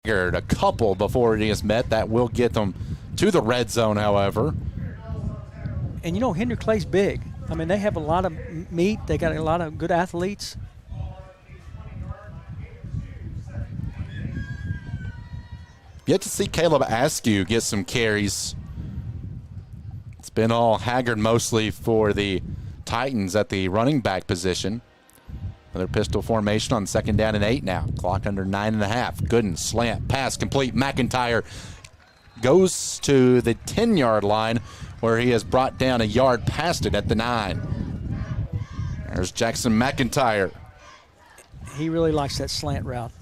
A couple before it is met. That will get them to the red zone, however. And Henry Clay's big. I mean, they have a lot of meat. They got a lot of good athletes. Yet to see Caleb Askew get some carries. It's been all Haggard mostly for the Titans at the running back position. Another pistol formation on 2nd down and 8 now. Clock under 9.5. Gooden, slant, pass complete. McIntyre goes to the 10-yard line where he has brought down a yard past it at the 9. There's Jackson McIntyre. He really likes that slant route.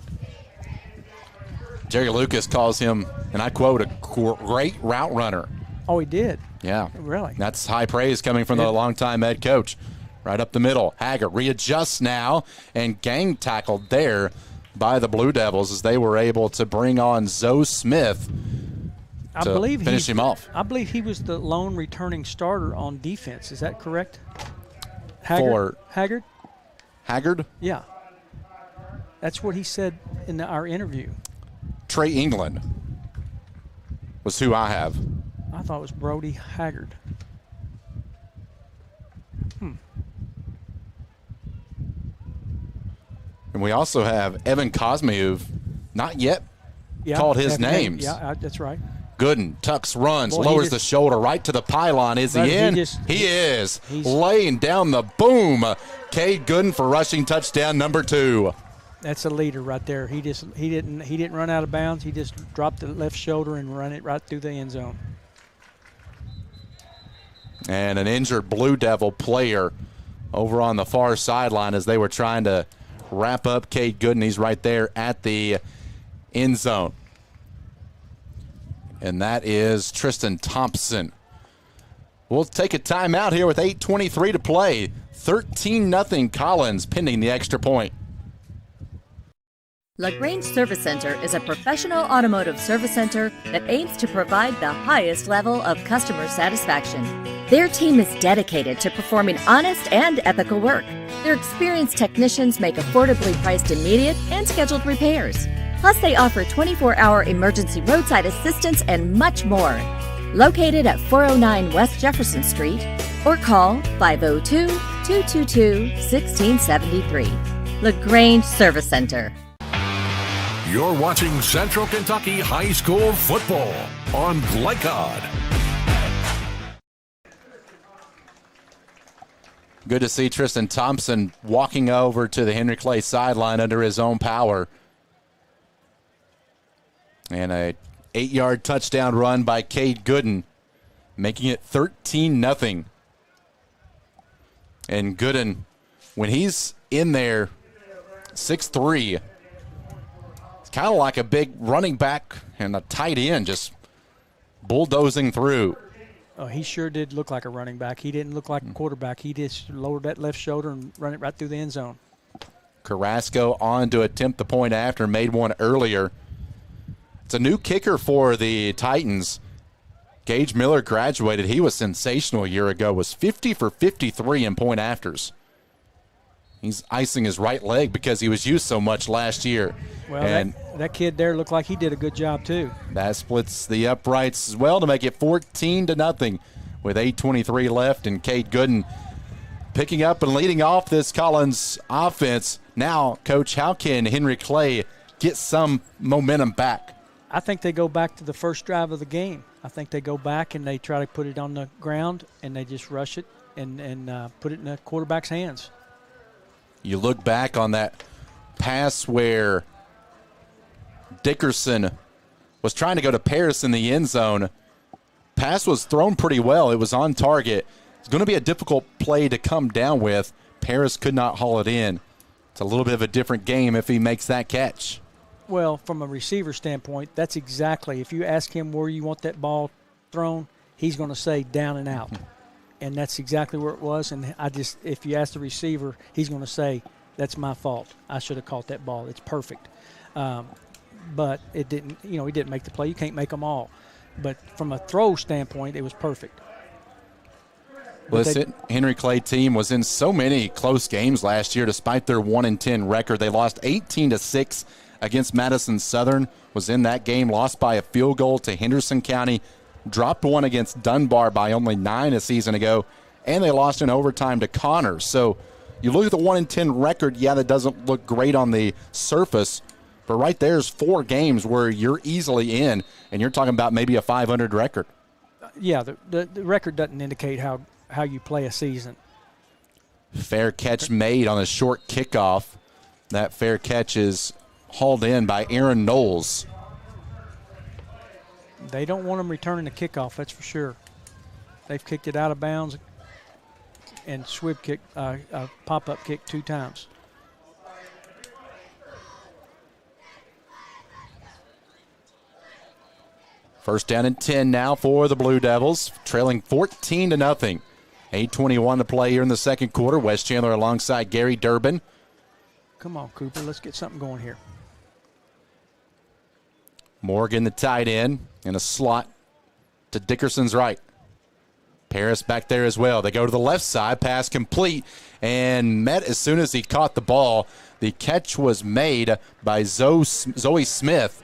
Jerry Lucas calls him, and I quote, a great route runner. Oh, he did? Yeah. Really? That's high praise coming from the longtime head coach. Right up the middle. Haggard readjusts now and gang tackled there by the Blue Devils as they were able to bring on Zoe Smith to finish him off. I believe he was the lone returning starter on defense. Is that correct? Haggard? Haggard? Yeah. That's what he said in our interview. Trey England was who I have. I thought it was Brody Haggard. And we also have Evan Cosme, who've not yet called his name. Yeah, that's right. Gooden tucks, runs, lowers the shoulder right to the pylon. Is he in? He is. He's laying down the boom. Cade Gooden for rushing touchdown number 2. That's a leader right there. He didn't run out of bounds. He just dropped the left shoulder and run it right through the end zone. And an injured Blue Devil player over on the far sideline as they were trying to wrap up Cade Gooden. He's right there at the end zone. And that is Tristan Thompson. We'll take a timeout here with 8:23 to play. 13-0 Collins pending the extra point. LaGrange Service Center is a professional automotive service center that aims to provide the highest level of customer satisfaction. Their team is dedicated to performing honest and ethical work. Their experienced technicians make affordably priced immediate and scheduled repairs. Plus, they offer 24-hour emergency roadside assistance and much more. Located at 409 West Jefferson Street or call 502-222-1673. LaGrange Service Center. You're watching Central Kentucky High School football on Glycod. Good to see Tristan Thompson walking over to the Henry Clay sideline under his own power. And a 8-yard touchdown run by Cade Gooden, making it 13-0. And Gooden, when he's in there, 6'3", it's kind of like a big running back and a tight end just bulldozing through. Oh, he sure did look like a running back. He didn't look like a quarterback. He just lowered that left shoulder and run it right through the end zone. Carrasco on to attempt the point after, made one earlier. It's a new kicker for the Titans. Gage Miller graduated. He was sensational a year ago, was 50 for 53 in point afters. He's icing his right leg because he was used so much last year. Well, and that kid there looked like he did a good job too. That splits the uprights as well to make it 14-0 with 8:23 left. And Cade Gooden picking up and leading off this Collins offense. Now, Coach, how can Henry Clay get some momentum back? I think they go back to the first drive of the game. I think they go back and they try to put it on the ground and they just rush it and put it in the quarterback's hands. You look back on that pass where Dickerson was trying to go to Paris in the end zone. Pass was thrown pretty well. It was on target. It's going to be a difficult play to come down with. Paris could not haul it in. It's a little bit of a different game if he makes that catch. Well, from a receiver standpoint, that's exactly. If you ask him where you want that ball thrown, he's going to say down and out. And that's exactly where it was. And if you ask the receiver, he's going to say, that's my fault. I should have caught that ball. It's perfect. But it didn't, he didn't make the play. You can't make them all. But from a throw standpoint, it was perfect. Listen, Henry Clay team was in so many close games last year despite their 1-10 record. They lost 18-6 against Madison Southern, was in that game, lost by a field goal to Henderson County, dropped one against Dunbar by only 9 a season ago, and they lost in overtime to Connors. So you look at the 1-10 record, yeah, that doesn't look great on the surface, but right there's 4 games where you're easily in, and you're talking about maybe a 500 record. Yeah, the record doesn't indicate how you play a season. Fair catch made on a short kickoff. That fair catch is hauled in by Aaron Knowles. They don't want them returning the kickoff, that's for sure. They've kicked it out of bounds and Swib kicked a pop-up kick 2 times. First down and 10 now for the Blue Devils, trailing 14-0. 8:21 to play here in the second quarter. Wes Chandler alongside Gary Durbin. Come on, Cooper, let's get something going here. Morgan, the tight end, in a slot to Dickerson's right. Paris back there as well. They go to the left side, pass complete, and met as soon as he caught the ball. The catch was made by Zoe Smith.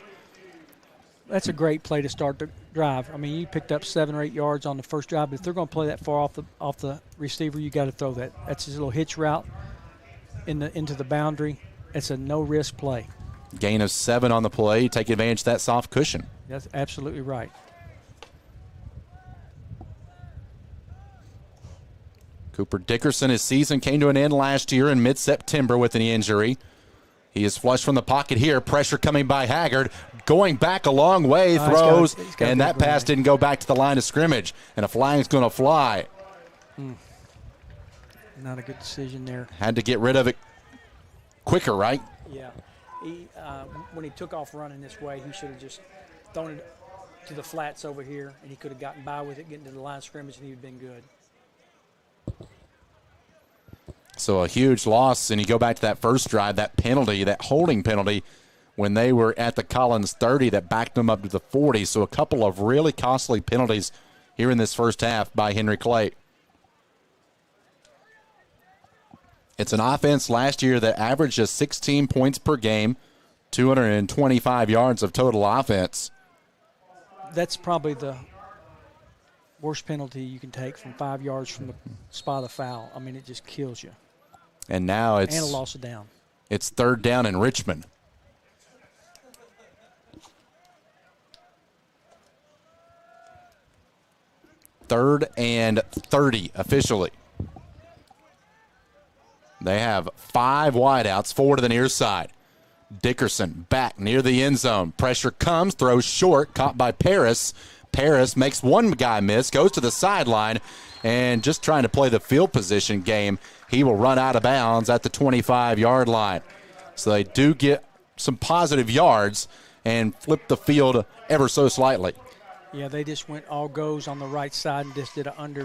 That's a great play to start the drive. I mean, you picked up 7 or 8 yards on the first drive, but if they're going to play that far off the receiver, you got to throw that. That's his little hitch route into the boundary. It's a no-risk play. Gain of 7 on the play. Take advantage of that soft cushion. That's absolutely right. Cooper Dickerson, his season came to an end last year in mid-September with an injury. He is flushed from the pocket here. Pressure coming by Haggard. Going back a long way, throws, and that pass didn't go back to the line of scrimmage. And a flag's going to fly. Not a good decision there. Had to get rid of it quicker, right? Yeah. When he took off running this way, he should have just thrown it to the flats over here, and he could have gotten by with it, getting to the line of scrimmage, and he would have been good. So a huge loss, and you go back to that first drive, that penalty, that holding penalty, when they were at the Collins 30 that backed them up to the 40. So a couple of really costly penalties here in this first half by Henry Clay. It's an offense last year that averaged just 16 points per game, 225 yards of total offense. That's probably the worst penalty you can take from 5 yards from the spot of the foul. I mean, it just kills you. And now it's... And a loss of down. It's third down in Richmond. Third and 30 officially. They have 5 wideouts, 4 to the near side. Dickerson back near the end zone. Pressure comes, throws short, caught by Paris. Paris makes one guy miss, goes to the sideline, and just trying to play the field position game, he will run out of bounds at the 25-yard line. So they do get some positive yards and flip the field ever so slightly. Yeah, they just went all goes on the right side and just did an under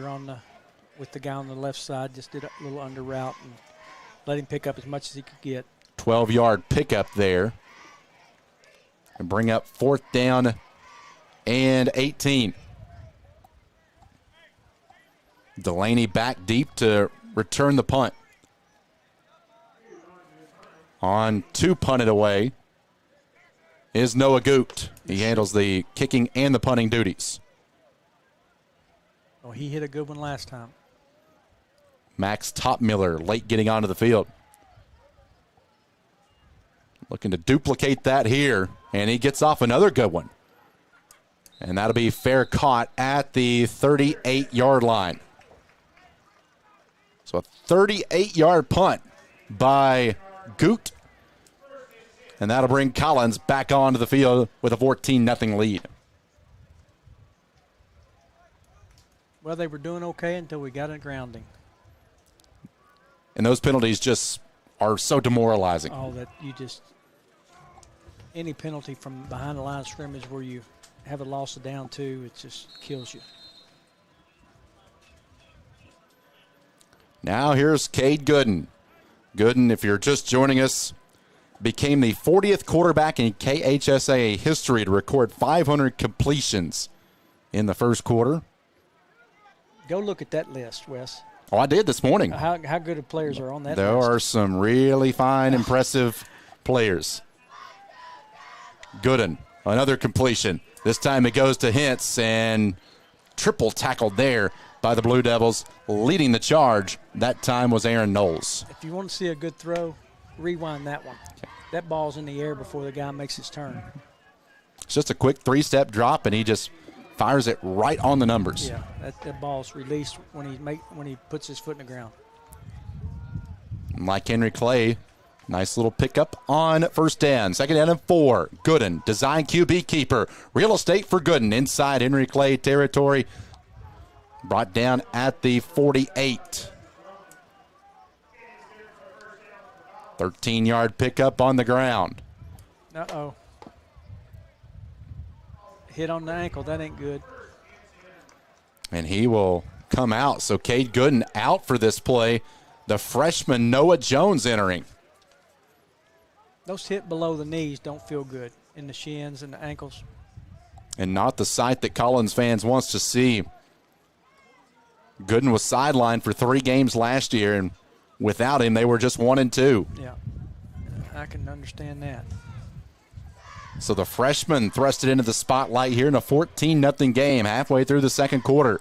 with the guy on the left side, just did a little under route and let him pick up as much as he could get. 12-yard pickup there. And bring up 4th down and 18. Delaney back deep to return the punt. On to punt it away is Noah Goot. He handles the kicking and the punting duties. Oh, he hit a good one last time. Max Topmiller late getting onto the field. Looking to duplicate that here, and he gets off another good one. And that'll be fair caught at the 38-yard line. So a 38-yard punt by Goot. And that'll bring Collins back onto the field with a 14-0 lead. Well, they were doing okay until we got a grounding. And those penalties just are so demoralizing. Oh, that you just – any penalty from behind the line of scrimmage where you have a loss of down 2, it just kills you. Now here's Cade Gooden. Gooden, if you're just joining us, became the 40th quarterback in KHSAA history to record 500 completions in the first quarter. Go look at that list, Wes. Oh, I did this morning. How good of players are on that There list? are some really fine, impressive players. Gooden, another completion. This time it goes to Hintz, and triple tackled there by the Blue Devils. Leading the charge that time was Aaron Knowles. If you want to see a good throw, rewind that one. That ball's in the air before the guy makes his turn. It's just a quick three-step drop, and he just fires it right on the numbers. Yeah, that ball's released when he puts his foot in the ground. Like Henry Clay, nice little pickup on first down. Second down and 4. Gooden, design QB keeper. Real estate for Gooden inside Henry Clay territory. Brought down at the 48. 13-yard pickup on the ground. Uh-oh. Hit on the ankle. That ain't good. And he will come out. So Cade Gooden out for this play. The freshman Noah Jones entering. Those hit below the knees don't feel good in the shins and the ankles. And not the sight that Collins fans wants to see. Gooden was sidelined for 3 games last year, and without him, they were just 1-2. Yeah, I can understand that. So the freshman thrusted into the spotlight here in a 14-0 game halfway through the second quarter.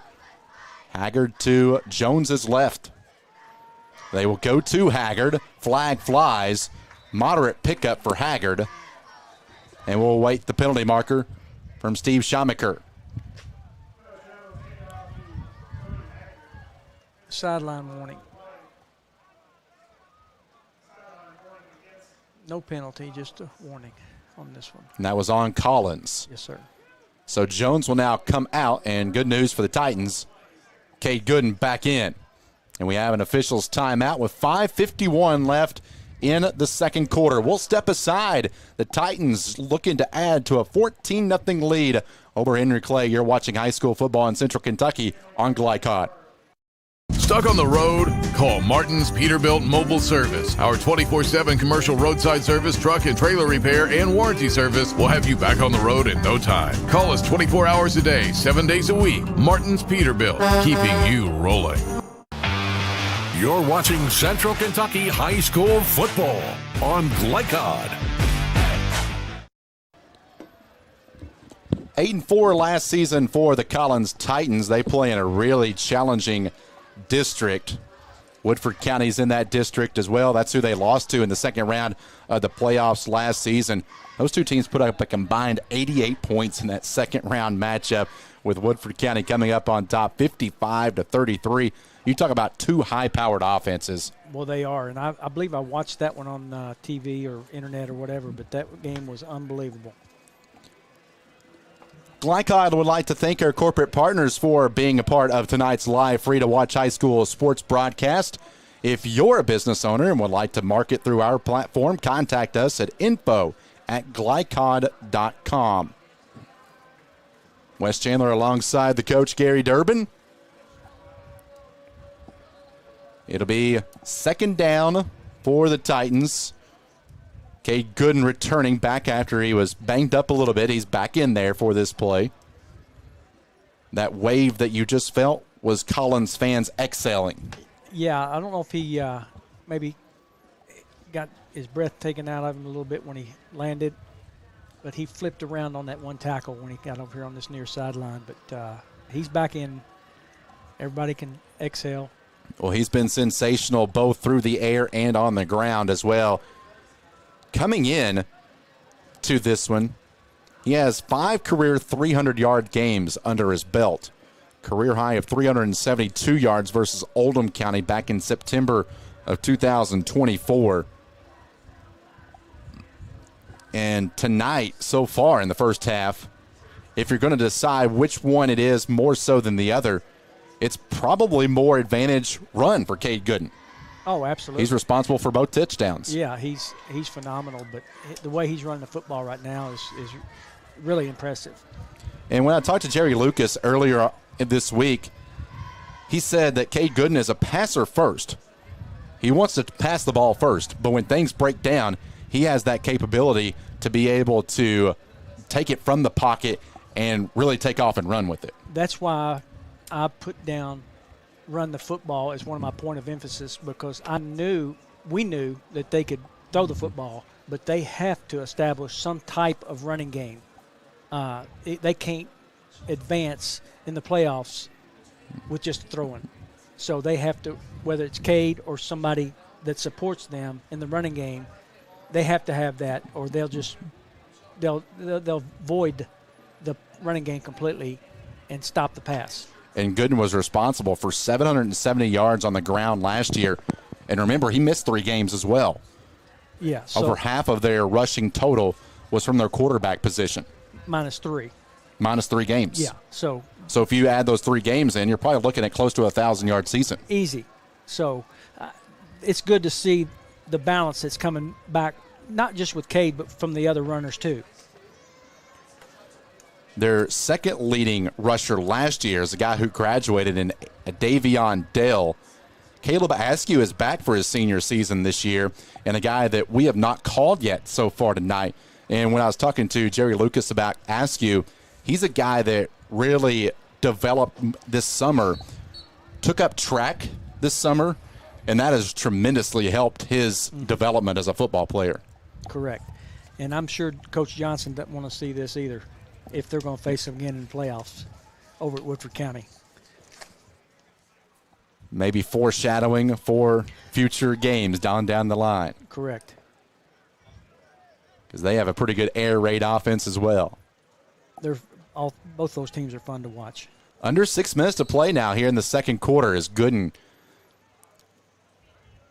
Haggard to Jones's left. They will go to Haggard. Flag flies. Moderate pickup for Haggard. And we'll await the penalty marker from Steve Schamaker. Sideline warning. No penalty, just a warning on this one. And that was on Collins. Yes, sir. So Jones will now come out, and good news for the Titans. Cade Gooden back in. And we have an official's timeout with 5:51 left in the second quarter. We'll step aside. The Titans looking to add to a 14-0 lead over Henry Clay. You're watching high school football in Central Kentucky on Glycod. Stuck on the road? Call Martin's Peterbilt Mobile Service. Our 24/7 commercial roadside service, truck and trailer repair, and warranty service will have you back on the road in no time. Call us 24 hours a day, 7 days a week. Martin's Peterbilt, keeping you rolling. You're watching Central Kentucky High School Football on Glycod. 8-4 last season for the Collins Titans. They play in a really challenging district. Woodford County's in that district as well. That's who they lost to in the second round of the playoffs last season. Those two teams put up a combined 88 points in that second round matchup, with Woodford County coming up on top 55-33. You talk about two high-powered offenses. Well, they are, and I believe I watched that one on TV or internet or whatever, but that game was unbelievable. Glycod would like to thank our corporate partners for being a part of tonight's live free-to-watch high school sports broadcast. If you're a business owner and would like to market through our platform, contact us at info@glycod.com. Wes Chandler alongside the coach, Gary Durbin. It'll be second down for the Titans. Cade Gooden returning back after he was banged up a little bit. He's back in there for this play. That wave that you just felt was Collins fans exhaling. Yeah, I don't know if he maybe got his breath taken out of him a little bit when he landed, but he flipped around on that one tackle when he got over here on this near sideline. But he's back in. Everybody can exhale. Well, he's been sensational both through the air and on the ground as well. Coming in to this one, he has 5 career 300-yard games under his belt. Career high of 372 yards versus Oldham County back in September of 2024. And tonight, so far in the first half, if you're going to decide which one it is more so than the other, it's probably more advantage run for Cade Gooden. Oh, absolutely. He's responsible for both touchdowns. Yeah, he's phenomenal, but the way he's running the football right now is really impressive. And when I talked to Jerry Lucas earlier this week, he said that Cade Gooden is a passer first. He wants to pass the ball first, but when things break down, he has that capability to be able to take it from the pocket and really take off and run with it. That's why I put down run the football as one of my point of emphasis, because we knew that they could throw the football, but they have to establish some type of running game. They can't advance in the playoffs with just throwing. So they have to, whether it's Cade or somebody that supports them in the running game, they have to have that, or they'll void the running game completely and stop the pass. And Gooden was responsible for 770 yards on the ground last year. And remember, he missed 3 games as well. Yeah. So Over half of their rushing total was from their quarterback position. -3. -3 games. Yeah. So if you add those 3 games in, you're probably looking at close to a 1,000-yard season. easy. So it's good to see the balance that's coming back, not just with Cade, but from the other runners too. Their second leading rusher last year is a guy who graduated in Davion Dale. Caleb Askew is back for his senior season this year, and a guy that we have not called yet so far tonight. And when I was talking to Jerry Lucas about Askew, he's a guy that really developed this summer, took up track this summer, and that has tremendously helped his development as a football player. Correct. And I'm sure Coach Johnson doesn't want to see this either if they're going to face him again in the playoffs over at Woodford County. Maybe foreshadowing for future games down the line. Correct. Because they have a pretty good air raid offense as well. Both those teams are fun to watch. Under 6 minutes to play now here in the second quarter is Gooden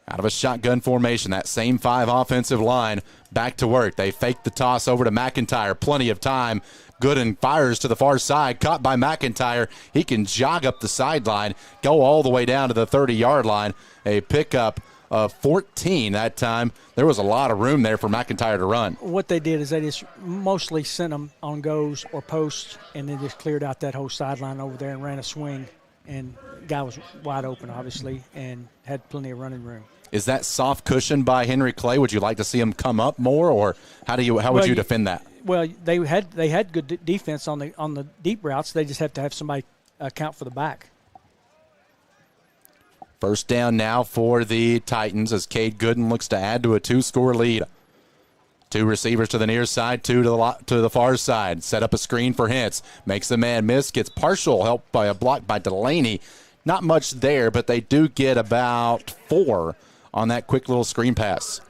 out of a shotgun formation. That same 5 offensive line back to work. They fake the toss over to McIntyre. Plenty of time. Gooden fires to the far side, caught by McIntyre. He can jog up the sideline, go all the way down to the 30-yard line. A pickup of 14 that time. There was a lot of room there for McIntyre to run. What they did is they just mostly sent them on goes or posts, and then just cleared out that whole sideline over there and ran a swing. And the guy was wide open, obviously, and had plenty of running room. Is that soft cushion by Henry Clay? Would you like to see him come up more, or how would you defend that? Well, they had good defense on the deep routes. They just have to have somebody account for the back. First down now for the Titans as Cade Gooden looks to add to a 2-score lead. 2 receivers to the near side, 2 to the far side. Set up a screen for Hintz. Makes the man miss. Gets partial help by a block by Delaney. Not much there, but they do get about 4 on that quick little screen pass.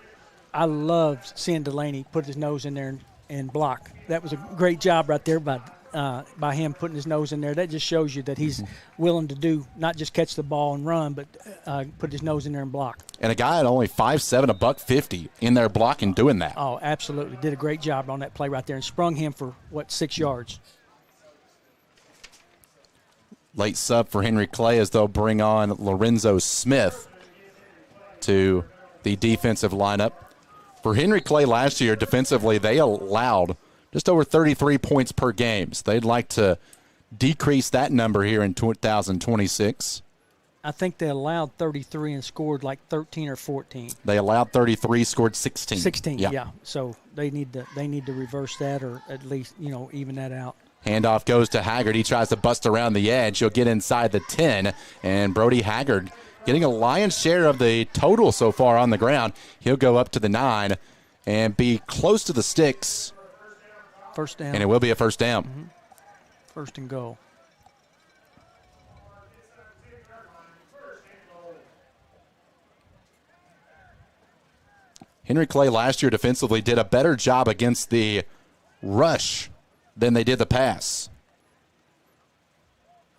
I loved seeing Delaney put his nose in there and block. That was a great job right there by him putting his nose in there. That just shows you that he's willing to do not just catch the ball and run, but put his nose in there and block. And a guy at only 5'7", $150 in there blocking, doing that. Oh, absolutely. Did a great job on that play right there and sprung him for, 6 yards. Late sub for Henry Clay as they'll bring on Lorenzo Smith to the defensive lineup. For Henry Clay last year, defensively, they allowed just over 33 points per game. So they'd like to decrease that number here in 2026. I think they allowed 33 and scored like 13 or 14. They allowed 33, scored 16. 16, yeah. So they need to reverse that, or at least, even that out. Handoff goes to Haggard. He tries to bust around the edge. He'll get inside the 10, and Brody Haggard getting a lion's share of the total so far on the ground. He'll go up to the 9 and be close to the sticks. First down. And it will be a first down. Mm-hmm. First and goal. Henry Clay last year defensively did a better job against the rush than they did the pass.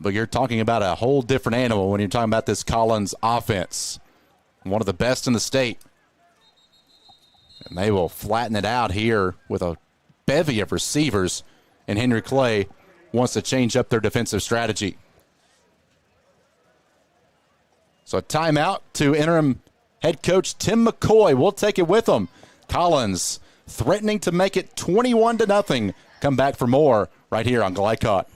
But you're talking about a whole different animal when you're talking about this Collins offense. One of the best in the state. And they will flatten it out here with a bevy of receivers. And Henry Clay wants to change up their defensive strategy. So a timeout to interim head coach Tim McCoy. We'll take it with him. Collins threatening to make it 21-0. Come back for more right here on Glycott.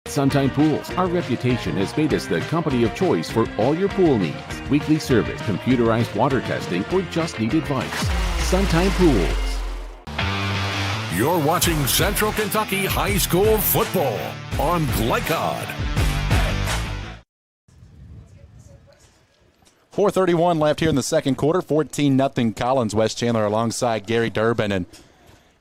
Suntime Pools. Our reputation has made us the company of choice for all your pool needs. Weekly service, computerized water testing, or just need advice. Suntime Pools. You're watching Central Kentucky High School football on Glycod. 4:31 left here in the second quarter. 14-0 Collins. West Chandler alongside Gary Durbin and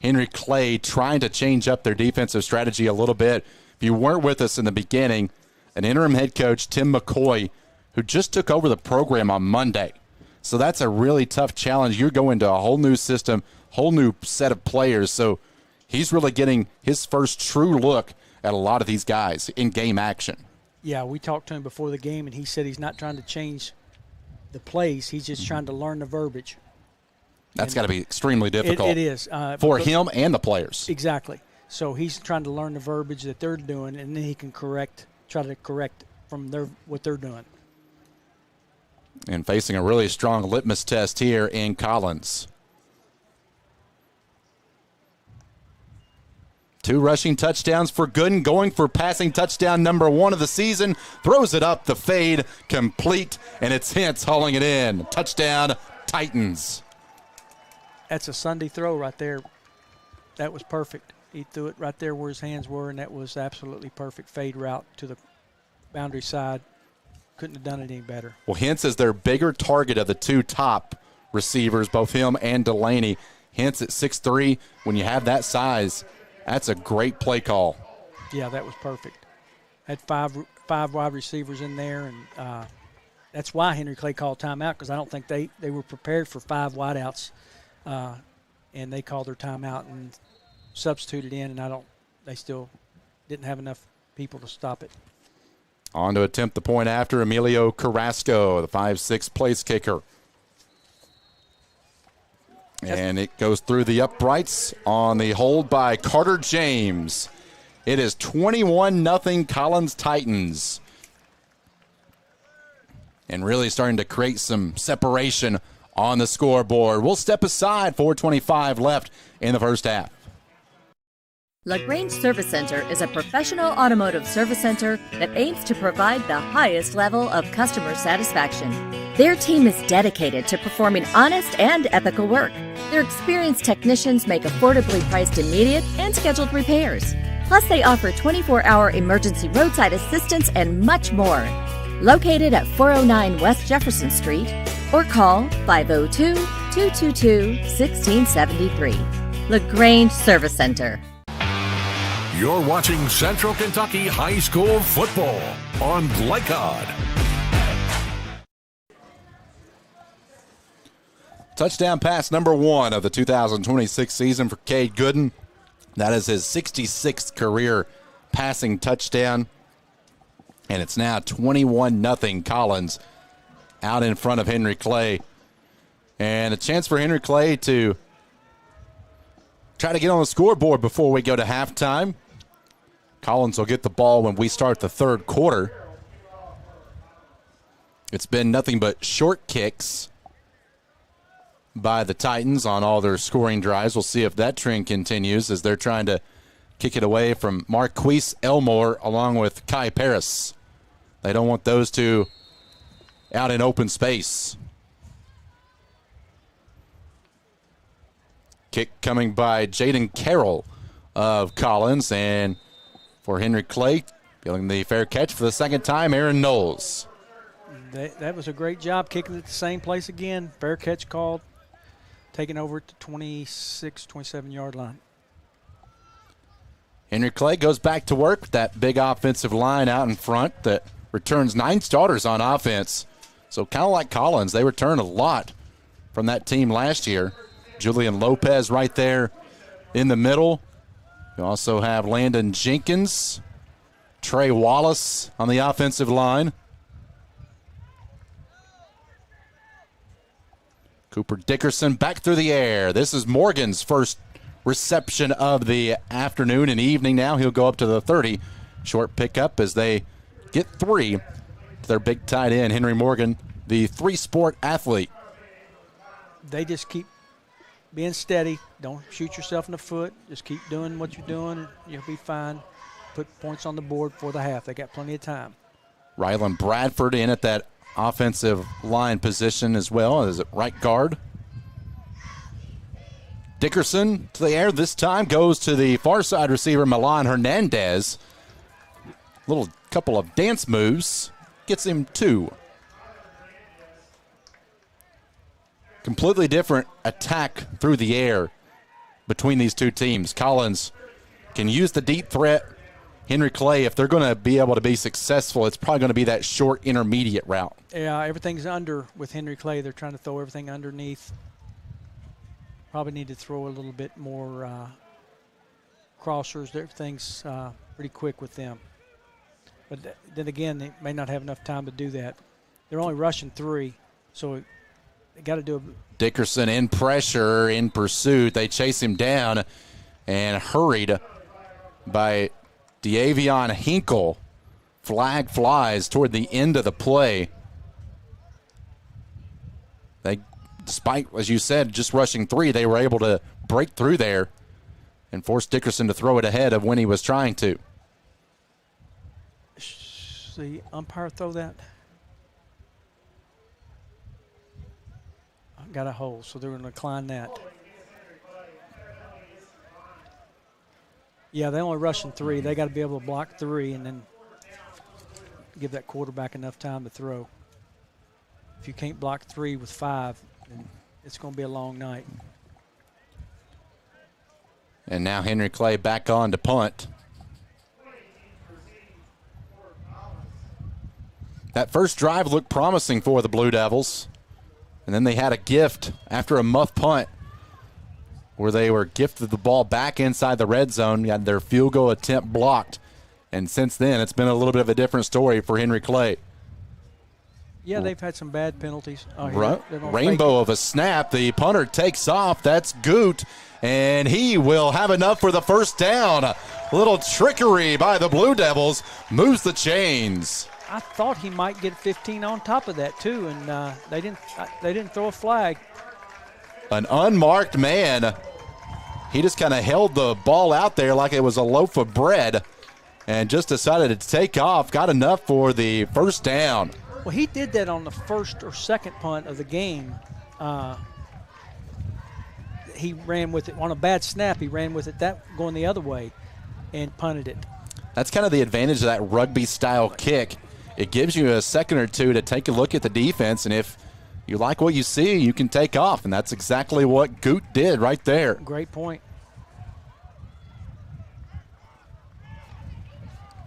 Henry Clay trying to change up their defensive strategy a little bit. If you weren't with us in the beginning, an interim head coach, Tim McCoy, who just took over the program on Monday. So that's a really tough challenge. You're going to a whole new system, whole new set of players. So he's really getting his first true look at a lot of these guys in game action. Yeah, we talked to him before the game, and he said he's not trying to change the plays. He's just trying to learn the verbiage. That's got to be extremely difficult. It is. For him and the players. Exactly. So he's trying to learn the verbiage that they're doing, and then he can try to correct from what they're doing. And facing a really strong litmus test here in Collins. 2 rushing touchdowns for Gooden, going for passing touchdown number 1 of the season. Throws it up, the fade, complete, and it's Hintz hauling it in. Touchdown, Titans. That's a Sunday throw right there. That was perfect. He threw it right there where his hands were, and that was absolutely perfect fade route to the boundary side. Couldn't have done it any better. Well, Hintz is their bigger target of the 2 top receivers, both him and Delaney. Hintz at 6'3", when you have that size, that's a great play call. Yeah, that was perfect. Had five wide receivers in there, and that's why Henry Clay called timeout, because I don't think they were prepared for 5 wideouts, and they called their timeout and substituted in, and they still didn't have enough people to stop it. On to attempt the point after, Emilio Carrasco, the 5'6" place kicker. And it goes through the uprights on the hold by Carter James. It is 21-0 Collins Titans. And really starting to create some separation on the scoreboard. We'll step aside, 4:25 left in the first half. LaGrange Service Center is a professional automotive service center that aims to provide the highest level of customer satisfaction. Their team is dedicated to performing honest and ethical work. Their experienced technicians make affordably priced immediate and scheduled repairs. Plus, they offer 24-hour emergency roadside assistance and much more. Located at 409 West Jefferson Street, or call 502-222-1673. LaGrange Service Center. You're watching Central Kentucky High School football on Glycod. Touchdown pass number 1 of the 2026 season for Cade Gooden. That is his 66th career passing touchdown. And it's now 21-0 Collins out in front of Henry Clay. And a chance for Henry Clay to try to get on the scoreboard before we go to halftime. Collins will get the ball when we start the third quarter. It's been nothing but short kicks by the Titans on all their scoring drives. We'll see if that trend continues as they're trying to kick it away from Marquise Elmore along with Kai Paris. They don't want those two out in open space. Kick coming by Jaden Carroll of Collins, and for Henry Clay, feeling the fair catch for the second time, Aaron Knowles. That was a great job kicking it the same place again. Fair catch called, taking over at the 26, 27-yard line. Henry Clay goes back to work with that big offensive line out in front that returns 9 starters on offense. So kind of like Collins, they return a lot from that team last year. Julian Lopez right there in the middle. You also have Landon Jenkins, Trey Wallace on the offensive line. Cooper Dickerson back through the air. This is Morgan's first reception of the afternoon and evening now. He'll go up to the 30. Short pickup as they get 3 to their big tight end, Henry Morgan, the 3-sport athlete. They just keep being steady. Don't shoot yourself in the foot. Just keep doing what you're doing, and you'll be fine. Put points on the board for the half. They got plenty of time. Rylan Bradford in at that offensive line position as well as at right guard. Dickerson to the air this time, goes to the far side receiver Milan Hernandez. Little couple of dance moves, gets him 2. completely different attack through the air between these two teams. Collins can use the deep threat. Henry Clay, if they're going to be able to be successful, it's probably going to be that short intermediate route. Yeah, everything's under with Henry Clay. They're trying to throw everything underneath. Probably need to throw a little bit more crossers. Everything's pretty quick with them. But then again, they may not have enough time to do that. They're only rushing 3, so they got to do Dickerson in pressure, in pursuit. They chase him down and hurried by De'Avion Hinkle. Flag flies toward the end of the play. They, despite, as you said, just rushing 3, they were able to break through there and force Dickerson to throw it ahead of when he was trying to. the umpire throw that? Got a hole, so they're going to decline that. Yeah, they only rushing 3. They got to be able to block 3 and then give that quarterback enough time to throw. If you can't block 3 with 5, then it's going to be a long night. And now Henry Clay back on to punt. That first drive looked promising for the Blue Devils. And then they had a gift after a muff punt where they were gifted the ball back inside the red zone, got their field goal attempt blocked. And since then, it's been a little bit of a different story for Henry Clay. Yeah, they've had some bad penalties. Rainbow of a snap. The punter takes off. That's Goot. And he will have enough for the first down. A little trickery by the Blue Devils moves the chains. I thought he might get 15 on top of that too, and they didn't throw a flag. An unmarked man. He just kind of held the ball out there like it was a loaf of bread and just decided to take off. Got enough for the first down. Well, he did that on the first or second punt of the game. He ran with it on a bad snap. He ran with it going the other way and punted it. That's kind of the advantage of that rugby-style kick. It gives you a second or two to take a look at the defense, and if you like what you see, you can take off, and that's exactly what Goot did right there. Great point.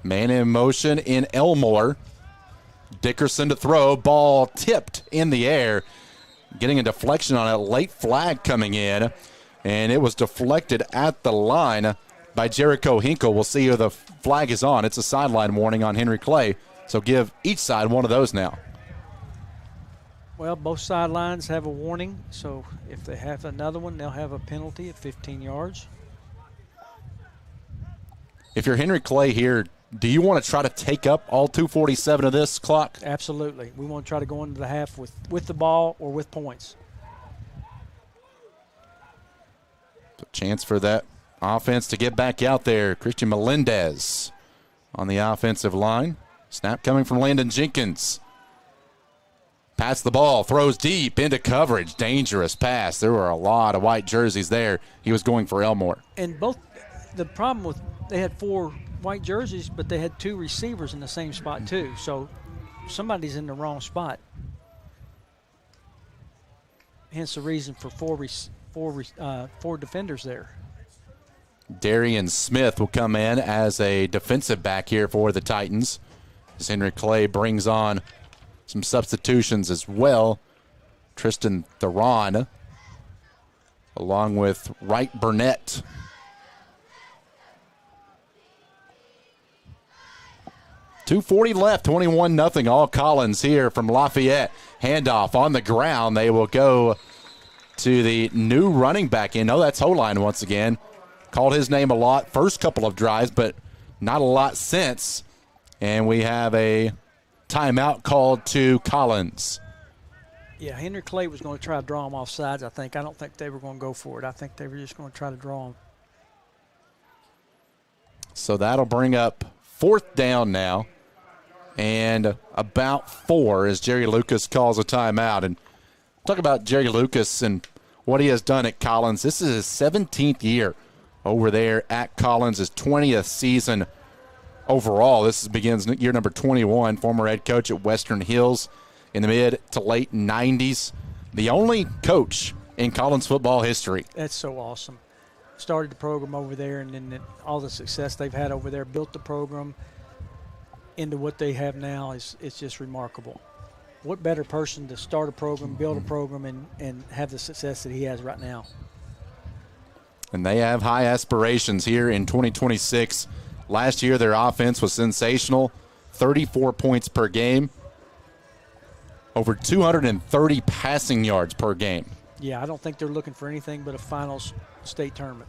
Man in motion in Elmore. Dickerson to throw, ball tipped in the air. Getting a deflection on it, late flag coming in, and it was deflected at the line by Jericho Hinkle. We'll see who the flag is on. It's a sideline warning on Henry Clay, so give each side one of those now. Well, both sidelines have a warning, so if they have another one, they'll have a penalty at 15 yards. If you're Henry Clay here, do you want to try to take up all 247 of this clock? Absolutely. We want to try to go into the half with the ball or with points. A chance for that offense to get back out there. Christian Melendez on the offensive line. Snap coming from Landon Jenkins. Pass the ball, throws deep into coverage. Dangerous pass. There were a lot of white jerseys there. He was going for Elmore. And the problem with, they had 4 white jerseys, but they had 2 receivers in the same spot too. So somebody's in the wrong spot. Hence the reason for 4 defenders there. Darian Smith will come in as a defensive back here for the Titans, as Henry Clay brings on some substitutions as well. Tristan Theron along with Wright Burnett. .240 left, 21-0. All Collins here from Lafayette. Handoff on the ground. They will go to the new running back in. Oh, that's Holine once again. Called his name a lot first couple of drives, but not a lot since. And we have a timeout called to Collins. Yeah, Henry Clay was going to try to draw him off sides, I think. I don't think they were going to go for it. I think they were just going to try to draw him. So that'll bring up 4th down now. And about 4 as Jerry Lucas calls a timeout. And talk about Jerry Lucas and what he has done at Collins. This is his 17th year over there at Collins, his 20th season overall. This begins year number 21, former head coach at Western Hills in the mid to late 90s. the only coach in Collins football history. That's so awesome. Started the program over there, and then all the success they've had over there, built the program into what they have now it's just remarkable. What better person to start a program, build a program, and have the success that he has right now? And they have high aspirations here in 2026. Last year, their offense was sensational, 34 points per game, over 230 passing yards per game. Yeah, I don't think they're looking for anything but a finals state tournament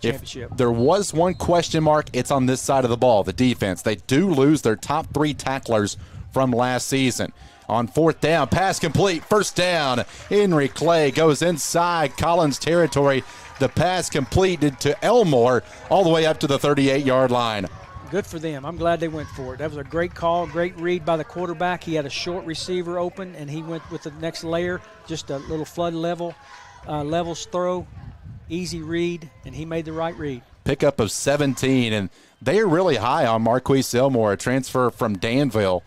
championship. If there was one question mark, it's on this side of the ball, the defense. They do lose their top 3 tacklers from last season. On 4th down, pass complete, 1st down. Henry Clay goes inside Collins territory. The pass completed to Elmore all the way up to the 38-yard line. Good for them. I'm glad they went for it. That was a great call, great read by the quarterback. He had a short receiver open, and he went with the next layer, just a little flood levels throw, easy read, and he made the right read. Pickup of 17, and they're really high on Marquise Elmore, a transfer from Danville.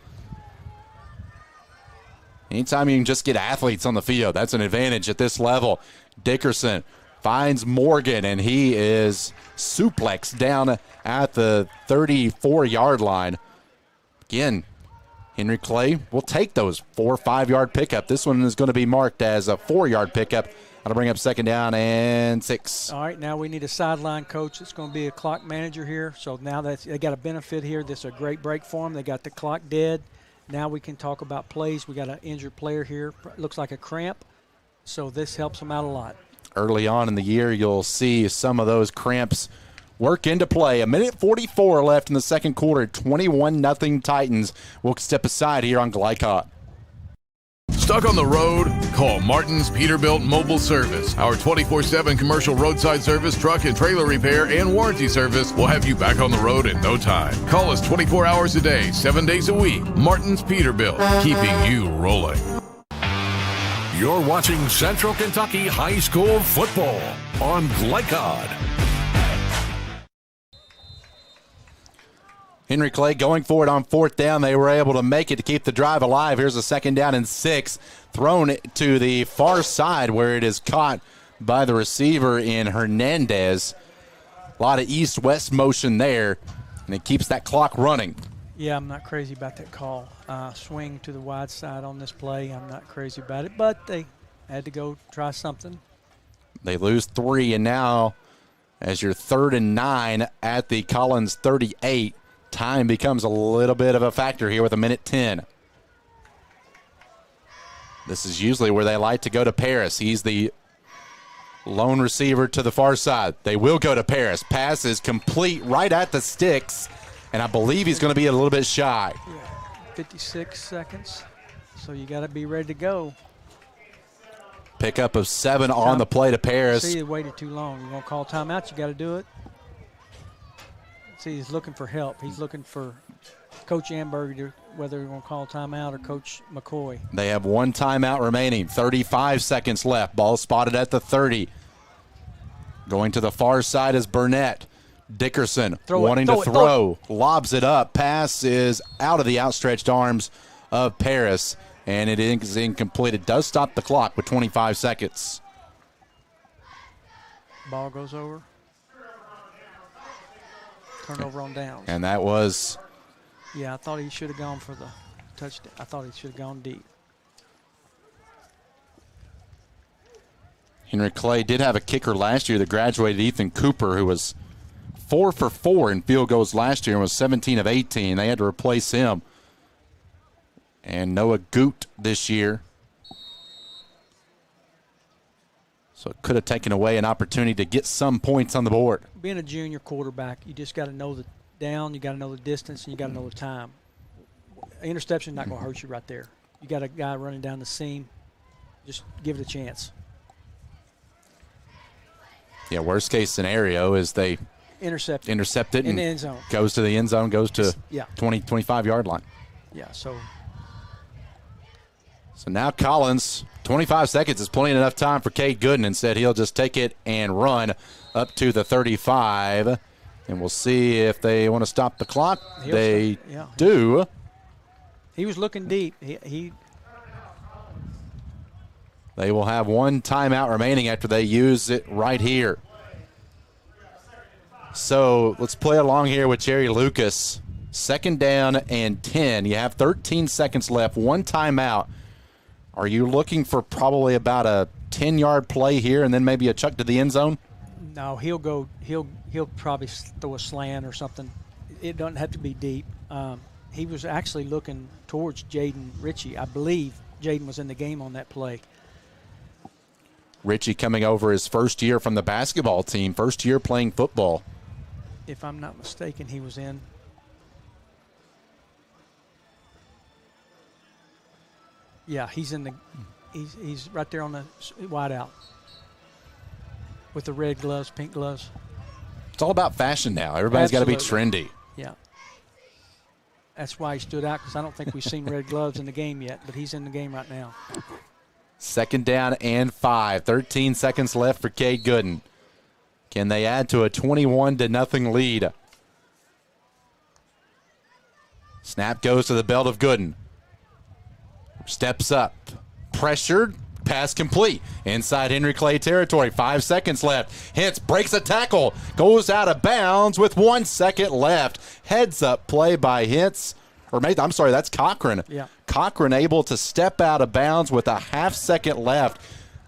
Anytime you can just get athletes on the field, that's an advantage at this level. Dickerson finds Morgan, and he is suplexed down at the 34-yard line. Again, Henry Clay will take those 4 or 5-yard pickup. This one is going to be marked as a 4-yard pickup. That'll bring up 2nd down and 6. All right, now we need a sideline coach. It's going to be a clock manager here. So now that they got a benefit here. This is a great break for them. They got the clock dead. Now we can talk about plays. We got an injured player here. Looks like a cramp. So this helps them out a lot. Early on in the year, you'll see some of those cramps work into play. 1:44 left in the second quarter. 21-0 Titans. We'll step aside here on Glycott. Stuck on the road? Call Martin's Peterbilt Mobile Service. Our 24/7 commercial roadside service, truck and trailer repair, and warranty service will have you back on the road in no time. Call us 24 hours a day, 7 days a week. Martin's Peterbilt, keeping you rolling. You're watching Central Kentucky High School football on Glycod. Henry Clay going for it on 4th down. They were able to make it to keep the drive alive. Here's a 2nd down and 6. Thrown to the far side where it is caught by the receiver in Hernandez. A lot of east-west motion there, and it keeps that clock running. Yeah, I'm not crazy about that call. Swing to the wide side on this play. I'm not crazy about it, but they had to go try something. They lose 3, and now as your 3rd and 9 at the Collins 38, time becomes a little bit of a factor here with 1:10. This is usually where they like to go to Paris. He's the lone receiver to the far side. They will go to Paris. Pass is complete right at the sticks, and I believe he's going to be a little bit shy. Yeah, 56 seconds, so you got to be ready to go. Pickup of 7 on the play to Paris. See, you waited too long. You're going to call timeout, you got to do it. See, he's looking for help. He's looking for Coach Amberg, whether you're going to call timeout or Coach McCoy. They have 1 timeout remaining. 35 seconds left. Ball spotted at the 30. Going to the far side is Burnett. Dickerson wanting to throw. Lobs it up. Pass is out of the outstretched arms of Paris, and it is incomplete. It does stop the clock with 25 seconds. Ball goes over. Turnover on downs. And that was... Yeah, I thought he should have gone for the touchdown. I thought he should have gone deep. Henry Clay did have a kicker last year that graduated, Ethan Cooper, who was 4 for 4 in field goals last year and was 17 of 18. They had to replace him. And Noah Goot this year. So it could have taken away an opportunity to get some points on the board. Being a junior quarterback, you just got to know the down, you got to know the distance, and you got to know the time. An interception is not going to hurt you right there. You got a guy running down the seam. Just give it a chance. Yeah, worst case scenario is they intercept it and in the end zone. Goes to the end zone, goes to 20, 25-yard line. Yeah, so now Collins, 25 seconds is plenty enough time for Cade Gooden, and said he'll just take it and run up to the 35. And we'll see if they want to stop the clock. They do. He was looking deep. He They will have one timeout remaining after they use it right here. So let's play along here with Jerry Lucas. 2nd down and 10. You have 13 seconds left, one timeout. Are you looking for probably about a 10-yard play here and then maybe a chuck to the end zone? No, he'll probably throw a slant or something. It doesn't have to be deep. He was actually looking towards Jaden Ritchie. I believe Jaden was in the game on that play. Ritchie coming over his first year from the basketball team, first year playing football. If I'm not mistaken, he was in. Yeah, he's in the. He's right there on the wide out with the red gloves, pink gloves. It's all about fashion now. Everybody's got to be trendy. Yeah. That's why he stood out, because I don't think we've seen red gloves in the game yet, but he's in the game right now. 2nd down and 5. 13 seconds left for Cade Gooden. Can they add to a 21-0 lead? Snap goes to the belt of Gooden. Steps up. Pressured. Pass complete. Inside Henry Clay territory. 5 seconds left. Hintz breaks a tackle. Goes out of bounds with 1 second left. Heads up play by Hintz. I'm sorry, that's Cochran. Yeah. Cochran able to step out of bounds with a half-second left.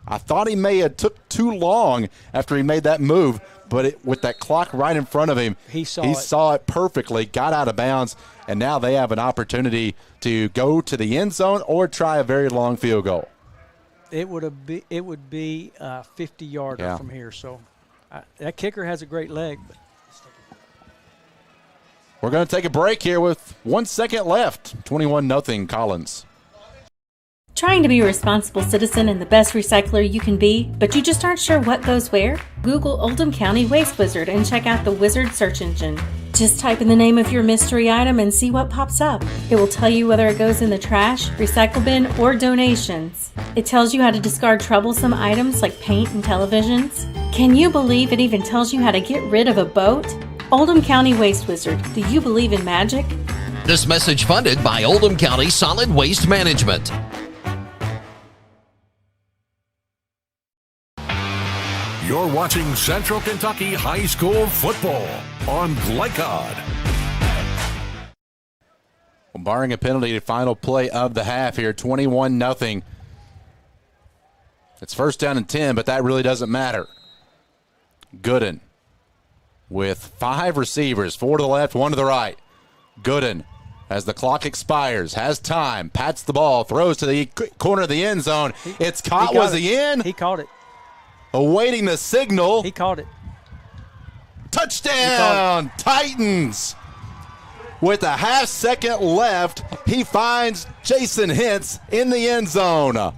I thought he may have took too long after he made that move, but with that clock right in front of him, he saw it perfectly, got out of bounds, and now they have an opportunity to go to the end zone or try a very long field goal. It would be a 50-yarder from here. So that kicker has a great leg. But we're going to take a break here with 1 second left. 21-0 Collins. Trying to be a responsible citizen and the best recycler you can be, but you just aren't sure what goes where? Google Oldham County Waste Wizard and check out the Wizard search engine. Just type in the name of your mystery item and see what pops up. It will tell you whether it goes in the trash, recycle bin, or donations. It tells you how to discard troublesome items like paint and televisions. Can you believe it even tells you how to get rid of a boat? Oldham County Waste Wizard. Do you believe in magic? This message funded by Oldham County Solid Waste Management. You're watching Central Kentucky High School football on Glycod. Well, barring a penalty, the final play of the half here, 21-0. It's 1st down and 10, but that really doesn't matter. Gooden with 5 receivers, 4 to the left, 1 to the right. Gooden, as the clock expires, has time, pats the ball, throws to the corner of the end zone. It's caught. Was he in? He caught it. Awaiting the signal. He caught it. Touchdown, Titans. With a half-second left, he finds Jason Hintz in the end zone.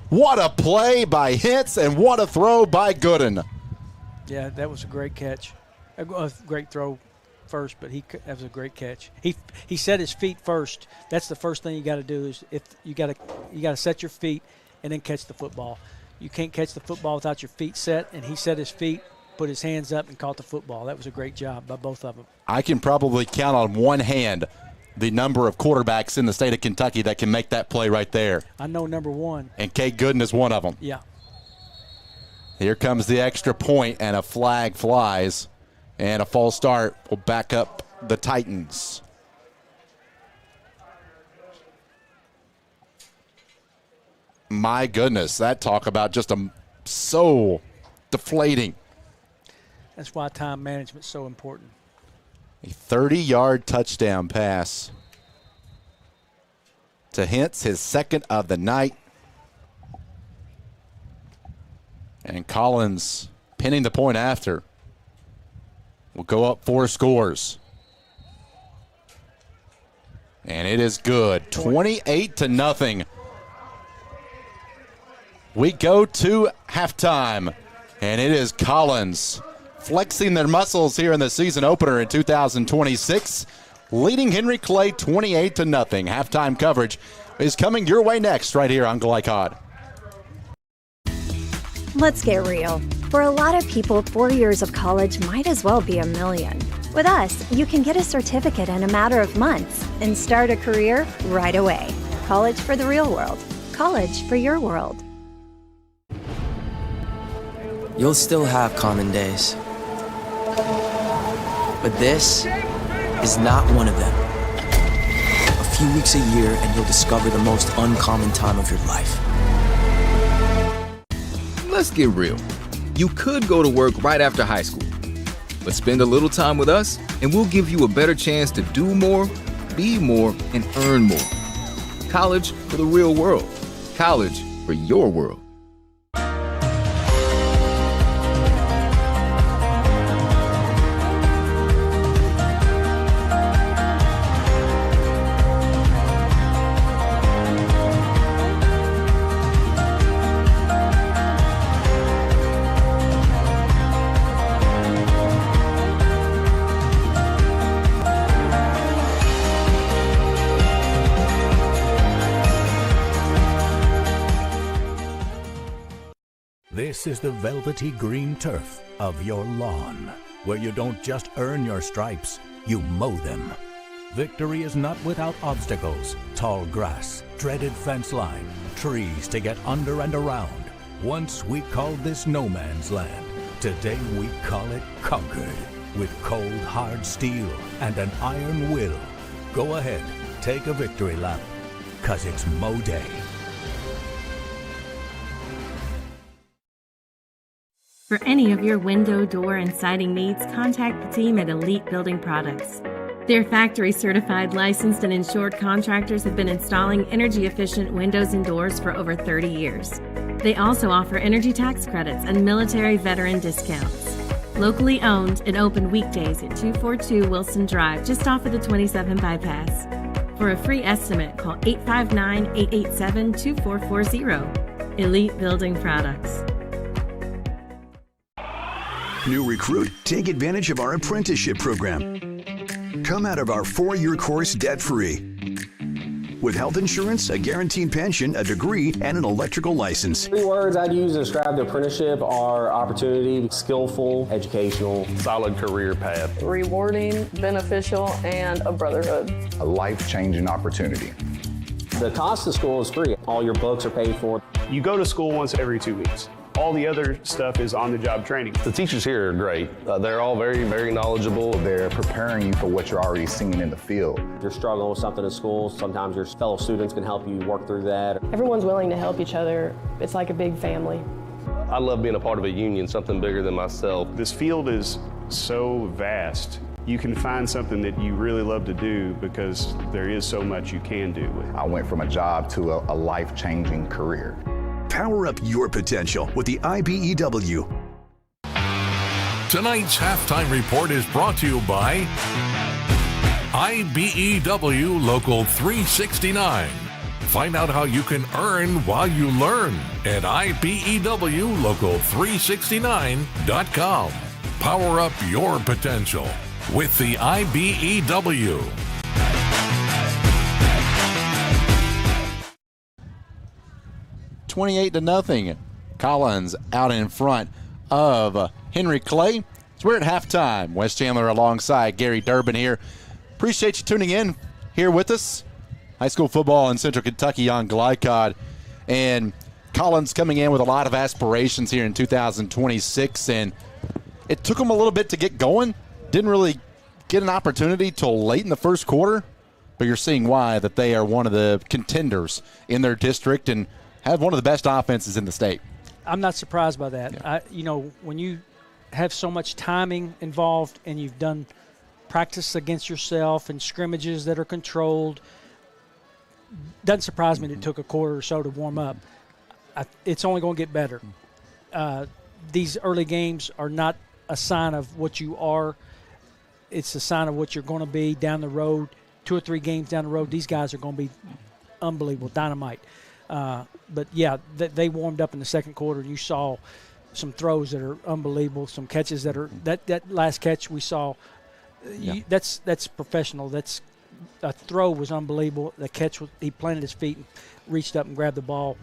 What a play by Hintz, and what a throw by Gooden. Yeah, that was a great catch. A great throw first, but that was a great catch. He set his feet first. That's the first thing you got to do is if you got to set your feet and then catch the football. You can't catch the football without your feet set, and he set his feet, put his hands up, and caught the football. That was a great job by both of them. I can probably count on one hand the number of quarterbacks in the state of Kentucky that can make that play right there. I know number one. And Cade Gooden is one of them. Yeah. Here comes the extra point, and a flag flies, and a false start will back up the Titans. My goodness, that talk about just so deflating. That's why time management's so important. A 30-yard touchdown pass to Hintz, his 2nd of the night. And Collins pinning the point after. Will go up 4 scores. And it is good. 28-0. We go to halftime, and it is Collins flexing their muscles here in the season opener in 2026, leading Henry Clay 28-0. Halftime coverage is coming your way next right here on Glycod. Let's get real. For a lot of people, 4 years of college might as well be $1 million. With us, you can get a certificate in a matter of months and start a career right away. College for the real world. College for your world. You'll still have common days. But this is not one of them. A few weeks a year and you'll discover the most uncommon time of your life. Let's get real. You could go to work right after high school, but spend a little time with us and we'll give you a better chance to do more, be more, and earn more. College for the real world. College for your world. This is the velvety green turf of your lawn, where you don't just earn your stripes, you mow them. Victory is not without obstacles: tall grass, dreaded fence line, trees to get under and around. Once we called this no man's land. Today we call it conquered. With cold, hard steel and an iron will. Go ahead, take a victory lap, 'cause it's mow day. For any of your window, door, and siding needs, contact the team at Elite Building Products. Their factory-certified, licensed, and insured contractors have been installing energy-efficient windows and doors for over 30 years. They also offer energy tax credits and military veteran discounts. Locally owned and open weekdays at 242 Wilson Drive, just off of the 27 bypass. For a free estimate, call 859-887-2440. Elite Building Products. New recruit, take advantage of our apprenticeship program. Come out of our 4-year course debt-free. With health insurance, a guaranteed pension, a degree, and an electrical license. 3 words I'd use to describe the apprenticeship are opportunity, skillful, educational, solid career path, rewarding, beneficial, and a brotherhood. A life-changing opportunity. The cost of school is free. All your books are paid for. You go to school once every 2 weeks. All the other stuff is on-the-job training. The teachers here are great. They're all very, very knowledgeable. They're preparing you for what you're already seeing in the field. If you're struggling with something at school, sometimes your fellow students can help you work through that. Everyone's willing to help each other. It's like a big family. I love being a part of a union, something bigger than myself. This field is so vast. You can find something that you really love to do because there is so much you can do. I went from a job to a life-changing career. Power up your potential with the IBEW. Tonight's halftime report is brought to you by IBEW Local 369. Find out how you can earn while you learn at IBEWLocal369.com. Power up your potential with the IBEW. $28-0. Collins out in front of Henry Clay. So we're at halftime. Wes Chandler alongside Gary Durbin here. Appreciate you tuning in here with us. High school football in Central Kentucky on Glycod. And Collins coming in with a lot of aspirations here in 2026. And it took them a little bit to get going. Didn't really get an opportunity till late in the first quarter. But you're seeing why that they are one of the contenders in their district and have one of the best offenses in the state. I'm not surprised by that. Yeah. When you have so much timing involved and you've done practice against yourself and scrimmages that are controlled, doesn't surprise me that it took a quarter or so to warm up. It's only going to get better. These early games are not a sign of what you are. It's a sign of what you're going to be down the road. 2 or 3 games down the road, these guys are going to be unbelievable, dynamite. But, yeah, they warmed up in the second quarter, and you saw some throws that are unbelievable, some catches that are – that last catch we saw, that's professional. That's a throw was unbelievable. The catch was he planted his feet and reached up and grabbed the ball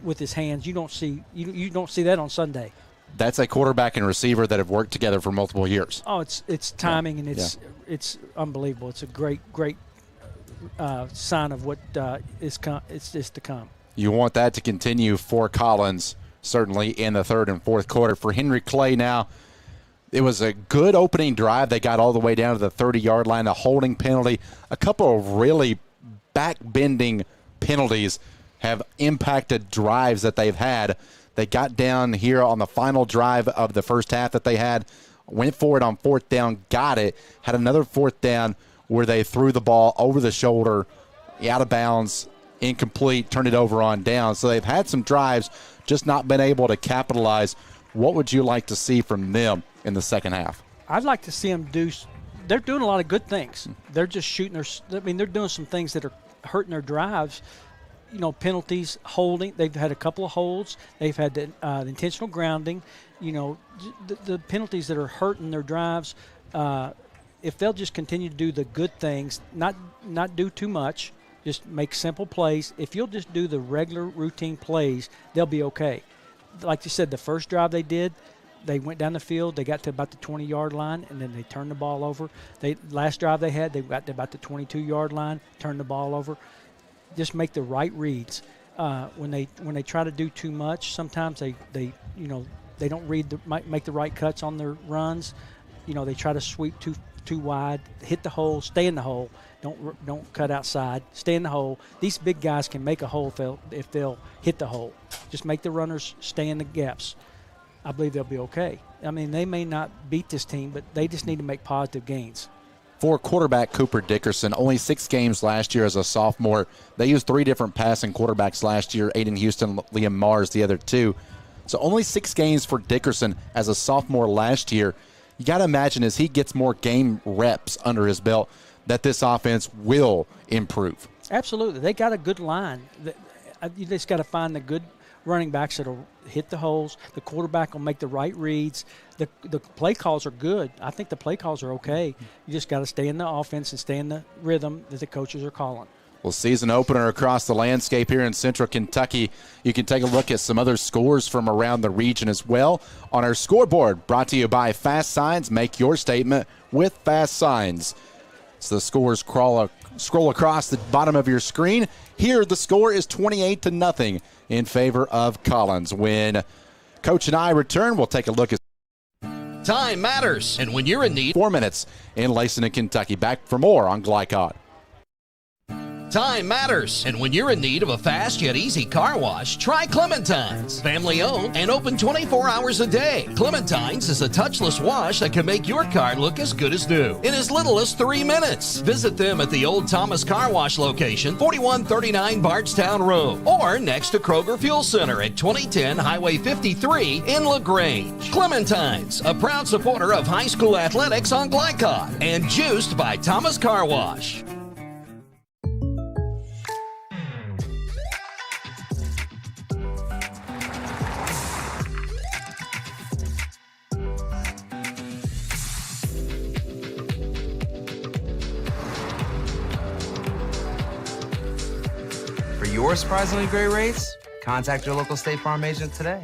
with his hands. You don't see that on Sunday. That's a quarterback and receiver that have worked together for multiple years. Oh, it's timing and it's unbelievable. It's a great sign of what is to come. You want that to continue for Collins, certainly in the third and fourth quarter. For Henry Clay now, it was a good opening drive. They got all the way down to the 30-yard line, a holding penalty. A couple of really back-bending penalties have impacted drives that they've had. They got down here on the final drive of the first half that they had, went for it on fourth down, got it, had another fourth down where they threw the ball over the shoulder, out of bounds, incomplete, turned it over on down. So they've had some drives, just not been able to capitalize. What would you like to see from them in the second half? I'd like to see them they're doing a lot of good things. They're just shooting they're doing some things that are hurting their drives. Penalties, holding. They've had a couple of holds. They've had the intentional grounding. The penalties that are hurting their drives. If they'll just continue to do the good things, not do too much, just make simple plays. If you'll just do the regular routine plays, they'll be okay. Like you said, the first drive they did, they went down the field. They got to about the 20-yard line, and then they turned the ball over. Last drive they had, they got to about the 22-yard line, turned the ball over. Just make the right reads. When they try to do too much, sometimes they don't make the right cuts on their runs. They try to sweep too wide, hit the hole, stay in the hole. Don't cut outside. Stay in the hole. These big guys can make a hole if they'll hit the hole. Just make the runners stay in the gaps. I believe they'll be okay. I mean, they may not beat this team, but they just need to make positive gains. For quarterback Cooper Dickerson, only 6 games last year as a sophomore. They used 3 different passing quarterbacks last year, Aiden Houston, Liam Mars, the other 2. So only 6 games for Dickerson as a sophomore last year. You got to imagine as he gets more game reps under his belt that this offense will improve. Absolutely. They got a good line. You just got to find the good running backs that will hit the holes. The quarterback will make the right reads. The play calls are good. I think the play calls are okay. You just got to stay in the offense and stay in the rhythm that the coaches are calling. Well, season opener across the landscape here in Central Kentucky. You can take a look at some other scores from around the region as well on our scoreboard. Brought to you by Fast Signs. Make your statement with Fast Signs. So the scores scroll across the bottom of your screen. Here, the score is 28-0 in favor of Collins. When Coach and I return, we'll take a look at Time matters, and when you're in need, 4 minutes in Lacey, Kentucky. Back for more on Glycod. Time matters, and when you're in need of a fast yet easy car wash, try Clementine's. Family owned and open 24 hours a day. Clementine's is a touchless wash that can make your car look as good as new in as little as 3 minutes. Visit them at the Old Thomas Car Wash location, 4139 Bardstown Road, or next to Kroger Fuel Center at 2010 Highway 53 in LaGrange. Clementine's, a proud supporter of high school athletics on Glycod, and juiced by Thomas Car Wash. For your surprisingly great rates, contact your local State Farm agent today.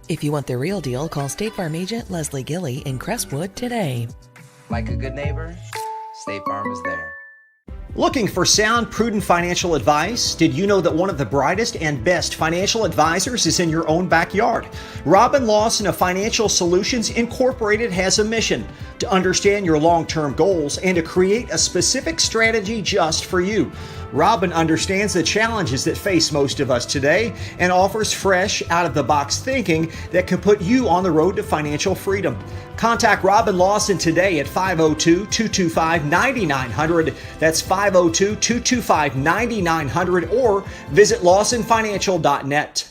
If you want the real deal, call State Farm agent Leslie Gilly in Crestwood today. Like a good neighbor, State Farm is there. Looking for sound, prudent financial advice? Did you know that one of the brightest and best financial advisors is in your own backyard? Robin Lawson of Financial Solutions Incorporated has a mission to understand your long-term goals and to create a specific strategy just for you. Robin understands the challenges that face most of us today and offers fresh, out-of-the-box thinking that can put you on the road to financial freedom. Contact Robin Lawson today at 502-225-9900. That's 502-225-9900 or visit lawsonfinancial.net.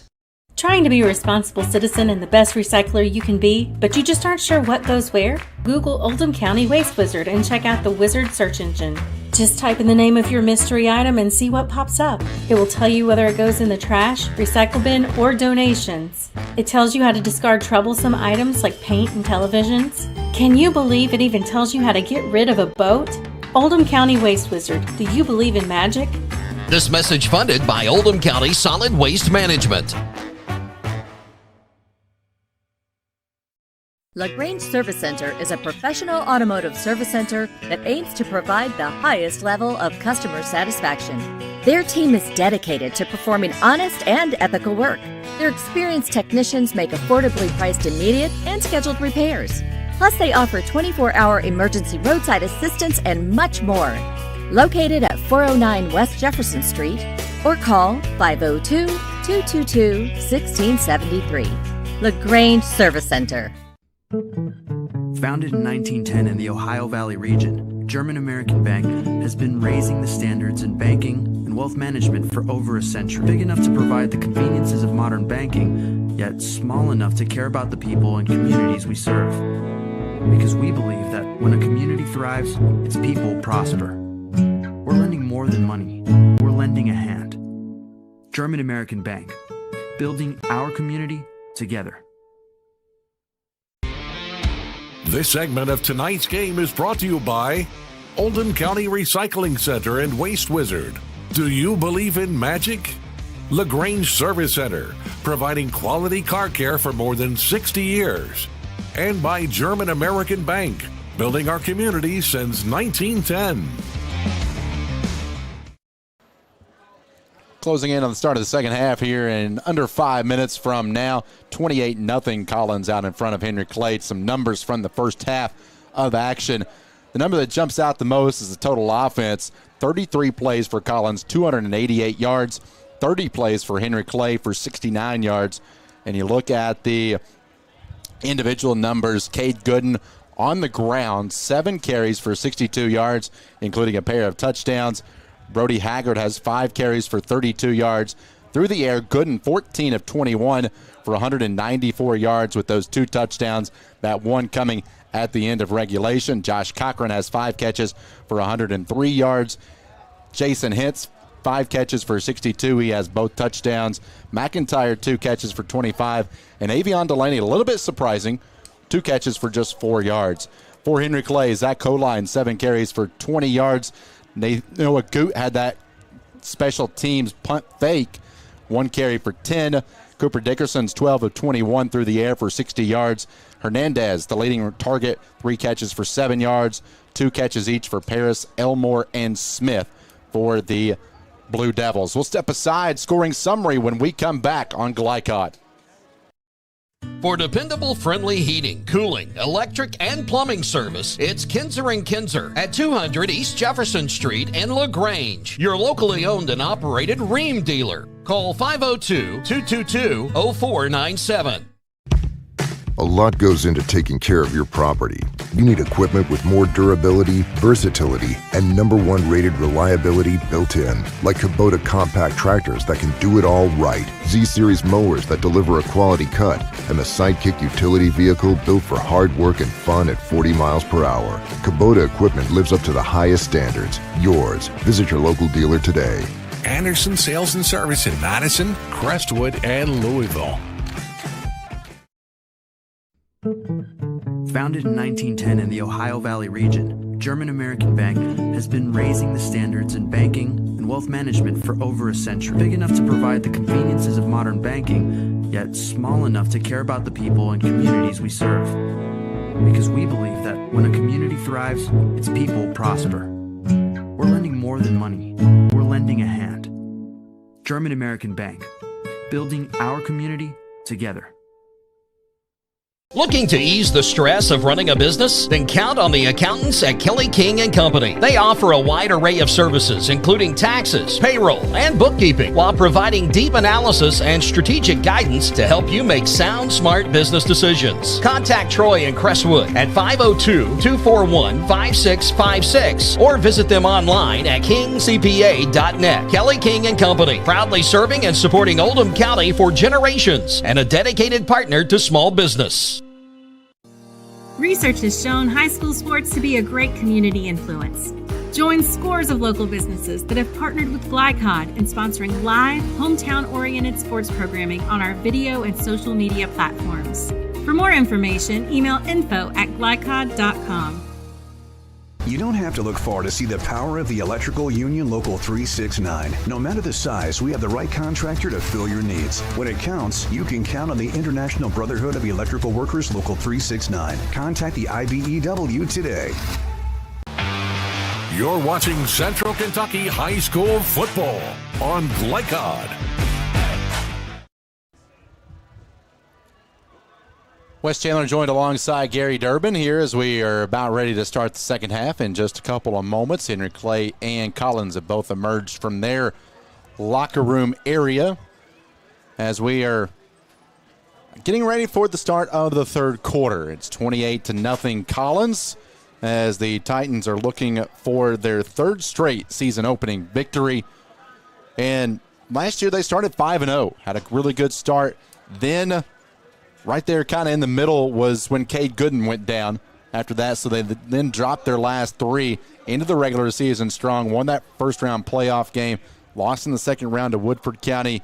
Trying to be a responsible citizen and the best recycler you can be, but you just aren't sure what goes where? Google Oldham County Waste Wizard and check out the Wizard search engine. Just type in the name of your mystery item and see what pops up. It will tell you whether it goes in the trash, recycle bin, or donations. It tells you how to discard troublesome items like paint and televisions. Can you believe it even tells you how to get rid of a boat? Oldham County Waste Wizard, do you believe in magic? This message funded by Oldham County Solid Waste Management. LaGrange Service Center is a professional automotive service center that aims to provide the highest level of customer satisfaction. Their team is dedicated to performing honest and ethical work. Their experienced technicians make affordably priced immediate and scheduled repairs. Plus, they offer 24-hour emergency roadside assistance and much more. Located at 409 West Jefferson Street, or call 502-222-1673. LaGrange Service Center. Founded in 1910 in the Ohio Valley region, German American Bank has been raising the standards in banking and wealth management for over a century. Big enough to provide the conveniences of modern banking, yet small enough to care about the people and communities we serve. Because we believe that when a community thrives, its people prosper. We're lending more than money. We're lending a hand. German American Bank, building our community together. This segment of tonight's game is brought to you by Oldham County Recycling Center and Waste Wizard. Do you believe in magic? LaGrange Service Center, providing quality car care for more than 60 years. And by German American Bank, building our community since 1910. Closing in on the start of the second half here in under 5 minutes from now. 28-0 Collins out in front of Henry Clay. Some numbers from the first half of action. The number that jumps out the most is the total offense. 33 plays for Collins, 288 yards. 30 plays for Henry Clay for 69 yards. And you look at the individual numbers. Cade Gooden on the ground, 7 carries for 62 yards, including a pair of touchdowns. Brody Haggard has 5 carries for 32 yards. Through the air, Gooden 14 of 21 for 194 yards with those 2 touchdowns, that one coming at the end of regulation. Josh Cochran has 5 catches for 103 yards. Jason Hintz, 5 catches for 62. He has both touchdowns. McIntyre, 2 catches for 25. And Avion Delaney, a little bit surprising, 2 catches for just 4 yards. For Henry Clay, Zach Coline, 7 carries for 20 yards. Noah Goot had that special teams punt fake, 1 carry for 10. Cooper Dickerson's 12 of 21 through the air for 60 yards. Hernandez, the leading target, 3 catches for 7 yards. 2 catches each for Paris, Elmore, and Smith for the Blue Devils. We'll step aside, scoring summary when we come back on Glycod. For dependable, friendly heating, cooling, electric, and plumbing service, it's Kinzer & Kinzer at 200 East Jefferson Street in LaGrange, your locally owned and operated Rheem dealer. Call 502-222-0497. A lot goes into taking care of your property. You need equipment with more durability, versatility, and #1 rated reliability built in. Like Kubota compact tractors that can do it all right. Z-Series mowers that deliver a quality cut. And the Sidekick utility vehicle built for hard work and fun at 40 miles per hour. Kubota equipment lives up to the highest standards. Yours. Visit your local dealer today. Anderson Sales and Service in Madison, Crestwood, and Louisville. Founded in 1910 in the Ohio Valley region, German American Bank has been raising the standards in banking and wealth management for over a century. Big enough to provide the conveniences of modern banking, yet small enough to care about the people and communities we serve. Because we believe that when a community thrives, its people prosper. We're lending more than money. We're lending a hand. German American Bank, building our community together. Looking to ease the stress of running a business? Then count on the accountants at Kelly King & Company. They offer a wide array of services, including taxes, payroll, and bookkeeping, while providing deep analysis and strategic guidance to help you make sound, smart business decisions. Contact Troy in Crestwood at 502-241-5656 or visit them online at kingcpa.net. Kelly King & Company, proudly serving and supporting Oldham County for generations and a dedicated partner to small business. Research has shown high school sports to be a great community influence. Join scores of local businesses that have partnered with Glycod in sponsoring live, hometown-oriented sports programming on our video and social media platforms. For more information, email info@glycod.com. You don't have to look far to see the power of the Electrical Union Local 369. No matter the size, we have the right contractor to fill your needs. When it counts, you can count on the International Brotherhood of Electrical Workers Local 369. Contact the IBEW today. You're watching Central Kentucky High School football on Glycod. Wes Chandler joined alongside Gary Durbin here as we are about ready to start the second half in just a couple of moments. Henry Clay and Collins have both emerged from their locker room area as we are getting ready for the start of the third quarter. It's 28-0 Collins as the Titans are looking for their third straight season opening victory. And last year they started 5-0, had a really good start. Then right there kind of in the middle was when Cade Gooden went down after that. So they then dropped their last three into the regular season strong, won that first-round playoff game, lost in the second round to Woodford County.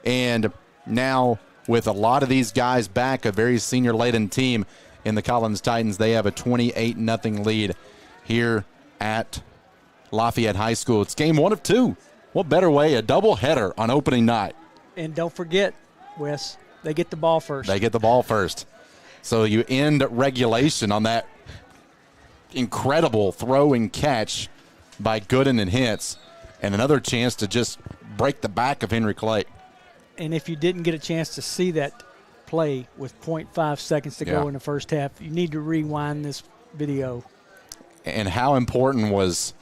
And now with a lot of these guys back, a very senior-laden team in the Collins Titans, they have a 28-0 lead here at Lafayette High School. It's game 1 of 2. What better way? A doubleheader on opening night. And don't forget, Wes, they get the ball first. They get the ball first. So you end regulation on that incredible throw and catch by Gooden and Hintz, and another chance to just break the back of Henry Clay. And if you didn't get a chance to see that play with 0.5 seconds to go in the first half, you need to rewind this video. And how important was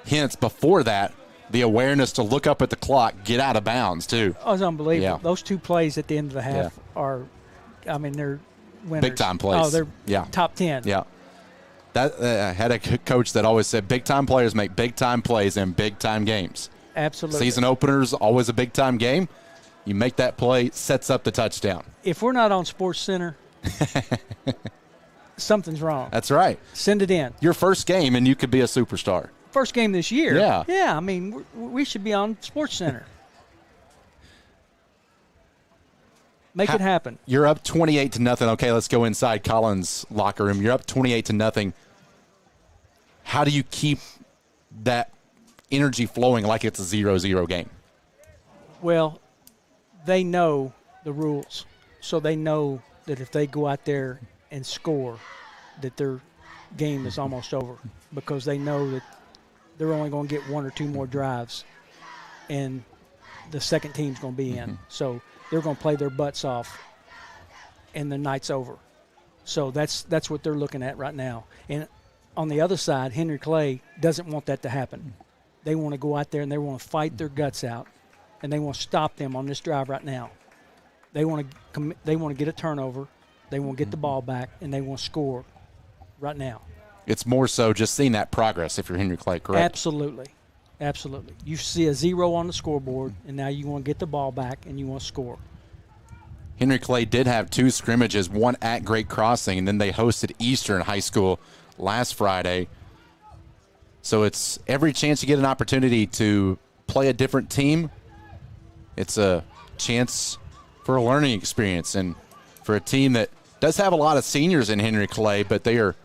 Hintz before that, the awareness to look up at the clock, get out of bounds, too. Oh, it was unbelievable. Yeah. Those two plays at the end of the half are, I mean, they're winners. Big-time plays. Oh, they're top 10. Yeah. That I had a coach that always said big-time players make big-time plays in big-time games. Absolutely. Season openers, always a big-time game. You make that play, sets up the touchdown. If we're not on Sports Center, something's wrong. That's right. Send it in. Your first game, and you could be a superstar. First game this year. Yeah. Yeah, I mean, we should be on Sports Center. Make it happen. You're up 28-0. Okay, let's go inside Collins' locker room. You're up 28-0. How do you keep that energy flowing like it's a 0-0 game? Well, they know the rules. So they know that if they go out there and score, that their game is almost over, because they know that they're only going to get one or two more drives, and the second team's going to be in. So they're going to play their butts off, and the night's over. So that's what they're looking at right now. And on the other side, Henry Clay doesn't want that to happen. They want to go out there and they want to fight their guts out, and they want to stop them on this drive right now. They want to get a turnover, they want to get the ball back, and they want to score right now. It's more so just seeing that progress if you're Henry Clay, correct? Absolutely. Absolutely. You see a 0 on the scoreboard, and now you want to get the ball back and you want to score. Henry Clay did have 2 scrimmages, one at Great Crossing, and then they hosted Eastern High School last Friday. So it's every chance you get an opportunity to play a different team, it's a chance for a learning experience, and for a team that does have a lot of seniors in Henry Clay, but they are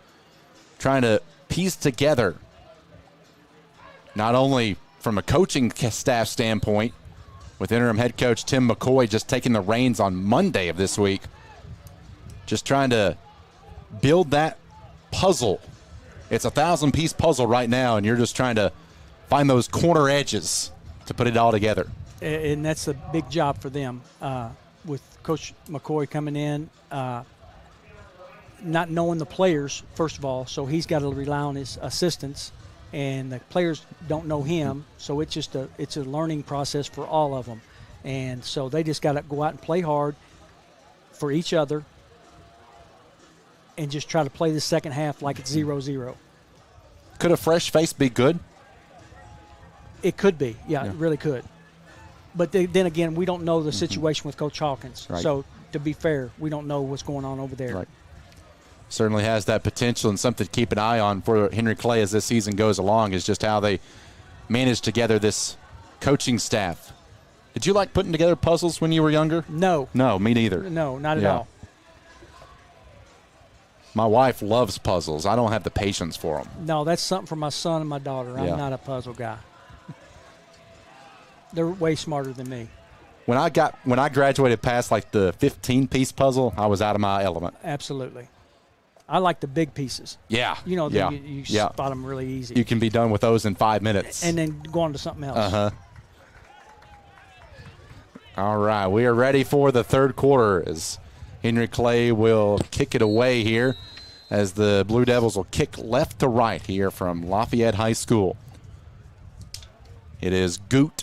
trying to piece together, not only from a coaching staff standpoint, with interim head coach Tim McCoy just taking the reins on Monday of this week, just trying to build that puzzle. It's a 1,000-piece puzzle right now, and you're just trying to find those corner edges to put it all together. And that's a big job for them, with Coach McCoy coming in, not knowing the players, first of all, so he's got to rely on his assistants, and the players don't know him, so it's a learning process for all of them. And so they just got to go out and play hard for each other and just try to play the second half like it's 0-0. Could a fresh face be good? It could be, yeah. It really could. But then again, we don't know the situation with Coach Hawkins. Right. So to be fair, we don't know what's going on over there. Right. Certainly has that potential, and something to keep an eye on for Henry Clay as this season goes along is just how they manage together this coaching staff. Did you like putting together puzzles when you were younger? No. No, me neither. No, not at all. My wife loves puzzles. I don't have the patience for them. No, that's something for my son and my daughter. I'm not a puzzle guy. They're way smarter than me. When I graduated past like the 15-piece puzzle, I was out of my element. Absolutely. I like the big pieces. Yeah. You know, yeah. you yeah. spot them really easy. You can be done with those in 5 minutes. And then go on to something else. Uh-huh. All right, we are ready for the third quarter as Henry Clay will kick it away here as the Blue Devils will kick left to right here from Lafayette High School. It is Goot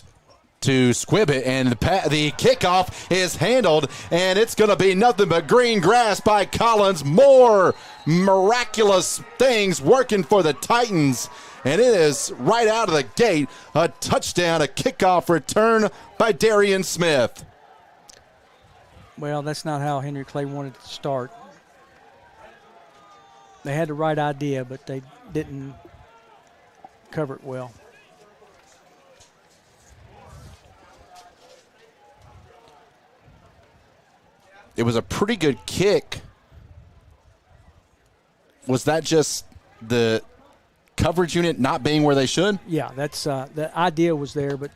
to Squibbit, and the kickoff is handled, and it's going to be nothing but green grass by Collins. More miraculous things working for the Titans, and it is right out of the gate a touchdown, a kickoff return by Darian Smith. Well, that's not how Henry Clay wanted to start. They had the right idea, but they didn't cover it well. It was a pretty good kick. Was that just the coverage unit not being where they should? Yeah, that's the idea was there, but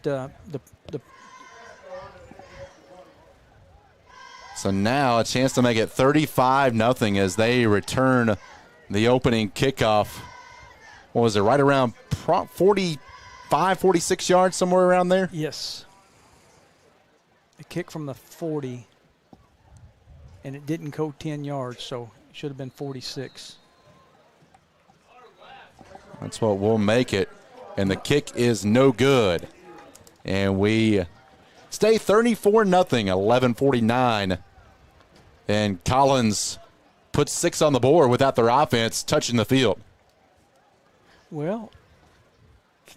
So now a chance to make it 35-0 as they return the opening kickoff. What was it, right around 45, 46 yards, somewhere around there? Yes. A kick from the 40, and it didn't go 10 yards, so it should have been 46. That's what will make it, and the kick is no good. And we stay 34-0, 11:49. And Collins puts 6 on the board without their offense touching the field. Well,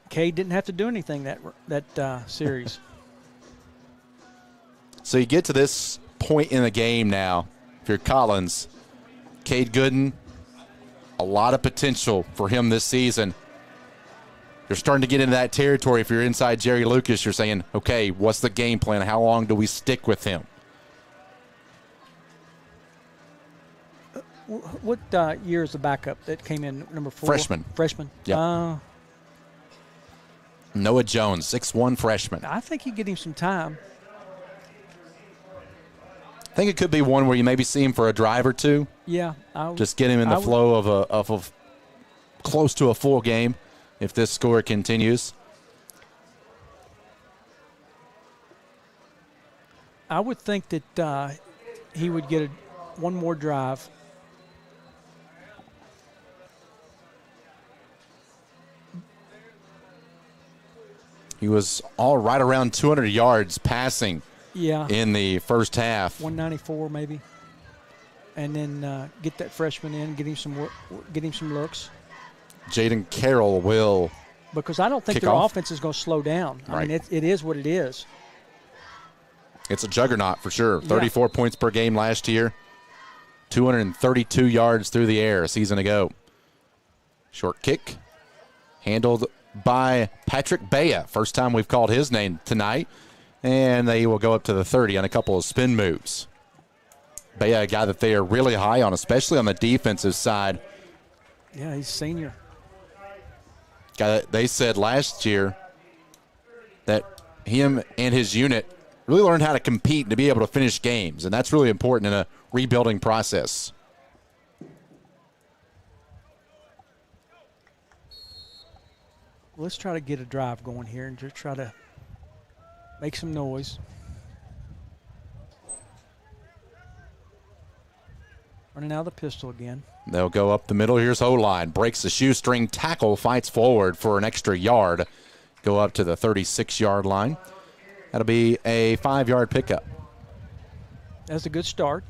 Cade didn't have to do anything that series. So you get to this point in the game now, if you're Collins, Cade Gooden, a lot of potential for him this season. You're starting to get into that territory. If you're inside Jerry Lucas, you're saying, okay, what's the game plan? How long do we stick with him? What year is the backup that came in, number 4? Freshman. Yeah. Noah Jones, 6'1" freshman. I think you get him some time. I think it could be one where you maybe see him for a drive or two. Yeah. Just get him in the flow of a close to a full game if this score continues. I would think that he would get one more drive. He was all right around 200 yards passing in the first half. 194 maybe. And then get that freshman in, get him some looks. Jaden Carroll will because I don't think their offense is going to slow down. Right. I mean, it is what it is. It's a juggernaut for sure. 34 points per game last year. 232 yards through the air a season ago. Short kick handled by Patrick Bea. First time we've called his name tonight. And they will go up to the 30 on a couple of spin moves. Bea, a guy that they are really high on, especially on the defensive side. Yeah, he's senior. Guy that they said last year that him and his unit really learned how to compete and to be able to finish games. And that's really important in a rebuilding process. Let's try to get a drive going here and just try to make some noise. Running out of the pistol again. They'll go up the middle. Here's O-line. Breaks the shoestring tackle, fights forward for an extra yard. Go up to the 36-yard line. That'll be a 5-yard pickup. That's a good start.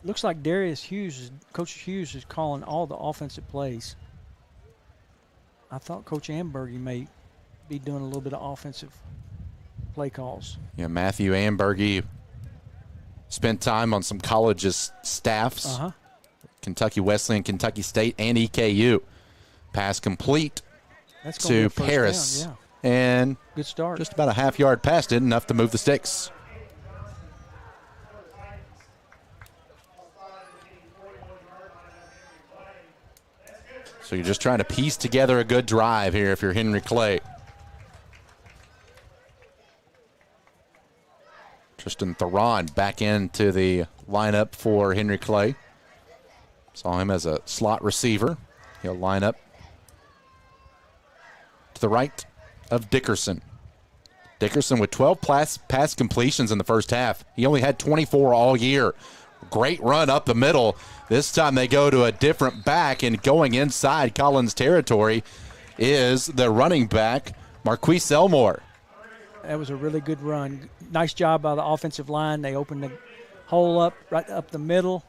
Looks like Coach Hughes is calling all the offensive plays. I thought Coach Ambergy may be doing a little bit of offensive play calls. Yeah, Matthew Ambergy spent time on some colleges' staffs. Kentucky Wesleyan, Kentucky State, and EKU. Pass complete to Paris. Down, And good start. Just about a half-yard pass, did enough to move the sticks. So you're just trying to piece together a good drive here if you're Henry Clay. Tristan Theron back into the lineup for Henry Clay. Saw him as a slot receiver. He'll line up to the right of Dickerson. Dickerson with 12 pass completions in the first half. He only had 24 all year. Great run up the middle. This time they go to a different back, and going inside Collins territory is the running back, Marquise Elmore. That was a really good run. Nice job by the offensive line. They opened the hole up right up the middle.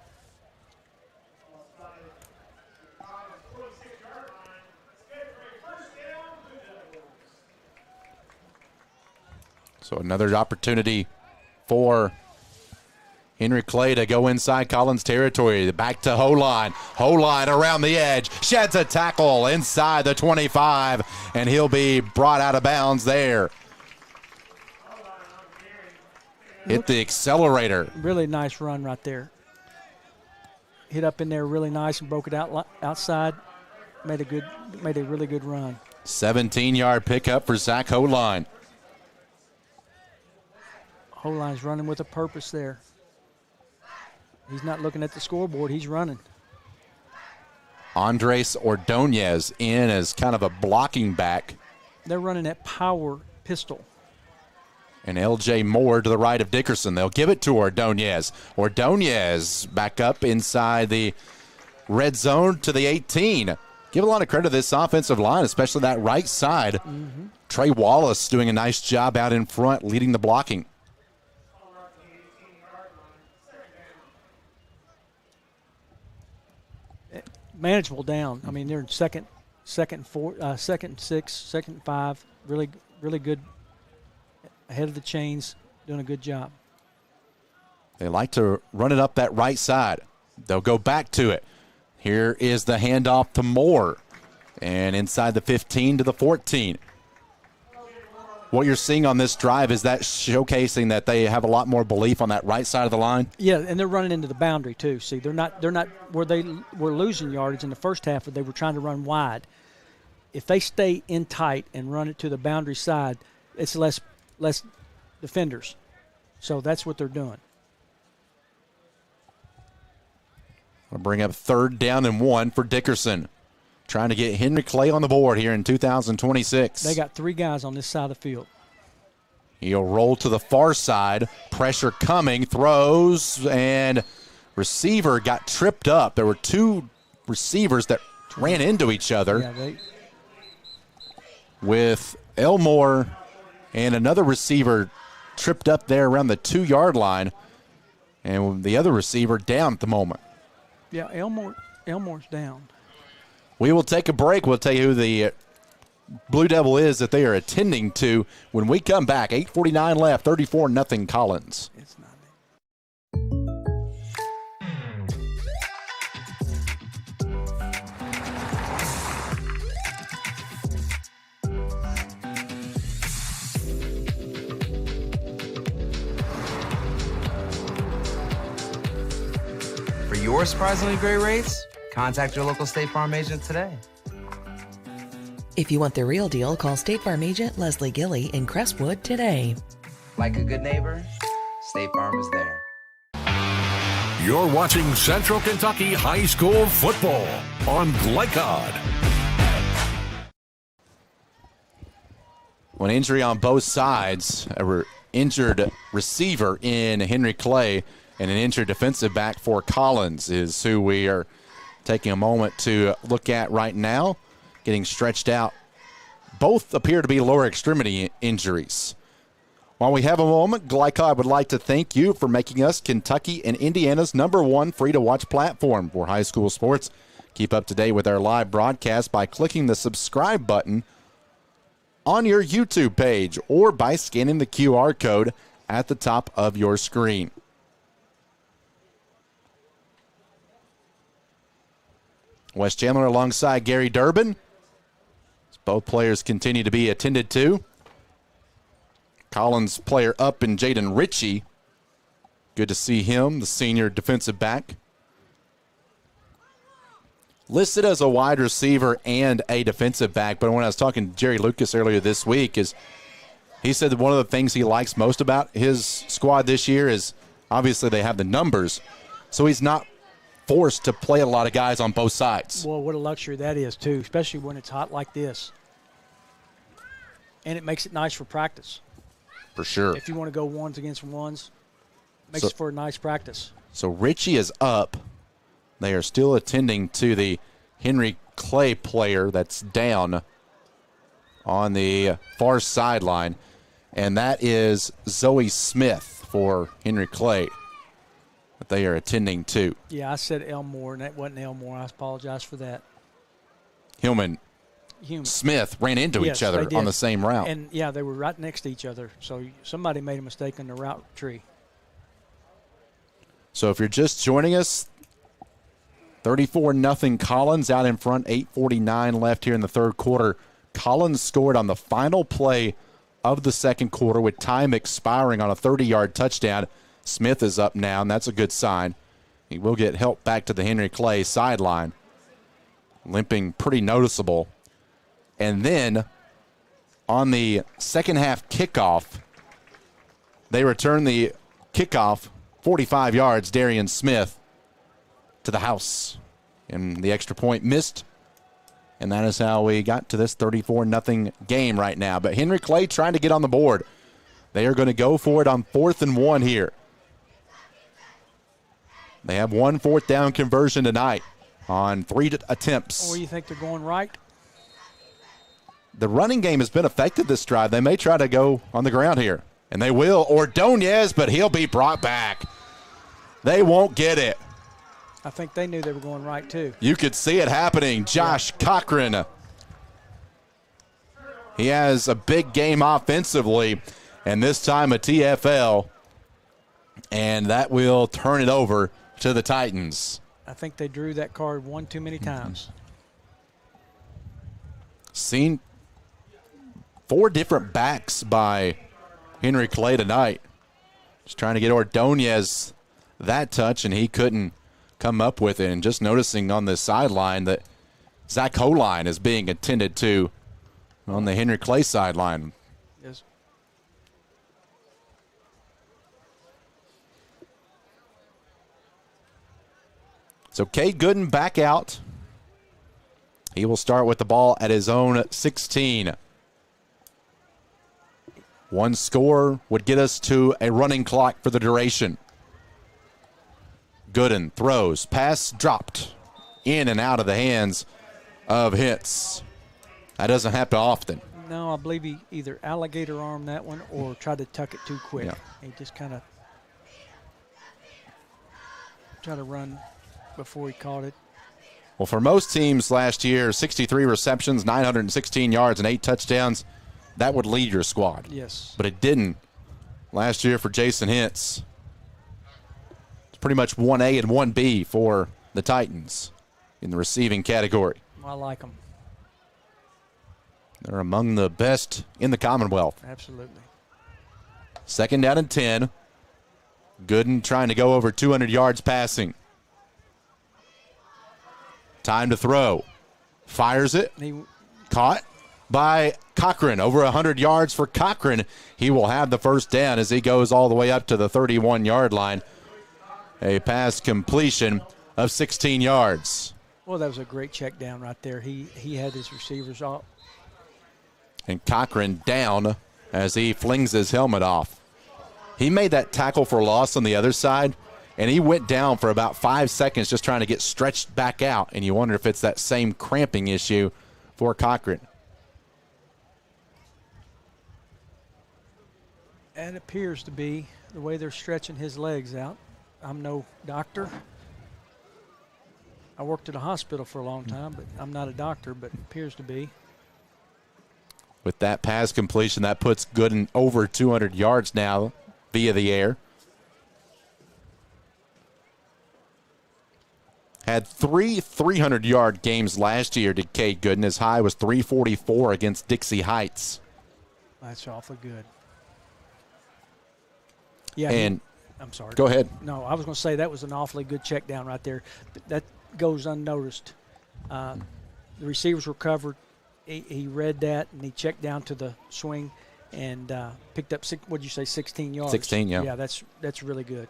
So another opportunity for Henry Clay to go inside Collins territory. Back to Holine. Holine around the edge. Sheds a tackle inside the 25, and he'll be brought out of bounds there. Hit the accelerator. Really nice run right there. Hit up in there really nice and broke it out outside. Made a really good run. 17-yard pickup for Zach Holine. Holine's running with a purpose there. He's not looking at the scoreboard. He's running. Andres Ordonez in as kind of a blocking back. They're running that power pistol. And L.J. Moore to the right of Dickerson. They'll give it to Ordonez. Ordonez back up inside the red zone to the 18. Give a lot of credit to this offensive line, especially that right side. Mm-hmm. Trey Wallace doing a nice job out in front, leading the blocking. Manageable down. I mean, they're in second and 6, second and 5. Really good. Ahead of the chains, doing a good job. They like to run it up that right side. They'll go back to it. Here is the handoff to Moore. And inside the 15 to the 14. What you're seeing on this drive is that showcasing that they have a lot more belief on that right side of the line. Yeah, and they're running into the boundary too. See, they're not where they were losing yardage in the first half, but they were trying to run wide. If they stay in tight and run it to the boundary side, it's less defenders. So that's what they're doing. I'll bring up 3rd down and 1 for Dickerson. Trying to get Henry Clay on the board here in 2026. They got 3 guys on this side of the field. He'll roll to the far side. Pressure coming. Throws. And receiver got tripped up. There were 2 receivers that ran into each other. Yeah, with Elmore and another receiver tripped up there around the 2-yard line. And the other receiver down at the moment. Yeah, Elmore's down. We will take a break. We'll tell you who the Blue Devil is that they are attending to when we come back. 8:49 left, 34-0 Collins. It's not. For your surprisingly great rates, contact your local State Farm agent today. If you want the real deal, call State Farm agent Leslie Gilly in Crestwood today. Like a good neighbor, State Farm is there. You're watching Central Kentucky High School football on Glycod. When injury on both sides, injured receiver in Henry Clay and an injured defensive back for Collins is who we are taking a moment to look at right now, getting stretched out. Both appear to be lower extremity injuries. While we have a moment, Glycod would like to thank you for making us Kentucky and Indiana's #1 free-to-watch platform for high school sports. Keep up to date with our live broadcast by clicking the subscribe button on your YouTube page or by scanning the QR code at the top of your screen. Wes Chandler alongside Gary Durbin. Both players continue to be attended to. Collins player up in Jaden Ritchie. Good to see him, the senior defensive back. Listed as a wide receiver and a defensive back, but when I was talking to Jerry Lucas earlier this week, is He said that one of the things he likes most about his squad this year is obviously they have the numbers, so he's not forced to play a lot of guys on both sides. Well, what a luxury that is, too, especially when it's hot like this. And it makes it nice for practice. For sure. If you want to go ones against ones, makes it for a nice practice. So Richie is up. They are still attending to the Henry Clay player that's down on the far sideline, and that is Zoe Smith for Henry Clay that they are attending to. Yeah, I said Elmore, and that wasn't Elmore. I apologize for that. Hillman Smith ran into each other on the same route. And, yeah, they were right next to each other, so somebody made a mistake on the route tree. So if you're just joining us, 34-0 Collins out in front, 8:49 left here in the third quarter. Collins scored on the final play of the second quarter with time expiring on a 30-yard touchdown. Smith is up now, and that's a good sign. He will get help back to the Henry Clay sideline. Limping pretty noticeable. And then on the second half kickoff, they return the kickoff 45 yards, Darian Smith to the house. And the extra point missed. And that is how we got to this 34-0 game right now. But Henry Clay trying to get on the board. They are going to go for it on 4th and 1 here. They have 1 4th down conversion tonight on 3 attempts. Or you think they're going right? The running game has been effective this drive. They may try to go on the ground here. And they will. Ordonez, but he'll be brought back. They won't get it. I think they knew they were going right, too. You could see it happening. Josh Cochran. He has a big game offensively, and this time a TFL. And that will turn it over to the Titans. I think they drew that card one too many times. Seen 4 different backs by Henry Clay tonight. Just trying to get Ordonez that touch, and he couldn't come up with it. And just noticing on the sideline that Zach Holine is being attended to on the Henry Clay sideline. Yes. So Cade Gooden back out. He will start with the ball at his own 16. One score would get us to a running clock for the duration. Gooden throws, pass dropped, in and out of the hands of Hitz. That doesn't happen often. No, I believe he either alligator armed that one or tried to tuck it too quick. Yeah. He just kind of tried to run before he caught it. Well, for most teams last year, 63 receptions, 916 yards, and 8 touchdowns, that would lead your squad. Yes. But it didn't last year for Jason Hitz. Pretty much 1A and 1B for the Titans in the receiving category. I like them. They're among the best in the Commonwealth. Absolutely. 2nd down and 10. Gooden trying to go over 200 yards passing. Time to throw. Fires it. Caught by Cochran. Over 100 yards for Cochran. He will have the first down as he goes all the way up to the 31-yard line. A pass completion of 16 yards. Well, that was a great check down right there. He had his receivers off. And Cochran down as he flings his helmet off. He made that tackle for loss on the other side, and he went down for about 5 seconds just trying to get stretched back out, and you wonder if it's that same cramping issue for Cochran. It appears to be the way they're stretching his legs out. I'm no doctor. I worked at a hospital for a long time, but I'm not a doctor, but it appears to be. With that pass completion, that puts Gooden over 200 yards now via the air. Had 3 300-yard games last year, did Cade Gooden. His high was 344 against Dixie Heights. That's awfully good. Yeah, and I'm sorry. Go ahead. No, I was going to say that was an awfully good check down right there. That goes unnoticed. The receivers were covered. He read that, and he checked down to the swing, and picked up, what'd you say, 16 yards? 16, yeah. Yeah, that's really good.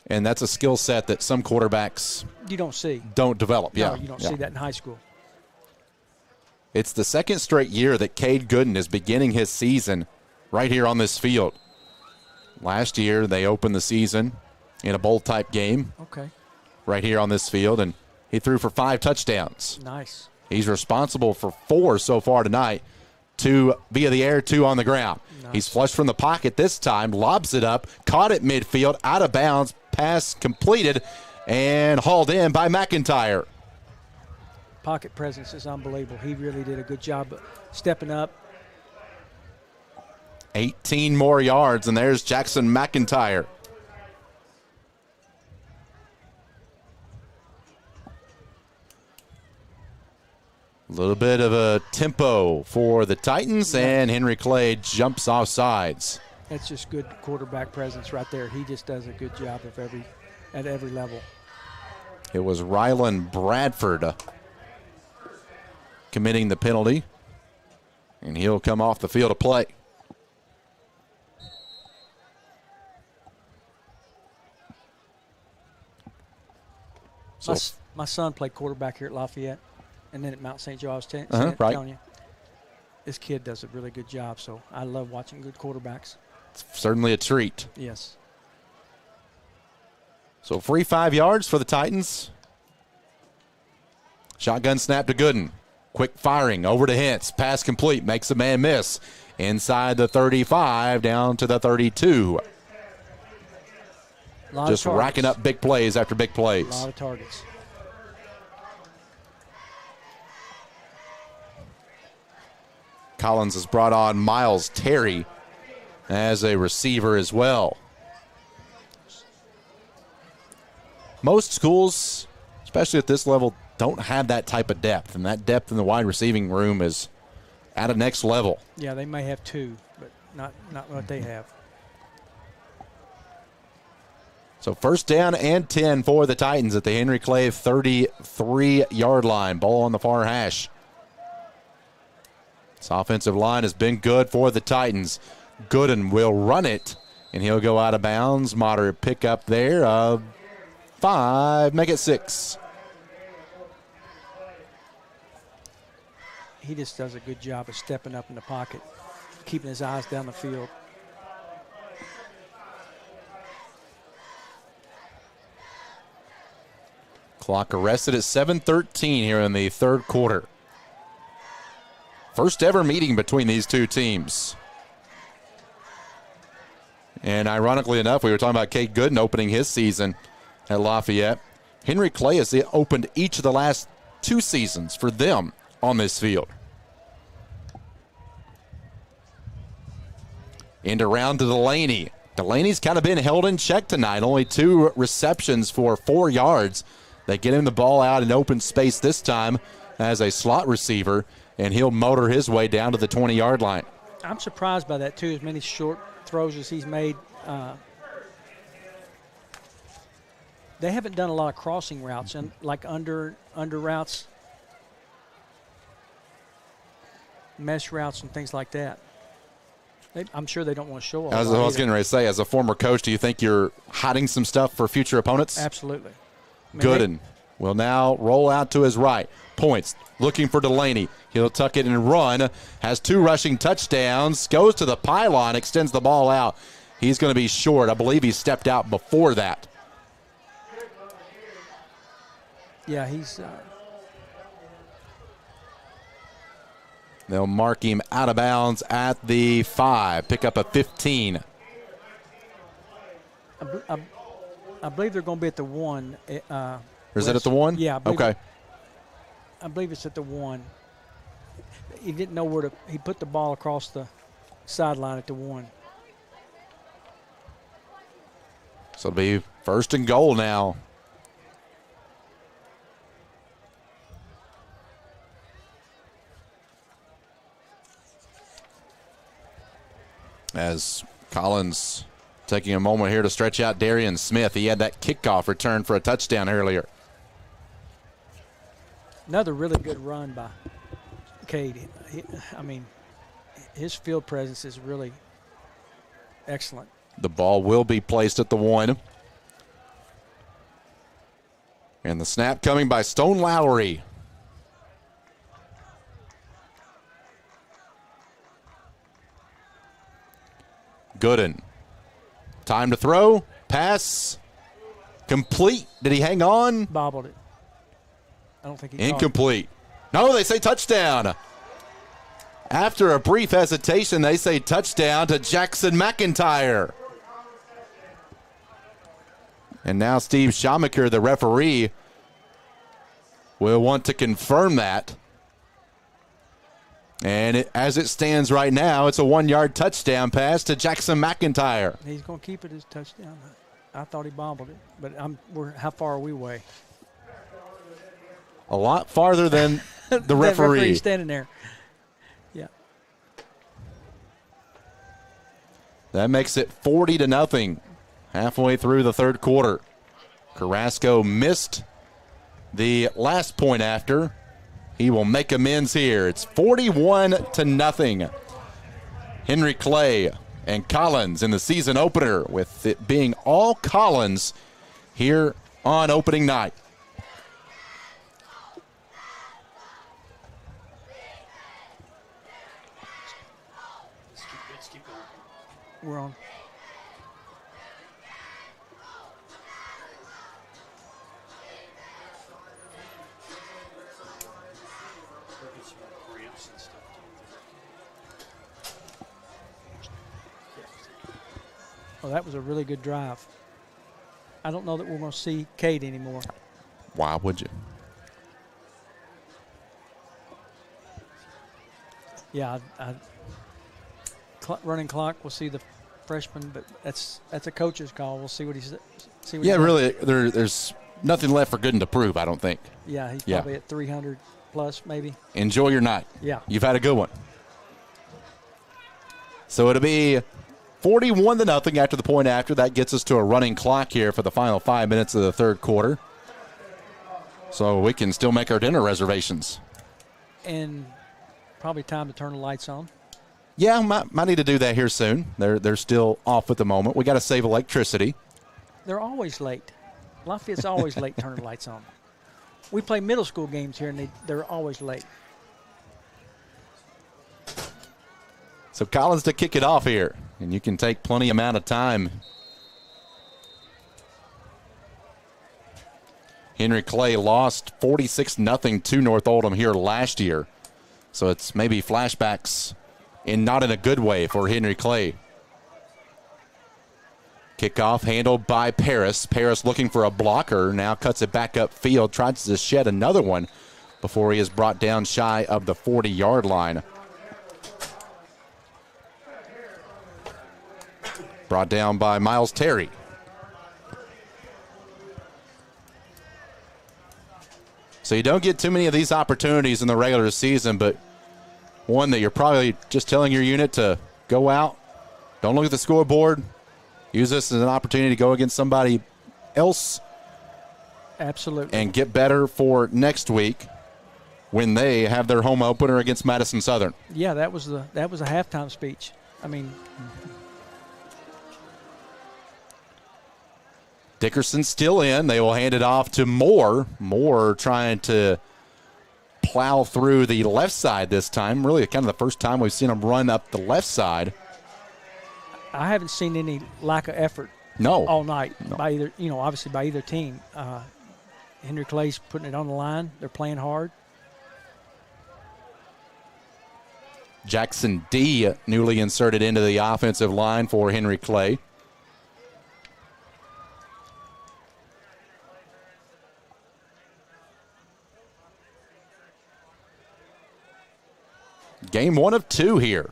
And that's a skill set that some quarterbacks You don't see. don't develop. No, Yeah, you don't yeah. see that in high school. It's the second straight year that Cade Gooden is beginning his season right here on this field. Last year, they opened the season in a bowl-type game Okay. right here on this field, and he threw for 5 touchdowns. Nice. He's responsible for 4 so far tonight, 2 via the air, 2 on the ground. Nice. He's flushed from the pocket this time, lobs it up, caught it midfield, out of bounds, pass completed, and hauled in by McIntyre. Pocket presence is unbelievable. He really did a good job of stepping up. 18 more yards, and there's Jackson McIntyre. A little bit of a tempo for the Titans, and Henry Clay jumps off sides. That's just good quarterback presence right there. He just does a good job of at every level. It was Rylan Bradford committing the penalty, and he'll come off the field to play. So My son played quarterback here at Lafayette and then at Mount St. Joe. I was telling you. This kid does a really good job, so I love watching good quarterbacks. it's certainly a treat. Yes. So free 5 yards for the Titans. Shotgun snap to Gooden. Quick firing over to Hintz. Pass complete. Makes a man miss. Inside the 35 down to the 32. Just racking up big plays after big plays. A lot of targets. Collins has brought on Miles Terry as a receiver as well. Most schools, especially at this level, don't have that type of depth, and that depth in the wide receiving room is at a next level. Yeah, they may have 2, but not what they have. So first down and 10 for the Titans at the Henry Clay 33-yard line. Ball on the far hash. This offensive line has been good for the Titans. Gooden will run it, and he'll go out of bounds. Moderate pickup there of 5, make it 6. He just does a good job of stepping up in the pocket, keeping his eyes down the field. Clock arrested at 7:13 here in the third quarter. First ever meeting between these two teams. And ironically enough, we were talking about Cade Gooden opening his season at Lafayette. Henry Clay has opened each of the last 2 seasons for them on this field. End around to Delaney. Delaney's kind of been held in check tonight. Only 2 receptions for 4 yards. They get him the ball out in open space this time as a slot receiver, and he'll motor his way down to the 20-yard line. I'm surprised by that, too, as many short throws as he's made. They haven't done a lot of crossing routes and like under routes, mesh routes and things like that. I'm sure they don't want to show all As that I was either. getting ready to say, as a former coach, do you think you're hiding some stuff for future opponents? Absolutely. Gooden will now roll out to his right. Points, looking for Delaney. He'll tuck it and run. Has 2 rushing touchdowns. Goes to the pylon, extends the ball out. He's going to be short. I believe he stepped out before that. Yeah, he's They'll mark him out of bounds at the 5. Pick up a 15. I believe they're going to be at the 1. Is it at the 1? Yeah. Okay. I believe it's at the 1. He didn't know where to. He put the ball across the sideline at the 1. So it'll be first and goal now. As Collins taking a moment here to stretch out Darian Smith. He had that kickoff return for a touchdown earlier. Another really good run by Cade. his field presence is really excellent. The ball will be placed at the 1. And the snap coming by Stone Lowry. Gooden. Time to throw. Pass. Complete. Did he hang on? Bobbled it. I don't think he Incomplete. No, they say touchdown. After a brief hesitation, they say touchdown to Jackson McIntyre. And now Steve Schamaker, the referee, will want to confirm that. And as it stands right now, it's a 1-yard touchdown pass to Jackson McIntyre. He's going to keep it as touchdown. I thought he bobbled it, but how far are we away? A lot farther than the referee. Referee standing there. Yeah. That makes it 40-0 halfway through the third quarter. Carrasco missed the last point after. He will make amends here. It's 41-0. Henry Clay and Collins in the season opener, with it being all Collins here on opening night. We're on. Well, that was a really good drive. I don't know that we're going to see Cade anymore. Why would you? Yeah, running clock. We'll see the freshman, but that's a coach's call. We'll see what he says. Really, there's nothing left for Gooden to prove, I don't think. Yeah, he's probably at 300 plus, maybe. Enjoy your night. Yeah. You've had a good one. So it'll be 41-0 after the point after. That gets us to a running clock here for the final 5 minutes of the third quarter. So we can still make our dinner reservations. And probably time to turn the lights on. Yeah, might need to do that here soon. They're still off at the moment. We got to save electricity. They're always late. Lafayette's always late turning the lights on. We play middle school games here, and they're always late. So Collins to kick it off here, and you can take plenty amount of time. Henry Clay lost 46-0 to North Oldham here last year. So it's maybe flashbacks, and not in a good way for Henry Clay. Kickoff handled by Paris. Paris looking for a blocker, now cuts it back upfield, tries to shed another one before he is brought down shy of the 40-yard line. Brought down by Miles Terry. So you don't get too many of these opportunities in the regular season, but one that you're probably just telling your unit to go out, don't look at the scoreboard, use this as an opportunity to go against somebody else. Absolutely. And get better for next week when they have their home opener against Madison Southern. Yeah, that was a halftime speech. I mean, Dickerson's still in. They will hand it off to Moore. Moore trying to plow through the left side this time. Really kind of the first time we've seen him run up the left side. I haven't seen any lack of effort all night by either, obviously by either team. Henry Clay's putting it on the line. They're playing hard. Jackson D newly inserted into the offensive line for Henry Clay. Game 1 of 2 here.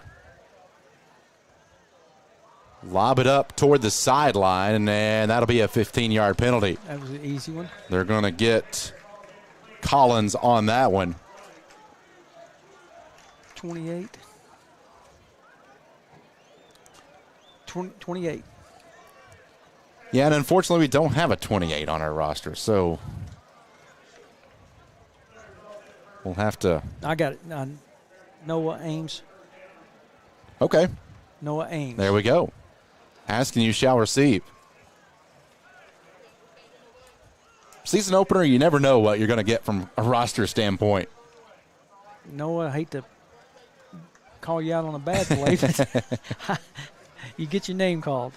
Lob it up toward the sideline, and that'll be a 15-yard penalty. That was an easy one. They're going to get Collins on that one. 28. 28. Yeah, and unfortunately we don't have a 28 on our roster, so we'll have to. I got it. Noah Ames. Okay. Noah Ames. There we go. Asking you shall receive. Season opener, you never know what you're going to get from a roster standpoint. Noah, I hate to call you out on a bad play, but you get your name called.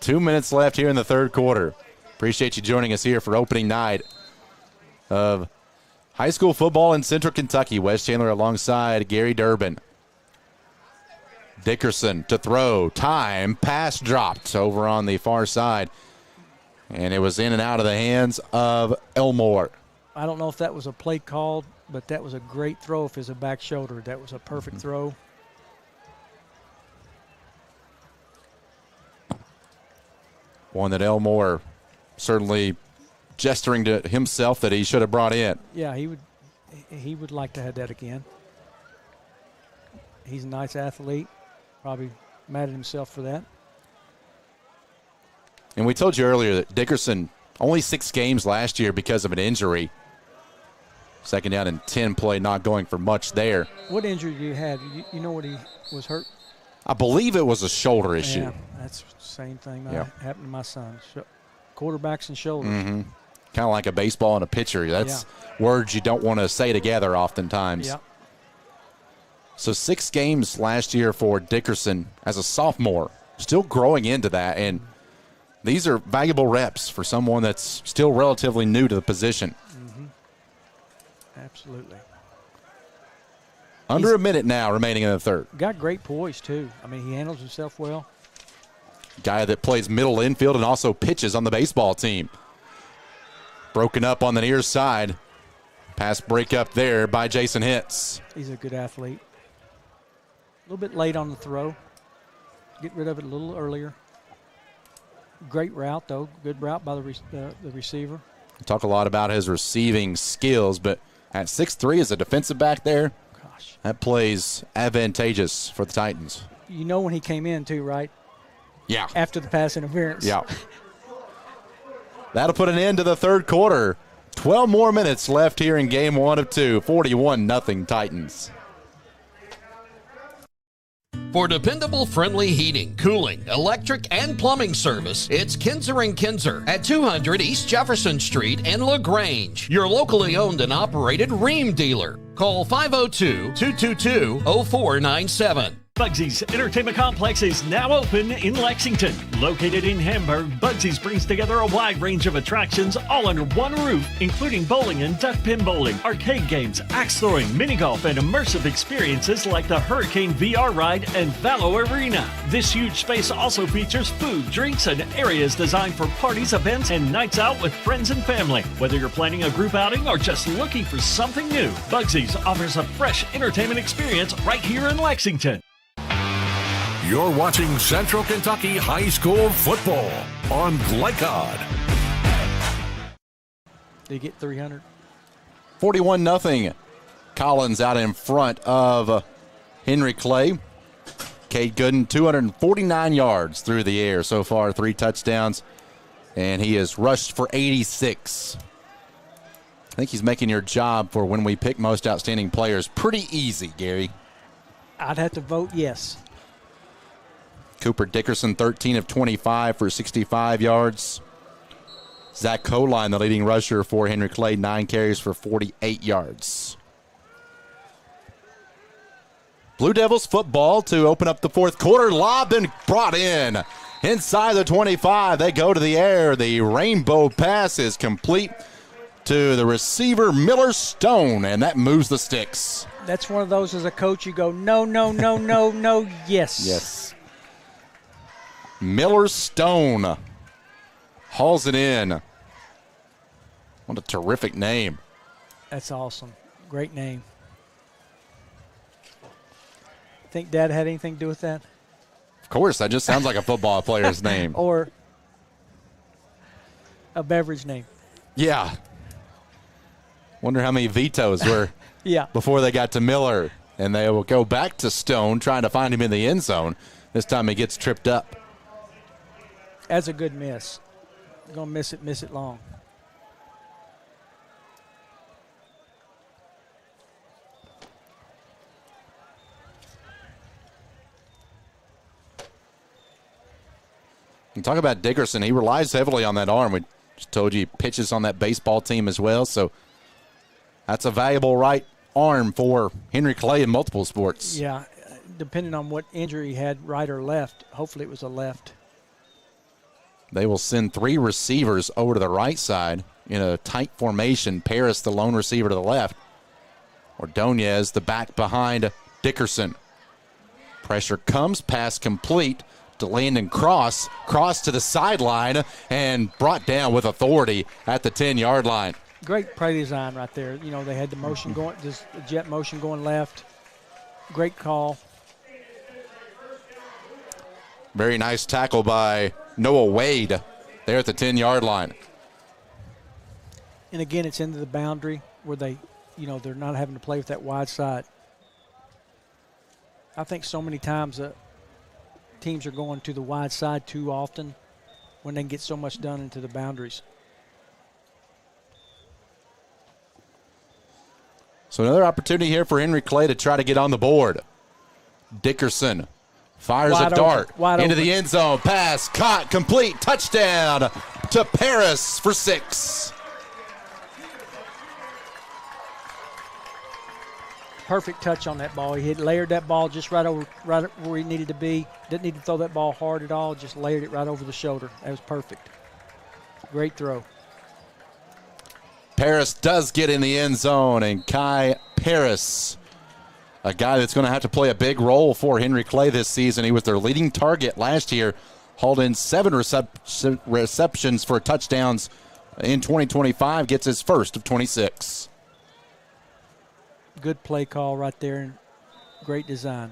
2 minutes left here in the third quarter. Appreciate you joining us here for opening night of high school football in Central Kentucky. Wes Chandler alongside Gary Durbin. Dickerson to throw. Time. Pass dropped over on the far side. And it was in and out of the hands of Elmore. I don't know if that was a play called, but that was a great throw if it's a back shoulder. That was a perfect throw. One that Elmore certainly gesturing to himself that he should have brought in. Yeah, he would like to have that again. He's a nice athlete. Probably mad at himself for that. And we told you earlier that Dickerson, only 6 games last year because of an injury. Second down and 10 play, not going for much there. What injury you had? You know what he was hurt? I believe it was a shoulder issue. Yeah, that's the same thing that Yep. happened to my son. Quarterbacks and shoulders. Mm-hmm. Kind of like a baseball and a pitcher. That's words you don't want to say together oftentimes. Yeah. So 6 games last year for Dickerson as a sophomore. Still growing into that. And these are valuable reps for someone that's still relatively new to the position. Mm-hmm. Absolutely. Under a minute now remaining in the third. Got great poise, too. I mean, he handles himself well. Guy that plays middle infield and also pitches on the baseball team. Broken up on the near side. Pass break up there by Jason Hitz. He's a good athlete. A little bit late on the throw. Get rid of it a little earlier. Great route, though. Good route by the receiver. We talk a lot about his receiving skills, but at 6'3" as a defensive back there, that plays advantageous for the Titans. You know when he came in, too, right? Yeah. After the pass interference. Yeah. That'll put an end to the third quarter. 12 more minutes left here in game 1 of 2. 41-0 Titans. For dependable, friendly heating, cooling, electric, and plumbing service, it's Kinzer & Kinzer at 200 East Jefferson Street in LaGrange, your locally owned and operated Rheem dealer. Call 502-222-0497. Bugsy's Entertainment Complex is now open in Lexington. Located in Hamburg, Bugsy's brings together a wide range of attractions all under one roof, including bowling and duck pin bowling, arcade games, axe throwing, mini golf, and immersive experiences like the Hurricane VR ride and Valo Arena. This huge space also features food, drinks, and areas designed for parties, events, and nights out with friends and family. Whether you're planning a group outing or just looking for something new, Bugsy's offers a fresh entertainment experience right here in Lexington. You're watching Central Kentucky High School football on Glycod. They get 300. 41-0. Collins out in front of Henry Clay. Cade Gooden, 249 yards through the air so far, 3 touchdowns, and he has rushed for 86. I think he's making your job for when we pick most outstanding players pretty easy, Gary. I'd have to vote yes. Cooper Dickerson, 13 of 25 for 65 yards. Zach Coline, the leading rusher for Henry Clay, 9 carries for 48 yards. Blue Devils football to open up the fourth quarter. Lobbed and brought in. Inside the 25, they go to the air. The rainbow pass is complete to the receiver, Miller Stone, and that moves the sticks. That's one of those as a coach you go, no, no, no, no, no, yes. Yes. Miller Stone hauls it in. What a terrific name. That's awesome. Great name. Think Dad had anything to do with that? Of course, that just sounds like a football player's name. Or a beverage name. Yeah. Wonder how many vetoes were before they got to Miller. And they will go back to Stone, trying to find him in the end zone. This time he gets tripped up. That's a good miss. Going to miss it long. And talk about Dickerson. He relies heavily on that arm. We just told you he pitches on that baseball team as well. So that's a valuable right arm for Henry Clay in multiple sports. Yeah, depending on what injury he had, right or left. Hopefully it was a left. They will send 3 receivers over to the right side in a tight formation. Paris, the lone receiver to the left. Ordonez, the back behind Dickerson. Pressure comes, pass complete to Landon Cross. Cross to the sideline and brought down with authority at the 10-yard line. Great play design right there. You know, they had the motion going, just jet motion going left. Great call. Very nice tackle by Noah Wade there at the 10-yard line. And again, it's into the boundary where they, you know, they're not having to play with that wide side. I think so many times teams are going to the wide side too often when they can get so much done into the boundaries. So another opportunity here for Henry Clay to try to get on the board. Dickerson fires wide a dart open, into open. the end zone. Pass caught, complete, touchdown to Paris for 6. Perfect touch on that ball. He had layered that ball just right where he needed to be. Didn't need to throw that ball hard at all. Just layered it right over the shoulder. That was perfect. Great throw. Paris does get in the end zone, and Kai Paris, a guy that's going to have to play a big role for Henry Clay this season. He was their leading target last year, hauled in 7 receptions for touchdowns in 2025, gets his first of 26. Good play call right there and great design.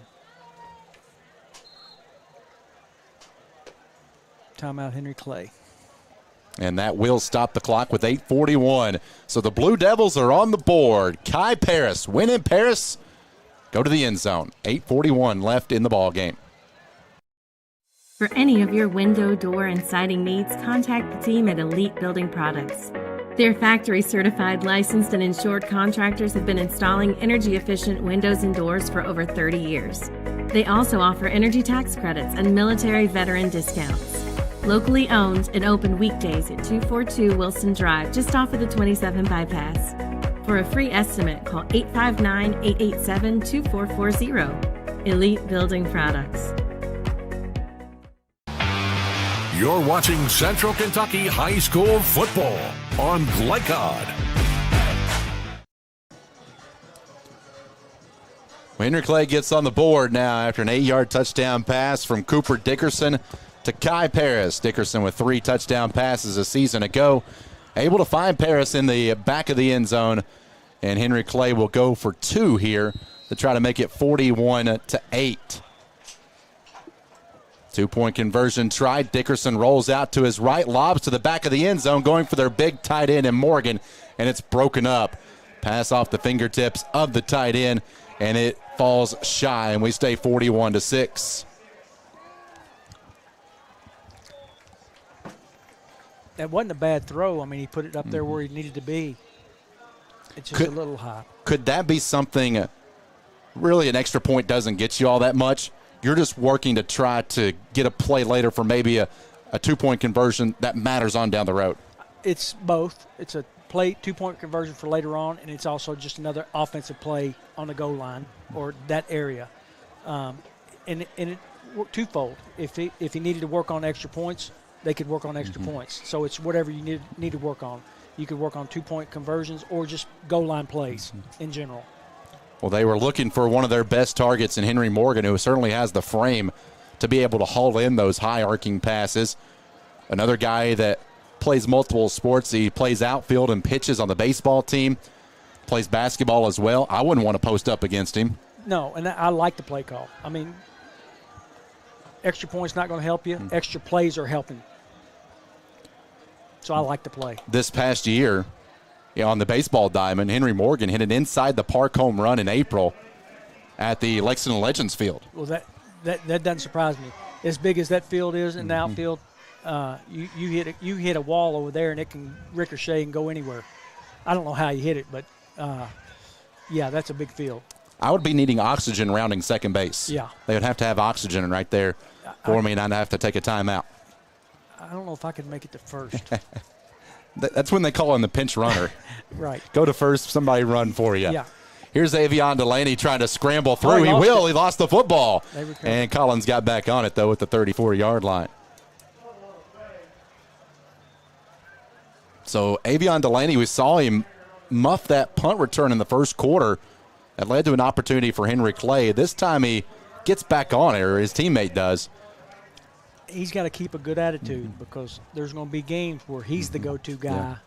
Timeout, Henry Clay. And that will stop the clock with 8:41. So the Blue Devils are on the board. Kai Paris, win in Paris, go to the end zone. 8:41 left in the ball game. For any of your window, door, and siding needs, contact the team at Elite Building Products. Their factory-certified, licensed, and insured contractors have been installing energy-efficient windows and doors for over 30 years. They also offer energy tax credits and military veteran discounts. Locally owned and open weekdays at 242 Wilson Drive, just off of the 27 bypass. For a free estimate, call 859-887-2440. Elite Building Products. You're watching Central Kentucky High School football on Glycod. Henry Clay gets on the board now after an 8-yard touchdown pass from Cooper Dickerson to Kai Paris. Dickerson with 3 touchdown passes a season ago. Able to find Paris in the back of the end zone, and Henry Clay will go for 2 here to try to make it 41-8. 2-point conversion tried. Dickerson rolls out to his right, lobs to the back of the end zone, going for their big tight end in Morgan, and it's broken up. Pass off the fingertips of the tight end, and it falls shy, and we stay 41-6. That wasn't a bad throw. I mean, he put it up there where he needed to be. It's just a little high. Could that be something, really an extra point doesn't get you all that much? You're just working to try to get a play later for maybe a 2-point conversion that matters on down the road. It's both. It's a 2-point conversion for later on, and it's also just another offensive play on the goal line or that area. And it worked twofold. If he needed to work on extra points, they could work on extra points. So it's whatever you need to work on. You could work on 2-point conversions or just goal line plays in general. Well, they were looking for one of their best targets in Henry Morgan, who certainly has the frame to be able to haul in those high-arcing passes. Another guy that plays multiple sports. He plays outfield and pitches on the baseball team, plays basketball as well. I wouldn't want to post up against him. No, and I like the play call. I mean, extra points not going to help you. Extra plays are helping. So I like the play. This past year, on the baseball diamond, Henry Morgan hit an inside the park home run in April at the Lexington Legends field. Well, that doesn't surprise me. As big as that field is in the outfield, you hit a wall over there and it can ricochet and go anywhere. I don't know how you hit it, but yeah, that's a big field. I would be needing oxygen rounding second base. Yeah. They would have to have oxygen right there for me, and I'd have to take a timeout. I don't know if I could make it to first. That's when they call him the pinch runner. Right. Go to first, somebody run for you. Yeah. Here's Avion Delaney trying to scramble through. Oh, He lost the football. And Collins got back on it, though, at the 34-yard line. So Avion Delaney, we saw him muff that punt return in the first quarter. That led to an opportunity for Henry Clay. This time he gets back on it, or his teammate does. He's got to keep a good attitude because there's going to be games where he's the go-to guy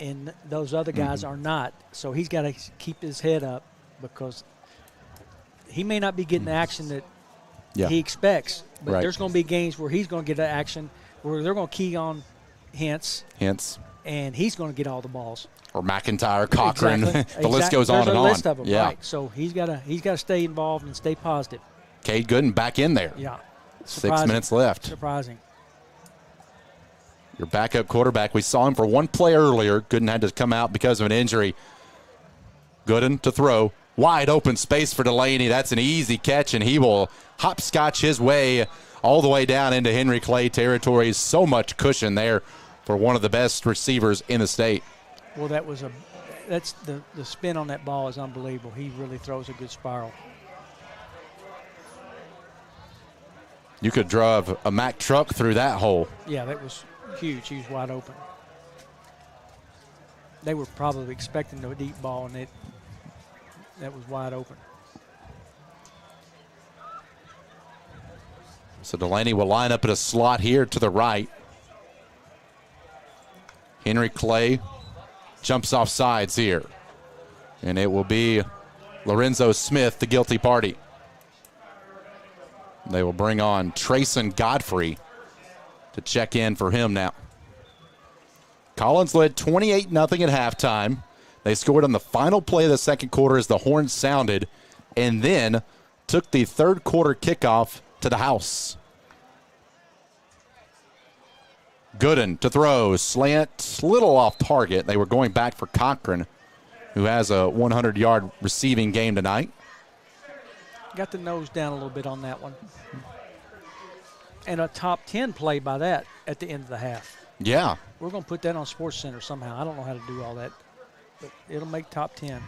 and those other guys are not. So he's got to keep his head up because he may not be getting the action that he expects, but there's going to be games where he's going to get the action where they're going to key on Hintz, and he's going to get all the balls. Or McIntyre, Cochran. Exactly. The list goes on and on. There's a list of them, right. So he's got to stay involved and stay positive. Cade Gooden back in there. Yeah. 6 minutes left. Surprising. Your backup quarterback, we saw him for one play earlier. Gooden had to come out because of an injury. Gooden to throw. Wide open space for Delaney. That's an easy catch, and he will hopscotch his way all the way down into Henry Clay territory. So much cushion there for one of the best receivers in the state. Well, that's the spin on that ball is unbelievable. He really throws a good spiral. You could drive a Mack truck through that hole. Yeah, that was huge. He was wide open. They were probably expecting a deep ball, and that was wide open. So Delaney will line up at a slot here to the right. Henry Clay jumps off sides here. And it will be Lorenzo Smith, the guilty party. They will bring on Trayson Godfrey to check in for him now. Collins led 28-0 at halftime. They scored on the final play of the second quarter as the horn sounded, and then took the third quarter kickoff to the house. Gooden to throw, slant, little off target. They were going back for Cochran, who has a 100-yard receiving game tonight. Got the nose down a little bit on that one. And a top 10 play by that at the end of the half. Yeah. We're going to put that on Sports Center somehow. I don't know how to do all that, but it'll make top 10.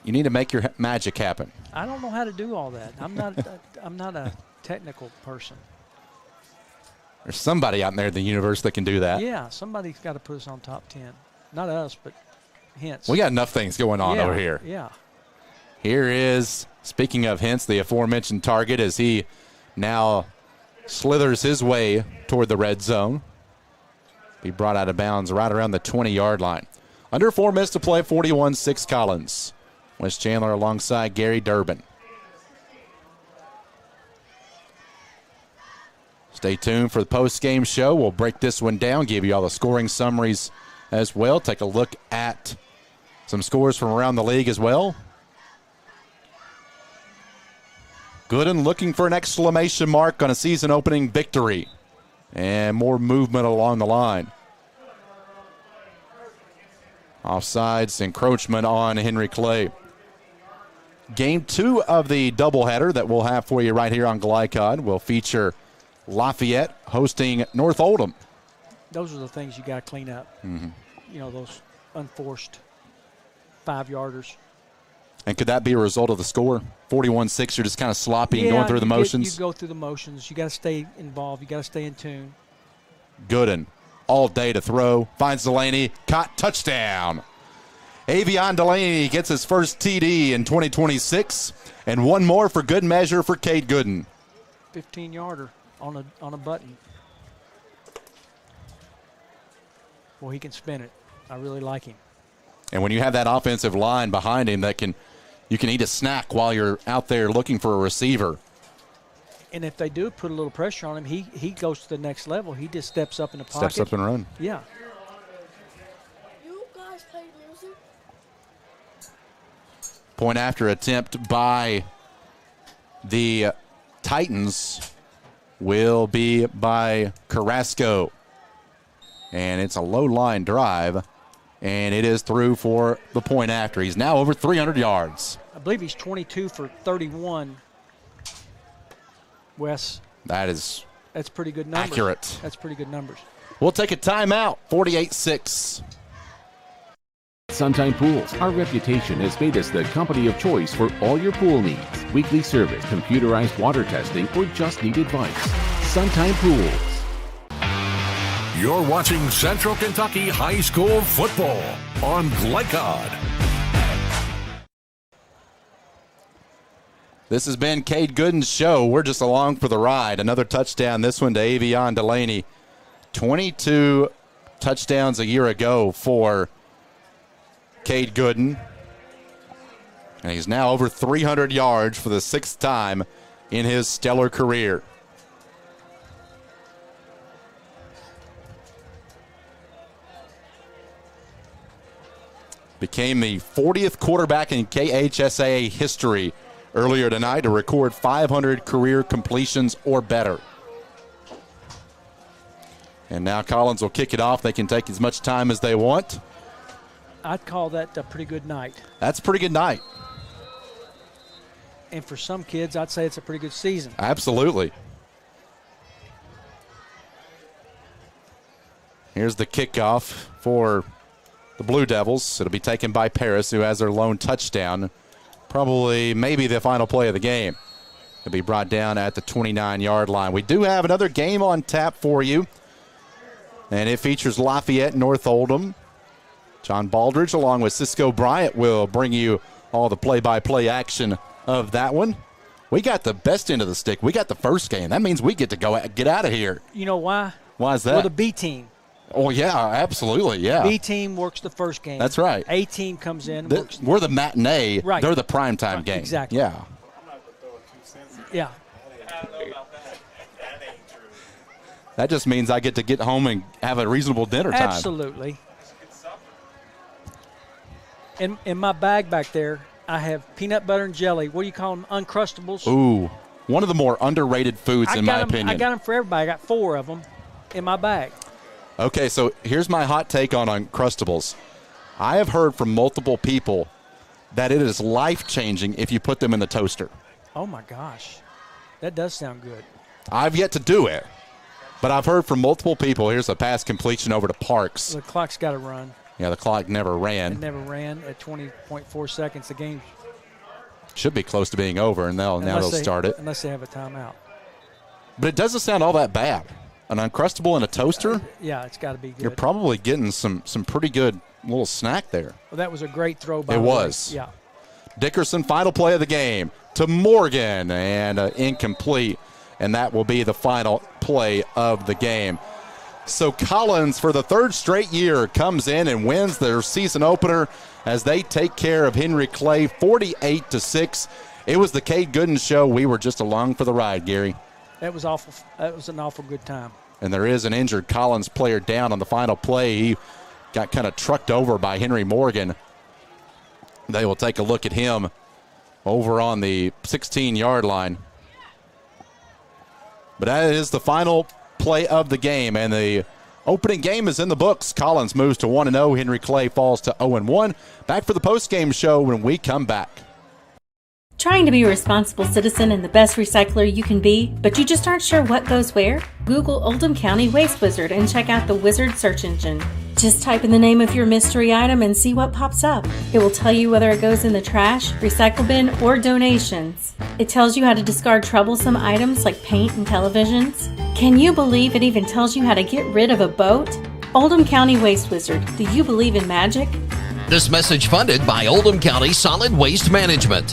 You need to make your magic happen. I don't know how to do all that. I'm not a technical person. There's somebody out there in the universe that can do that. Yeah, somebody's got to put us on top 10. Not us, but Hintz. We got enough things going on over here. Yeah. Here is, speaking of Hintz, the aforementioned target as he now slithers his way toward the red zone. Be brought out of bounds right around the 20-yard line. Under 4 minutes to play, 41-6 Collins. Wes Chandler alongside Gary Durbin. Stay tuned for the post-game show. We'll break this one down, give you all the scoring summaries as well. Take a look at some scores from around the league as well. Gooden looking for an exclamation mark on a season-opening victory. And more movement along the line. Offsides, encroachment on Henry Clay. Game 2 of the doubleheader that we'll have for you right here on Glycod will feature Lafayette hosting North Oldham. Those are the things you got to clean up. Mm-hmm. You know, those unforced 5-yarders. And could that be a result of the score? 41-6, you're just kind of sloppy and going through the motions? You go through the motions. You got to stay involved. You got to stay in tune. Gooden all day to throw. Finds Delaney. Caught. Touchdown. Avion Delaney gets his first TD in 2026. And one more for good measure for Cade Gooden. 15-yarder on a button. Well, he can spin it. I really like him. And when you have that offensive line behind him you can eat a snack while you're out there looking for a receiver. And if they do put a little pressure on him, he goes to the next level. He just steps up in the pocket. Steps up and run. Yeah. You guys play music? Point after attempt by the Titans will be by Carrasco. And it's a low line drive. And it is through for the point after. He's now over 300 yards. I believe he's 22 for 31, Wes. That is That's pretty good numbers. accurate. That's pretty good numbers. We'll take a timeout, 48-6. Suntime Pools. Our reputation has made us the company of choice for all your pool needs. Weekly service, computerized water testing, or just need advice. Suntime Pools. You're watching Central Kentucky High School football on Glycod. This has been Cade Gooden's show. We're just along for the ride. Another touchdown, this one to Avion Delaney. 22 touchdowns a year ago for Cade Gooden. And he's now over 300 yards for the 6th time in his stellar career. Became the 40th quarterback in KHSAA history earlier tonight to record 500 career completions or better. And now Collins will kick it off. They can take as much time as they want. I'd call that a pretty good night. That's a pretty good night. And for some kids, I'd say it's a pretty good season. Absolutely. Here's the kickoff for the Blue Devils. It'll be taken by Paris, who has their lone touchdown. Probably maybe the final play of the game. It'll be brought down at the 29-yard line. We do have another game on tap for you. And it features Lafayette, North Oldham. John Baldridge, along with Cisco Bryant, will bring you all the play-by-play action of that one. We got the best end of the stick. We got the first game. That means we get to get out of here. You know why? Why is that? We're the B team. Oh, yeah, absolutely, yeah. B team works the first game. That's right. A team comes in. We're the matinee. Right. They're the primetime game. Exactly. Yeah. Yeah. That just means I get to get home and have a reasonable dinner time. Absolutely. In my bag back there, I have peanut butter and jelly. What do you call them? Uncrustables. Ooh, one of the more underrated foods in my opinion. I got them for everybody. I got 4 of them in my bag. Okay, so here's my hot take on Uncrustables. I have heard from multiple people that it is life-changing if you put them in the toaster. Oh, my gosh. That does sound good. I've yet to do it, but I've heard from multiple people. Here's a pass completion over to Parks. The clock's got to run. Yeah, the clock never ran. It never ran at 20.4 seconds. The game should be close to being over, and now they'll start it. Unless they have a timeout. But it doesn't sound all that bad. An Uncrustable in a toaster? Yeah, it's got to be good. You're probably getting some pretty good little snack there. Well, that was a great throw by It was. Yeah. Dickerson, final play of the game to Morgan, and incomplete, and that will be the final play of the game. So Collins, for the 3rd straight year, comes in and wins their season opener as they take care of Henry Clay 48-6. It was the Cade Gooden show. We were just along for the ride, Gary. That was awful. That was an awful good time. And there is an injured Collins player down on the final play. He got kind of trucked over by Henry Morgan. They will take a look at him over on the 16-yard line. But that is the final play of the game, and the opening game is in the books. Collins moves to 1-0. Henry Clay falls to 0-1. Back for the post-game show when we come back. Trying to be a responsible citizen and the best recycler you can be, but you just aren't sure what goes where? Google Oldham County Waste Wizard and check out the Wizard search engine. Just type in the name of your mystery item and see what pops up. It will tell you whether it goes in the trash, recycle bin, or donations. It tells you how to discard troublesome items like paint and televisions. Can you believe it even tells you how to get rid of a boat? Oldham County Waste Wizard, do you believe in magic? This message funded by Oldham County Solid Waste Management.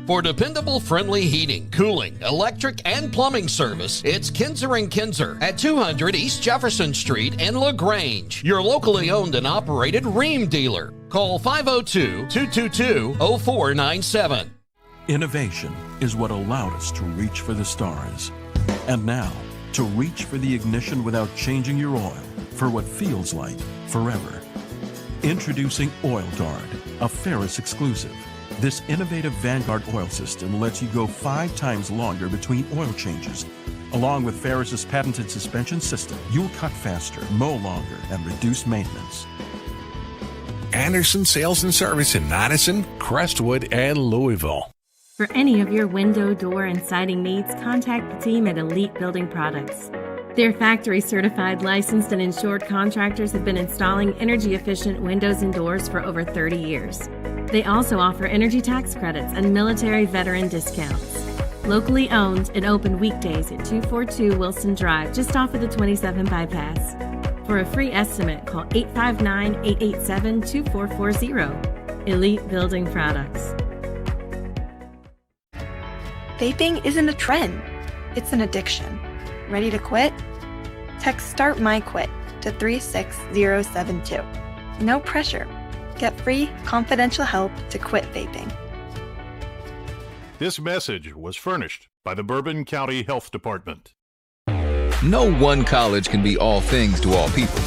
For dependable, friendly heating, cooling, electric, and plumbing service, it's Kinzer & Kinzer at 200 East Jefferson Street in LaGrange, your locally owned and operated Rheem dealer. Call 502-222-0497. Innovation is what allowed us to reach for the stars. And now, to reach for the ignition without changing your oil for what feels like forever. Introducing Oil Guard, a Ferris exclusive. This innovative Vanguard oil system lets you go 5 times longer between oil changes. Along with Ferris's patented suspension system, you'll cut faster, mow longer, and reduce maintenance. Anderson Sales and Service in Madison, Crestwood, and Louisville. For any of your window, door, and siding needs, contact the team at Elite Building Products. Their factory-certified, licensed, and insured contractors have been installing energy-efficient windows and doors for over 30 years. They also offer energy tax credits and military veteran discounts. Locally owned and open weekdays at 242 Wilson Drive, just off of the 27 bypass. For a free estimate, call 859-887-2440. Elite Building Products. Vaping isn't a trend, it's an addiction. Ready to quit? Text START MY QUIT to 36072. No pressure. Get free, confidential help to quit vaping. This message was furnished by the Bourbon County Health Department. No one college can be all things to all people,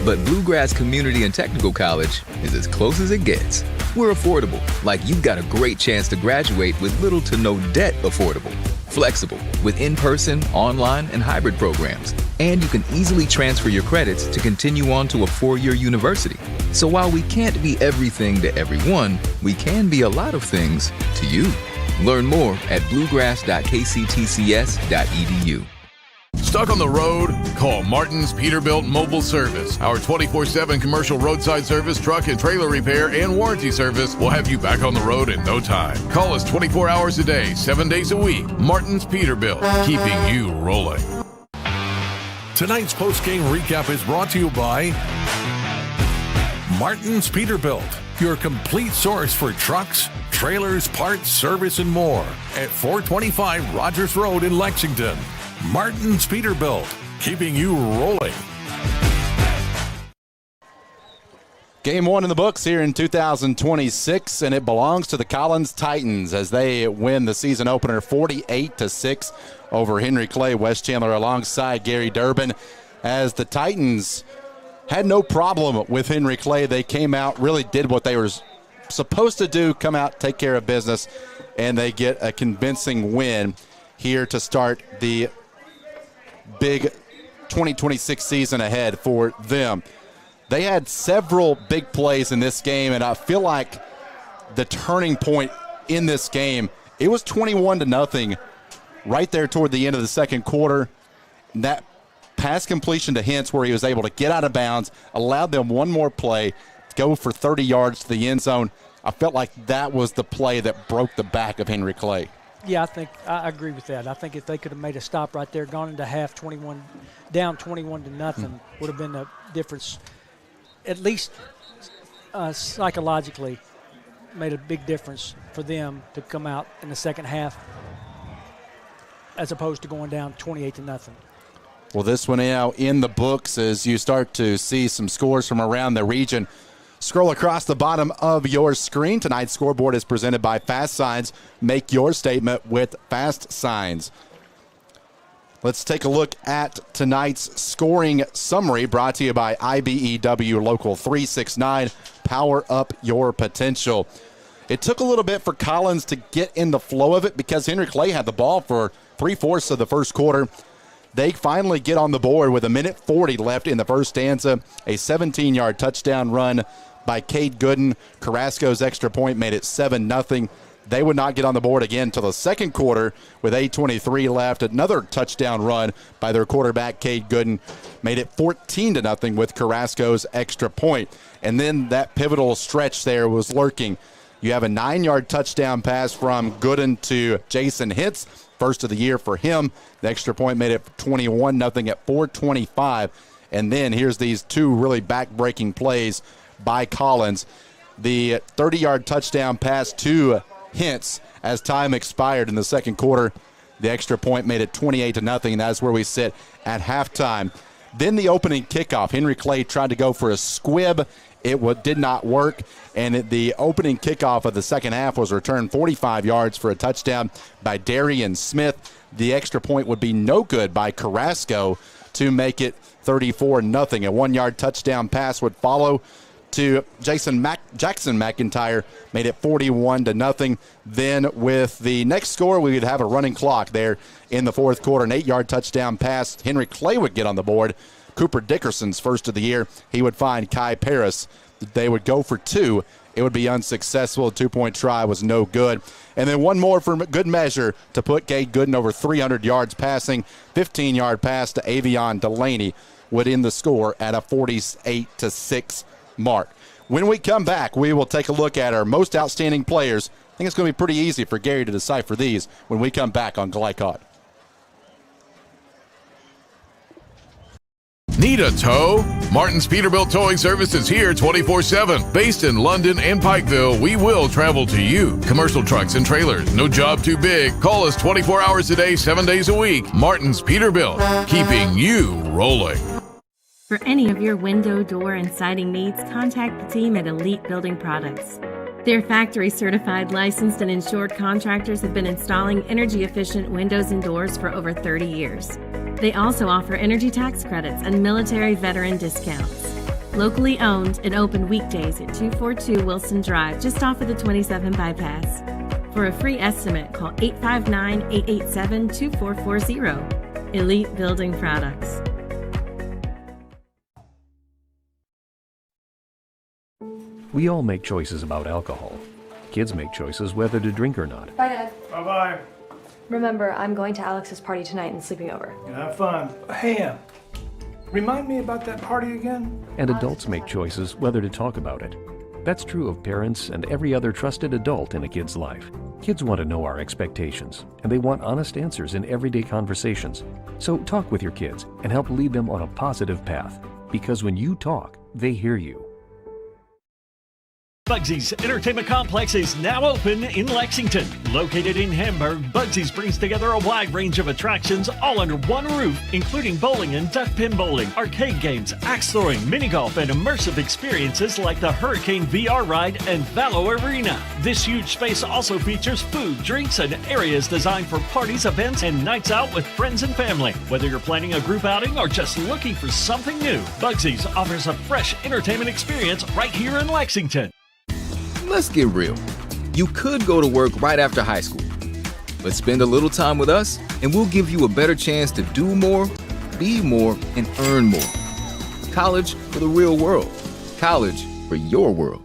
but Bluegrass Community and Technical College is as close as it gets. We're affordable, like you've got a great chance to graduate with little to no debt affordable. Flexible, with in-person, online, and hybrid programs. And you can easily transfer your credits to continue on to a 4-year university. So while we can't be everything to everyone, we can be a lot of things to you. Learn more at bluegrass.kctcs.edu. Stuck on the road? Call Martin's Peterbilt Mobile Service. Our 24/7 commercial roadside service, truck and trailer repair, and warranty service will have you back on the road in no time. Call us 24 hours a day, 7 days a week. Martin's Peterbilt, keeping you rolling. Tonight's post-game recap is brought to you by Martin's Peterbilt, your complete source for trucks, trailers, parts, service, and more at 425 Rogers Road in Lexington. Martin's Peterbilt, keeping you rolling. Game 1 in the books here in 2026, and it belongs to the Collins Titans as they win the season opener 48-6 over Henry Clay. Wes Chandler alongside Gary Durbin, as the Titans had no problem with Henry Clay. They came out, really did what they were supposed to do, come out, take care of business, and they get a convincing win here to start the big 2026 season ahead for them. They had several big plays in this game, and I feel like the turning point in this game, it was 21-0 right there toward the end of the second quarter. That pass completion to Hintz where he was able to get out of bounds, allowed them one more play, go for 30 yards to the end zone. I felt like that was the play that broke the back of Henry Clay. Yeah, I agree with that. I think if they could have made a stop right there, gone into half down 21-0, would have been a difference, at least psychologically, made a big difference for them to come out in the second half as opposed to going down 28-0. Well, this one now in the books as you start to see some scores from around the region. Scroll across the bottom of your screen. Tonight's scoreboard is presented by Fast Signs. Make your statement with Fast Signs. Let's take a look at tonight's scoring summary brought to you by IBEW Local 369. Power up your potential. It took a little bit for Collins to get in the flow of it because Henry Clay had the ball for 3/4 of the first quarter. They finally get on the board with 1:40 left in the first stanza. A 17-yard touchdown run by Cade Gooden. Carrasco's extra point made it 7-0. They would not get on the board again until the second quarter with 8:23 left. Another touchdown run by their quarterback, Cade Gooden, made it 14-0 with Carrasco's extra point. And then that pivotal stretch there was lurking. You have a 9-yard touchdown pass from Gooden to Jason Hintz. First of the year for him. The extra point made it 21-0 at 4:25. And then here's these two really back-breaking plays by Collins. The 30-yard touchdown pass to Hintz as time expired in the second quarter. The extra point made it 28-0. That's where we sit at halftime. Then the opening kickoff. Henry Clay tried to go for a squib. It did not work, and the opening kickoff of the second half was returned 45 yards for a touchdown by Darian Smith. The extra point would be no good by Carrasco to make it 34-0. A 1-yard touchdown pass would follow to Jackson McIntyre, made it 41-0. Then with the next score, we would have a running clock there in the fourth quarter. An 8-yard touchdown pass. Henry Clay would get on the board. Cooper Dickerson's first of the year. He would find Kai Paris. They would go for 2 it would be unsuccessful. A 2-point try was no good. And then one more for good measure to put Cade Gooden over 300 yards passing. 15-yard pass to Avion Delaney would end the score at a 48-6 mark. When we come back, we will take a look at our most outstanding players. I think it's going to be pretty easy for Gary to decipher these when we come back on Glycod. Need a tow? Martin's Peterbilt Towing Service is here 24/7. Based in London and Pikeville, we will travel to you. Commercial trucks and trailers, no job too big. Call us 24 hours a day, 7 days a week. Martin's Peterbilt, keeping you rolling. For any of your window, door, and siding needs, contact the team at Elite Building Products. Their factory-certified, licensed, and insured contractors have been installing energy-efficient windows and doors for over 30 years. They also offer energy tax credits and military veteran discounts. Locally owned and open weekdays at 242 Wilson Drive, just off of the 27 bypass. For a free estimate, call 859-887-2440. Elite Building Products. We all make choices about alcohol. Kids make choices whether to drink or not. Bye, Dad. Bye-bye. Remember, I'm going to Alex's party tonight and sleeping over. Have fun. Hey, remind me about that party again? And adults make choices whether to talk about it. That's true of parents and every other trusted adult in a kid's life. Kids want to know our expectations, and they want honest answers in everyday conversations. So talk with your kids and help lead them on a positive path. Because when you talk, they hear you. Bugsy's Entertainment Complex is now open in Lexington. Located in Hamburg, Bugsy's brings together a wide range of attractions all under one roof, including bowling and duck pin bowling, arcade games, axe throwing, mini golf, and immersive experiences like the Hurricane VR ride and Valo Arena. This huge space also features food, drinks, and areas designed for parties, events, and nights out with friends and family. Whether you're planning a group outing or just looking for something new, Bugsy's offers a fresh entertainment experience right here in Lexington. Let's get real. You could go to work right after high school, but spend a little time with us and we'll give you a better chance to do more, be more, and earn more. College for the real world. College for your world.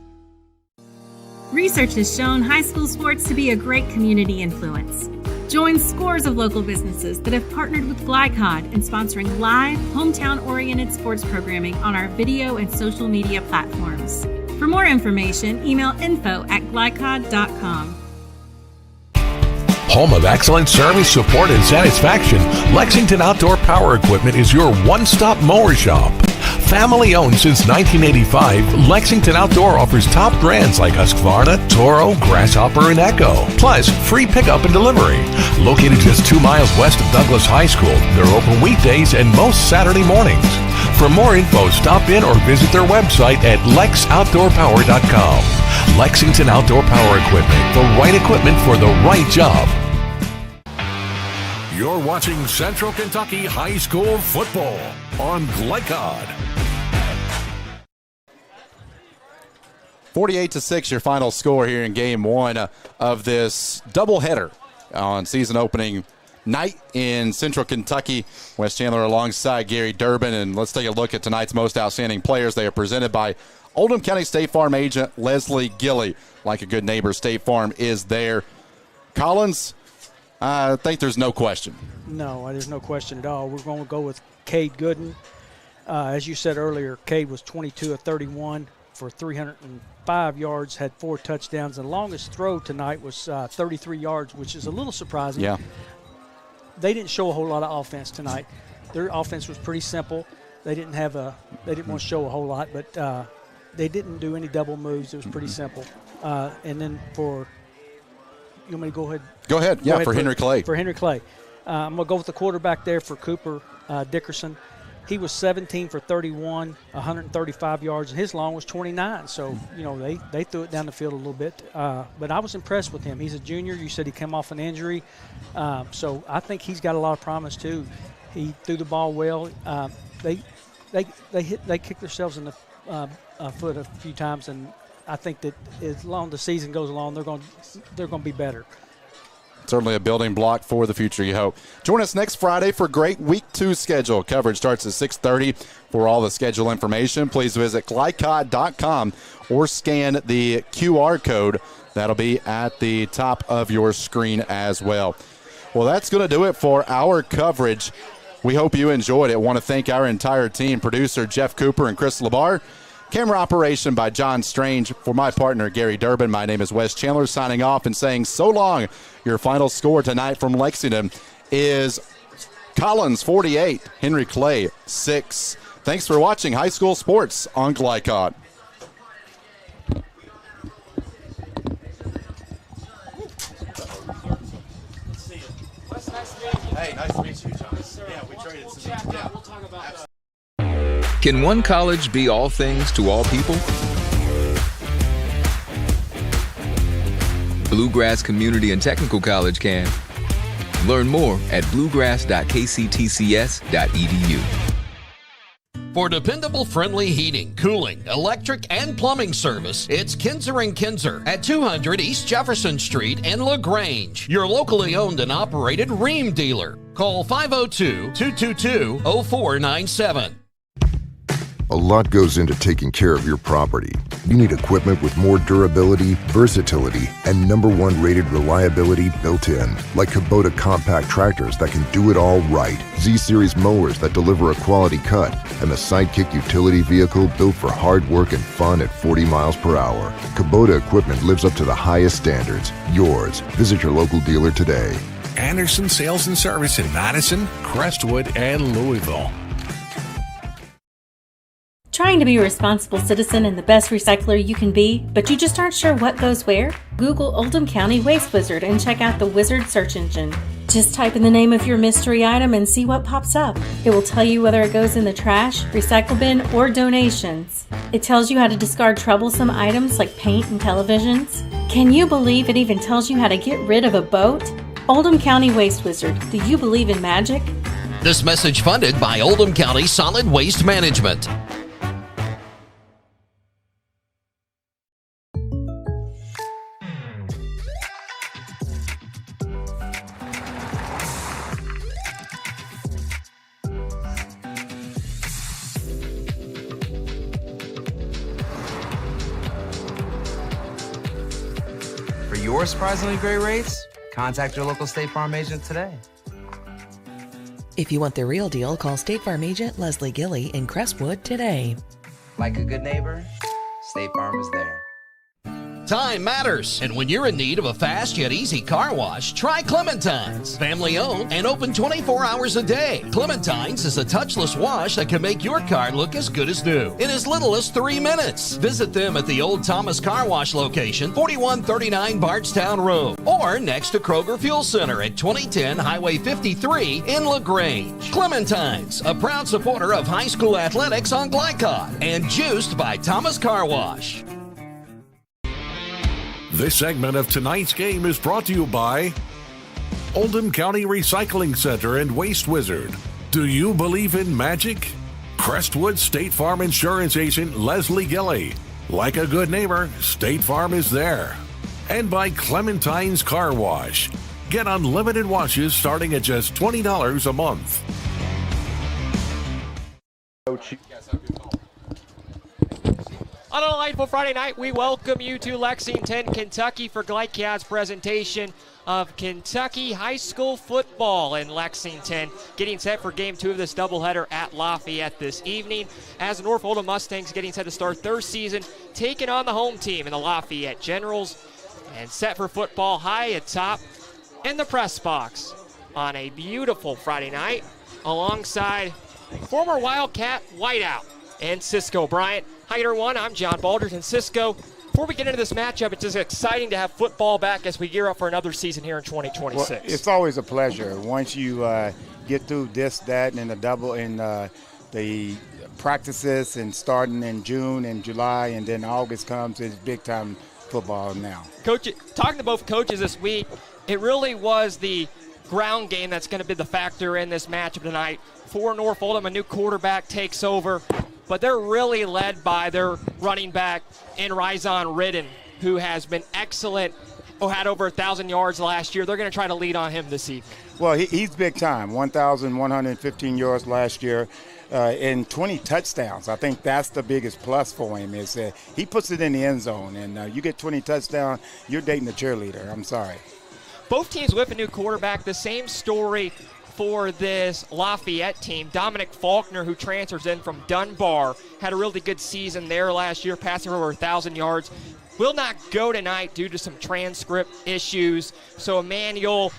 Research has shown high school sports to be a great community influence. Join scores of local businesses that have partnered with Glycod in sponsoring live, hometown-oriented sports programming on our video and social media platforms. For more information, email info@glycod.com. Home of excellent service, support, and satisfaction, Lexington Outdoor Power Equipment is your one-stop mower shop. Family owned since 1985, Lexington Outdoor offers top brands like Husqvarna, Toro, Grasshopper, and Echo. Plus, free pickup and delivery. Located just 2 miles west of Douglas High School, they're open weekdays and most Saturday mornings. For more info, stop in or visit their website at lexoutdoorpower.com. Lexington Outdoor Power Equipment, the right equipment for the right job. You're watching Central Kentucky High School football on Glycod. 48-6, your final score here in Game 1 of this doubleheader on season opening night in Central Kentucky. Wes Chandler alongside Gary Durbin, and let's take a look at tonight's most outstanding players. They are presented by Oldham County State Farm agent Leslie Gilley. Like a good neighbor, State Farm is there. Collins, I think there's no question. No, there's no question at all. We're going to go with Cade Gooden. As you said earlier, Cade was 22 of 31 for 305 yards, had 4 touchdowns. The longest throw tonight was 33 yards, which is a little surprising. Yeah. They didn't show a whole lot of offense tonight. Their offense was pretty simple. They didn't want to show a whole lot, but they didn't do any double moves. It was pretty simple. And then you want me to go ahead? Go ahead. Yeah, for Henry Clay. For Henry Clay. I'm going to go with the quarterback there for Cooper Dickerson. He was 17 for 31, 135 yards, and his long was 29. So, they threw it down the field a little bit. But I was impressed with him. He's a junior. You said he came off an injury. So I think he's got a lot of promise, too. He threw the ball well. They kicked themselves in the foot a few times, and I think that as long as the season goes along, they're going to be better. certainly a building block for the future, you hope. Join us next Friday for great Week 2 schedule. Coverage starts at 6:30. For all the schedule information, please visit glycod.com or scan the QR code. That'll be at the top of your screen as well. Well, that's going to do it for our coverage. We hope you enjoyed it. I want to thank our entire team, producer Jeff Cooper and Chris Labar, camera operation by John Strange. For my partner, Gary Durbin, my name is Wes Chandler, signing off and saying so long. Your final score tonight from Lexington is Collins 48, Henry Clay 6. Thanks for watching High School Sports on Glycod. Hey, nice to meet you, John. Yeah, we traded some. Yeah, we'll talk about that. Can one college be all things to all people? Bluegrass Community and Technical College can. Learn more at bluegrass.kctcs.edu. For dependable, friendly heating, cooling, electric, and plumbing service, it's Kinzer & Kinzer at 200 East Jefferson Street in LaGrange, your locally owned and operated Rheem dealer. Call 502-222-0497. A lot goes into taking care of your property. You need equipment with more durability, versatility, and #1 rated reliability built in, like Kubota compact tractors that can do it all right, Z-Series mowers that deliver a quality cut, and the Sidekick utility vehicle built for hard work and fun at 40 miles per hour. Kubota equipment lives up to the highest standards. Yours. Visit your local dealer today. Anderson Sales and Service in Madison, Crestwood, and Louisville. Trying to be a responsible citizen and the best recycler you can be, but you just aren't sure what goes where? Google Oldham County Waste Wizard and check out the Wizard search engine. Just type in the name of your mystery item and see what pops up. It will tell you whether it goes in the trash, recycle bin, or donations. It tells you how to discard troublesome items like paint and televisions. Can you believe it even tells you how to get rid of a boat? Oldham County Waste Wizard, do you believe in magic? This message funded by Oldham County Solid Waste Management. For your surprisingly great rates, contact your local State Farm agent today. If you want the real deal, call State Farm agent Leslie Gilly in Crestwood today. Like a good neighbor, State Farm is there. Time matters, and when you're in need of a fast yet easy car wash, try Clementine's. Family owned and open 24 hours a day. Clementine's is a touchless wash that can make your car look as good as new in as little as 3 minutes. Visit them at the Old Thomas Car Wash location, 4139 Bardstown Road, or next to Kroger Fuel Center at 2010 Highway 53 in LaGrange. Clementine's, a proud supporter of high school athletics on Glycod, and juiced by Thomas Car Wash. This segment of tonight's game is brought to you by Oldham County Recycling Center and Waste Wizard. Do you believe in magic? Crestwood State Farm Insurance Agent Leslie Gilly. Like a good neighbor, State Farm is there. And by Clementine's Car Wash. Get unlimited washes starting at just $20 a month. On a delightful Friday night, we welcome you to Lexington, Kentucky for Glycod's presentation of Kentucky high school football in Lexington, getting set for game 2 of this doubleheader at Lafayette this evening, as the North Oldham Mustangs getting set to start their season, taking on the home team in the Lafayette Generals, and set for football high atop in the press box on a beautiful Friday night, alongside former Wildcat wideout and Cisco Bryant. Hi everyone, I'm John Baldridge, and Cisco, before we get into this matchup, it's just exciting to have football back as we gear up for another season here in 2026. Well, it's always a pleasure. Once you get through this, that, and the double, and the practices, and starting in June and July, and then August comes, it's big time football now. Coach, talking to both coaches this week, it really was the ground game that's going to be the factor in this matchup tonight. For North Oldham, a new quarterback takes over, but they're really led by their running back in Ryzon Ridden, who has been excellent had over 1,000 yards last year. They're going to try to lead on him this evening. Well, he's big time. 1,115 yards last year. And 20 touchdowns. I think that's the biggest plus for him is that he puts it in the end zone. And you get 20 touchdowns, you're dating a cheerleader. I'm sorry. Both teams with a new quarterback. The same story for this Lafayette team. Dominic Faulkner, who transfers in from Dunbar, had a really good season there last year, passing for over 1,000 yards. Will not go tonight due to some transcript issues. So Emmanuel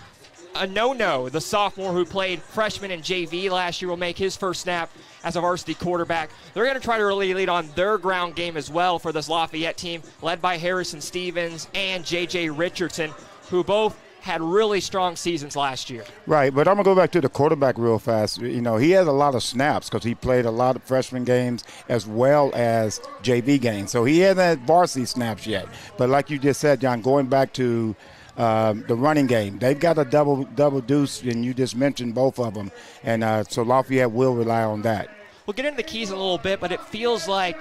Anono, the sophomore who played freshman in JV last year, will make his first snap as a varsity quarterback. They're going to try to really lead on their ground game as well for this Lafayette team, led by Harrison Stevens and J.J. Richardson, who both had really strong seasons last year. Right, but I'm going to go back to the quarterback real fast. You know, he has a lot of snaps because he played a lot of freshman games as well as JV games. So he hasn't had varsity snaps yet. But like you just said, John, going back to the running game, they've got a double deuce, and you just mentioned both of them. And so Lafayette will rely on that. We'll get into the keys in a little bit, but it feels like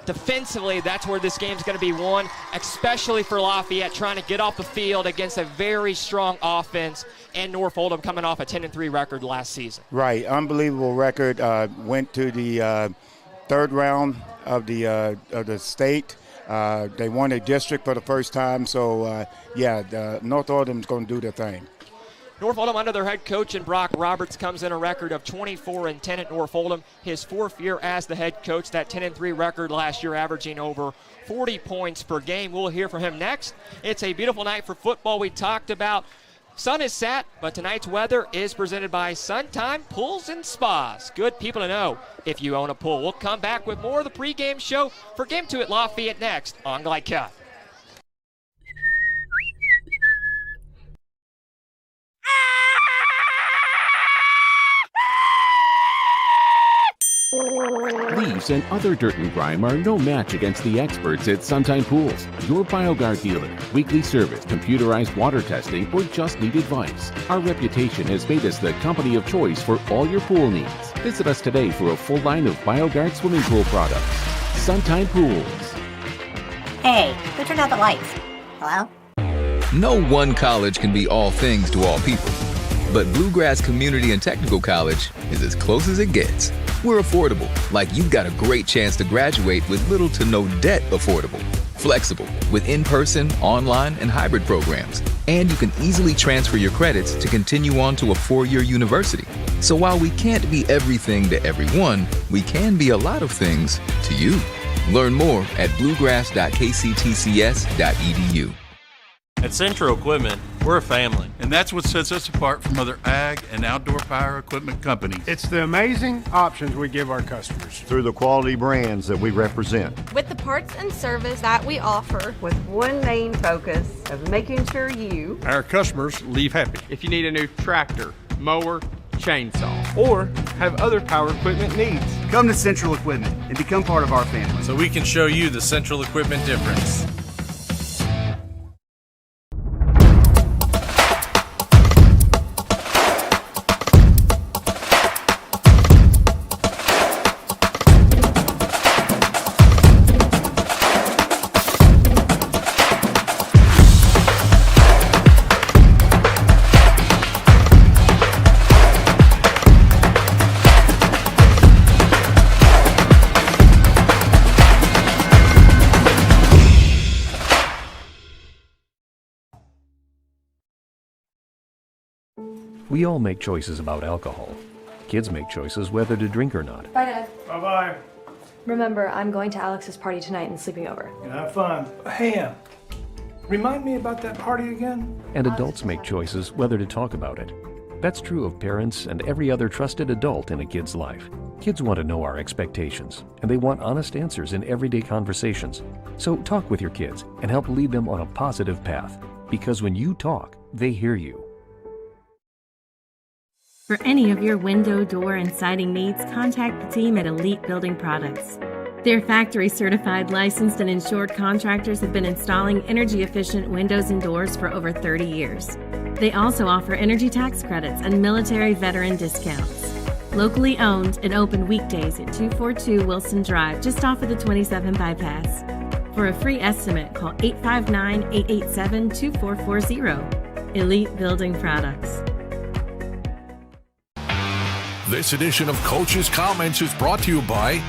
defensively, that's where this game's going to be won, especially for Lafayette trying to get off the field against a very strong offense, and North Oldham coming off a 10-3 record last season. Right, unbelievable record. Went to the third round of the state. They won a district for the first time, so North Oldham's going to do their thing. North Oldham under their head coach, and Brock Roberts comes in a record of 24-10 at North Oldham. His fourth year as the head coach, that 10-3 record last year, averaging over 40 points per game. We'll hear from him next. It's a beautiful night for football. We talked about sun is set, but tonight's weather is presented by Suntime Pools and Spas. Good people to know if you own a pool. We'll come back with more of the pregame show for Game 2 at Lafayette next on Glide Cut. Leaves and other dirt and grime are no match against the experts at Suntime Pools, your BioGuard dealer. Weekly service, computerized water testing, or just need advice. Our reputation has made us the company of choice for all your pool needs. Visit us today for a full line of BioGuard swimming pool products. Suntime Pools. Hey, who turned out the lights? Hello? No one college can be all things to all people, but Bluegrass Community and Technical College is as close as it gets. We're affordable, like you've got a great chance to graduate with little to no debt. Affordable, flexible, with in-person, online, and hybrid programs. And you can easily transfer your credits to continue on to a 4-year university. So while we can't be everything to everyone, we can be a lot of things to you. Learn more at bluegrass.kctcs.edu. At Central Equipment, we're a family, and that's what sets us apart from other ag and outdoor power equipment companies. It's the amazing options we give our customers through the quality brands that we represent, with the parts and service that we offer, with one main focus of making sure you, our customers, leave happy. If you need a new tractor, mower, chainsaw, or have other power equipment needs, come to Central Equipment and become part of our family, so we can show you the Central Equipment difference. We all make choices about alcohol. Kids make choices whether to drink or not. Bye, Dad. Bye-bye. Remember, I'm going to Alex's party tonight and sleeping over. Have fun. Hey, remind me about that party again? And adults make choices whether to talk about it. That's true of parents and every other trusted adult in a kid's life. Kids want to know our expectations, and they want honest answers in everyday conversations. So talk with your kids and help lead them on a positive path. Because when you talk, they hear you. For any of your window, door, and siding needs, contact the team at Elite Building Products. Their factory-certified, licensed, and insured contractors have been installing energy-efficient windows and doors for over 30 years. They also offer energy tax credits and military veteran discounts. Locally owned and open weekdays at 242 Wilson Drive, just off of the 27 bypass. For a free estimate, call 859-887-2440. Elite Building Products. This edition of Coach's Comments is brought to you by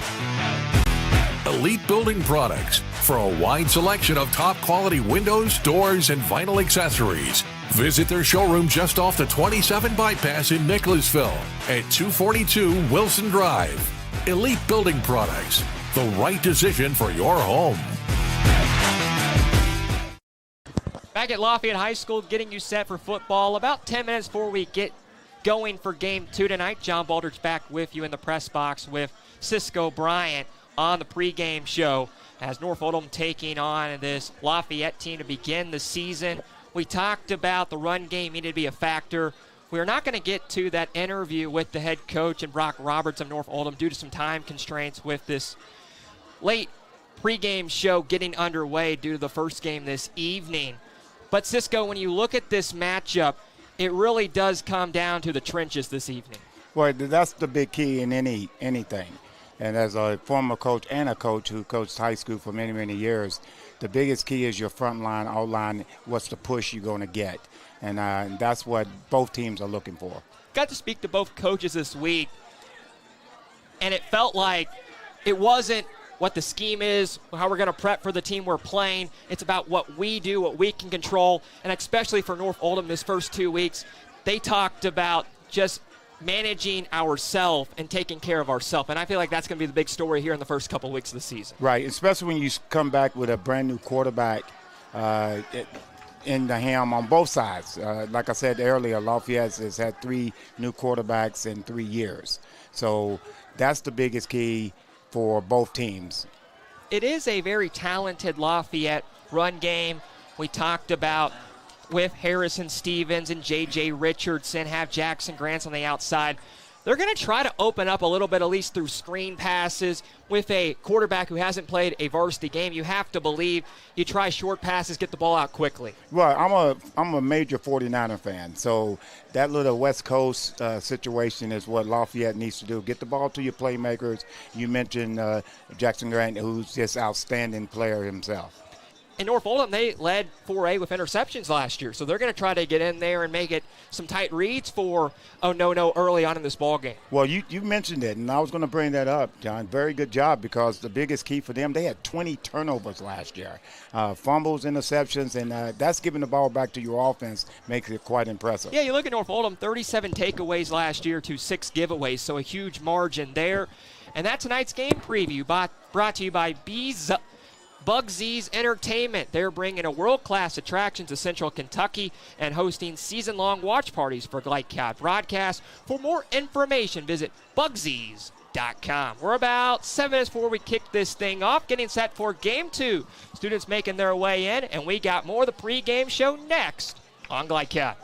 Elite Building Products. For a wide selection of top quality windows, doors, and vinyl accessories, visit their showroom just off the 27 bypass in Nicholasville at 242 Wilson Drive. Elite Building Products, the right decision for your home. Back at Lafayette High School, getting you set for football. About 10 minutes before we get going for Game 2 tonight, John Baldridge back with you in the press box with Cisco Bryant on the pregame show as North Oldham taking on this Lafayette team to begin the season. We talked about the run game needed to be a factor. We're not going to get to that interview with the head coach and Brock Roberts of North Oldham due to some time constraints with this late pregame show getting underway due to the first game this evening. But Cisco, when you look at this matchup, it really does come down to the trenches this evening. Well, that's the big key in anything. And as a former coach and a coach who coached high school for many, many years, the biggest key is your front line, outline, what's the push you're going to get. And that's what both teams are looking for. Got to speak to both coaches this week, and it felt like it wasn't what the scheme is, how we're going to prep for the team we're playing. It's about what we do, what we can control, and especially for North Oldham this first 2 weeks, they talked about just managing ourselves and taking care of ourselves. And I feel like that's going to be the big story here in the first couple of weeks of the season. Right, especially when you come back with a brand-new quarterback in the helm on both sides. Like I said earlier, Lafayette has had 3 new quarterbacks in 3 years. So that's the biggest key for both teams. It is a very talented Lafayette run game. We talked about with Harrison Stevens and J.J. Richardson, have Jackson Grants on the outside. They're going to try to open up a little bit, at least through screen passes. With a quarterback who hasn't played a varsity game, you have to believe you try short passes, get the ball out quickly. Well, I'm a major 49er fan, so that little West Coast situation is what Lafayette needs to do. Get the ball to your playmakers. You mentioned Jackson Grant, who's just outstanding player himself. In North Oldham, they led 4A with interceptions last year, so they're going to try to get in there and make it some tight reads for early on in this ball game. Well, you mentioned it, and I was going to bring that up, John. Very good job, because the biggest key for them, they had 20 turnovers last year. Fumbles, interceptions, and that's giving the ball back to your offense makes it quite impressive. Yeah, you look at North Oldham, 37 takeaways last year to 6 giveaways, so a huge margin there. And that tonight's game preview brought to you by Bugsy's Entertainment. They're bringing a world-class attraction to Central Kentucky and hosting season-long watch parties for Glycad broadcast. For more information, visit Bugsy's.com. We're about 7 minutes before we kick this thing off, getting set for Game 2. Students making their way in, and we got more of the pregame show next on Glycad.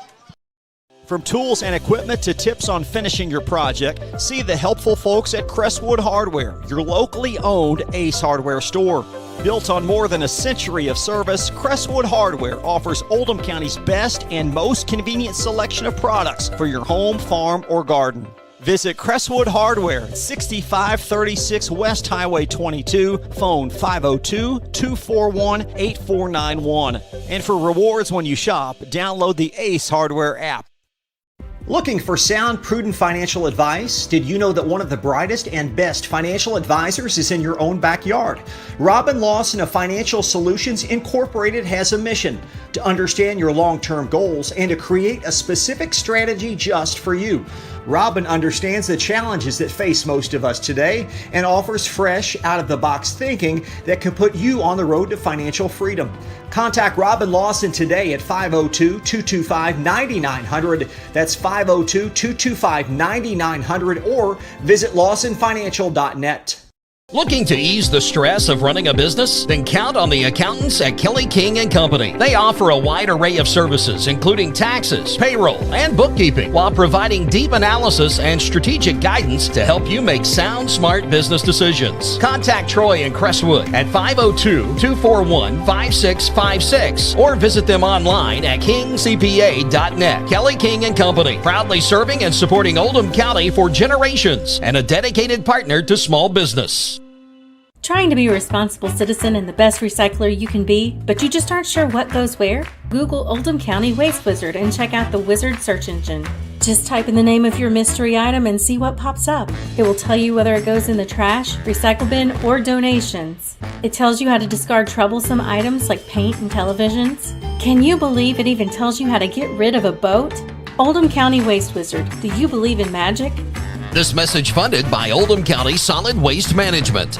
From tools and equipment to tips on finishing your project, see the helpful folks at Crestwood Hardware, your locally owned Ace Hardware store. Built on more than a century of service, Crestwood Hardware offers Oldham County's best and most convenient selection of products for your home, farm, or garden. Visit Crestwood Hardware, 6536 West Highway 22, phone 502-241-8491. And for rewards when you shop, download the Ace Hardware app. Looking for sound, prudent financial advice? Did you know that one of the brightest and best financial advisors is in your own backyard? Robin Lawson of Financial Solutions Incorporated has a mission to understand your long-term goals and to create a specific strategy just for you. Robin understands the challenges that face most of us today and offers fresh, out-of-the-box thinking that can put you on the road to financial freedom. Contact Robin Lawson today at 502-225-9900. That's 502-225-9900, or visit lawsonfinancial.net. Looking to ease the stress of running a business? Then count on the accountants at Kelly King & Company. They offer a wide array of services, including taxes, payroll, and bookkeeping, while providing deep analysis and strategic guidance to help you make sound, smart business decisions. Contact Troy in Crestwood at 502-241-5656 or visit them online at kingcpa.net. Kelly King & Company, proudly serving and supporting Oldham County for generations and a dedicated partner to small business. Trying to be a responsible citizen and the best recycler you can be, but you just aren't sure what goes where? Google Oldham County Waste Wizard and check out the Wizard search engine. Just type in the name of your mystery item and see what pops up. It will tell you whether it goes in the trash, recycle bin, or donations. It tells you how to discard troublesome items like paint and televisions. Can you believe it even tells you how to get rid of a boat? Oldham County Waste Wizard, do you believe in magic? This message funded by Oldham County Solid Waste Management.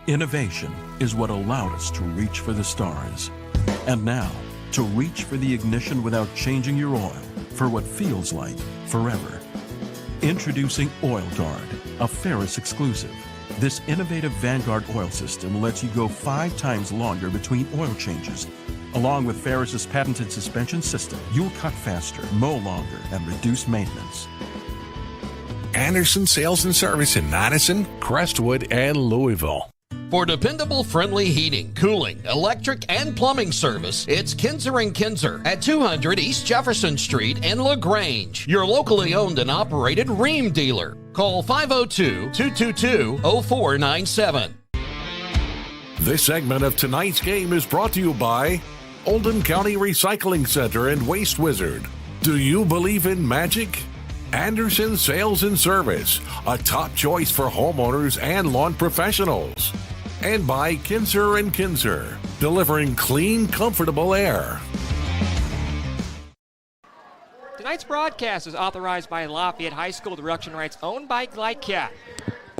Innovation is what allowed us to reach for the stars. And now, to reach for the ignition without changing your oil for what feels like forever. Introducing Oil Guard, a Ferris exclusive. This innovative Vanguard oil system lets you go 5 times longer between oil changes. Along with Ferris's patented suspension system, you'll cut faster, mow longer, and reduce maintenance. Anderson Sales and Service in Madison, Crestwood, and Louisville. For dependable, friendly heating, cooling, electric, and plumbing service, it's Kinzer & Kinzer at 200 East Jefferson Street in LaGrange, your locally owned and operated Rheem dealer. Call 502-222-0497. This segment of tonight's game is brought to you by Oldham County Recycling Center and Waste Wizard. Do you believe in magic? Anderson Sales and Service, a top choice for homeowners and lawn professionals. And by Kinzer & Kinzer, delivering clean, comfortable air. Tonight's broadcast is authorized by Lafayette High School, the production rights owned by Glycat.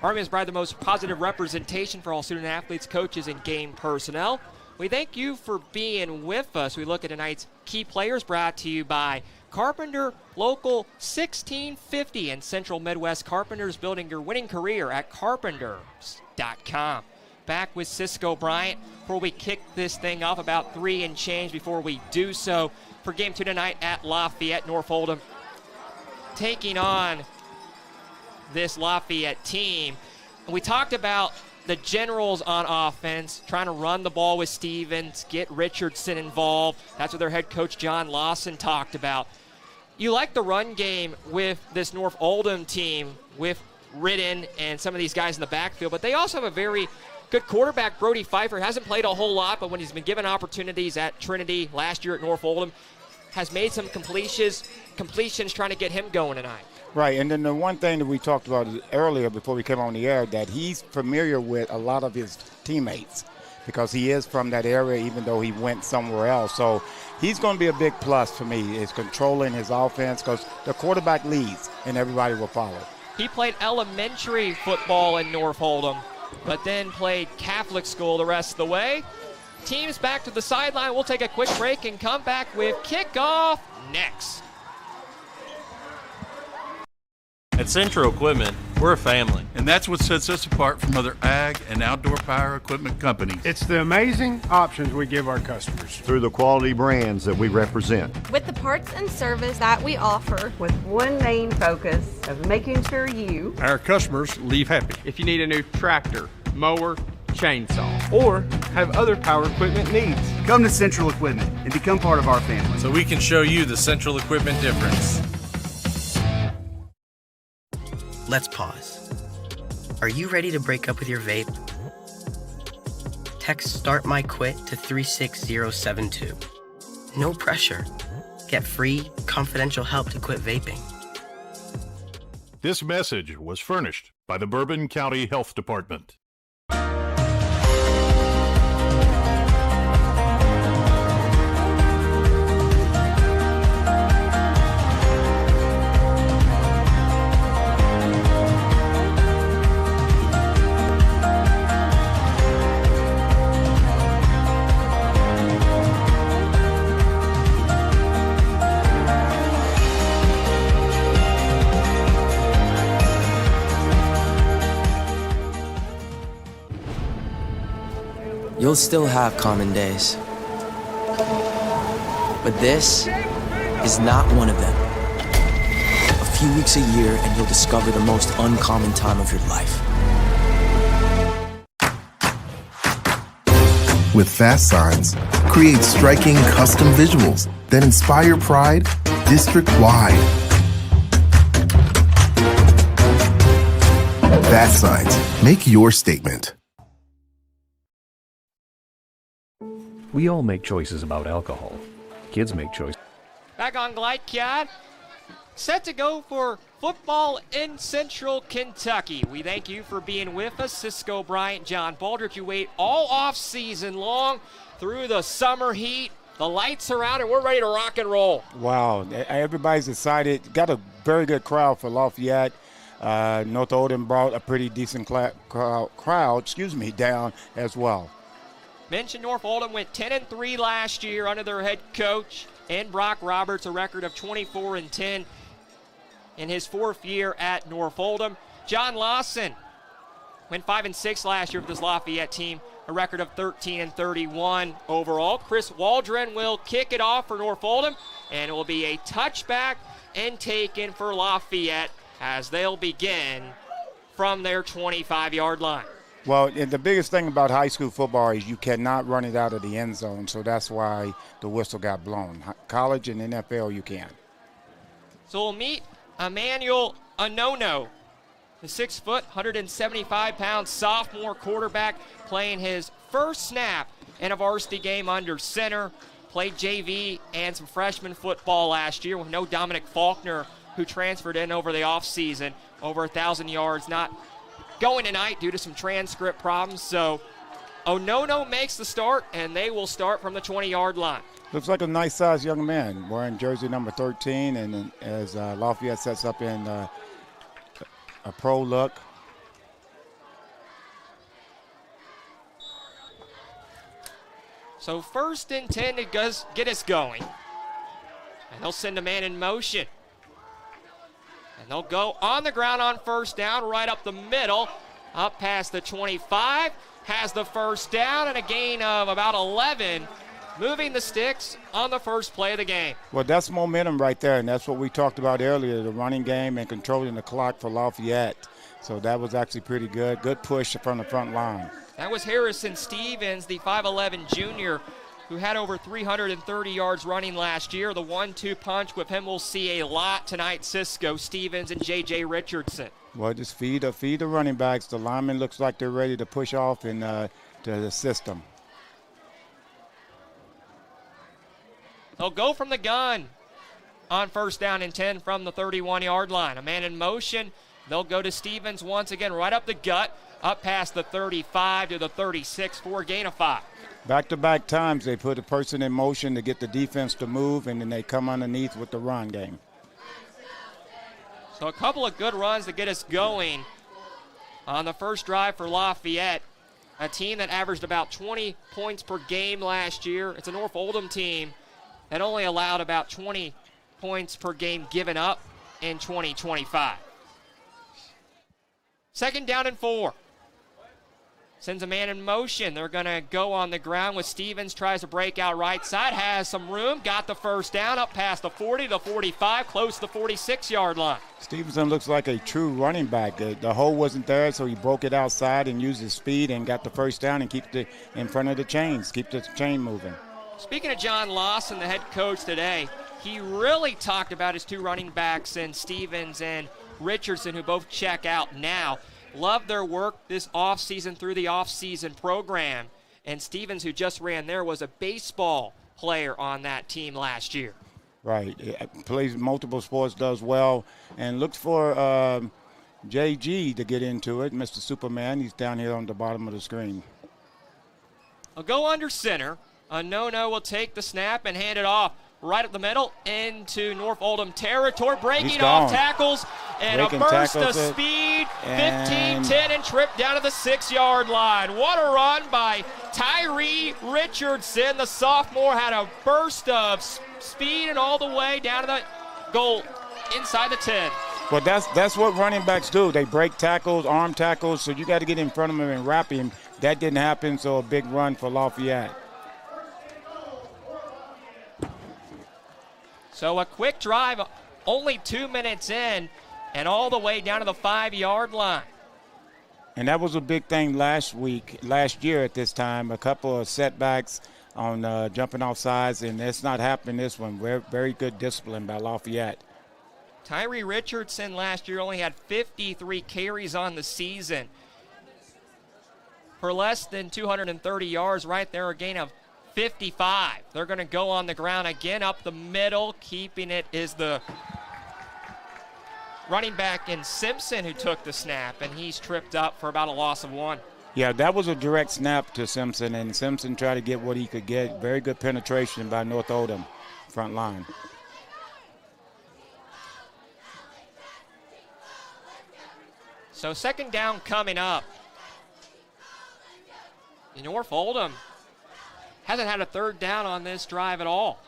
Army has provided the most positive representation for all student athletes, coaches, and game personnel. We thank you for being with us. We look at tonight's key players brought to you by Carpenter Local 1650 and Central Midwest Carpenters, building your winning career at carpenters.com. Back with Cisco Bryant before we kick this thing off, about 3 and change before we do so for game 2 tonight at Lafayette. North Oldham taking on this Lafayette team. And we talked about the generals on offense, trying to run the ball with Stevens, get Richardson involved. That's what their head coach John Lawson talked about. You like the run game with this North Oldham team with Ridden and some of these guys in the backfield, but they also have a very good quarterback. Brody Pfeiffer hasn't played a whole lot, but when he's been given opportunities at Trinity last year at North Oldham, has made some completions trying to get him going tonight. Right, and then the one thing that we talked about earlier before we came on the air, that he's familiar with a lot of his teammates because he is from that area, even though he went somewhere else. So he's going to be a big plus for me, is controlling his offense, because the quarterback leads and everybody will follow. He played elementary football in North Oldham, but then played Catholic school the rest of the way. Teams back to the sideline. We'll take a quick break and come back with kickoff next. At Central Equipment, we're a family, and that's what sets us apart from other ag and outdoor power equipment companies. It's the amazing options we give our customers. Through the quality brands that we represent. With the parts and service that we offer. With one main focus of making sure you, our customers, leave happy. If you need a new tractor, mower, chainsaw, or have other power equipment needs, come to Central Equipment and become part of our family. So we can show you the Central Equipment difference. Let's pause. Are you ready to break up with your vape? Text Start My Quit to 36072. No pressure. Get free, confidential help to quit vaping. This message was furnished by the Bourbon County Health Department. You'll still have common days. But this is not one of them. A few weeks a year and you'll discover the most uncommon time of your life. With Fast Signs, create striking custom visuals that inspire pride district-wide. Fast Signs. Make your statement. We all make choices about alcohol. Kids make choices. Back on Glycad, set to go for football in Central Kentucky. We thank you for being with us. Cisco Bryant, John Baldrige. You wait all off season long through the summer heat. The lights are out and we're ready to rock and roll. Wow, everybody's excited. Got a very good crowd for Lafayette. North Oldham brought a pretty decent crowd down as well. Mentioned North Oldham went 10-3 last year under their head coach and Brock Roberts, a record of 24-10 in his fourth year at North Oldham. John Lawson went 5-6 last year with this Lafayette team, a record of 13-31 overall. Chris Waldron will kick it off for North Oldham, and it will be a touchback and taken for Lafayette as they'll begin from their 25-yard line. Well, and the biggest thing about high school football is you cannot run it out of the end zone, so that's why the whistle got blown. College and NFL, you can. So we'll meet Emmanuel Anono, the 6', 175-pound sophomore quarterback, playing his first snap in a varsity game under center. Played JV and some freshman football last year with no Dominic Faulkner, who transferred in over the offseason, over 1,000 yards, not going tonight due to some transcript problems. So Onono makes the start, and they will start from the 20-yard line. Looks like a nice-sized young man wearing jersey number 13, and as Lafayette sets up in a pro look. So 1st and 10 to get us going. And they'll send a man in motion. And they'll go on the ground on first down, right up the middle, up past the 25, has the first down and a gain of about 11, moving the sticks on the first play of the game. Well, that's momentum right there, and that's what we talked about earlier, the running game and controlling the clock for Lafayette. So that was actually pretty good. Good push from the front line. That was Harrison Stevens, the 5'11 junior, who had over 330 yards running last year. The 1-2 punch with him we'll see a lot tonight, Cisco, Stevens, and J.J. Richardson. Well, just feed the running backs. The linemen looks like they're ready to push off and to assist them. They'll go from the gun on first down and 10 from the 31-yard line. A man in motion. They'll go to Stevens once again, right up the gut, up past the 35 to the 36 for a gain of 5. Back-to-back times they put a person in motion to get the defense to move, and then they come underneath with the run game. So a couple of good runs to get us going on the first drive for Lafayette, a team that averaged about 20 points per game last year. It's a North Oldham team that only allowed about 20 points per game given up in 2025. 2nd down and 4. Sends a man in motion. They're going to go on the ground with Stevens. Tries to break out right side. Has some room. Got the first down up past the 40, the 45, close to the 46-yard line. Stevenson looks like a true running back. The hole wasn't there, so he broke it outside and used his speed and got the first down and keep it in front of the chains. Keep the chain moving. Speaking of John Lawson, the head coach today, he really talked about his 2 running backs, and Stevens and Richardson, who both check out now. Love their work this offseason through the offseason program. And Stevens, who just ran there, was a baseball player on that team last year. Right. Plays multiple sports, does well, and looks for JG to get into it. Mr. Superman, he's down here on the bottom of the screen. I'll go under center. No will take the snap and hand it off right up the middle into North Oldham territory, breaking off tackles and a burst of speed, 15-10, and tripped down to the 6-yard line. What a run by Tyree Richardson. The sophomore had a burst of speed and all the way down to the goal inside the 10. Well, that's what running backs do. They break tackles, arm tackles, so you got to get in front of him and wrap him. That didn't happen, so a big run for Lafayette. So a quick drive, only 2 minutes in, and all the way down to the 5-yard line. And that was a big thing last year at this time. A couple of setbacks on jumping off sides, and it's not happening this one. Very good discipline by Lafayette. Tyree Richardson last year only had 53 carries on the season. For less than 230 yards, right there, a gain of 55. They're going to go on the ground again up the middle. Keeping it is the running back in Simpson who took the snap, and he's tripped up for about a loss of 1. Yeah, that was a direct snap to Simpson, and Simpson tried to get what he could get. Very good penetration by North Oldham front line. So second down coming up. North Oldham hasn't had a third down on this drive at all.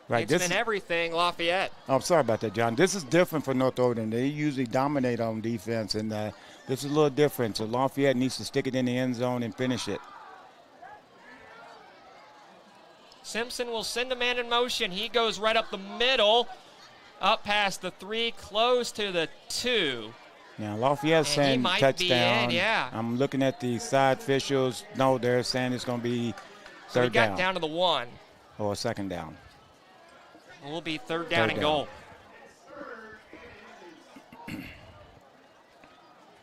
Right. It's been everything Lafayette. Oh, I'm sorry about that, John. This is different for North Oldham. They usually dominate on defense, and this is a little different. So Lafayette needs to stick it in the end zone and finish it. Simpson will send a man in motion. He goes right up the middle, up past the 3, close to the 2. Now, Lafayette's saying touchdown. Yeah. I'm looking at the side officials. No, they're saying it's going to be so third down. So he got down to the 1. Or second down. It will be third down and goal.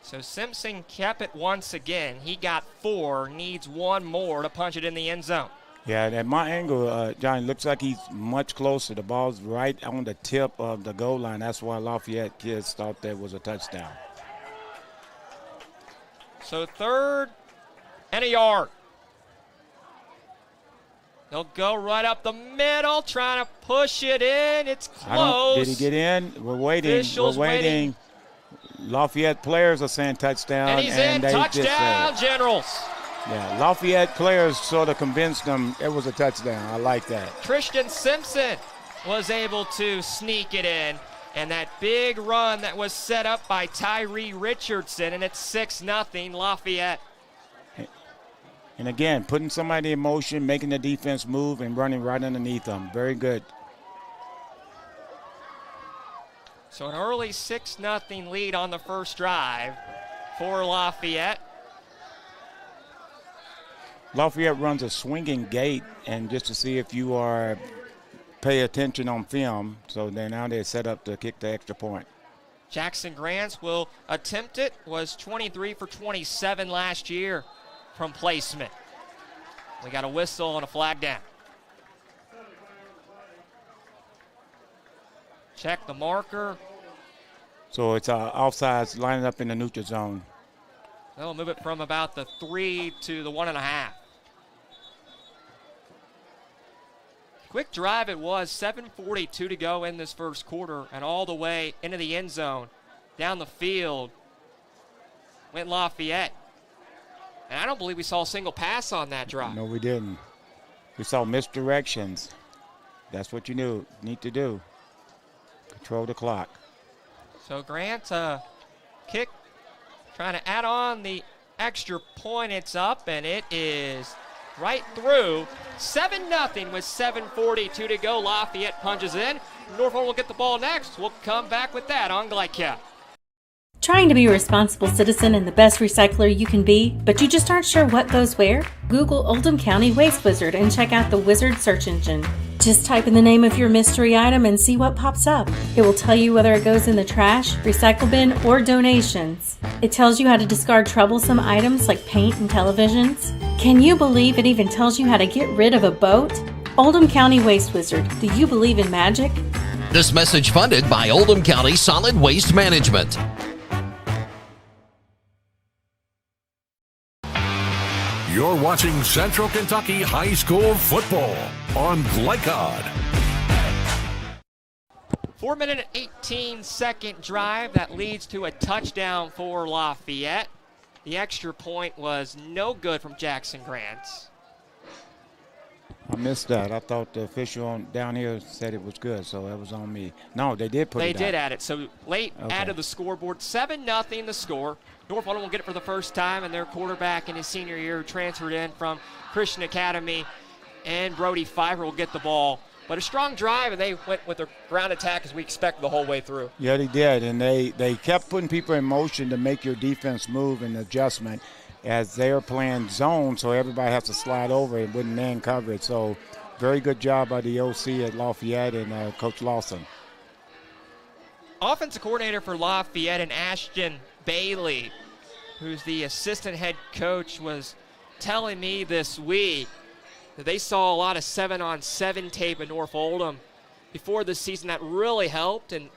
So Simpson kept it once again. He got 4, needs 1 more to punch it in the end zone. Yeah, at my angle, John, looks like he's much closer. The ball's right on the tip of the goal line. That's why Lafayette kids thought that was a touchdown. So 3rd and a yard. They'll go right up the middle, trying to push it in. It's close. Did he get in? We're waiting. Officials We're waiting. Lafayette players are saying touchdown. And he's in. Touchdown, Generals. Yeah, Lafayette players sort of convinced them it was a touchdown. I like that. Christian Simpson was able to sneak it in. And that big run that was set up by Tyree Richardson, and it's 6-0 Lafayette. And again, putting somebody in motion, making the defense move, and running right underneath them. Very good. So an early 6-0 lead on the first drive for Lafayette. Lafayette runs a swinging gate, and just to see if you are pay attention on film, so now they're set up to kick the extra point. Jackson Grants will attempt it, was 23 for 27 last year from placement. We got a whistle and a flag down. Check the marker. So it's offsides lining up in the neutral zone. They'll move it from about the 3 to the 1.5. Quick drive it was, 7:42 to go in this first quarter, and all the way into the end zone, down the field, went Lafayette. And I don't believe we saw a single pass on that drive. No, we didn't. We saw misdirections. That's what you need to do. Control the clock. So Grant, kick, trying to add on the extra point. It's up, and it is right through. 7-0 with 7:42 to go. Lafayette punches in. Norfolk will get the ball next. We'll come back with that on Glycat. Trying to be a responsible citizen and the best recycler you can be, but you just aren't sure what goes where? Google Oldham County Waste Wizard and check out the Wizard search engine. Just type in the name of your mystery item and see what pops up. It will tell you whether it goes in the trash, recycle bin, or donations. It tells you how to discard troublesome items like paint and televisions. Can you believe it even tells you how to get rid of a boat? Oldham County Waste Wizard. Do you believe in magic? This message funded by Oldham County Solid Waste Management. You're watching Central Kentucky High School football on Glycod. 4-minute and 18-second drive that leads to a touchdown for Lafayette. The extra point was no good from Jackson Grants. I missed that. I thought the official down here said it was good, so that was on me. No, they did put it out. They did add it. So late added the scoreboard. 7-0 the score. North Oldham will get it for the first time, and their quarterback in his senior year transferred in from Christian Academy, and Brody Pfeiffer will get the ball. But a strong drive, and they went with their ground attack as we expected the whole way through. Yeah, they did, and they kept putting people in motion to make your defense move and adjustment as they are playing zone, so everybody has to slide over and wouldn't man cover it. So very good job by the OC at Lafayette and Coach Lawson. offensive coordinator for Lafayette, and Ashton Bailey, who's the assistant head coach, was telling me this week that they saw a lot of 7-on-7 tape in North Oldham before this season that really helped and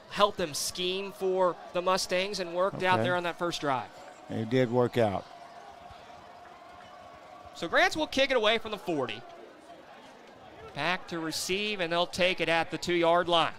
helped them scheme for the Mustangs and worked out there on that first drive. It did work out. So Grants will kick it away from the 40. Back to receive, and they'll take it at the 2-yard line.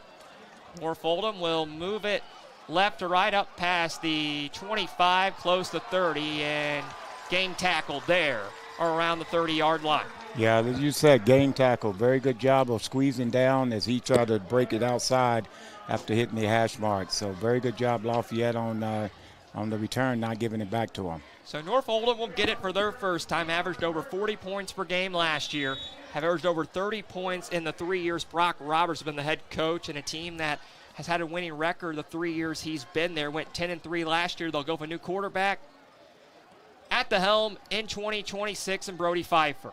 North Oldham will move it left to right up past the 25, close to 30, and game tackled there around the 30-yard line. Yeah, as you said, game tackle. Very good job of squeezing down as he tried to break it outside after hitting the hash mark. So very good job, Lafayette, on the return, not giving it back to him. So North Oldham will get it for their first time. Averaged over 40 points per game last year. Have averaged over 30 points in the 3 years Brock Roberts has been the head coach, and a team that has had a winning record the 3 years he's been there. Went 10-3 last year. They'll go for a new quarterback at the helm in 2026, and Brody Pfeiffer.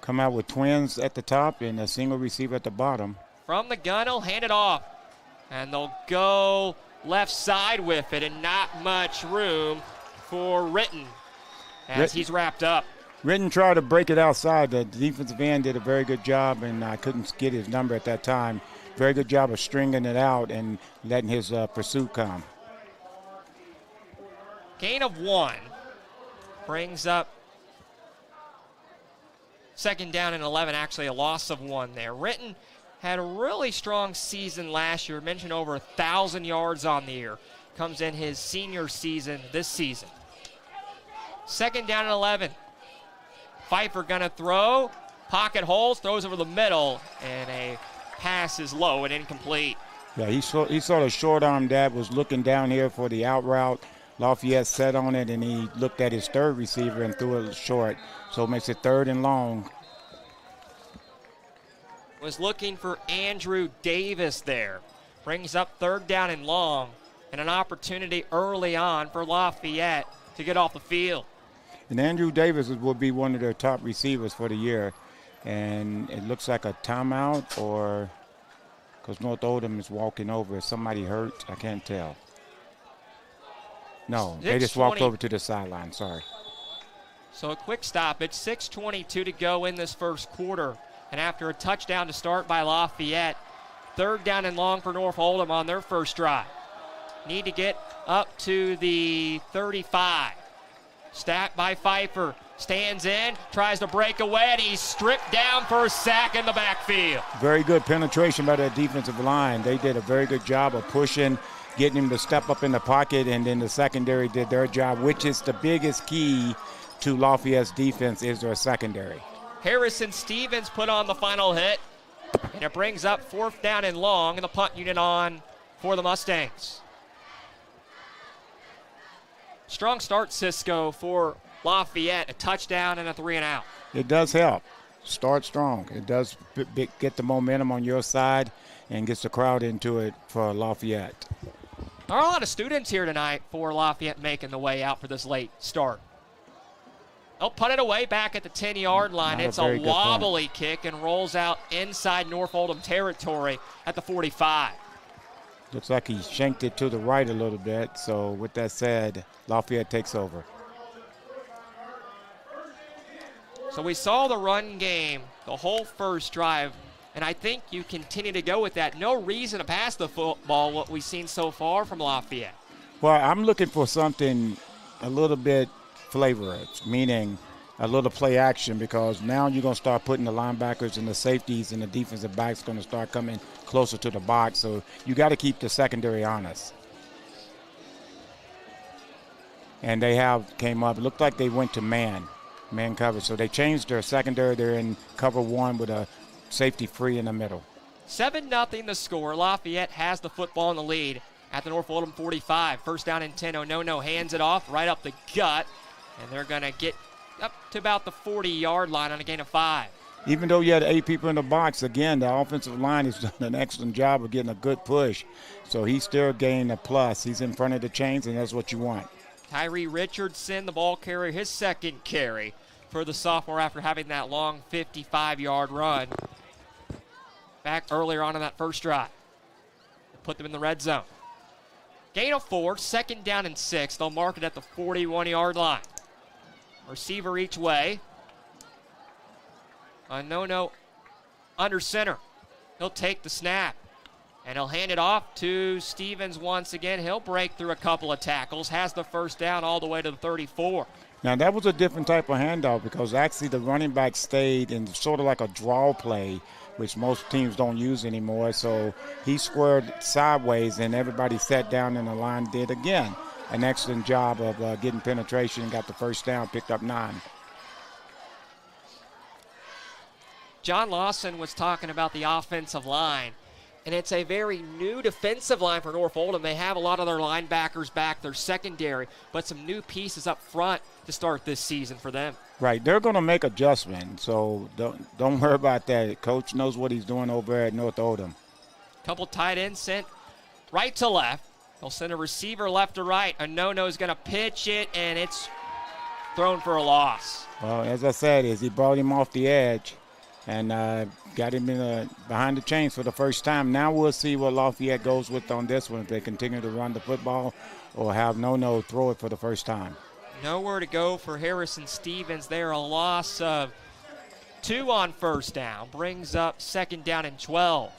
Come out with twins at the top and a single receiver at the bottom. From the gun, he'll hand it off, and they'll go left side with it, and not much room for Ritten as he's wrapped up. Ritten tried to break it outside. The defensive end did a very good job, and I couldn't get his number at that time. Very good job of stringing it out and letting his pursuit come. Gain of 1 brings up second down and 11, actually a loss of 1 there. Ritten had a really strong season last year. Mentioned over 1,000 yards on the year. Comes in his senior season this season. Second down and 11. Pfeiffer gonna throw. Pocket holes, throws over the middle, and a pass is low and incomplete. Yeah, he sort of short-armed that, was looking down here for the out route. Lafayette set on it, and he looked at his third receiver and threw it short. So it makes it 3rd and long. Was looking for Andrew Davis there. Brings up 3rd down and long, and an opportunity early on for Lafayette to get off the field. And Andrew Davis will be one of their top receivers for the year. And it looks like a timeout, or because North Oldham is walking over. Is somebody hurt? I can't tell. No, they just walked over to the sideline. Sorry. So a quick stop. It's 6:22 to go in this first quarter. And after a touchdown to start by Lafayette, 3rd down and long for North Oldham on their first drive. Need to get up to the 35. Stacked by Pfeiffer. Stands in, tries to break away, and he's stripped down for a sack in the backfield. Very good penetration by that defensive line. They did a very good job of pushing, getting him to step up in the pocket, and then the secondary did their job, which is the biggest key to Lafayette's defense, is their secondary. Harrison Stevens put on the final hit, and it brings up 4th down and long, and the punt unit on for the Mustangs. Strong start, Cisco, for Lafayette, a touchdown and a 3-and-out. It does help. Start strong. It does get the momentum on your side and gets the crowd into it for Lafayette. There are a lot of students here tonight for Lafayette making the way out for this late start. They'll punt it away back at the 10-yard line. It's a wobbly kick and rolls out inside North Oldham territory at the 45. Looks like he shanked it to the right a little bit. So with that said, Lafayette takes over. So we saw the run game the whole first drive, and I think you continue to go with that. No reason to pass the football, what we've seen so far from Lafayette. Well, I'm looking for something a little bit flavorous, meaning a little play action, because now you're going to start putting the linebackers and the safeties and the defensive backs going to start coming closer to the box. So you got to keep the secondary honest. And they came up. It looked like they went to man coverage. So they changed their secondary. They're in cover 1 with a safety free in the middle. 7-0 the score. Lafayette has the football in the lead at the North Oldham 45. First down and 10. No hands it off right up the gut. And they're going to get up to about the 40-yard line on a gain of 5. Even though you had 8 people in the box, again, the offensive line has done an excellent job of getting a good push. So he still gained a plus. He's in front of the chains, and that's what you want. Tyree Richardson, the ball carrier, his second carry for the sophomore after having that long 55-yard run back earlier on in that first drive. put them in the red zone. Gain of 4, 2nd down and 6. They'll mark it at the 41-yard line. Receiver each way. No under center. He'll take the snap, and he'll hand it off to Stevens once again. He'll break through a couple of tackles, has the first down all the way to the 34. Now, that was a different type of handoff because actually the running back stayed in sort of like a draw play, which most teams don't use anymore. So he squared sideways, and everybody sat down, and the line did again an excellent job of getting penetration, got the first down, picked up 9. John Lawson was talking about the offensive line, and it's a very new defensive line for North Oldham. They have a lot of their linebackers back, their secondary, but some new pieces up front to start this season for them. Right, they're going to make adjustments, so don't worry about that. Coach knows what he's doing over at North Oldham. Couple tight ends sent right to left. They'll send a receiver left to right. A no-no is going to pitch it, and it's thrown for a loss. Well, as I said, he brought him off the edge and got him behind the chains for the first time. Now we'll see what Lafayette goes with on this one, if they continue to run the football or have no throw it for the first time. Nowhere to go for Harrison Stevens there. A loss of 2 on first down. Brings up 2nd down and 12.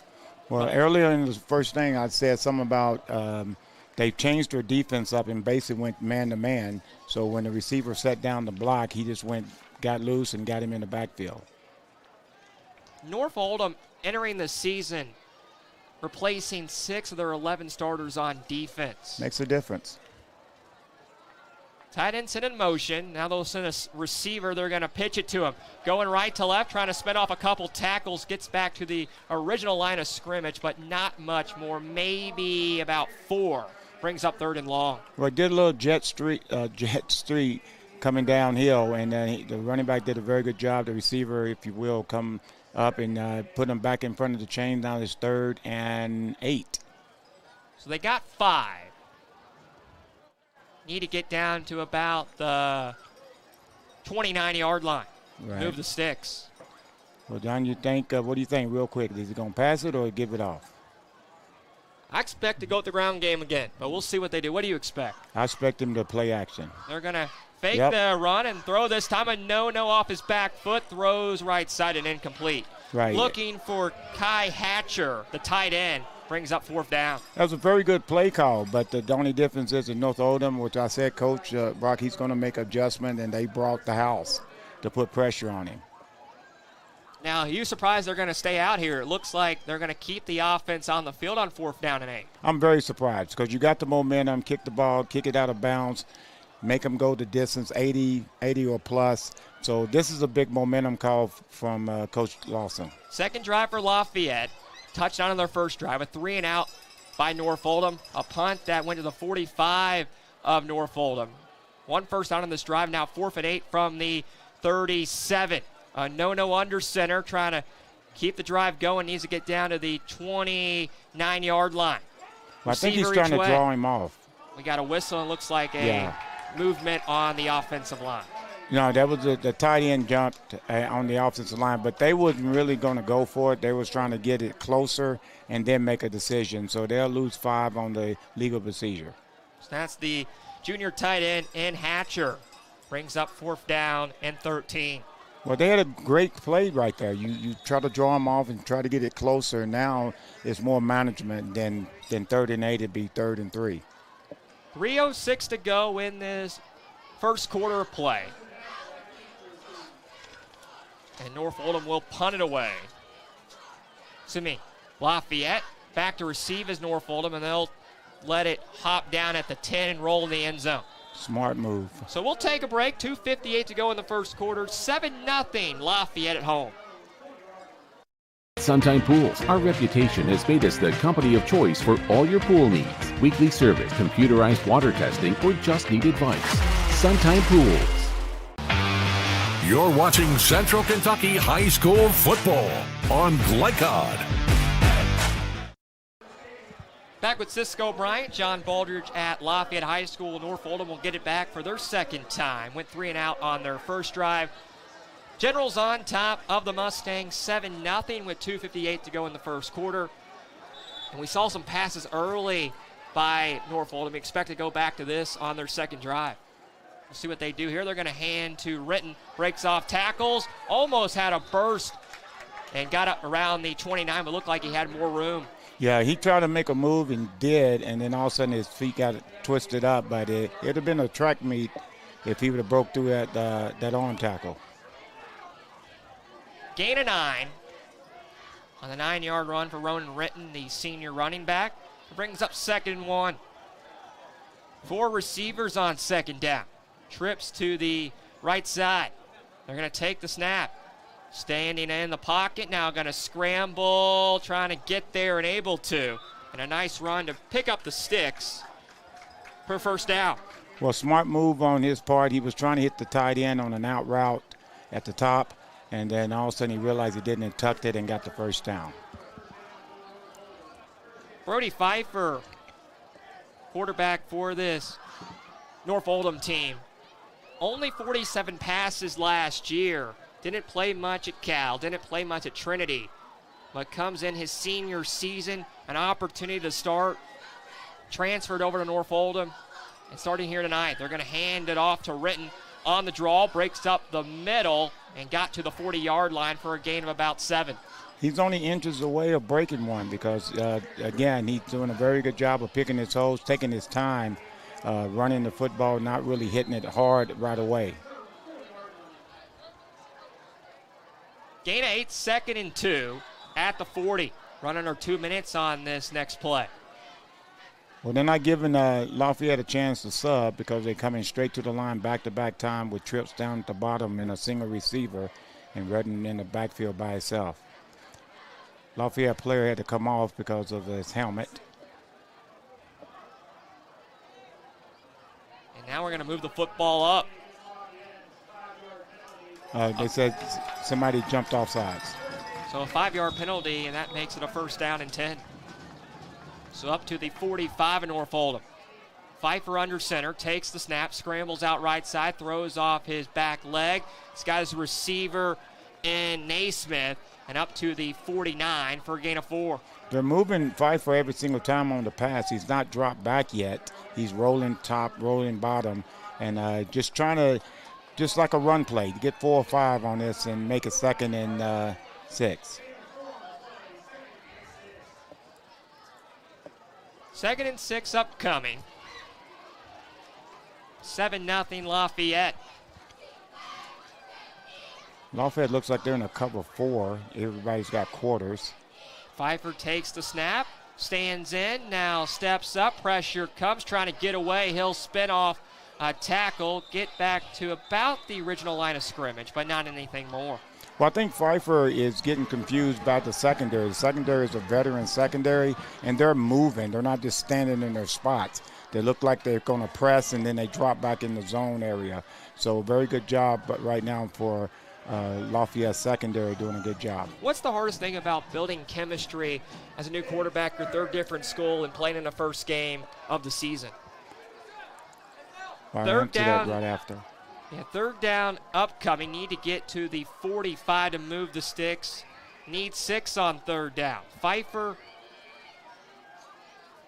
Well, earlier in the first thing, I said something about they changed their defense up and basically went man-to-man. So when the receiver sat down the block, he just got loose and got him in the backfield. North Oldham entering the season replacing 6 of their 11 starters on defense. Makes a difference. Tight end sent in motion. Now they'll send a receiver. They're going to pitch it to him. Going right to left, trying to spin off a couple tackles. Gets back to the original line of scrimmage, but not much more. Maybe about 4. Brings up 3rd and long. Well, did a little jet street coming downhill, and the running back did a very good job. The receiver, if you will, come up and put him back in front of the chain. Now it's 3rd and 8. So they got 5. Need to get down to about the 29-yard line. Right. Move the sticks. Well, John, what do you think real quick? Is he going to pass it or give it off? I expect to go with the ground game again, but we'll see what they do. What do you expect? I expect him to play action. They're going to fake the run and throw this time. A no off his back foot. Throws right side and incomplete. Right. Looking for Kai Hatcher, the tight end. Brings up 4th down. That was a very good play call, but the only difference is in North Oldham, which I said, Coach Brock, he's going to make adjustment, and they brought the house to put pressure on him. Now, are you surprised they're going to stay out here? It looks like they're going to keep the offense on the field on 4th down and 8. I'm very surprised because you got the momentum, kick the ball, kick it out of bounds, make them go the distance, 80 or plus. So this is a big momentum call from Coach Lawson. Second drive for Lafayette. Touchdown on their first drive, a 3-and-out by North Oldham. A punt that went to the 45 of North Oldham. 1 first down on this drive, now 4th and 8 from the 37. A no under center, trying to keep the drive going. Needs to get down to the 29-yard line. Well, I think he's trying to draw him off. We got a whistle and looks like a movement on the offensive line. No, that was the tight end jumped on the offensive line, but they wasn't really going to go for it. They was trying to get it closer and then make a decision. So they'll lose 5 on the legal procedure. So that's the junior tight end in Hatcher. Brings up 4th down and 13. Well, they had a great play right there. You try to draw them off and try to get it closer. Now it's more management than 3rd and 8. It'd be 3rd and 3. 3:06 to go in this first quarter of play. And North Oldham will punt it away. Lafayette back to receive as North Oldham, and they'll let it hop down at the 10 and roll in the end zone. Smart move. So we'll take a break. 2:58 to go in the first quarter. 7-0 Lafayette at home. Suntime Pools. Our reputation has made us the company of choice for all your pool needs. Weekly service, computerized water testing, or just need advice. Suntime Pools. You're watching Central Kentucky High School football on Glycod. Back with Cisco Bryant, John Baldridge at Lafayette High School. North Oldham will get it back for their second time. Went 3-and-out on their first drive. Generals on top of the Mustangs 7-0 with 2:58 to go in the first quarter. And we saw some passes early by North Oldham. Expect to go back to this on their second drive. We'll see what they do here. They're going to hand to Ritton. Breaks off tackles. Almost had a burst and got up around the 29, but looked like he had more room. Yeah, he tried to make a move and did, and then all of a sudden his feet got twisted up. But it would have been a track meet if he would have broke through that arm tackle. Gain of 9 on the 9-yard run for Ronan Ritton, the senior running back. It brings up 2nd and 1. 4 receivers on 2nd down. Trips to the right side. They're going to take the snap. Standing in the pocket, now going to scramble, trying to get there and able to. And a nice run to pick up the sticks for first down. Well, smart move on his part. He was trying to hit the tight end on an out route at the top, and then all of a sudden he realized he didn't and tucked it and got the first down. Brody Pfeiffer, quarterback for this North Oldham team. Only 47 passes last year. Didn't play much at Cal, didn't play much at Trinity, but comes in his senior season, an opportunity to start, transferred over to North Oldham, and starting here tonight. They're going to hand it off to Ritton on the draw, breaks up the middle, and got to the 40-yard line for a gain of about 7. He's only inches away of breaking one because, again, he's doing a very good job of picking his holes, taking his time, running the football, not really hitting it hard right away. Gain of 8, 2nd and 2 at the 40. Running under 2 minutes on this next play. Well, they're not giving Lafayette a chance to sub because they're coming straight to the line back-to-back time with trips down at the bottom and a single receiver and Redden in the backfield by himself. Lafayette player had to come off because of his helmet. And now we're going to move the football up. They said somebody jumped off sides. So a 5-yard penalty, and that makes it a first down and 10. So up to the 45 in North Oldham. Pfeiffer under center, takes the snap, scrambles out right side, throws off his back leg. He's got his receiver in Naismith, and up to the 49 for a gain of 4. They're moving Pfeiffer every single time on the pass. He's not dropped back yet. He's rolling top, rolling bottom, and just trying to, just like a run play, to get 4 or 5 on this and make it 2nd and 6. 2nd and 6 upcoming. 7-0 Lafayette. Lafayette looks like they're in a cover 4. Everybody's got quarters. Pfeiffer takes the snap, stands in, now steps up, pressure comes, trying to get away. He'll spin off a tackle, get back to about the original line of scrimmage, but not anything more. Well, I think Pfeiffer is getting confused about the secondary. The secondary is a veteran secondary, and they're moving. They're not just standing in their spots. They look like they're going to press, and then they drop back in the zone area. So very good job but right now for Lafayette secondary, doing a good job. What's the hardest thing about building chemistry as a new quarterback, your 3rd different school, and playing in the first game of the season? I'll answer that right after. Yeah, 3rd down upcoming. Need to get to the 45 to move the sticks. Need 6 on 3rd down. Pfeiffer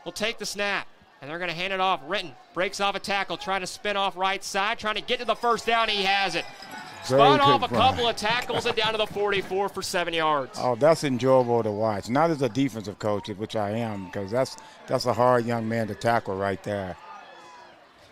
will take the snap, and they're going to hand it off. Ritton breaks off a tackle, trying to spin off right side, trying to get to the first down. He has it. Spun off a couple of tackles and down to the 44 for 7 yards. Oh, that's enjoyable to watch. Not as a defensive coach, which I am, because that's a hard young man to tackle right there.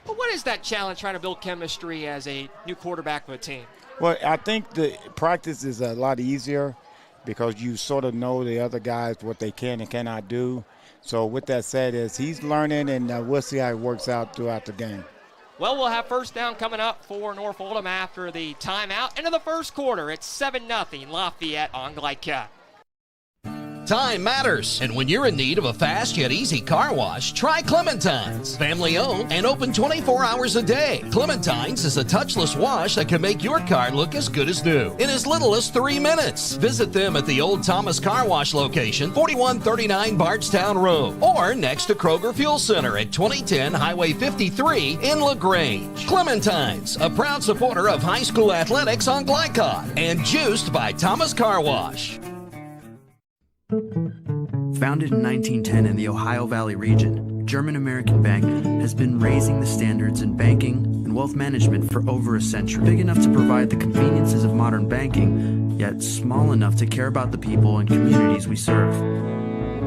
But what is that challenge, trying to build chemistry as a new quarterback of a team? Well, I think the practice is a lot easier because you sort of know the other guys, what they can and cannot do. So with that said, he's learning, and we'll see how it works out throughout the game. Well, we'll have first down coming up for North Oldham after the timeout. Into the first quarter, it's 7-0 Lafayette on Glycat. Time matters, and when you're in need of a fast yet easy car wash, try Clementine's. Family owned and open 24 hours a day. Clementine's is a touchless wash that can make your car look as good as new in as little as 3 minutes. Visit them at the Old Thomas Car Wash location, 4139 Bardstown Road, or next to Kroger Fuel Center at 2010 Highway 53 in LaGrange. Clementine's, a proud supporter of high school athletics on Glycod, and juiced by Thomas Car Wash. Founded in 1910 in the Ohio Valley region, German American Bank has been raising the standards in banking and wealth management for over a century. Big enough to provide the conveniences of modern banking, yet small enough to care about the people and communities we serve.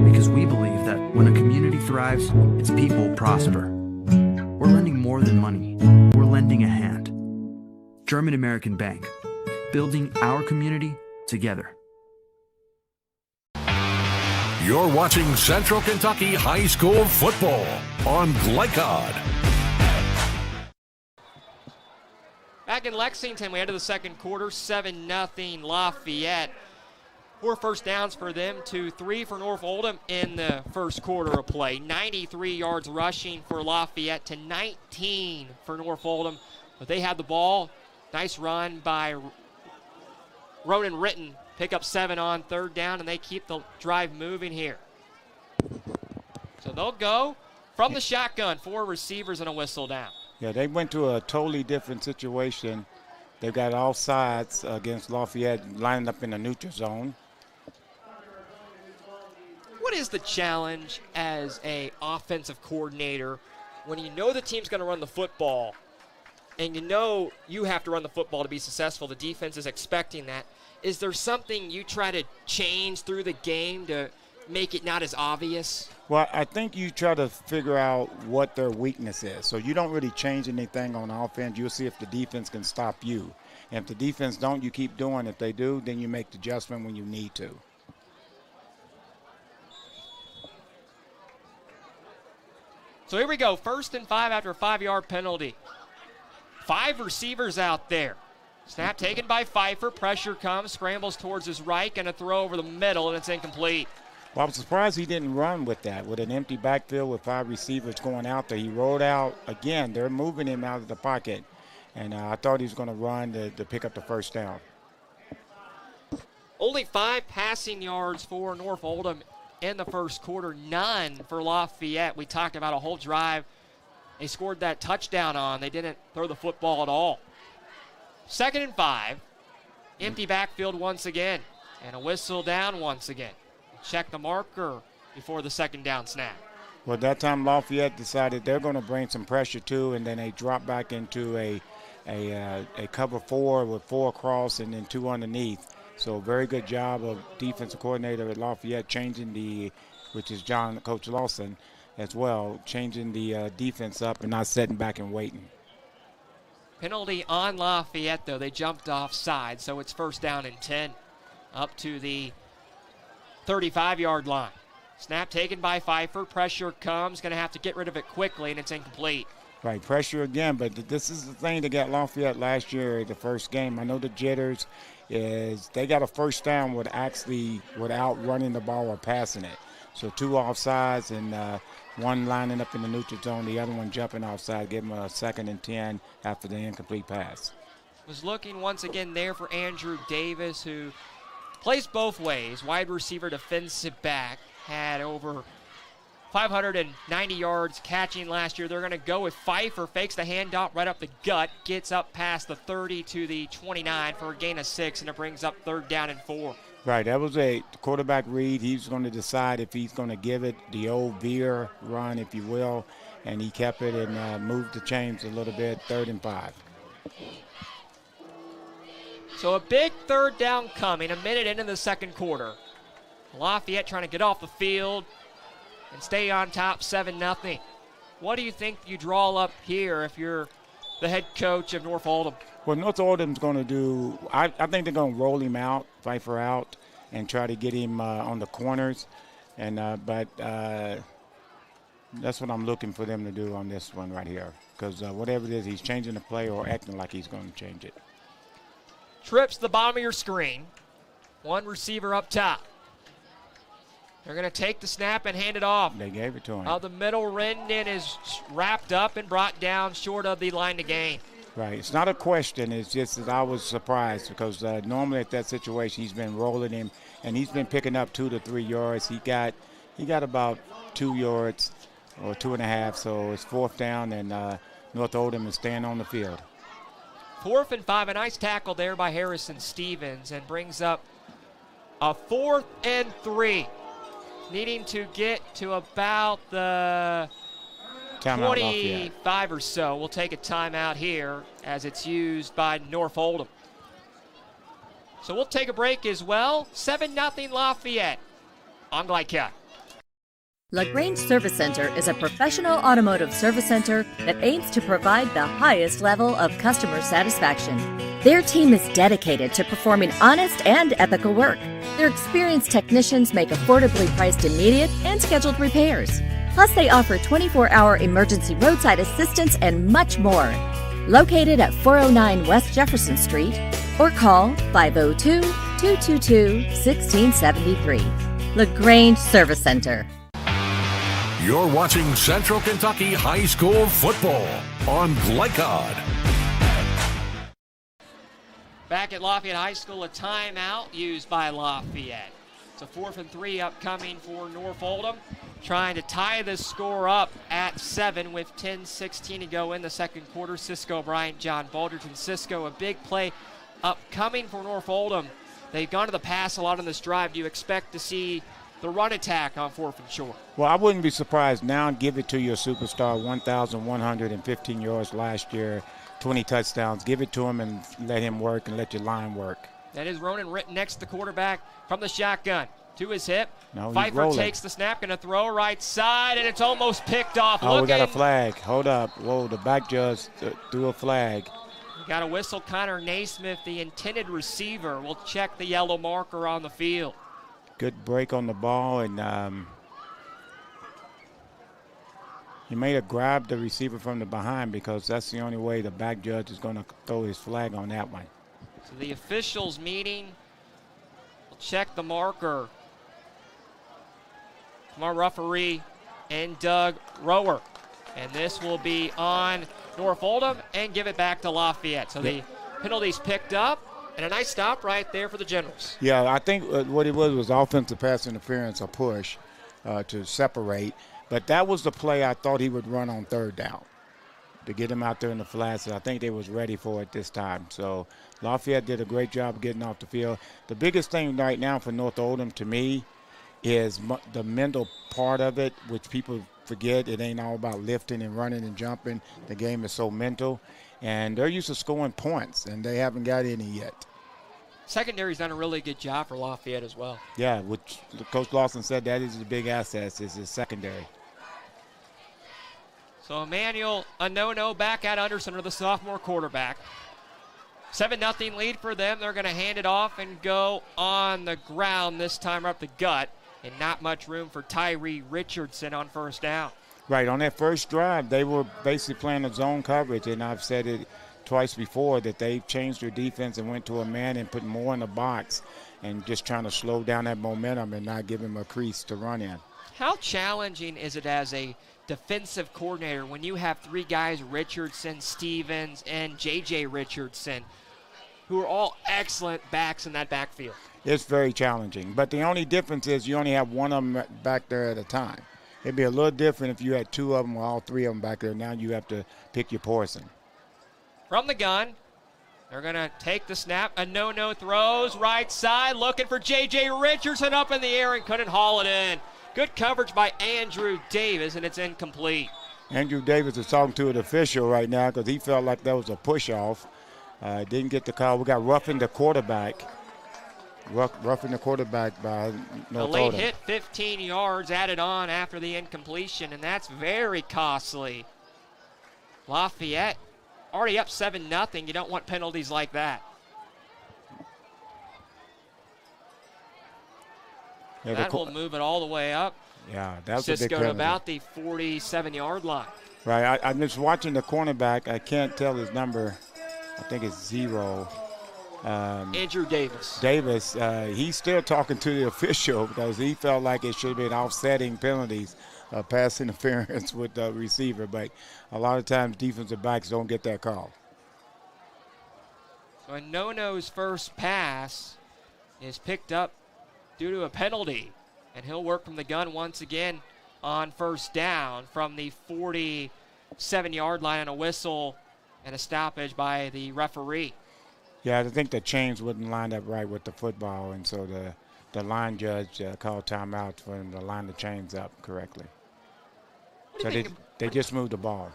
Because we believe that when a community thrives, its people prosper. We're lending more than money. We're lending a hand. German American Bank, building our community together. You're watching Central Kentucky High School football on Glycod. Back in Lexington, we head to the second quarter, 7-0 Lafayette. 4 first downs for them to 3 for North Oldham in the first quarter of play. 93 yards rushing for Lafayette to 19 for North Oldham. But they had the ball. Nice run by Ronan Ritten. Pick up 7 on third down, and they keep the drive moving here. So they'll go from the shotgun, 4 receivers and a whistle down. Yeah, they went to a totally different situation. They've got all sides against Lafayette lining up in the neutral zone. What is the challenge as an offensive coordinator when you know the team's going to run the football and you know you have to run the football to be successful? The defense is expecting that. Is there something you try to change through the game to make it not as obvious? Well, I think you try to figure out what their weakness is. So you don't really change anything on offense. You'll see if the defense can stop you. And if the defense don't, you keep doing. If they do, then you make the adjustment when you need to. So here we go, 1st and 5 after a 5-yard penalty. 5 receivers out there. Snap taken by Pfeiffer. Pressure comes, scrambles towards his right, and a throw over the middle, and it's incomplete. Well, I was surprised he didn't run with that. With an empty backfield with 5 receivers going out there, he rolled out again. They're moving him out of the pocket, and I thought he was going to run to pick up the first down. Only 5 passing yards for North Oldham in the first quarter, none for Lafayette. We talked about a whole drive they scored that touchdown on. They didn't throw the football at all. 2nd and 5, empty backfield once again, and a whistle down once again. Check the marker before the 2nd down snap. Well, at that time, Lafayette decided they're going to bring some pressure too, and then they drop back into a cover 4 with 4 across and then 2 underneath. So very good job of defensive coordinator at Lafayette changing which is Coach Lawson as well, changing the defense up and not sitting back and waiting. Penalty on Lafayette, though. They jumped offside, so it's 1st down and 10 up to the 35-yard line. Snap taken by Pfeiffer. Pressure comes. Going to have to get rid of it quickly, and it's incomplete. Right, pressure again, but this is the thing that got Lafayette last year, the first game. I know the jitters is they got a first down without running the ball or passing it. So 2 offsides and one lining up in the neutral zone, the other one jumping offside, give him a 2nd and 10 after the incomplete pass. Was looking once again there for Andrew Davis, who plays both ways. Wide receiver, defensive back, had over 590 yards catching last year. They're going to go with Pfeiffer, fakes the handoff right up the gut, gets up past the 30 to the 29 for a gain of 6, and it brings up 3rd down and 4. Right, that was a quarterback read. He's going to decide if he's going to give it the old veer run, if you will, and he kept it and moved the chains a little bit, 3rd and 5. So a big 3rd down coming, a minute into the second quarter. Lafayette trying to get off the field and stay on top, 7-0. What do you think you draw up here if you're the head coach of North Oldham? Well, North Oldham's going to do, I think they're going to roll him out, Pfeiffer out, and try to get him on the corners. And but that's what I'm looking for them to do on this one right here. Because whatever it is, he's changing the play or acting like he's going to change it. Trips the bottom of your screen. 1 receiver up top. They're going to take the snap and hand it off. They gave it to him. Out the middle, Rendon is wrapped up and brought down short of the line to gain. Right. It's not a question. It's just that I was surprised because normally at that situation he's been rolling him and he's been picking up 2 to 3 yards. He got about 2 yards or 2.5. So it's 4th down and North Oldham is staying on the field. 4th and 5. A nice tackle there by Harrison Stevens and brings up a 4th and 3. needing to get to about the 25 or so. We'll take a timeout here as it's used by North Oldham. So we'll take a break as well. 7-0 Lafayette on Glycat. LaGrange Service Center is a professional automotive service center that aims to provide the highest level of customer satisfaction. Their team is dedicated to performing honest and ethical work. Their experienced technicians make affordably priced immediate and scheduled repairs. Plus, they offer 24-hour emergency roadside assistance and much more. Located at 409 West Jefferson Street, or call 502-222-1673. LaGrange Service Center. You're watching Central Kentucky High School football on Glycod. Back at Lafayette High School, a timeout used by Lafayette. It's a 4th and 3 upcoming for North Oldham, trying to tie the score up at 7 with 10:16 to go in the second quarter. Cisco Bryant, John Balderton. Cisco, a big play upcoming for North Oldham. They've gone to the pass a lot on this drive. Do you expect to see the run attack on 4th and short? Well, I wouldn't be surprised. Now give it to your superstar, 1,115 yards last year, 20 touchdowns. Give it to him and let him work and let your line work. That is Ronan written next to the quarterback from the shotgun. To his hip. No, Pfeiffer takes the snap, going to throw right side, and it's almost picked off. Oh, we got a flag. Hold up. Whoa, the back judge threw a flag. We got a whistle. Connor Naismith, the intended receiver, will check the yellow marker on the field. Good break on the ball, and he may have grabbed the receiver from the behind because that's the only way the back judge is going to throw his flag on that one. So the officials meeting will check the marker from our referee and Doug Rower. And this will be on North Oldham and give it back to Lafayette. So the penalty's picked up. And a nice stop right there for the Generals. Yeah, I think what it was offensive pass interference, a push to separate. But that was the play I thought he would run on 3rd down to get him out there in the flats. And I think they was ready for it this time. So Lafayette did a great job of getting off the field. The biggest thing right now for North Oldham to me is the mental part of it, which people forget. It ain't all about lifting and running and jumping. The game is so mental. And they're used to scoring points, and they haven't got any yet. Secondary's done a really good job for Lafayette as well. Yeah, which Coach Lawson said that is the big asset, is his secondary. So Emmanuel Anono back at Anderson, or the sophomore quarterback. 7-0 lead for them. They're going to hand it off and go on the ground this time up the gut, and not much room for Tyree Richardson on 1st down. Right, on that first drive, they were basically playing a zone coverage, and I've said it twice before that they've changed their defense and went to a man and put more in the box and just trying to slow down that momentum and not give him a crease to run in. How challenging is it as a defensive coordinator when you have 3 guys, Richardson, Stevens, and J.J. Richardson, who are all excellent backs in that backfield? It's very challenging, but the only difference is you only have one of them back there at a time. It'd be a little different if you had 2 of them or all 3 of them back there. Now you have to pick your poison. From the gun, they're going to take the snap. Anono throws right side, looking for J.J. Richardson up in the air and couldn't haul it in. Good coverage by Andrew Davis, and it's incomplete. Andrew Davis is talking to an official right now because he felt like that was a push-off. Didn't get the call. We got roughing the quarterback. Roughing the quarterback by North Oldham. A late Oldham. hit, 15 yards added on after the incompletion, and that's very costly. Lafayette already up 7-0. You don't want penalties like that. Yeah, that will move it all the way up. Yeah, that's Cisco a big penalty. to about the 47-yard line. Right, I'm just watching the cornerback. I can't tell his number. I think it's 0. Andrew Davis. He's still talking to the official because he felt like it should have been offsetting penalties, pass interference with the receiver. But a lot of times defensive backs don't get that call. So Anono's first pass is picked up due to a penalty, and he'll work from the gun once again on 1st down from the 47-yard line on a whistle and a stoppage by the referee. Yeah, I think the chains wouldn't line up right with the football, and so the the line judge called timeout for him to line the chains up correctly. So they just moved the ball.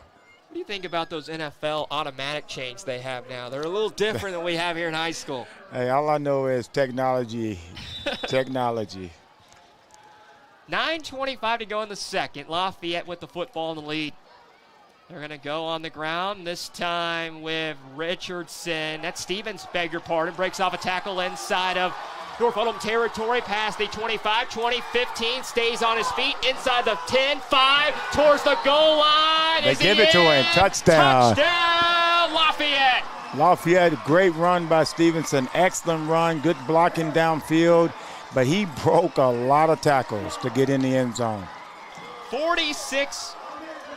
What do you think about those NFL automatic chains they have now? They're a little different than we have here in high school. Hey, all I know is technology. Technology. 9:25 to go in the second. Lafayette with the football in the lead. They're going to go on the ground, this time with Richardson. That's Stevens, beg your pardon. Breaks off a tackle inside of North Oldham territory, past the 25, 20, 15. Stays on his feet, inside the 10, 5, towards the goal line. They give it to him. Touchdown. Touchdown, Lafayette. Lafayette, great run by Stevenson. Excellent run, good blocking downfield. But he broke a lot of tackles to get in the end zone. 46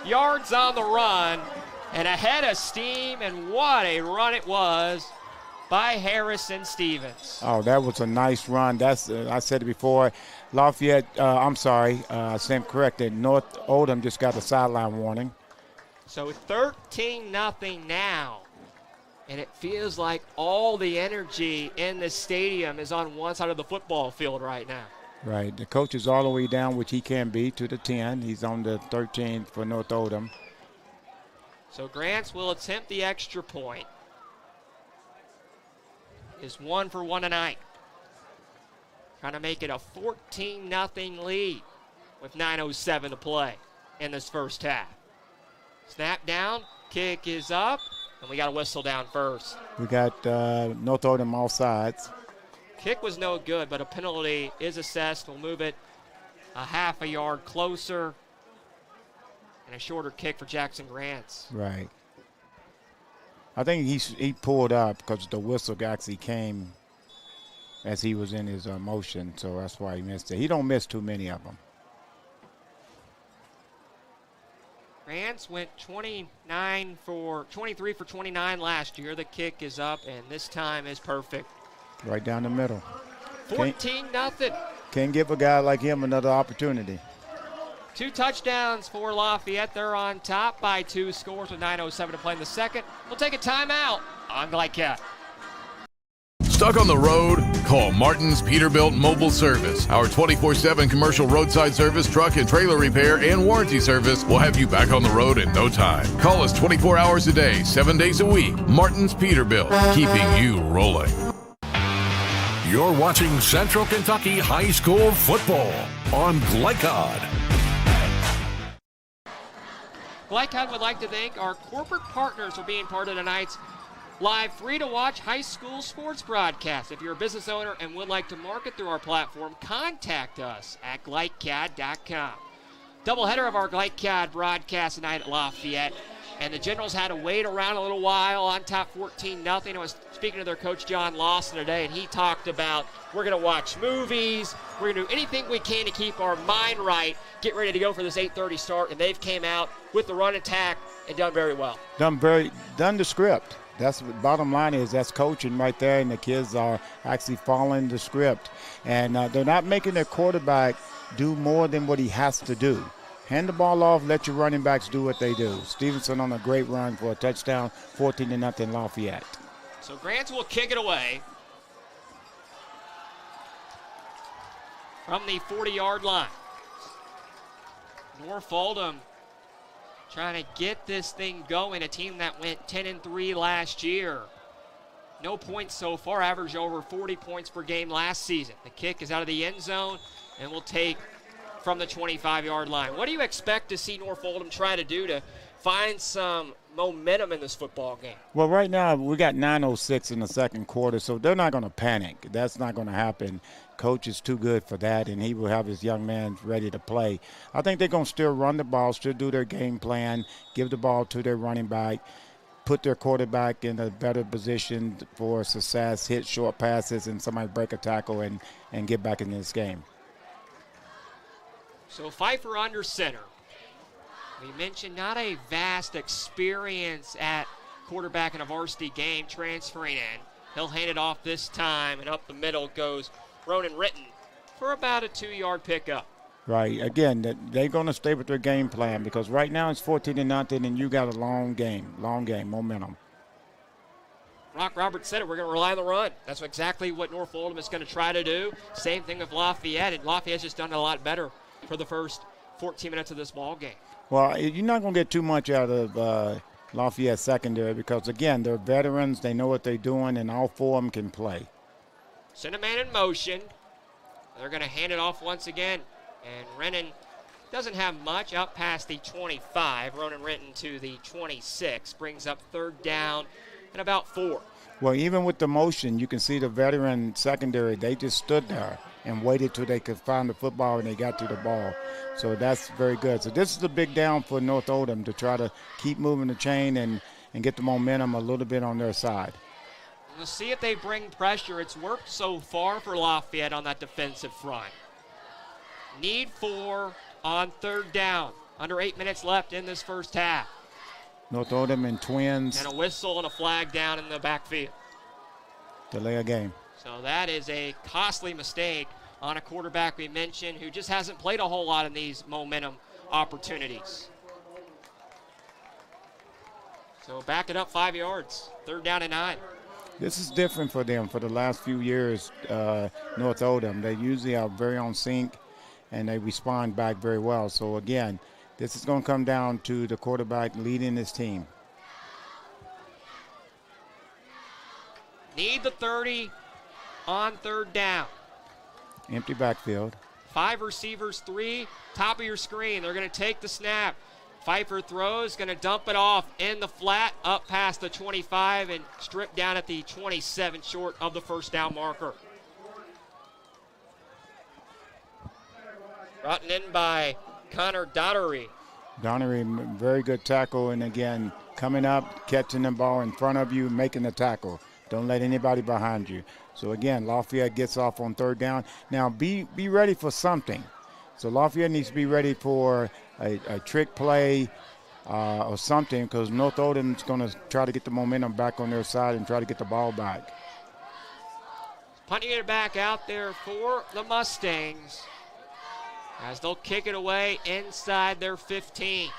yards on the run and ahead of steam, and what a run it was by Harrison Stevens. Oh, that was a nice run. That's I said it before. Lafayette, I stand corrected. North Oldham just got a sideline warning. So 13-0 now. And it feels like all the energy in the stadium is on one side of the football field right now. Right. The coach is all the way down, which he can be, to the 10. He's on the 13 for North Oldham. So Grants will attempt the extra point. Is 1 for 1 tonight. Trying to make it a 14-0 lead with 9:07 to play in this first half. Snap down, kick is up. And we got a whistle down first. We got North Oldham all sides. Kick was no good, but a penalty is assessed. We'll move it a half a yard closer. And a shorter kick for Jackson Grants. Right. I think he pulled up because the whistle actually came as he was in his motion, so that's why he missed it. He don't miss too many of them. Grants went 23 for 29 last year. The kick is up, and this time is perfect. Right down the middle. 14-0. Can't give a guy like him another opportunity. 2 touchdowns for Lafayette. They're on top by 2 scores with 9:07 to play in the second. We'll take a timeout on Glycat. Stuck on the road? Call Martin's Peterbilt Mobile Service. Our 24/7 commercial roadside service, truck and trailer repair, and warranty service will have you back on the road in no time. Call us 24 hours a day, 7 days a week. Martin's Peterbilt, keeping you rolling. You're watching Central Kentucky High School football on Glycod. Glycod would like to thank our corporate partners for being part of tonight's live free-to-watch high school sports broadcast. If you're a business owner and would like to market through our platform, contact us at glycad.com. Doubleheader of our Glycad broadcast tonight at Lafayette. And the Generals had to wait around a little while on top 14-0. I was speaking to their coach, John Lawson, today, and he talked about we're going to watch movies. We're going to do anything we can to keep our mind right, get ready to go for this 8:30 start. And they've came out with the run attack and done very well. Done the script. That's what bottom line is. That's coaching right there, and the kids are actually following the script. And they're not making their quarterback do more than what he has to do. Hand the ball off, let your running backs do what they do. Stevenson on a great run for a touchdown, 14-0 Lafayette. So Grants will kick it away from the 40-yard line. North Oldham trying to get this thing going, a team that went 10-3 last year. No points so far, averaged over 40 points per game last season. The kick is out of the end zone and will take from the 25-yard line. What do you expect to see North Oldham try to do to find some momentum in this football game? Well, right now we got 9:06 in the second quarter, so they're not going to panic. That's not going to happen. Coach is too good for that, and he will have his young man ready to play. I think they're going to still run the ball, still do their game plan, give the ball to their running back, put their quarterback in a better position for success, hit short passes, and somebody break a tackle and get back in this game. So Pfeiffer under center. We mentioned not a vast experience at quarterback in a varsity game, transferring in. He'll hand it off this time, and up the middle goes Ronan Ritten for about a 2-yard pickup. Right. Again, they're going to stay with their game plan because right now it's 14-0, and you got a long game, momentum. Rock Roberts said it, we're going to rely on the run. That's exactly what North Oldham is going to try to do. Same thing with Lafayette, and Lafayette's just done it a lot better for the first 14 minutes of this ball game. Well, you're not going to get too much out of Lafayette secondary because, again, they're veterans. They know what they're doing, and all four of them can play. Send a man in motion. They're going to hand it off once again. And Renton doesn't have much out past the 25. Ronan Renton to the 26. Brings up third down and about 4. Well, even with the motion, you can see the veteran secondary, they just stood there and waited till they could find the football and they got to the ball. So that's very good. So this is a big down for North Oldham to try to keep moving the chain and get the momentum a little bit on their side. We'll see if they bring pressure. It's worked so far for Lafayette on that defensive front. Need 4 on third down. Under 8 minutes left in this first half. North Oldham and Twins. And a whistle and a flag down in the backfield. Delay a game. So that is a costly mistake on a quarterback we mentioned who just hasn't played a whole lot in these momentum opportunities. So back it up 5 yards. Third down and 9. This is different for them for the last few years, North Oldham. They usually are very on sync and they respond back very well. So again, this is going to come down to the quarterback leading his team. Need the 30 on third down. Empty backfield. 5 receivers, 3, top of your screen. They're going to take the snap. Pfeiffer throws, going to dump it off in the flat, up past the 25 and strip down at the 27, short of the first down marker. Brought in by Connor Dottery. Donnery, very good tackle, and again, coming up, catching the ball in front of you, making the tackle. Don't let anybody behind you. So again, Lafayette gets off on third down. Now be ready for something. So Lafayette needs to be ready for a trick play or something because North Oldham's going to try to get the momentum back on their side and try to get the ball back. Punting it back out there for the Mustangs as they'll kick it away inside their 15.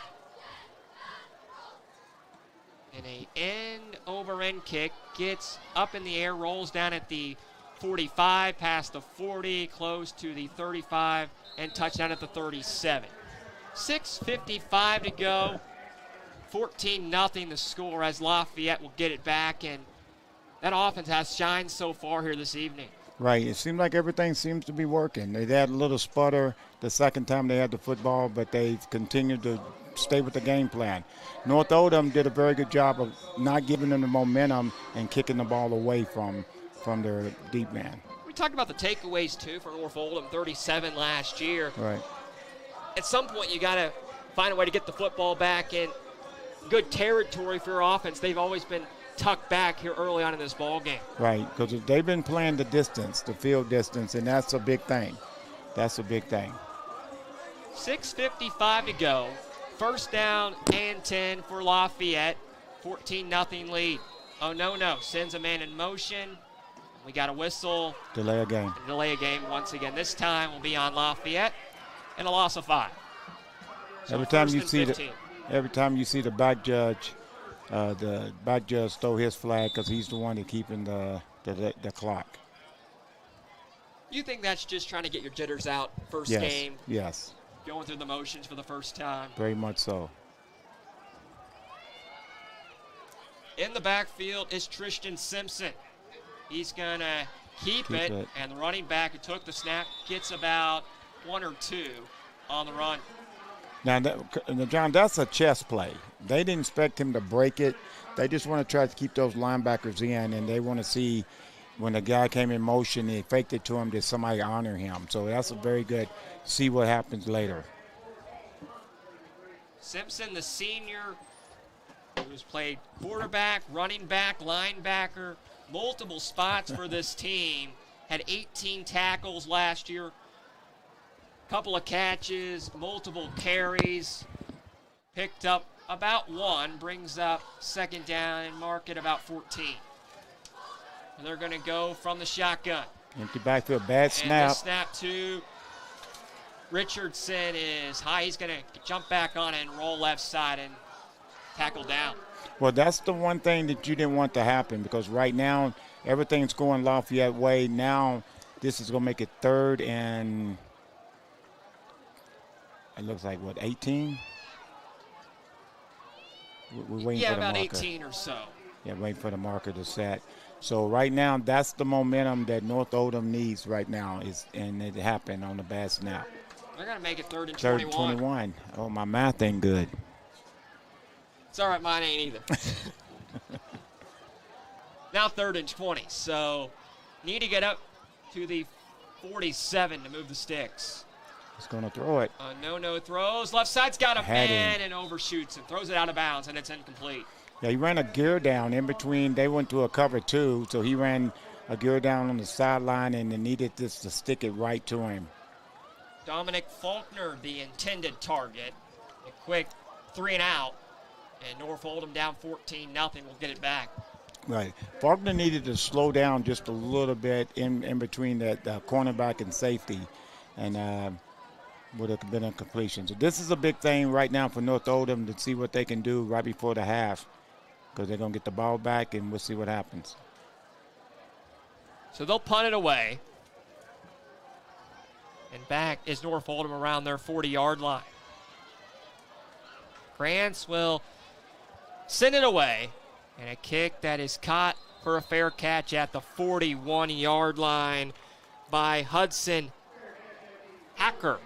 And a end-over-end kick gets up in the air, rolls down at the 45, past the 40, close to the 35, and touchdown at the 37. 6:55 to go. 14-0 the score as Lafayette will get it back, and that offense has shined so far here this evening. Right. It seems like everything seems to be working. They had a little sputter the second time they had the football, but they've continued to stay with the game plan. North Oldham did a very good job of not giving them the momentum and kicking the ball away from their deep man. We talked about the takeaways, too, for North Oldham, 37 last year. Right. At some point, you got to find a way to get the football back in good territory for your offense. They've always been tucked back here early on in this ball game. Right, because they've been playing the distance, the field distance, and that's a big thing. That's a big thing. 6:55 to go. First down and 10 for Lafayette. 14-0 lead. Oh, no. Sends a man in motion. We got a whistle. Delay a game. Delay a game once again. This time will be on Lafayette and a loss of 5. So every time you see the back judge throw his flag because he's the one that's keeping the clock. You think that's just trying to get your jitters out first Yes. game? Yes. Going through the motions for the first time. Very much so. In the backfield is Tristan Simpson. He's going to keep it, and the running back who took the snap gets about 1 or 2 on the run. Now, John, that's a chess play. They didn't expect him to break it. They just want to try to keep those linebackers in, and they want to see when the guy came in motion, he faked it to him, did somebody honor him? So that's a very good, see what happens later. Simpson, the senior, who's played quarterback, running back, linebacker, multiple spots for this team, had 18 tackles last year, couple of catches, multiple carries, picked up about 1, brings up second down and mark at about 14. And they're going to go from the shotgun. Empty backfield, bad snap. And the snap to Richardson is high. He's going to jump back on and roll left side. And tackled down. Well, that's the one thing that you didn't want to happen, because right now everything's going Lafayette way. Now this is going to make it 3rd and it looks like, what, 18? We're waiting for the about marker. 18 or so. Yeah, waiting for the marker to set. So right now, that's the momentum that North Oldham needs right now, and it happened on the bad snap. They're going to make it 3rd and 3rd 21. and 21. Oh, my math ain't good. It's all right, mine ain't either. Now 3rd and 20, so need to get up to the 47 to move the sticks. He's going to throw it. No throws. Left side's got a Had man him. and overshoots and throws it out of bounds, and it's incomplete. Yeah, he ran a gear down in between. They went to a cover 2, so he ran a gear down on the sideline, and they needed this to stick it right to him. Dominic Faulkner, the intended target. A quick 3 and out, and North Oldham down 14-0. We'll get it back. Right. Faulkner needed to slow down just a little bit in between that cornerback and safety, and would have been a completion. So this is a big thing right now for North Oldham to see what they can do right before the half, because they're going to get the ball back, and we'll see what happens. So they'll punt it away. And back is North Oldham around their 40-yard line. Grants will send it away. And a kick that is caught for a fair catch at the 41-yard line by Hudson Hacker.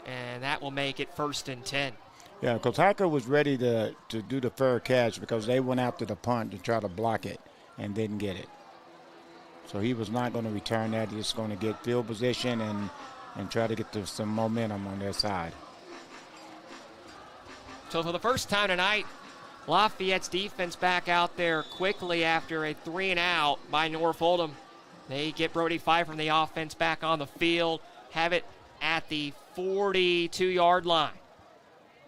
And that will make it 1st and 10. Yeah, because Hacker was ready to do the fair catch, because they went after the punt to try to block it and didn't get it. So he was not going to return that. He's going to get field position and try to get some momentum on their side. So for the first time tonight, Lafayette's defense back out there quickly after a 3 and out by North Oldham. They get Brody Pfeiffer from the offense back on the field, have it at the 42-yard line.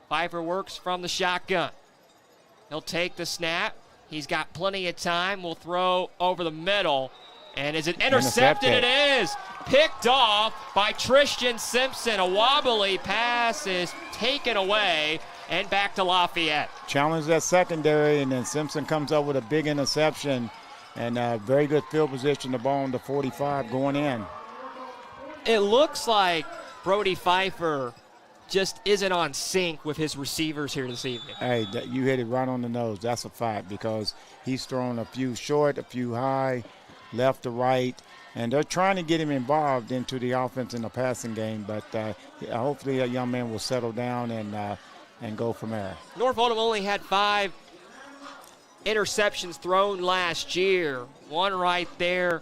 Pfeiffer works from the shotgun. He'll take the snap. He's got plenty of time. Will throw over the middle. And is it intercepted? It is. Picked off by Tristan Simpson. A wobbly pass is taken away. And back to Lafayette. Challenge that secondary, and then Simpson comes up with a big interception, and very good field position. The ball on the 45 going in. It looks like Brody Pfeiffer just isn't on sync with his receivers here this evening. Hey, you hit it right on the nose. That's a fact, because he's thrown a few short, a few high, left to right, and they're trying to get him involved into the offense in the passing game, but hopefully a young man will settle down and go from there. North Oldham only had 5 interceptions thrown last year. One right there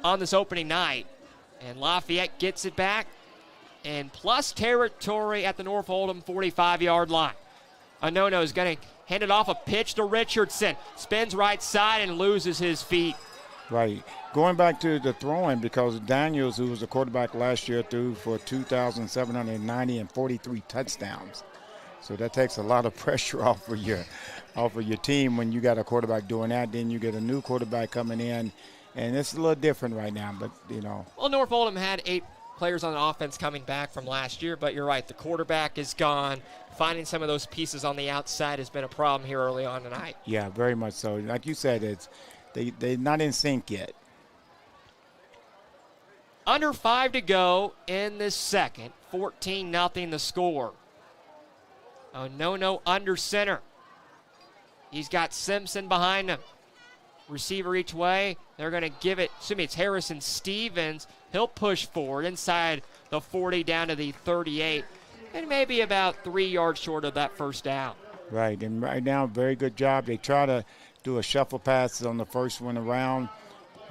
on this opening night. And Lafayette gets it back. And plus territory at the North Oldham 45-yard line. Anono is going to hand it off, a pitch to Richardson. Spins right side and loses his feet. Right. Going back to the throwing, because Daniels, who was the quarterback last year, threw for 2,790 and 43 touchdowns. So that takes a lot of pressure off of your team when you got a quarterback doing that. Then you get a new quarterback coming in, and it's a little different right now. But well, North Oldham had 8 players on the offense coming back from last year, but you're right, the quarterback is gone. Finding some of those pieces on the outside has been a problem here early on tonight. Yeah, very much so. Like you said, they're not in sync yet. Under 5 to go in this second. 14-0 the score. No under center. He's got Simpson behind him. Receiver each way. They're going to give it. Assuming it's Harrison Stevens. He'll push forward inside the 40 down to the 38. And maybe about 3 yards short of that first down. Right. And right now, very good job. They try to do a shuffle pass on the first one around.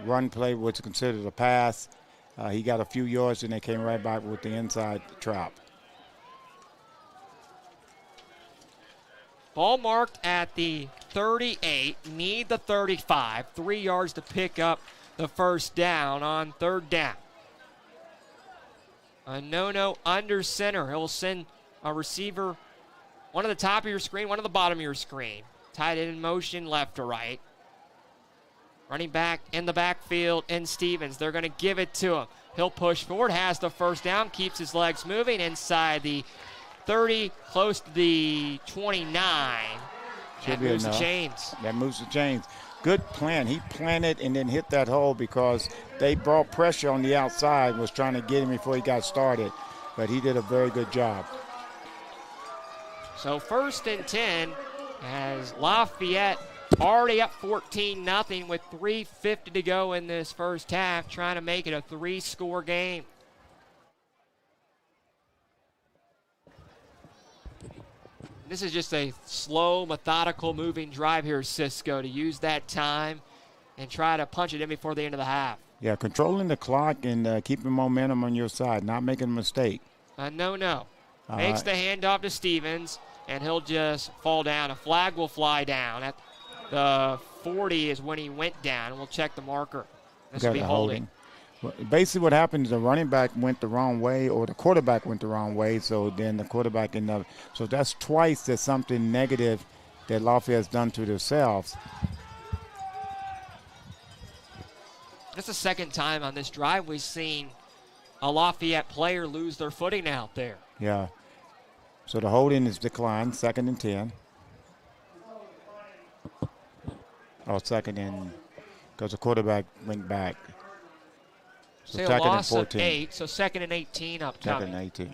Run play was considered a pass. He got a few yards, and they came right back with the inside trap. Ball marked at the 38, need the 35. 3 yards to pick up the first down on 3rd down. Anono under center. He'll send a receiver, one at the top of your screen, one at the bottom of your screen. Tight end in motion, left to right. Running back in the backfield in Stevens. They're going to give it to him. He'll push forward, has the first down, keeps his legs moving inside the 30, close to the 29. Should be enough. That moves the chains. Good plan. He planted and then hit that hole because they brought pressure on the outside, was trying to get him before he got started. But he did a very good job. So 1st and 10 as Lafayette already up 14-0 with 3:50 to go in this first half, trying to make it a 3-score game. This is just a slow, methodical, moving drive here, Cisco, to use that time and try to punch it in before the end of the half. Yeah, controlling the clock and keeping momentum on your side, not making a mistake. No. Makes the handoff to Stevens, and he'll just fall down. A flag will fly down. At the 40 is when he went down. We'll check the marker. This will be holding. Well, basically what happened is the running back went the wrong way or the quarterback went the wrong way, so then the quarterback ended up. So that's twice there's something negative that Lafayette's done to themselves. That's the second time on this drive we've seen a Lafayette player lose their footing out there. Yeah. So the holding is declined, 2nd and 10. Oh, 2nd and, because the quarterback went back. So say a loss of 8, so 2nd and 18 upcoming. 2nd and 18.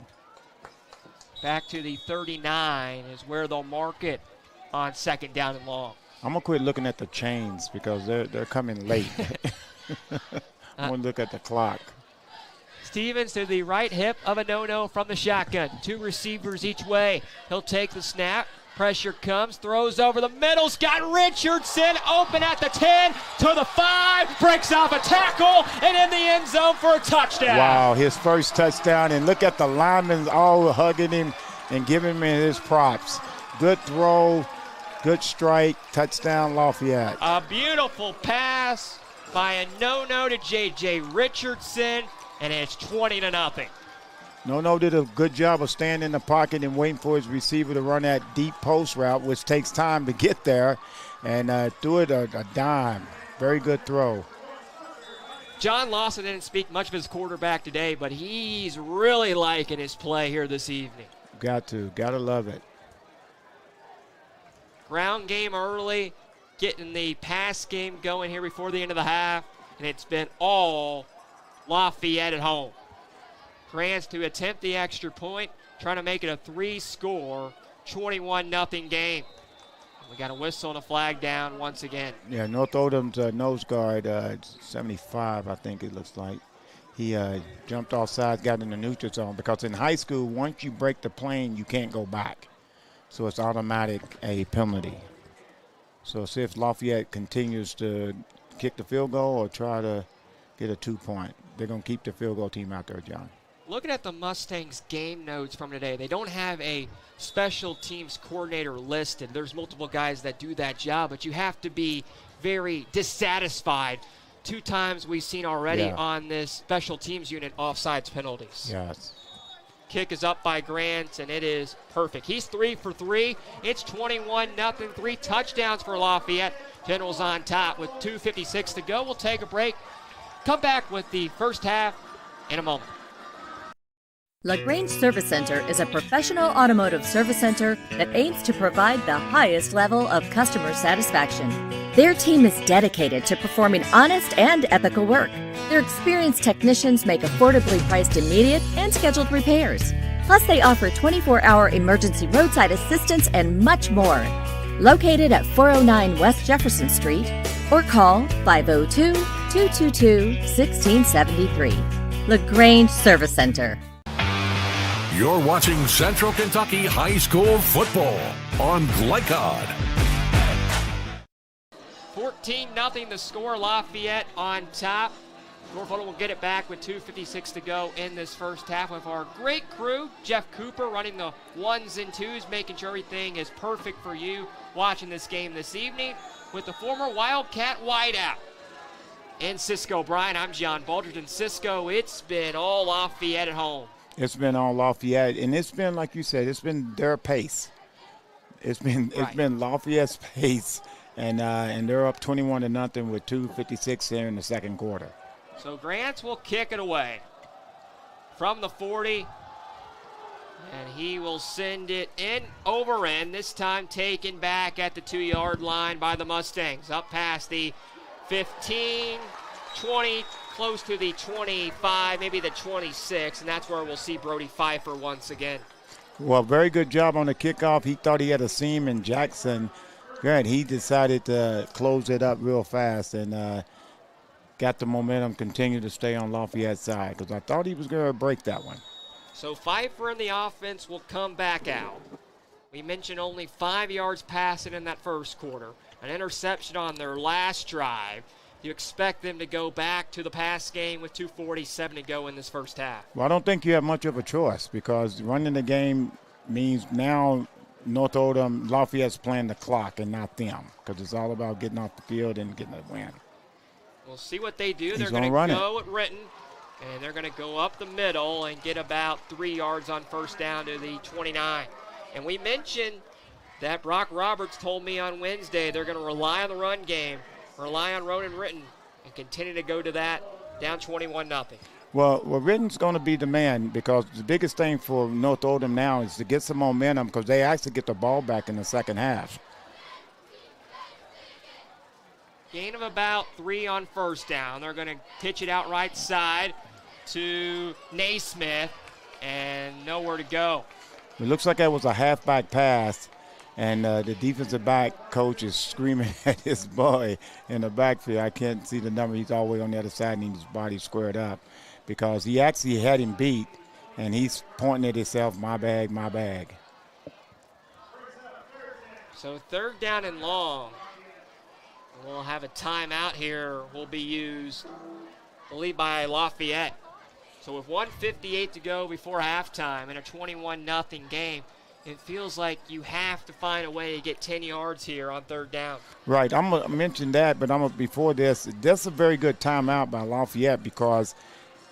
Back to the 39 is where they'll mark it on 2nd down and long. I'm going to quit looking at the chains because they're coming late. I'm going to look at the clock. Stevens to the right hip of a no-no from the shotgun. 2 receivers each way. He'll take the snap. Pressure comes, throws over the middle. Got Richardson open at the 10 to the 5. Breaks off a tackle and in the end zone for a touchdown. Wow, his first touchdown. And look at the linemen all hugging him and giving him his props. Good throw, good strike, touchdown Lafayette. A beautiful pass by a no-no to J.J. Richardson. And it's 20-0. No did a good job of staying in the pocket and waiting for his receiver to run that deep post route, which takes time to get there, and threw it a dime. Very good throw. John Lawson didn't speak much of his quarterback today, but he's really liking his play here this evening. Gotta love it. Ground game early, getting the pass game going here before the end of the half, and it's been all Lafayette at home. Grants to attempt the extra point, trying to make it a 3-score, 21-0 game. We got a whistle and a flag down once again. Yeah, North Oldham's nose guard, 75, I think it looks like. He jumped off sides, got in the neutral zone, because in high school, once you break the plane, you can't go back. So it's automatic a penalty. So see if Lafayette continues to kick the field goal or try to get a 2-point. They're going to keep the field goal team out there, John. Looking at the Mustangs game notes from today, they don't have a special teams coordinator listed. There's multiple guys that do that job, but you have to be very dissatisfied. 2 times we've seen already on this special teams unit offsides penalties. Yes. Kick is up by Grant, and it is perfect. He's 3 for 3. It's 21-0, 3 touchdowns for Lafayette. Generals on top with 2:56 to go. We'll take a break. Come back with the first half in a moment. LaGrange Service Center is a professional automotive service center that aims to provide the highest level of customer satisfaction. Their team is dedicated to performing honest and ethical work. Their experienced technicians make affordably priced immediate and scheduled repairs. Plus, they offer 24-hour emergency roadside assistance and much more. Located at 409 West Jefferson Street, or call 502-222-1673. LaGrange Service Center. You're watching Central Kentucky High School football on Glycod. 14-0 the score. Lafayette on top. Norfolk will get it back with 2:56 to go in this first half with our great crew. Jeff Cooper running the 1s and 2s, making sure everything is perfect for you watching this game this evening with the former Wildcat wideout. In Cisco Bryan, I'm John Baldridge. Cisco, it's been all Lafayette at home. It's been all Lafayette, and it's been, like you said, it's been their pace. It's been Lafayette's pace, and they're up 21-0 with 2:56 here in the second quarter. So Grants will kick it away from the 40. And he will send it in over end, this time taken back at the 2-yard line by the Mustangs. Up past the 15, 20, close to the 25, maybe the 26, and that's where we'll see Brody Pfeiffer once again. Well, very good job on the kickoff. He thought he had a seam in Jackson. Good. He decided to close it up real fast and got the momentum, continue to stay on Lafayette's side because I thought he was going to break that one. So Pfeiffer and the offense will come back out. We mentioned only 5 yards passing in that first quarter. An interception on their last drive. You expect them to go back to the pass game with 2:47 to go in this first half. Well, I don't think you have much of a choice because running the game means now North Oldham, Lafayette's playing the clock and not them because it's all about getting off the field and getting a win. We'll see what they do. They're going to go at Renton, and they're going to go up the middle and get about 3 yards on first down to the 29. And we mentioned that Brock Roberts told me on Wednesday they're going to rely on the run game, rely on Ronan Ritton, and continue to go to that down 21-0. Well, Ritten's going to be the man because the biggest thing for North Oldham now is to get some momentum because they actually get the ball back in the second half. Gain of about 3 on first down. They're going to pitch it out right side to Naismith, and nowhere to go. It looks like that was a halfback pass, and the defensive back coach is screaming at his boy in the backfield. I can't see the number. He's all the way on the other side, and his body squared up because he actually had him beat, and he's pointing at himself, my bag, my bag. So third down and long. We'll have a timeout here will be used, I believe, by Lafayette. So with 1:58 to go before halftime in a 21-0 game, it feels like you have to find a way to get 10 yards here on third down. Right. I'm going to mention that, but before this, that's a very good timeout by Lafayette because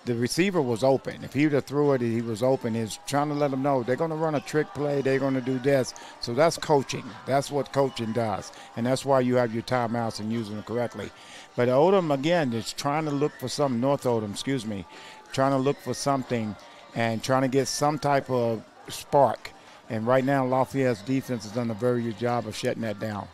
the receiver was open. If he would have threw it, he was open. He's trying to let them know they're going to run a trick play. They're going to do this. So that's coaching. That's what coaching does. And that's why you have your timeouts and using them correctly. But Oldham, again, is trying to look for something. North Oldham, trying to look for something and trying to get some type of spark. And right now, Lafayette's defense has done a very good job of shutting that down.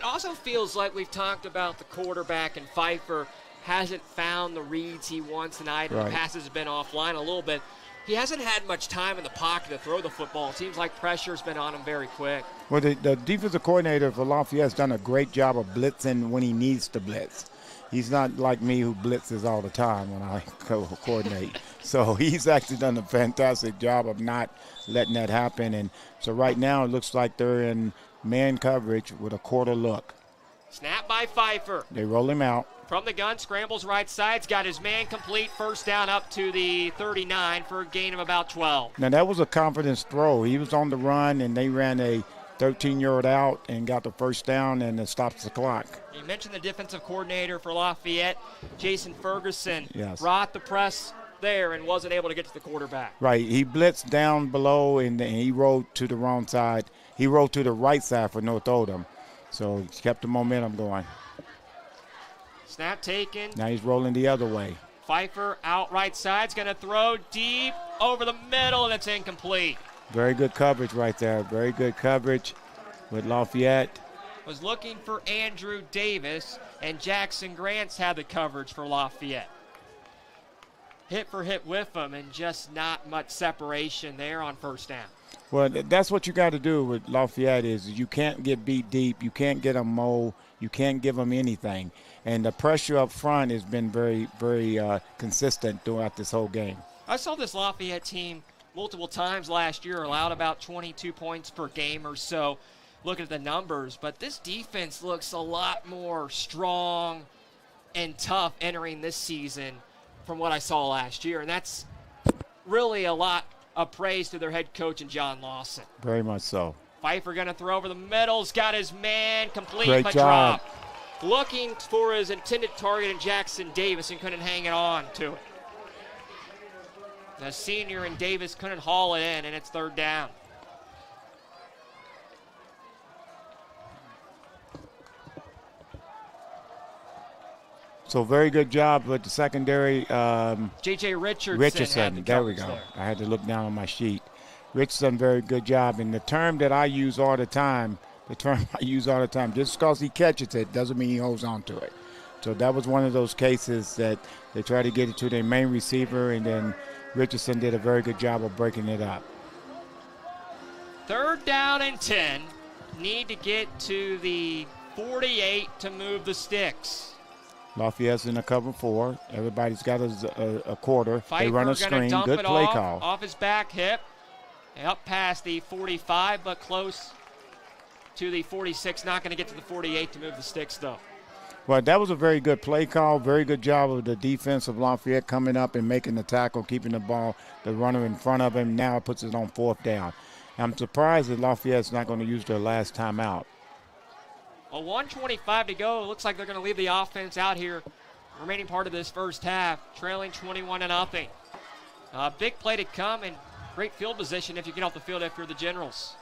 It also feels like we've talked about the quarterback and Pfeiffer hasn't found the reads he wants tonight. Right. The passes have been offline a little bit. He hasn't had much time in the pocket to throw the football. It seems like pressure's been on him very quick. Well, the defensive coordinator for Lafayette has done a great job of blitzing when he needs to blitz. He's not like me who blitzes all the time when I coordinate. So he's actually done a fantastic job of not letting that happen. And so right now it looks like they're in man coverage with a quarter look. Snap by Pfeiffer. They roll him out. From the gun, scrambles right side's got his man complete, first down up to the 39 for a gain of about 12. Now that was a confidence throw. He was on the run and they ran a 13-yard out and got the first down and it stops the clock. You mentioned the defensive coordinator for Lafayette, Jason Ferguson, yes, brought the press there and wasn't able to get to the quarterback. Right. He blitzed down below and he rolled to the wrong side. He rolled to the right side for North Oldham. So he kept the momentum going. Snap taken. Now he's rolling the other way. Pfeiffer out right side's going to throw deep over the middle, and it's incomplete. Very good coverage right there. Very good coverage with Lafayette. Was looking for Andrew Davis, and Jackson Grants had the coverage for Lafayette. Hit for hit with him, and just not much separation there on first down. Well, that's what you got to do with Lafayette is you can't get beat deep. You can't get them mow. You can't give them anything. And the pressure up front has been very, very consistent throughout this whole game. I saw this Lafayette team multiple times last year, allowed about 22 points per game or so. Look at the numbers, but this defense looks a lot more strong and tough entering this season from what I saw last year. And that's really a lot of praise to their head coach and John Lawson. Very much so. Pfeiffer going to throw over the middle. He's got his man complete, Great but job. dropped. Looking for his intended target in Jackson Davis and couldn't hang it on to it. The senior and Davis couldn't haul it in, and it's third down. So very good job with the secondary. J.J. Richardson. Had the There we go. there. I had to look down on my sheet. Rich done a very good job. And the term that I use all the time, just because he catches it doesn't mean he holds on to it. So that was one of those cases that they tried to get it to their main receiver, and then Richardson did a very good job of breaking it up. 3rd down and 10. Need to get to the 48 to move the sticks. Lafayette's in a cover 4. Everybody's got a quarter. Pfeiffer they run a screen. Good play call. Off his back hip. Up past the 45, but close to the 46. Not going to get to the 48 to move the sticks, though. Well, that was a very good play call. Very good job of the defense of Lafayette coming up and making the tackle, keeping the ball, the runner in front of him. Now it puts it on 4th down. I'm surprised that Lafayette's not going to use their last timeout. A 1:25 to go. Looks like they're going to leave the offense out here. Remaining part of this first half, trailing 21-0. A big play to come and great field position if you get off the field if you're the Generals.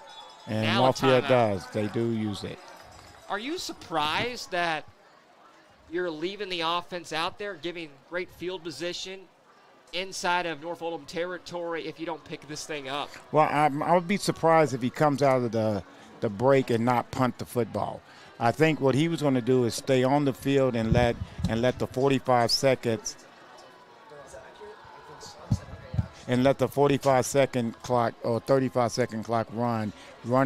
And now Lafayette does. They do use it. Are you surprised that you're leaving the offense out there, giving great field position inside of North Oldham territory if you don't pick this thing up? Well, I would be surprised if he comes out of the break and not punt the football. I think what he was going to do is stay on the field and let the 45 seconds and let the 45-second clock or 35-second clock run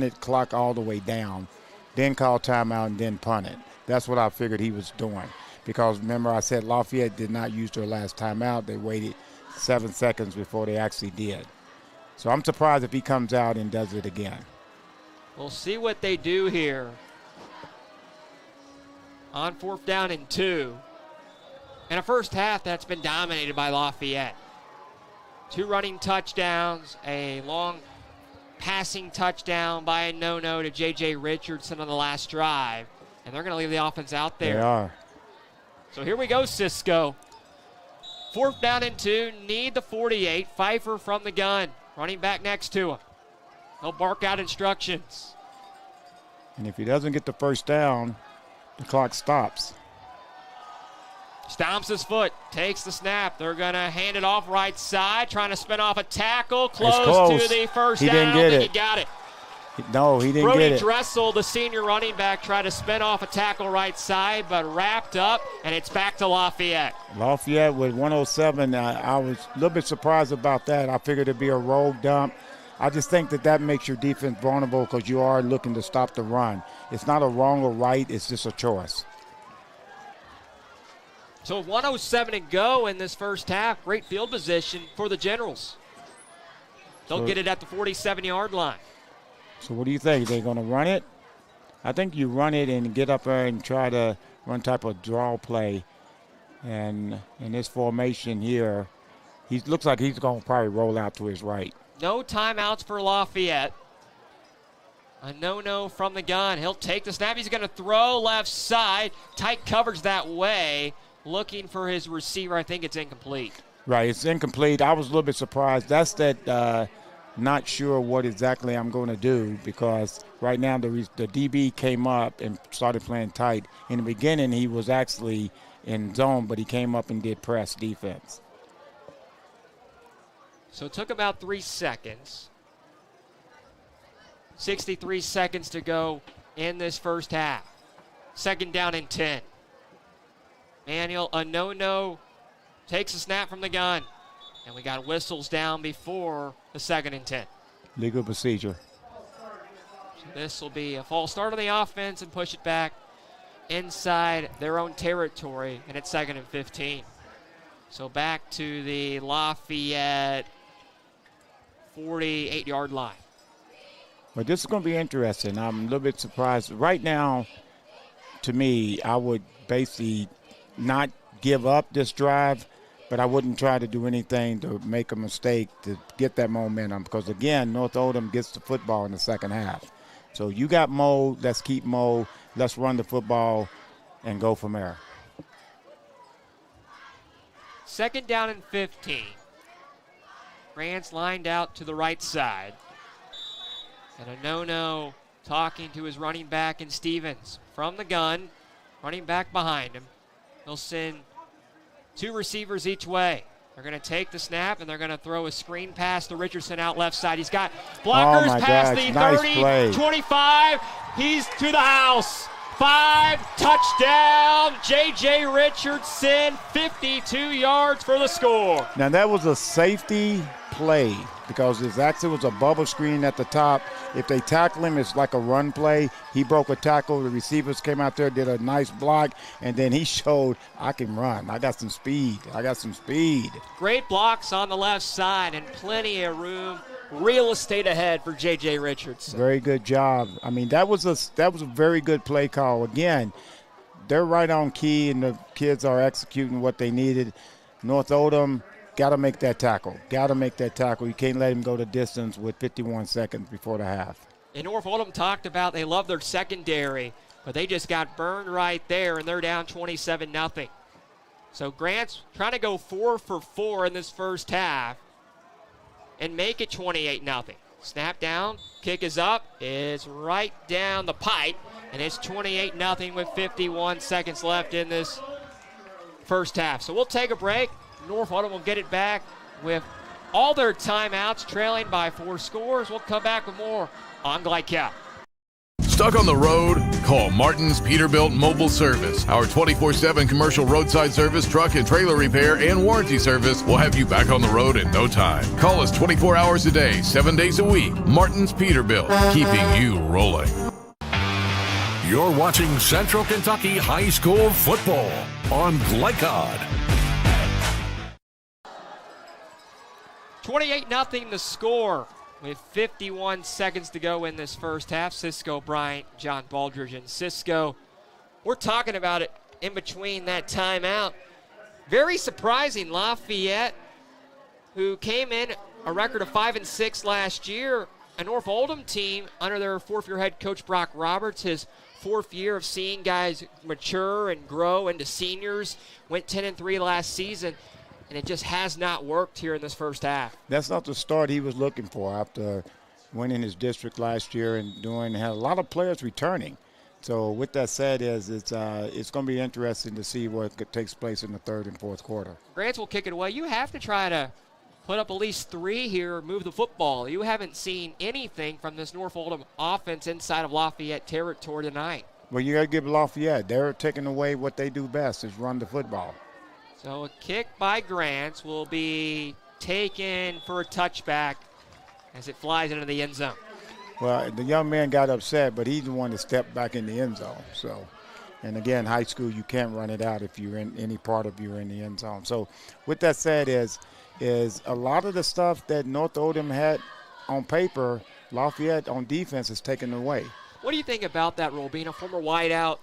it clock all the way down, then call timeout and then punt it. That's what I figured he was doing, because remember I said Lafayette did not use their last timeout. They waited 7 seconds before they actually did. So I'm surprised if he comes out and does it again. We'll see what they do here. On 4th down and 2. In a first half that's been dominated by Lafayette. 2 running touchdowns, a long passing touchdown by a no-no to J.J. Richardson on the last drive. And they're going to leave the offense out there. They are. So here we go, Cisco. 4th down and 2, need the 48. Pfeiffer from the gun, running back next to him. He'll bark out instructions. And if he doesn't get the first down, the clock stops. Stomps his foot, takes the snap. They're going to hand it off right side, trying to spin off a tackle. Close to the first down. Didn't get it. He got it. No, he didn't Brody get it. Dressel, the senior running back, tried to spin off a tackle right side, but wrapped up, and it's back to Lafayette. Lafayette with 107. I was a little bit surprised about that. I figured it'd be a rogue dump. I just think that makes your defense vulnerable because you are looking to stop the run. It's not a wrong or right. It's just a choice. So 1:07 to go in this first half. Great field position for the Generals. They'll get it at the 47-yard line. So what do you think? They're going to run it? I think you run it and get up there and try to run type of draw play. And in this formation here, he looks like he's going to probably roll out to his right. No timeouts for Lafayette. A no-no from the gun. He'll take the snap. He's going to throw left side. Tight coverage that way. Looking for his receiver. I think it's incomplete. Right, it's incomplete. I was a little bit surprised. That's that not sure what exactly I'm going to do, because right now the DB came up and started playing tight. In the beginning, he was actually in zone, but he came up and did press defense. So it took about 3 seconds. 63 seconds to go in this first half. 2nd down and 10. Manuel, a no-no, takes a snap from the gun. And we got whistles down before the 2nd and 10. Legal procedure. So this will be a false start on the offense and push it back inside their own territory, and it's 2nd and 15. So back to the Lafayette 48-yard line. Well, this is going to be interesting. I'm a little bit surprised. Right now, to me, I would basically not give up this drive, but I wouldn't try to do anything to make a mistake to get that momentum, because, again, North Oldham gets the football in the second half. So you got Mo, let's keep Mo, let's run the football and go from there. 2nd down and 15. Grant's lined out to the right side. And a no-no talking to his running back in Stevens. From the gun, running back behind him. They'll send 2 receivers each way. They're going to take the snap, and they're going to throw a screen pass to Richardson out left side. He's got blockers past the 30, 25. He's to the house. 5, touchdown, J.J. Richardson, 52 yards for the score. Now, that was a safety play because it actually was a bubble screen at the top. If they tackle him, it's like a run play. He broke a tackle. The receivers came out there, did a nice block, and then he showed, I can run. I got some speed. Great blocks on the left side and plenty of room. Real estate ahead for J.J. Richardson. Very good job. I mean, that was a very good play call. Again, they're right on key, and the kids are executing what they needed. North Oldham got to make that tackle. You can't let him go the distance with 51 seconds before the half. And North Oldham talked about they love their secondary, but they just got burned right there, and they're down 27-0. So Grant's trying to go 4 for 4 in this first half and make it 28-0. Snap down, kick is up, it's right down the pipe, and it's 28-0 with 51 seconds left in this first half. So we'll take a break. North Oldham will get it back with all their timeouts, trailing by 4 scores. We'll come back with more on Glide Cap. Stuck on the road? Call Martin's Peterbilt Mobile Service. Our 24/7 commercial roadside service, truck and trailer repair, and warranty service will have you back on the road in no time. Call us 24 hours a day, 7 days a week. Martin's Peterbilt, keeping you rolling. You're watching Central Kentucky High School football on Glycod. 28-0 the score with 51 seconds to go in this first half. Cisco Bryant, John Baldridge, and Cisco. We're talking about it in between that timeout. Very surprising, Lafayette, who came in a record of 5-6 last year, a North Oldham team under their fourth-year head coach Brock Roberts, his fourth year of seeing guys mature and grow into seniors, went 10-3 last season. And it just has not worked here in this first half. That's not the start he was looking for after winning his district last year and had a lot of players returning. So with that said, it's going to be interesting to see what takes place in the third and fourth quarter. Grants will kick it away. You have to try to put up at least 3 here, move the football. You haven't seen anything from this North Oldham offense inside of Lafayette territory tonight. Well, you got to give Lafayette. They're taking away what they do best, is run the football. So a kick by Grants will be taken for a touchback as it flies into the end zone. Well, the young man got upset, but he's the one that stepped back in the end zone. So, and again, high school, you can't run it out if you're in any part of you're in the end zone. So with that said is a lot of the stuff that North Oldham had on paper, Lafayette on defense is taken away. What do you think about that role, being a former wideout?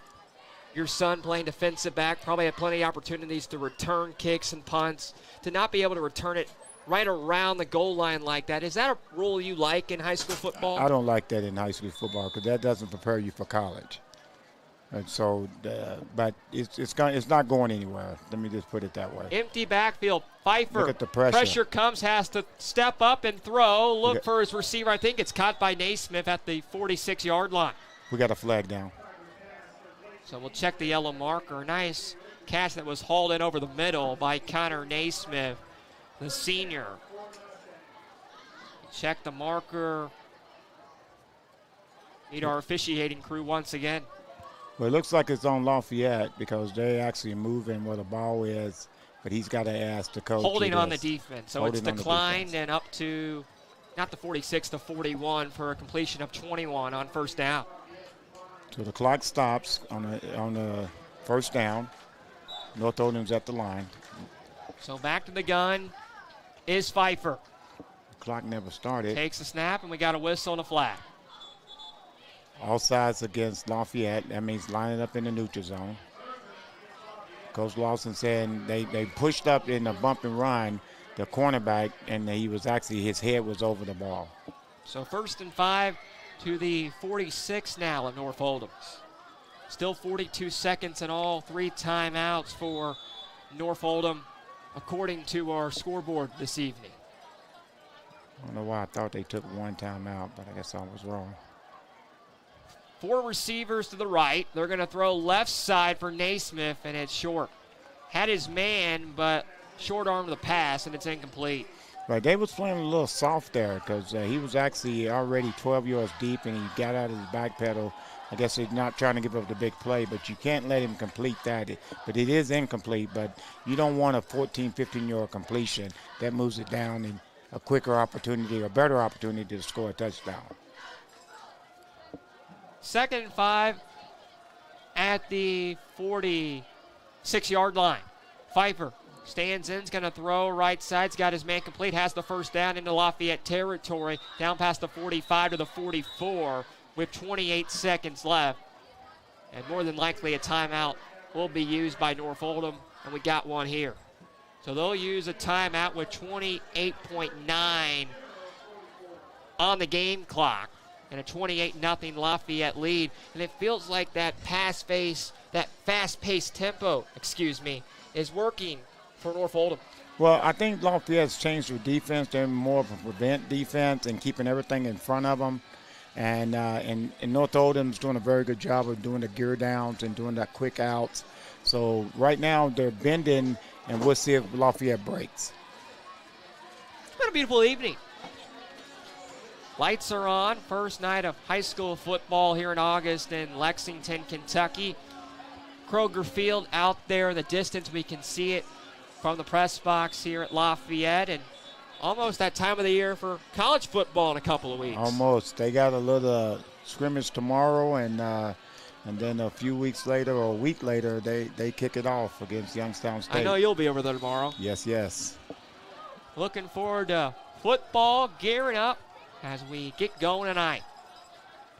Your son playing defensive back, probably had plenty of opportunities to return kicks and punts. To not be able to return it right around the goal line like that, is that a rule you like in high school football? I don't like that in high school football because that doesn't prepare you for college. And so, but it's not going anywhere. Let me just put it that way. Empty backfield. Pfeiffer. Look at the pressure. Pressure comes, has to step up and throw. Look for his receiver. I think it's caught by Naismith at the 46-yard line. We got a flag down. So we'll check the yellow marker. Nice catch that was hauled in over the middle by Connor Naismith, the senior. Check the marker. Need our officiating crew once again. Well, it looks like it's on Lafayette because they're actually moving where the ball is, but he's got to ask the coach. Holding on the defense. So it's declined and up to, not the 46, the 41 for a completion of 21 on first down. So the clock stops on the first down. North Oldham's at the line. So back to the gun is Pfeiffer. The clock never started. Takes a snap, and we got a whistle and a flag. All sides against Lafayette. That means lining up in the neutral zone. Coach Lawson said they pushed up in a bump and run, the cornerback, and his head was over the ball. So 1st and 5. To the 46 now at North Oldham. Still 42 seconds and all 3 timeouts for North Oldham, according to our scoreboard this evening. I don't know why I thought they took 1 timeout, but I guess I was wrong. 4 receivers to the right. They're going to throw left side for Naismith, and it's short. Had his man, but short arm the pass, and it's incomplete. Right, they was playing a little soft there because he was actually already 12 yards deep, and he got out of his back pedal. I guess he's not trying to give up the big play, but you can't let him complete that. But it is incomplete, but you don't want a 14, 15-yard completion. That moves it down in a quicker opportunity or better opportunity to score a touchdown. 2nd and 5 at the 46-yard line. Pfeiffer stands in, is going to throw right side. He's got his man complete, has the first down into Lafayette territory, down past the 45 to the 44 with 28 seconds left. And more than likely a timeout will be used by North Oldham, and we got one here. So they'll use a timeout with 28.9 on the game clock and a 28-0 Lafayette lead. And it feels like that fast-paced tempo, is working for North Oldham. Well, I think Lafayette's changed their defense. They're more of a prevent defense and keeping everything in front of them. And North Oldham's doing a very good job of doing the gear downs and doing the quick outs. So right now they're bending, and we'll see if Lafayette breaks. It's been a beautiful evening. Lights are on. First night of high school football here in August in Lexington, Kentucky. Kroger Field out there in the distance. We can see it from the press box here at Lafayette, and almost that time of the year for college football in a couple of weeks. Almost. They got a little scrimmage tomorrow, and then a few weeks later or a week later, they kick it off against Youngstown State. I know you'll be over there tomorrow. Yes. Looking forward to football, gearing up as we get going tonight.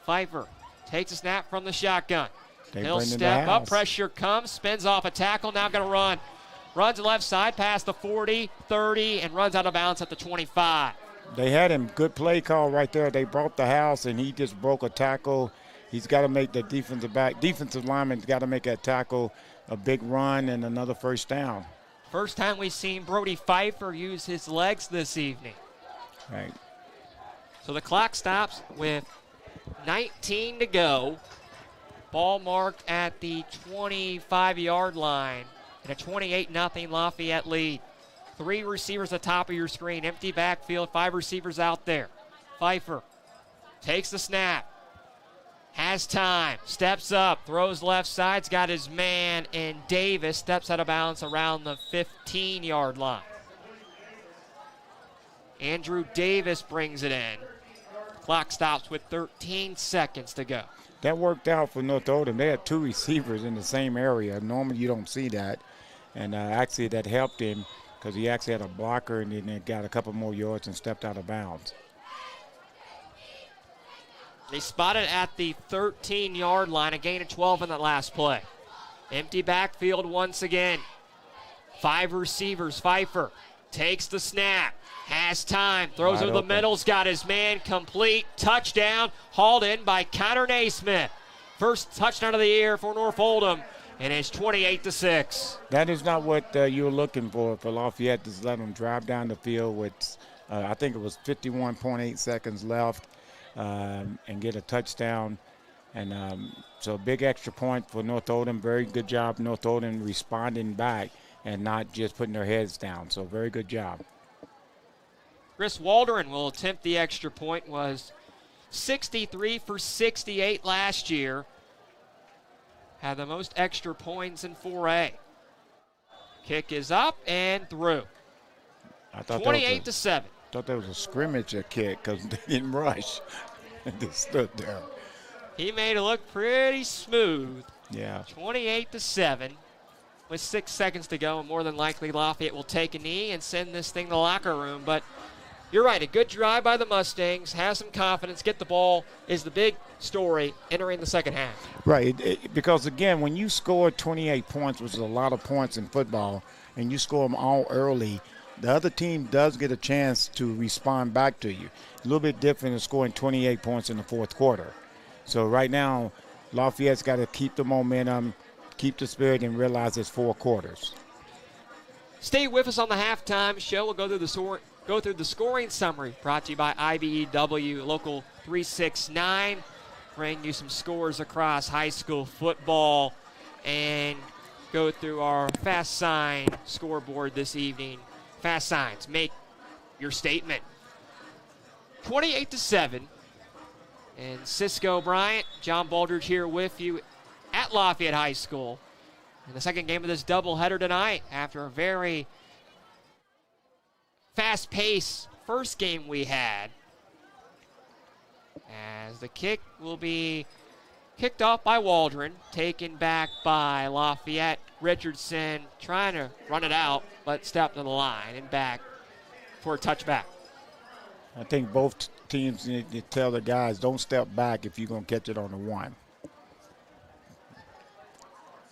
Pfeiffer takes a snap from the shotgun. He'll step up, pressure comes, spins off a tackle, now going to run. Runs left side past the 40, 30, and runs out of bounds at the 25. They had him. Good play call right there. They brought the house, and he just broke a tackle. He's got to make the defensive lineman's got to make that tackle, a big run, and another first down. First time we've seen Brody Pfeiffer use his legs this evening. Right. So the clock stops with 19 to go. Ball marked at the 25-yard line. And a 28-0 Lafayette lead. 3 receivers at the top of your screen. Empty backfield, 5 receivers out there. Pfeiffer takes the snap. Has time. Steps up. Throws left side's got his man. And Davis steps out of bounds around the 15-yard line. Andrew Davis brings it in. Clock stops with 13 seconds to go. That worked out for North Oldham. They had 2 receivers in the same area. Normally you don't see that. And actually that helped him because he actually had a blocker and then got a couple more yards and stepped out of bounds. They spotted at the 13-yard line, a gain of 12 in that last play. Empty backfield once again. 5 receivers. Pfeiffer takes the snap. Has time. Throws over the middle's got his man complete. Touchdown. Hauled in by Connor Naismith. First touchdown of the year for North Oldham. And it's 28-6. That is not what you're looking for Lafayette. Just let them drive down the field with, I think it was 51.8 seconds left and get a touchdown. And so big extra point for North Oldham. Very good job, North Oldham responding back and not just putting their heads down. So very good job. Chris Waldron will attempt the extra point. Was 63 for 68 last year. Had the most extra points in 4A. Kick is up and through. 28-7. I thought that was a scrimmage kick because they didn't rush. They stood there. He made it look pretty smooth. Yeah. 28-7 with 6 seconds to go, and more than likely Lafayette will take a knee and send this thing to the locker room. But you're right, a good drive by the Mustangs, have some confidence, get the ball is the big story entering the second half. Right, because again, when you score 28 points, which is a lot of points in football, and you score them all early, the other team does get a chance to respond back to you. A little bit different than scoring 28 points in the fourth quarter. So right now, Lafayette's got to keep the momentum, keep the spirit, and realize it's 4 quarters. Stay with us on the halftime show. We'll go through the scoring summary brought to you by IBEW Local 369. Bring you some scores across high school football and go through our fast sign scoreboard this evening. Fast signs, make your statement. 28-7. And Cisco Bryant, John Baldridge here with you at Lafayette High School. In the second game of this doubleheader tonight, after a very fast-paced first game we had. As the kick will be kicked off by Waldron, taken back by Lafayette. Richardson trying to run it out, but stepped to the line and back for a touchback. I think both teams need to tell the guys, don't step back if you're going to catch it on the one.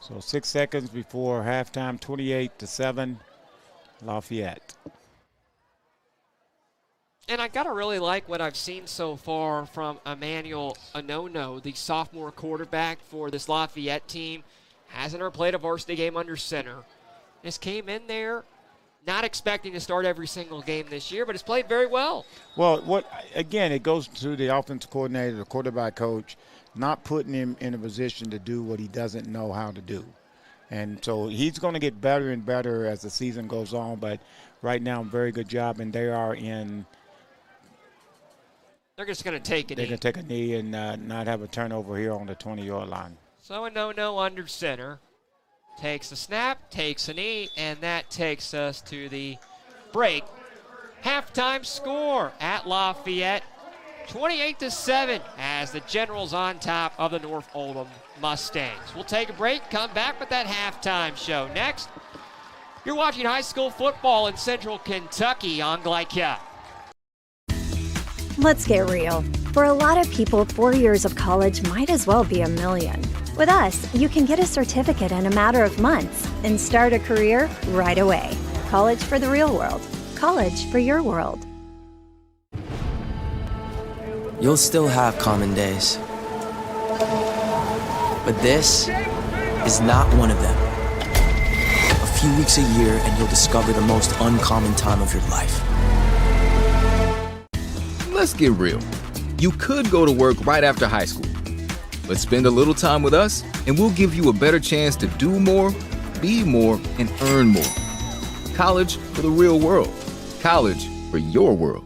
So 6 seconds before halftime, 28-7, Lafayette. And I gotta really like what I've seen so far from Emmanuel Anono, the sophomore quarterback for this Lafayette team. Hasn't ever played a varsity game under center. Just came in there not expecting to start every single game this year, but has played very well. Well, again, it goes to the offensive coordinator, the quarterback coach, not putting him in a position to do what he doesn't know how to do. And so he's going to get better and better as the season goes on, but right now, very good job, and they are in – they're just going to take a knee. They're going to take a knee and not have a turnover here on the 20-yard line. So a no under center. Takes a snap, takes a knee, and that takes us to the break. Halftime score at Lafayette, 28-7, as the Generals on top of the North Oldham Mustangs. We'll take a break, come back with that halftime show. Next, you're watching high school football in Central Kentucky on Glycat. Let's get real. For a lot of people, 4 years of college might as well be a million. With us, you can get a certificate in a matter of months and start a career right away. College for the real world. College for your world. You'll still have common days. But this is not one of them. A few weeks a year and you'll discover the most uncommon time of your life. Let's get real. You could go to work right after high school, but spend a little time with us and we'll give you a better chance to do more, be more, and earn more. College for the real world. College for your world.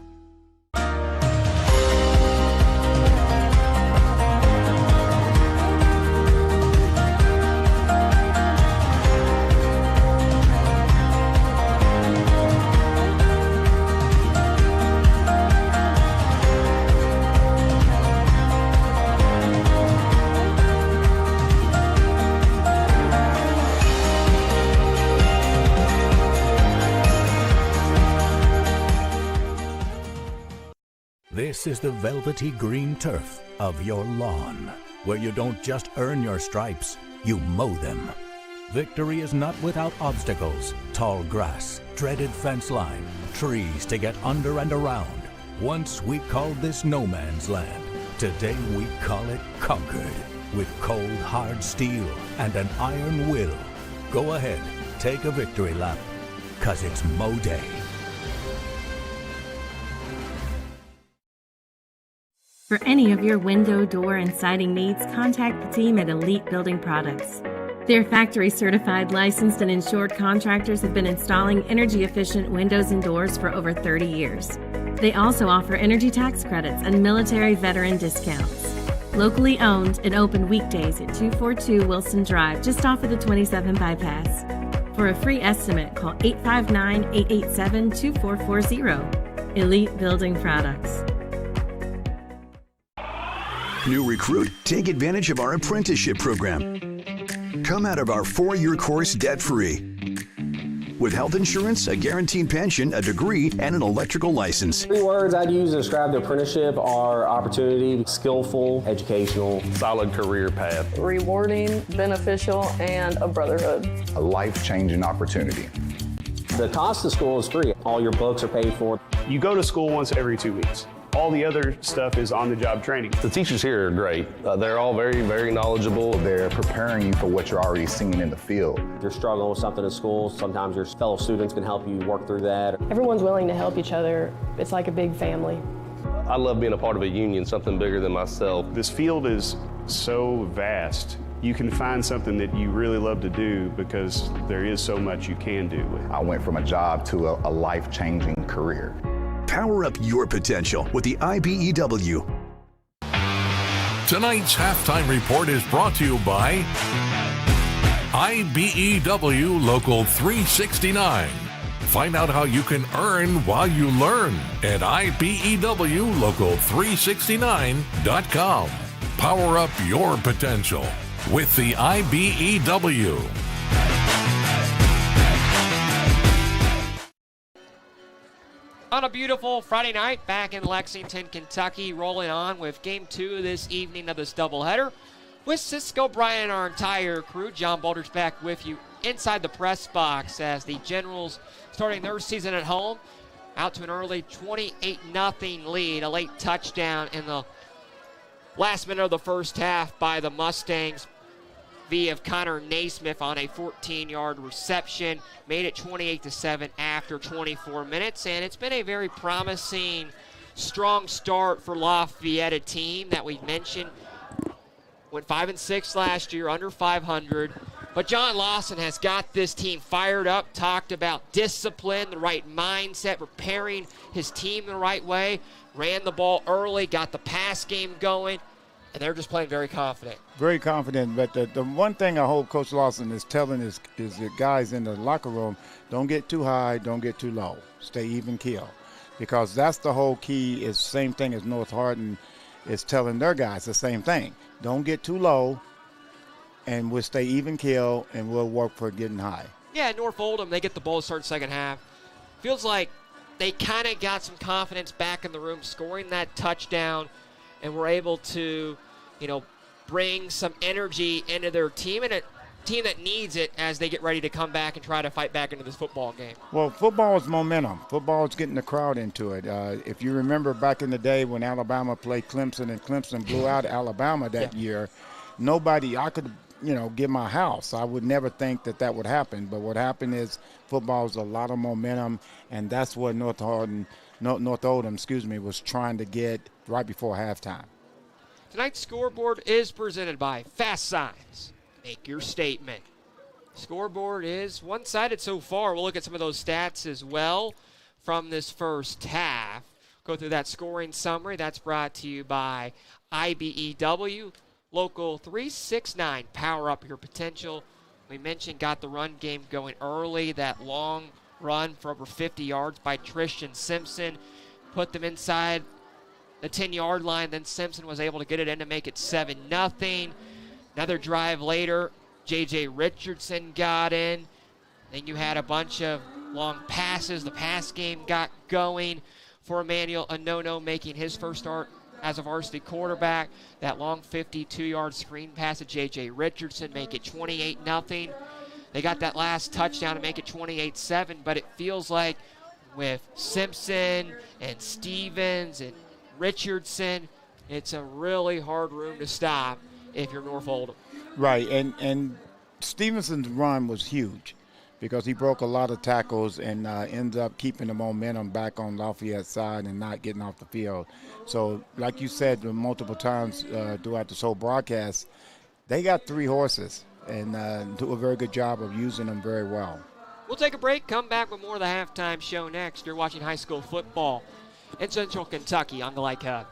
This is the velvety green turf of your lawn, where you don't just earn your stripes, you mow them. Victory is not without obstacles, tall grass, dreaded fence line, trees to get under and around. Once we called this no man's land. Today we call it conquered, with cold hard steel and an iron will. Go ahead, take a victory lap, 'cause it's mow day. For any of your window, door, and siding needs, contact the team at Elite Building Products. Their factory-certified, licensed, and insured contractors have been installing energy-efficient windows and doors for over 30 years. They also offer energy tax credits and military veteran discounts. Locally owned and open weekdays at 242 Wilson Drive, just off of the 27 bypass. For a free estimate, call 859-887-2440. Elite Building Products. New recruit, take advantage of our apprenticeship program. Come out of our 4-year course debt-free. With health insurance, a guaranteed pension, a degree, and an electrical license. 3 words I'd use to describe the apprenticeship are opportunity, skillful, educational, solid career path, rewarding, beneficial, and a brotherhood. A life-changing opportunity. The cost of school is free. All your books are paid for. You go to school once every 2 weeks. All the other stuff is on-the-job training. The teachers here are great. They're all very, very knowledgeable. They're preparing you for what you're already seeing in the field. If you're struggling with something at school, sometimes your fellow students can help you work through that. Everyone's willing to help each other. It's like a big family. I love being a part of a union, something bigger than myself. This field is so vast. you can find something that you really love to do because there is so much you can do with it. I went from a job to a life-changing career. Power up your potential with the IBEW. Tonight's halftime report is brought to you by IBEW Local 369. Find out how you can earn while you learn at IBEWLocal369.com. Power up your potential with the IBEW. On a beautiful Friday night back in Lexington, Kentucky, rolling on with Game 2 this evening of this doubleheader. With Cisco Bryan and our entire crew, John Boulder's back with you inside the press box as the Generals starting their season at home out to an early 28-0 lead, a late touchdown in the last minute of the first half by the Mustangs via Connor Naismith on a 14-yard reception, made it 28-7 after 24 minutes, and it's been a very promising, strong start for Lafayette, a team that we mentioned went 5-6 last year, under 500. But John Lawson has got this team fired up, talked about discipline, the right mindset, preparing his team the right way, ran the ball early, got the pass game going, and they're just playing very confident. Very confident, but the one thing I hope Coach Lawson is telling is the guys in the locker room, don't get too high, don't get too low. Stay even keel. Because that's the whole key, is the same thing as North Hardin is telling their guys, the same thing. Don't get too low, and we'll stay even keel, and we'll work for getting high. Yeah, North Oldham, they get the ball to start second half. Feels like they kind of got some confidence back in the room, scoring that touchdown, and were able to, bring some energy into their team, and a team that needs it as they get ready to come back and try to fight back into this football game. Well, football is momentum. Football is getting the crowd into it. If you remember back in the day when Alabama played Clemson and Clemson blew out Alabama that year, I could give my house. I would never think that would happen. But what happened is football is a lot of momentum, and that's what North Oldham, was trying to get right before halftime. Tonight's scoreboard is presented by Fast Signs. Make your statement. Scoreboard is one-sided so far. We'll look at some of those stats as well from this first half. Go through that scoring summary. That's brought to you by IBEW Local 369. Power up your potential. We mentioned got the run game going early. That long run for over 50 yards by Tristan Simpson. Put them inside the 10-yard line. Then Simpson was able to get it in to make it 7-0. Another drive later, J.J. Richardson got in. Then you had a bunch of long passes. The pass game got going for Emmanuel Anono, making his first start as a varsity quarterback. That long 52-yard screen pass to J.J. Richardson, make it 28-0. They got that last touchdown to make it 28-7, but it feels like with Simpson and Stevens and Richardson, it's a really hard room to stop if you're North Oldham. Right, and Stevenson's run was huge because he broke a lot of tackles and ends up keeping the momentum back on Lafayette's side and not getting off the field. So like you said multiple times throughout this whole broadcast, they got 3 horses and do a very good job of using them very well. We'll take a break, come back with more of the halftime show next. You're watching high school football in Central Kentucky on the Like Hub.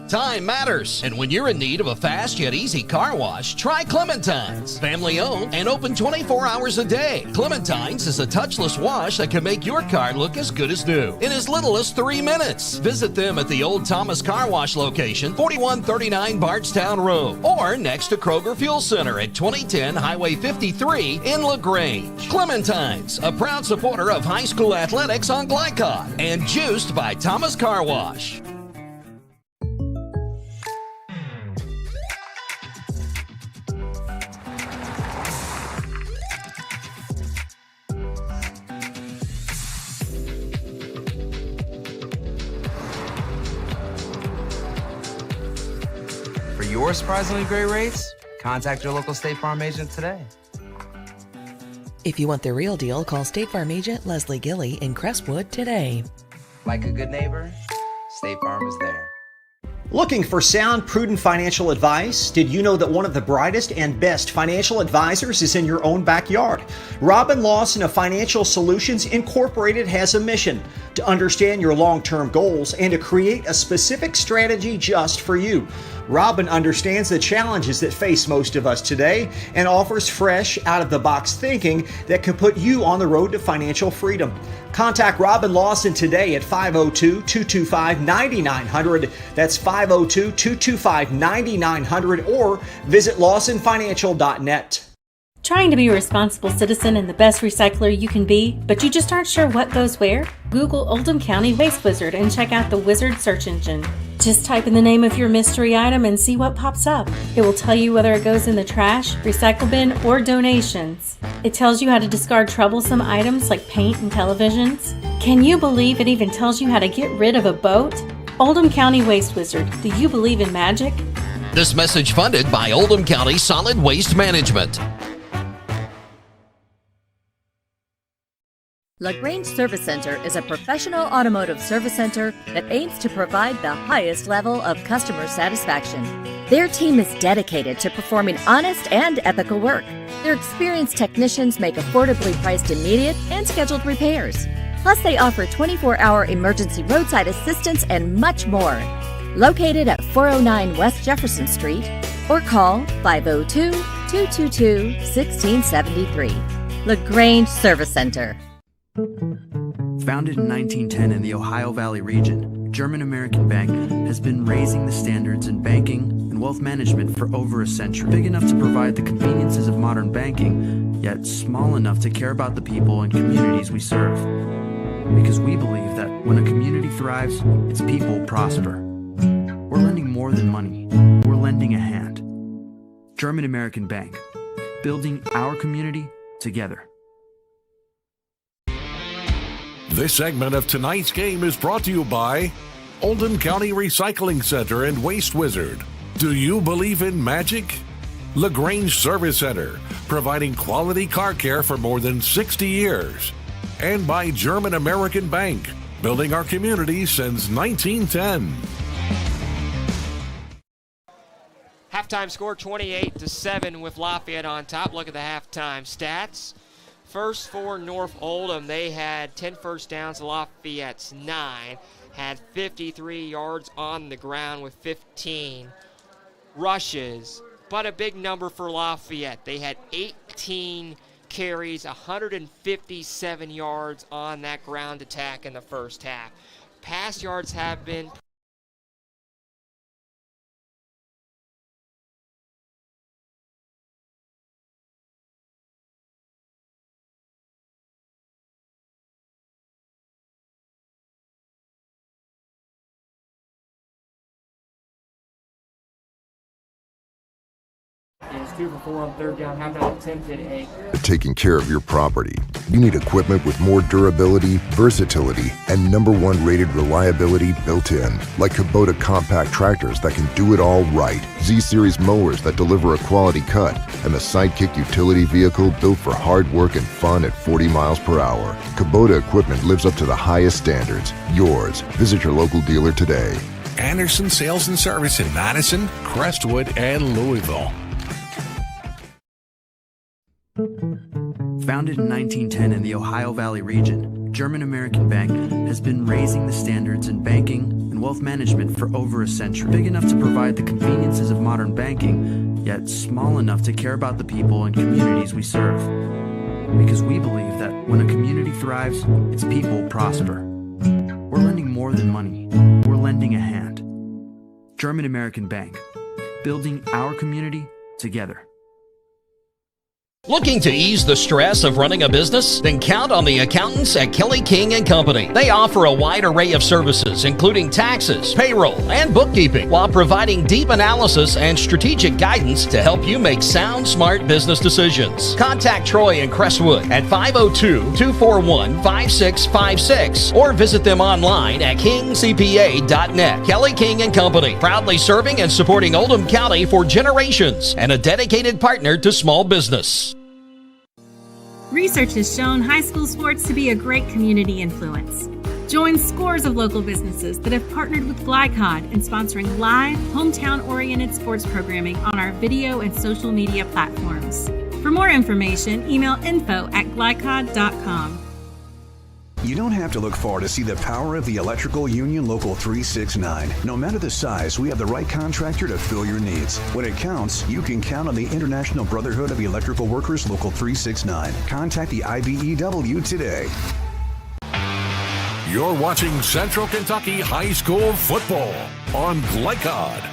Time matters, and when you're in need of a fast yet easy car wash, try Clementine's. Family owned and open 24 hours a day. Clementine's is a touchless wash that can make your car look as good as new in as little as 3 minutes. Visit them at the Old Thomas Car Wash location, 4139 Bardstown Road, or next to Kroger Fuel Center at 2010 Highway 53 in LaGrange. Clementine's, a proud supporter of high school athletics on Glycod, and juiced by Thomas Car Wash. For your surprisingly great rates, contact your local State Farm agent today. If you want the real deal, call State Farm agent Leslie Gilly in Crestwood today. Like a good neighbor, State Farm is there. Looking for sound, prudent financial advice? Did you know that one of the brightest and best financial advisors is in your own backyard? Robin Lawson of Financial Solutions Incorporated has a mission to understand your long-term goals and to create a specific strategy just for you. Robin understands the challenges that face most of us today and offers fresh, out-of-the-box thinking that can put you on the road to financial freedom. Contact Robin Lawson today at 502-225-9900. That's 502-225-9900 or visit lawsonfinancial.net. Trying to be a responsible citizen and the best recycler you can be, but you just aren't sure what goes where? Google Oldham County Waste Wizard and check out the Wizard search engine. Just type in the name of your mystery item and see what pops up. It will tell you whether it goes in the trash, recycle bin, or donations. It tells you how to discard troublesome items like paint and televisions. Can you believe it even tells you how to get rid of a boat? Oldham County Waste Wizard. Do you believe in magic? This message funded by Oldham County Solid Waste Management. LaGrange Service Center is a professional automotive service center that aims to provide the highest level of customer satisfaction. Their team is dedicated to performing honest and ethical work. Their experienced technicians make affordably priced immediate and scheduled repairs. Plus, they offer 24-hour emergency roadside assistance and much more. Located at 409 West Jefferson Street or call 502-222-1673. LaGrange Service Center. Founded in 1910 in the Ohio Valley region, German American Bank has been raising the standards in banking and wealth management for over a century. Big enough to provide the conveniences of modern banking, yet small enough to care about the people and communities we serve. Because we believe that when a community thrives, its people prosper. We're lending more than money. We're lending a hand. German American Bank, building our community together. This segment of tonight's game is brought to you by Oldham County Recycling Center and Waste Wizard. Do you believe in magic? LaGrange Service Center, providing quality car care for more than 60 years. And by German American Bank, building our community since 1910. Halftime score 28-7 with Lafayette on top. Look at the halftime stats. First for North Oldham, they had 10 first downs, Lafayette's 9. Had 53 yards on the ground with 15 rushes. But a big number for Lafayette. They had 18 carries, 157 yards on that ground attack in the first half. Pass yards have been is 2 for 4 on third down, have not attempted a. Taking care of your property, you need equipment with more durability, versatility, and #1 rated reliability built in. Like Kubota compact tractors that can do it all right, Z-Series mowers that deliver a quality cut, and the Sidekick utility vehicle built for hard work and fun at 40 miles per hour. Kubota equipment lives up to the highest standards. Yours. Visit your local dealer today. Anderson Sales and Service in Madison, Crestwood, and Louisville. Founded in 1910 in the Ohio Valley region, German American Bank has been raising the standards in banking and wealth management for over a century. Big enough to provide the conveniences of modern banking, yet small enough to care about the people and communities we serve. Because we believe that when a community thrives, its people prosper. We're lending more than money. We're lending a hand. German American Bank, building our community together. Looking to ease the stress of running a business? Then count on the accountants at Kelly King & Company. They offer a wide array of services, including taxes, payroll, and bookkeeping, while providing deep analysis and strategic guidance to help you make sound, smart business decisions. Contact Troy in Crestwood at 502-241-5656 or visit them online at kingcpa.net. Kelly King & Company, proudly serving and supporting Oldham County for generations and a dedicated partner to small business. Research has shown high school sports to be a great community influence. Join scores of local businesses that have partnered with Glycod in sponsoring live, hometown-oriented sports programming on our video and social media platforms. For more information, email info@glycod.com. You don't have to look far to see the power of the Electrical Union Local 369. No matter the size, we have the right contractor to fill your needs. When it counts, you can count on the International Brotherhood of Electrical Workers Local 369. Contact the IBEW today. You're watching Central Kentucky High School football on Glycod.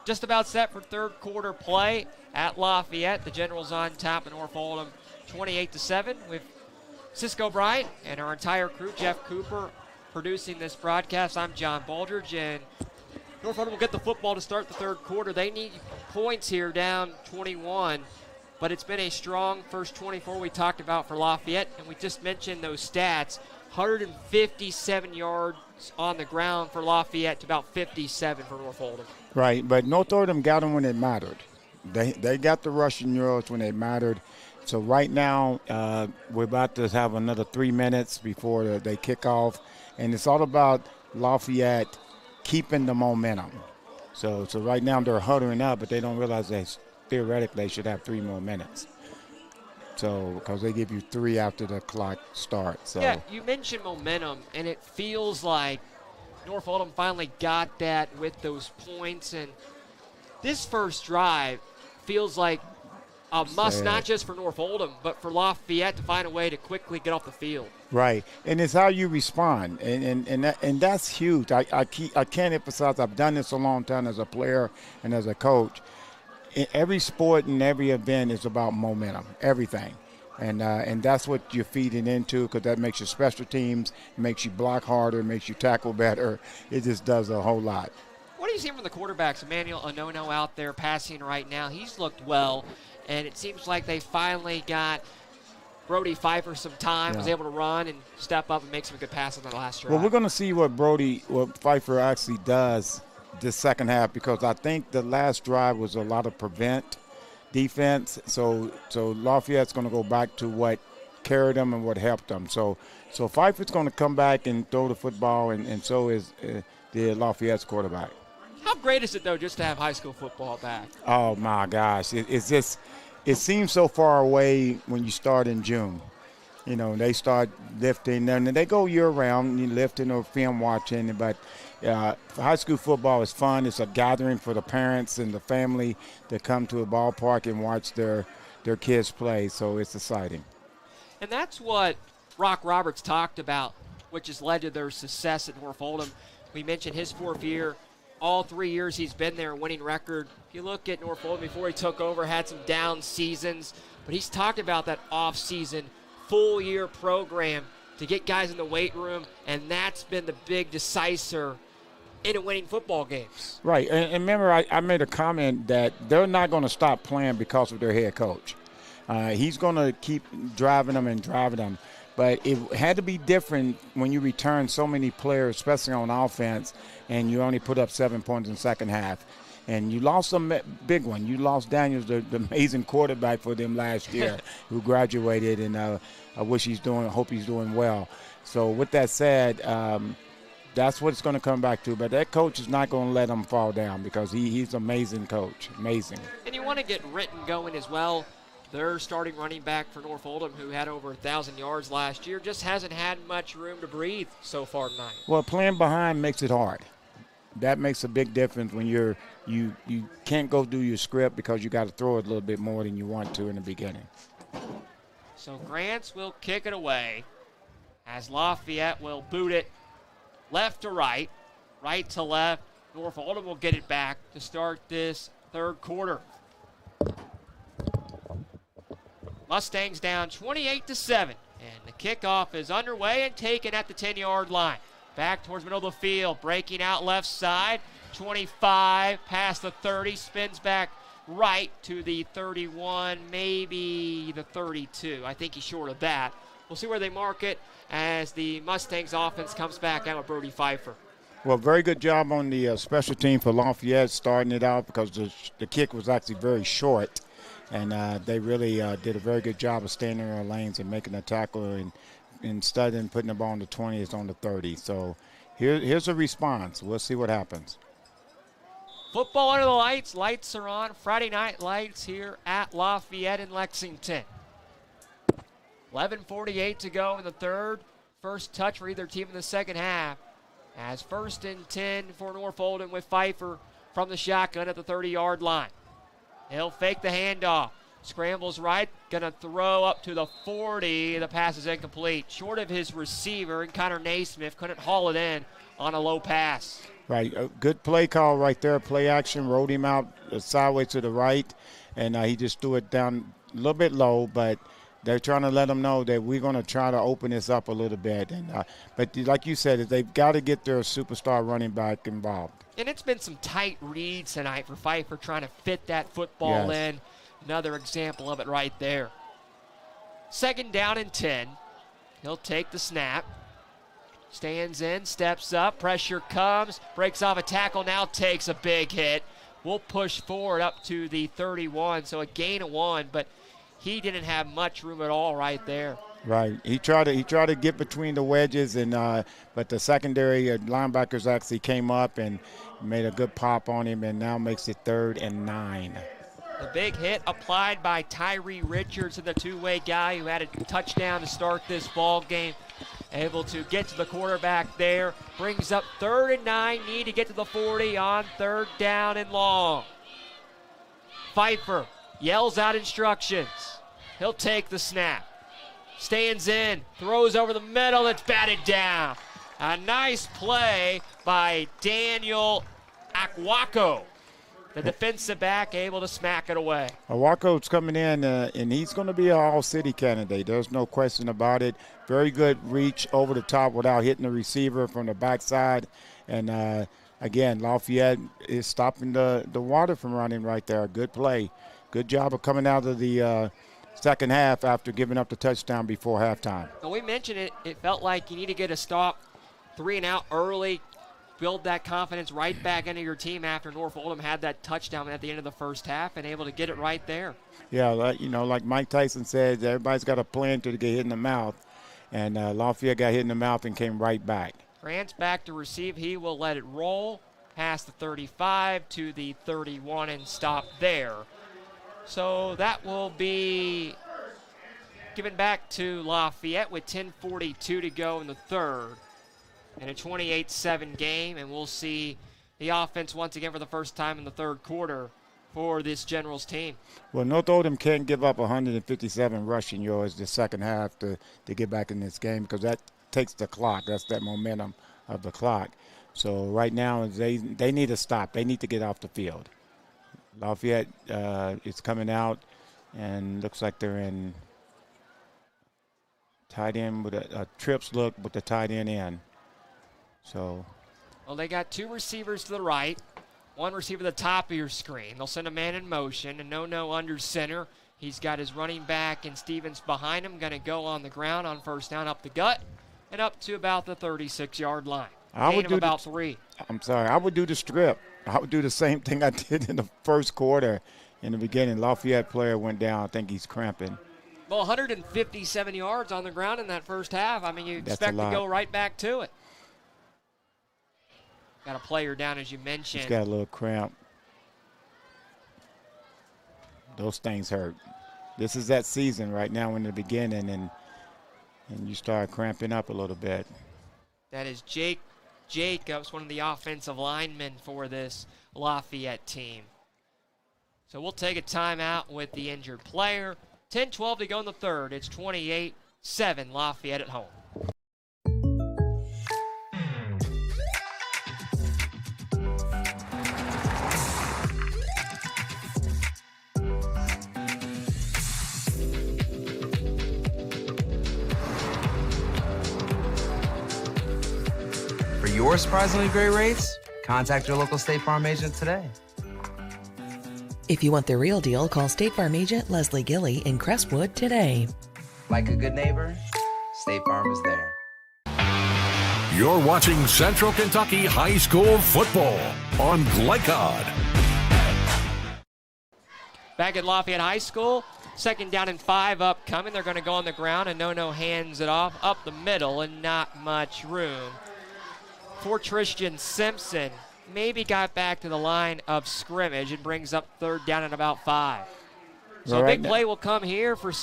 Just about set for third quarter play at Lafayette. The Generals on top of North Oldham 28-7 with Cisco Bryant and our entire crew. Jeff Cooper producing this broadcast. I'm John Baldridge, and North Oldham will get the football to start the third quarter. They need points here, down 21, but it's been a strong first 24 we talked about for Lafayette, and we just mentioned those stats. 157 yards on the ground for Lafayette to about 57 for North Oldham. Right, but North Oldham got them when it mattered. They got the rushing yards when it mattered. So right now, we're about to have another 3 minutes before they kick off, and it's all about Lafayette keeping the momentum. So right now they're huddling up, but they don't realize that theoretically they should have 3 more minutes. So because they give you 3 after the clock starts. So. Yeah, you mentioned momentum, and it feels like North Oldham finally got that with those points, and this first drive feels like a must, not just for North Oldham, but for Lafayette to find a way to quickly get off the field. Right, and it's how you respond, and that's huge. I can't emphasize. I've done this a long time as a player and as a coach. In every sport and every event is about momentum, everything, and that's what you're feeding into, because that makes your special teams, makes you block harder, makes you tackle better. It just does a whole lot. What are you seeing from the quarterbacks? Emmanuel Onono out there passing right now. He's looked well. And it seems like they finally got Brody Pfeiffer some time, was able to run and step up and make some good passes on the last drive. Well, we're going to see what Pfeiffer actually does this second half, because I think the last drive was a lot of prevent defense. So Lafayette's going to go back to what carried them and what helped them. So Pfeiffer's going to come back and throw the football, and so is the Lafayette's quarterback. How great is it, though, just to have high school football back? Oh, my gosh. It's just – it seems so far away when you start in June. You know, they start lifting, and they go year-round, lifting or film watching. But high school football is fun. It's a gathering for the parents and the family that come to a ballpark and watch their kids play. So it's exciting. And that's what Rock Roberts talked about, which has led to their success at North Oldham. We mentioned his 4th year. All 3 years he's been there, winning record. If you look at North Oldham before he took over, had some down seasons, but he's talked about that off-season, full-year program to get guys in the weight room, and that's been the big decisor in winning football games. Right, and remember I made a comment that they're not going to stop playing because of their head coach. He's going to keep driving them. But it had to be different when you return so many players, especially on offense, and you only put up 7 points in the second half. And you lost a big one. You lost Daniels, the amazing quarterback for them last year, who graduated, and I hope he's doing well. So with that said, that's what it's going to come back to. But that coach is not going to let him fall down, because he's an amazing coach, amazing. And you want to get Ritten going as well. Their starting running back for North Oldham, who had over 1,000 yards last year, just hasn't had much room to breathe so far tonight. Well, playing behind makes it hard. That makes a big difference when you can't go do your script, because you got to throw it a little bit more than you want to in the beginning. So Grants will kick it away as Lafayette will boot it left to right, right to left. North Oldham will get it back to start this third quarter. Mustangs down 28-7, and the kickoff is underway and taken at the 10-yard line. Back towards middle of the field, breaking out left side, 25, past the 30, spins back right to the 31, maybe the 32. I think he's short of that. We'll see where they mark it as the Mustangs offense comes back out with Brody Pfeiffer. Well, very good job on the special team for Lafayette starting it out, because the kick was actually very short. And they really did a very good job of staying in their lanes and making a tackle and instead of putting the ball on the 20, it's on the 30. So here's a response. We'll see what happens. Football under the lights. Lights are on. Friday night lights here at Lafayette in Lexington. 11:48 to go in the third. First touch for either team in the second half. As 1st and 10 for North Oldham with Pfeiffer from the shotgun at the 30-yard line. He'll fake the handoff. Scrambles right. Going to throw up to the 40. The pass is incomplete. Short of his receiver, and Connor Naismith couldn't haul it in on a low pass. Right, a good play call right there, play action, rolled him out sideways to the right, and he just threw it down a little bit low, but they're trying to let them know that we're going to try to open this up a little bit. And but like you said, they've got to get their superstar running back involved. And it's been some tight reads tonight for Pfeiffer trying to fit that football in. Another example of it right there. 2nd down and 10. He'll take the snap. Stands in, steps up, pressure comes, breaks off a tackle, now takes a big hit. We'll push forward up to the 31, so a gain of 1, but he didn't have much room at all right there. Right, he tried to get between the wedges, and but the secondary linebackers actually came up and made a good pop on him, and now makes it 3rd and 9. The big hit applied by Tyree Richards, the two-way guy who had a touchdown to start this ball game. Able to get to the quarterback there. Brings up 3rd and 9. Need to get to the 40 on 3rd down and long. Pfeiffer yells out instructions. He'll take the snap. Stands in. Throws over the middle. It's batted down. A nice play by Daniel Akwako. The defensive back able to smack it away. Awako's coming in, and he's going to be an all-city candidate. There's no question about it. Very good reach over the top without hitting the receiver from the backside. And, again, Lafayette is stopping the water from running right there. Good play. Good job of coming out of the second half after giving up the touchdown before halftime. Well, we mentioned it. It felt like you need to get a stop, 3 and out early. Build that confidence right back into your team after North Oldham had that touchdown at the end of the first half and able to get it right there. Yeah, like Mike Tyson said, everybody's got a plan to get hit in the mouth, and Lafayette got hit in the mouth and came right back. Grant's back to receive. He will let it roll past the 35 to the 31 and stop there. So that will be given back to Lafayette with 10:42 to go in the third. And a 28-7 game, and we'll see the offense once again for the first time in the third quarter for this Generals team. Well, North Oldham can't give up 157 rushing yards the second half to get back in this game, because that takes the clock. That's that momentum of the clock. So right now they need to stop. They need to get off the field. Lafayette is coming out, and looks like they're in tight end with a trips look with the tight end in. So, well, they got 2 receivers to the right, 1 receiver at the top of your screen. They'll send a man in motion, and no under center. He's got his running back and Stevens behind him, going to go on the ground on first down up the gut and up to about the 36-yard line. Gain of about 3. I'm sorry, I would do the strip. I would do the same thing I did in the first quarter. In the beginning, Lafayette player went down. I think he's cramping. Well, 157 yards on the ground in that first half. I mean, you expect to go right back to it. Got a player down, as you mentioned. He's got a little cramp. Those things hurt. This is that season right now in the beginning, and you start cramping up a little bit. That is Jake Jacobs, one of the offensive linemen for this Lafayette team. So we'll take a timeout with the injured player. 10-12 to go in the third. It's 28-7 Lafayette at home. For your surprisingly great rates, contact your local State Farm agent today. If you want the real deal, call State Farm agent Leslie Gilly in Crestwood today. Like a good neighbor, State Farm is there. You're watching Central Kentucky High School football on Glycod. Back at Lafayette High School, 2nd down and 5 upcoming. They're going to go on the ground, and No hands it off up the middle, and not much room for Tristan Simpson. Maybe got back to the line of scrimmage and brings up 3rd down and about 5. So a big play will come here for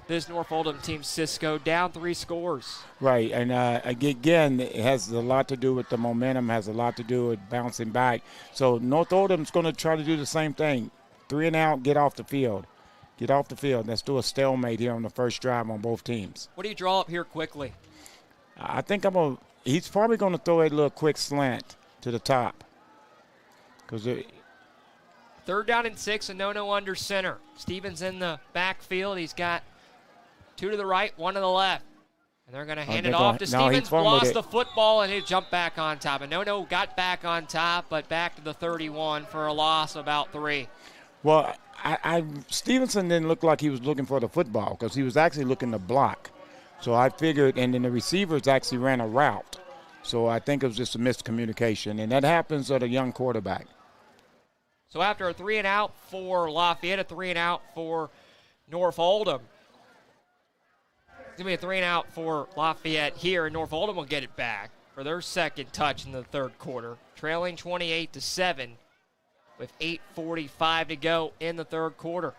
this North Oldham team. Cisco down 3 scores. Right, and again, it has a lot to do with the momentum, has a lot to do with bouncing back. So North Oldham's going to try to do the same thing. 3 and out, get off the field. Get off the field. Let's do a stalemate here on the first drive on both teams. What do you draw up here quickly? I think he's probably going to throw a little quick slant to the top. 3rd down and 6, and No under center. Stevens in the backfield. He's got 2 to the right, 1 to the left. And they're going to hand it off to Stevens. Lost the football, and he jumped back on top. And No got back on top, but back to the 31 for a loss of about 3. Well, Stevenson didn't look like he was looking for the football because he was actually looking to block. So I figured, and then the receivers actually ran a route. So I think it was just a miscommunication, and that happens at a young quarterback. So after a 3 and out for Lafayette, a 3 and out for North Oldham. It's going to be a 3 and out for Lafayette here, and North Oldham will get it back for their 2nd touch in the 3rd quarter, trailing 28-7 with 8:45 to go in the 3rd quarter.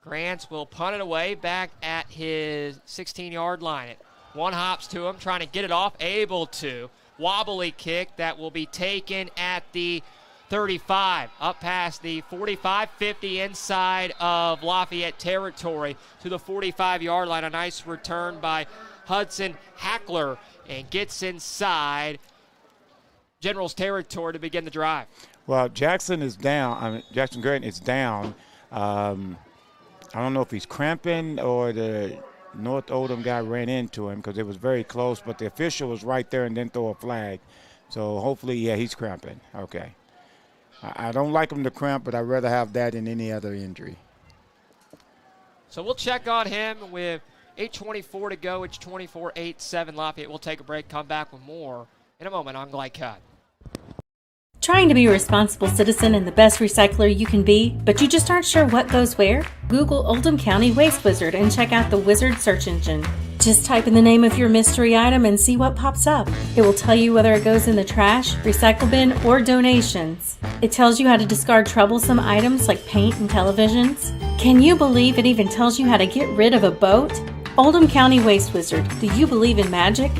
Grants will punt it away back at his 16-yard line. 1 hops to him, trying to get it off, able to. Wobbly kick that will be taken at the 35, up past the 45, 50 inside of Lafayette territory to the 45-yard line. A nice return by Hudson Hackler, and gets inside General's territory to begin the drive. Well, Jackson is down. Jackson Gratton is down. I don't know if he's cramping or the North Oldham guy ran into him because it was very close, but the official was right there and didn't throw a flag. So hopefully, yeah, he's cramping. Okay. I don't like him to cramp, but I'd rather have that than any other injury. So we'll check on him with 8:24 to go. It's 24-8-7 Lafayette. We'll take a break, come back with more in a moment on Glide Cut. Trying to be a responsible citizen and the best recycler you can be, but you just aren't sure what goes where? Google Oldham County Waste Wizard and check out the Wizard search engine. Just type in the name of your mystery item and see what pops up. It will tell you whether it goes in the trash, recycle bin, or donations. It tells you how to discard troublesome items like paint and televisions. Can you believe it even tells you how to get rid of a boat? Oldham County Waste Wizard. Do you believe in magic?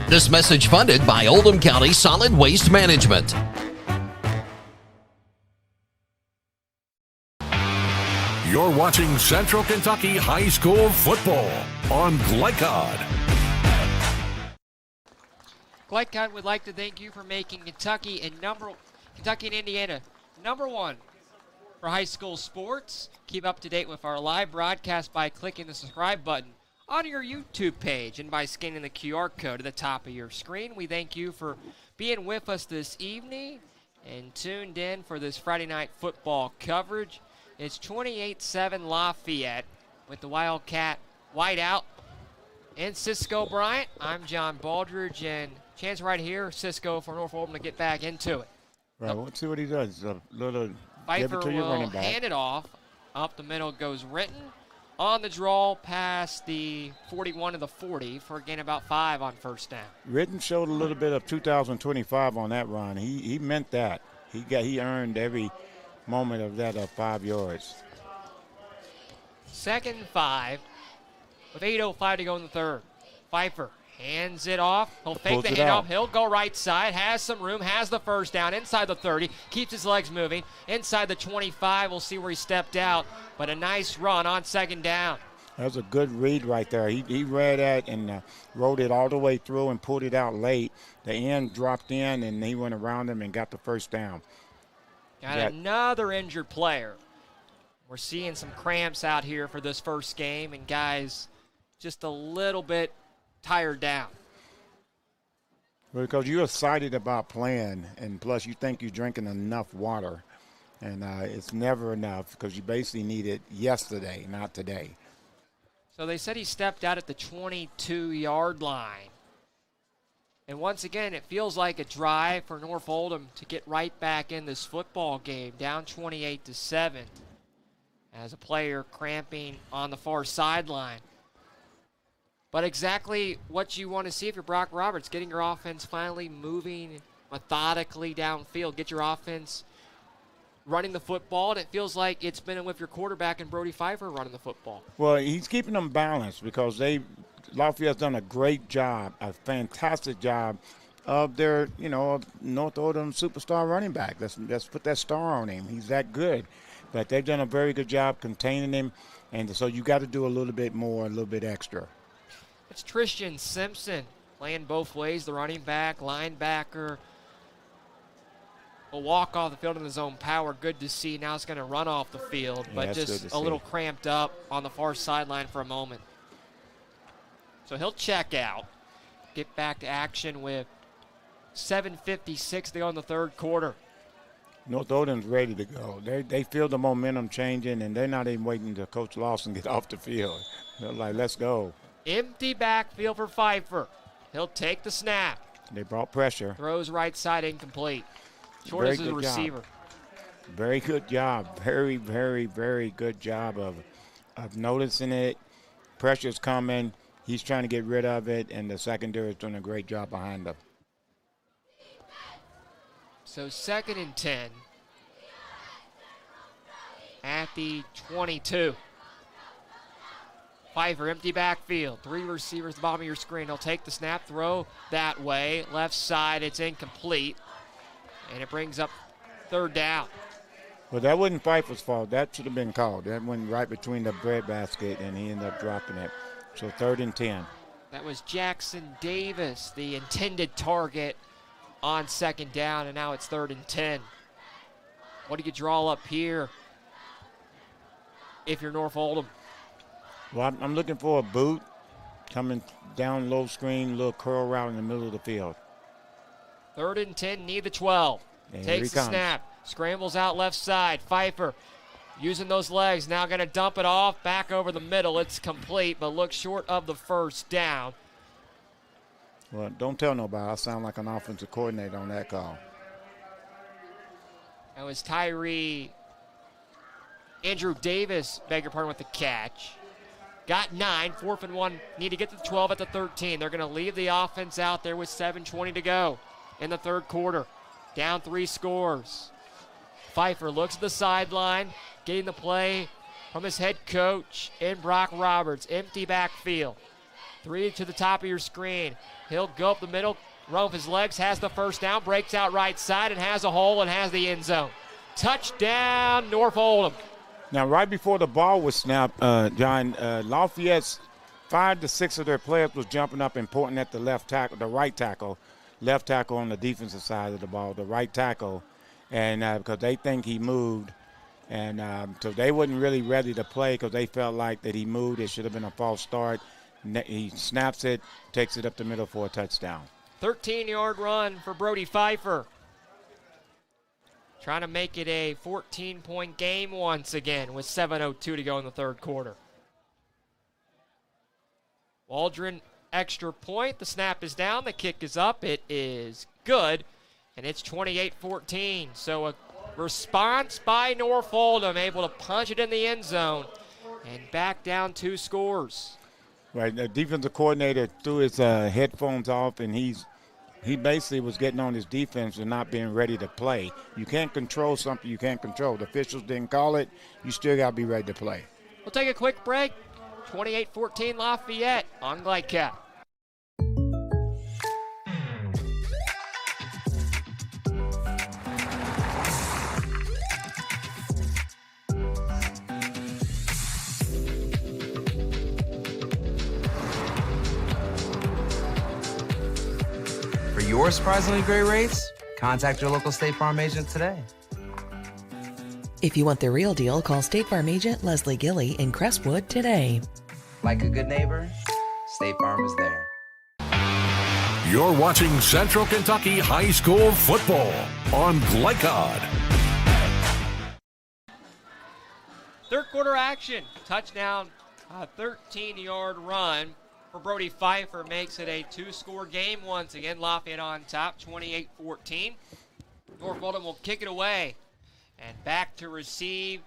This message funded by Oldham County Solid Waste Management. You're watching Central Kentucky High School football on Glycod. Glycod would like to thank you for making Kentucky and Indiana #1 for high school sports. Keep up to date with our live broadcast by clicking the subscribe button on your YouTube page and by scanning the QR code at the top of your screen. We thank you for being with us this evening and tuned in for this Friday night football coverage. It's 28-7 Lafayette with the Wildcat whiteout and Cisco Bryant. I'm John Baldridge, and chance right here, Cisco for North Oldham to get back into it. Right, let's see what he does. A little Pfeiffer will hand it off. Up the middle goes Renton. On the draw past the 41 to the 40 for a gain about 5 on 1st down. Renton showed a little bit of 2025 on that run. He meant that. He earned every moment of that 5 yards. 2nd and 5 with 8:05 to go in the 3rd. Pfeiffer hands it off. He'll fake the handoff. He'll go right side. Has some room. Has the 1st down inside the 30. Keeps his legs moving. Inside the 25. We'll see where he stepped out. But a nice run on 2nd down. That was a good read right there. He read that and rode it all the way through and pulled it out late. The end dropped in, and he went around him and got the 1st down. Got another injured player. We're seeing some cramps out here for this first game, and guys just a little bit tired down. Because you're excited about playing, and plus you think you're drinking enough water, and it's never enough because you basically need it yesterday, not today. So they said he stepped out at the 22-yard line. And once again, it feels like a drive for North Oldham to get right back in this football game, down 28-7. as a player cramping on the far sideline. But exactly what you want to see if you're Brock Roberts, getting your offense finally moving methodically downfield, get your offense running the football, and it feels like it's been with your quarterback and Brody Pfeiffer running the football. Well, he's keeping them balanced because Lafayette's done a great job, a fantastic job of their, North Oldham superstar running back. Let's put that star on him. He's that good. But they've done a very good job containing him, and so you got to do a little bit more, a little bit extra. It's Tristan Simpson playing both ways, the running back, linebacker. A walk off the field in his own power. Good to see. Now it's going to run off the field, but just a little cramped up on the far sideline for a moment. So he'll check out, get back to action with 7:56 to go in the third quarter. North Oldham's ready to go. They feel the momentum changing, and they're not even waiting to Coach Lawson get off the field. They're like, let's go. Empty backfield for Pfeiffer. He'll take the snap. They brought pressure. Throws right side incomplete. Short as a receiver. Very good job. Very, very, very good job of noticing it. Pressure's coming. He's trying to get rid of it, and the secondary is doing a great job behind him. So 2nd and 10 at the 22. Pfeiffer, empty backfield. 3 receivers at the bottom of your screen. He'll take the snap, throw that way. Left side, it's incomplete. And it brings up 3rd down. Well, that wasn't Pfeiffer's fault. That should have been called. That went right between the breadbasket, and he ended up dropping it. So 3rd and 10. That was Jackson Davis, the intended target on 2nd down, and now it's 3rd and 10. What do you draw up here if you're North Oldham? Well, I'm looking for a boot coming down low screen, little curl route in the middle of the field. 3rd and 10, need the 12. Takes the snap, scrambles out left side. Pfeiffer using those legs, now going to dump it off, back over the middle. It's complete, but looks short of the 1st down. Well, don't tell nobody. I sound like an offensive coordinator on that call. That was Andrew Davis, beg your pardon, with the catch. Got 9, 4th and 1. Need to get to the 12 at the 13. They're going to leave the offense out there with 7:20 to go in the 3rd quarter. Down 3 scores. Pfeiffer looks at the sideline, getting the play from his head coach in Brock Roberts. Empty backfield. 3 to the top of your screen. He'll go up the middle, run with his legs, has the 1st down, breaks out right side, and has a hole and has the end zone. Touchdown, North Oldham. Now, right before the ball was snapped, John, Lafayette's 5 to 6 of their players was jumping up and pointing at the right tackle on the defensive side of the ball, the right tackle, and because they think he moved, and so they wasn't really ready to play because they felt like that he moved. It should have been a false start. He snaps it, takes it up the middle for a touchdown. 13-yard run for Brody Pfeiffer. Trying to make it a 14-point game once again with 7:02 to go in the 3rd quarter. Waldron, extra point. The snap is down. The kick is up. It is good. And it's 28-14. So a response by North Oldham, able to punch it in the end zone and back down 2 scores. Right. The defensive coordinator threw his headphones off, and he basically was getting on his defense and not being ready to play. You can't control something you can't control. The officials didn't call it. You still got to be ready to play. We'll take a quick break. 28-14 Lafayette on GlideCap. For your surprisingly great rates, contact your local State Farm agent today. If you want the real deal, call State Farm agent Leslie Gilly in Crestwood today. Like a good neighbor, State Farm is there. You're watching Central Kentucky High School football on GlideCod. 3rd quarter action. Touchdown, 13-yard run for Brody Pfeiffer makes it a 2-score game once again. Lafayette on top, 28-14. North Oldham will kick it away. And back to receive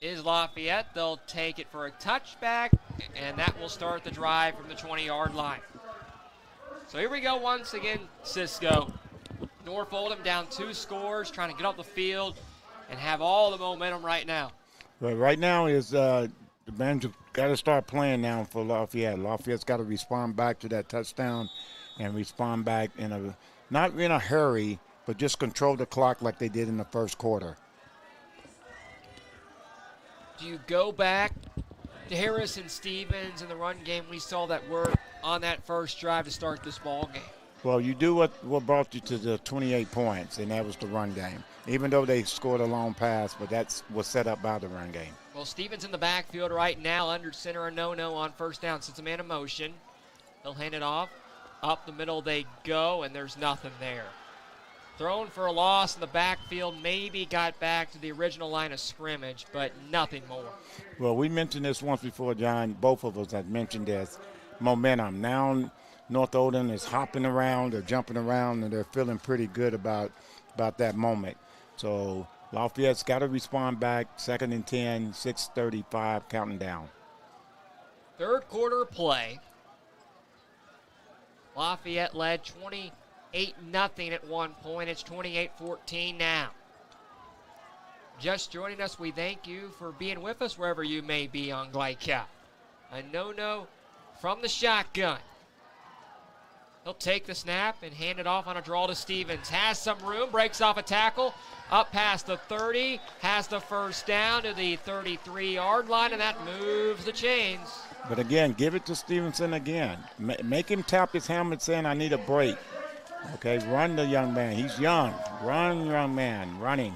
is Lafayette. They'll take it for a touchback, and that will start the drive from the 20-yard line. So here we go once again, Cisco. North Oldham down 2 scores, trying to get off the field and have all the momentum right now. Well, right now is the Banjo got to start playing now for Lafayette. Lafayette's got to respond back to that touchdown and respond back not in a hurry, but just control the clock like they did in the first quarter. Do you go back to Harris and Stevens in the run game? We saw that work on that first drive to start this ball game. Well, you do what brought you to the 28 points, and that was the run game. Even though they scored a long pass, but that was set up by the run game. Well, Stevens in the backfield right now, under center, a no-no on first down. Sets a man in motion. They'll hand it off. Up the middle they go, and there's nothing there. Thrown for a loss in the backfield, maybe got back to the original line of scrimmage, but nothing more. Well, we mentioned this once before, John. Both of us had mentioned this. Momentum. Now North Oldham is hopping around, they're jumping around, and they're feeling pretty good about that moment. So Lafayette's got to respond back. 2nd and 10, 6:35, counting down. Third quarter play. Lafayette led 28-0 at one point. It's 28-14 now. Just joining us, we thank you for being with us wherever you may be on Glide Cow. A no-no from the shotgun. He'll take the snap and hand it off on a draw to Stevens. Has some room, breaks off a tackle, up past the 30, has the first down to the 33-yard line, and that moves the chains. But again, give it to Stevenson again. Make him tap his helmet saying, I need a break. Okay, run the young man. He's young. Run, young man, running.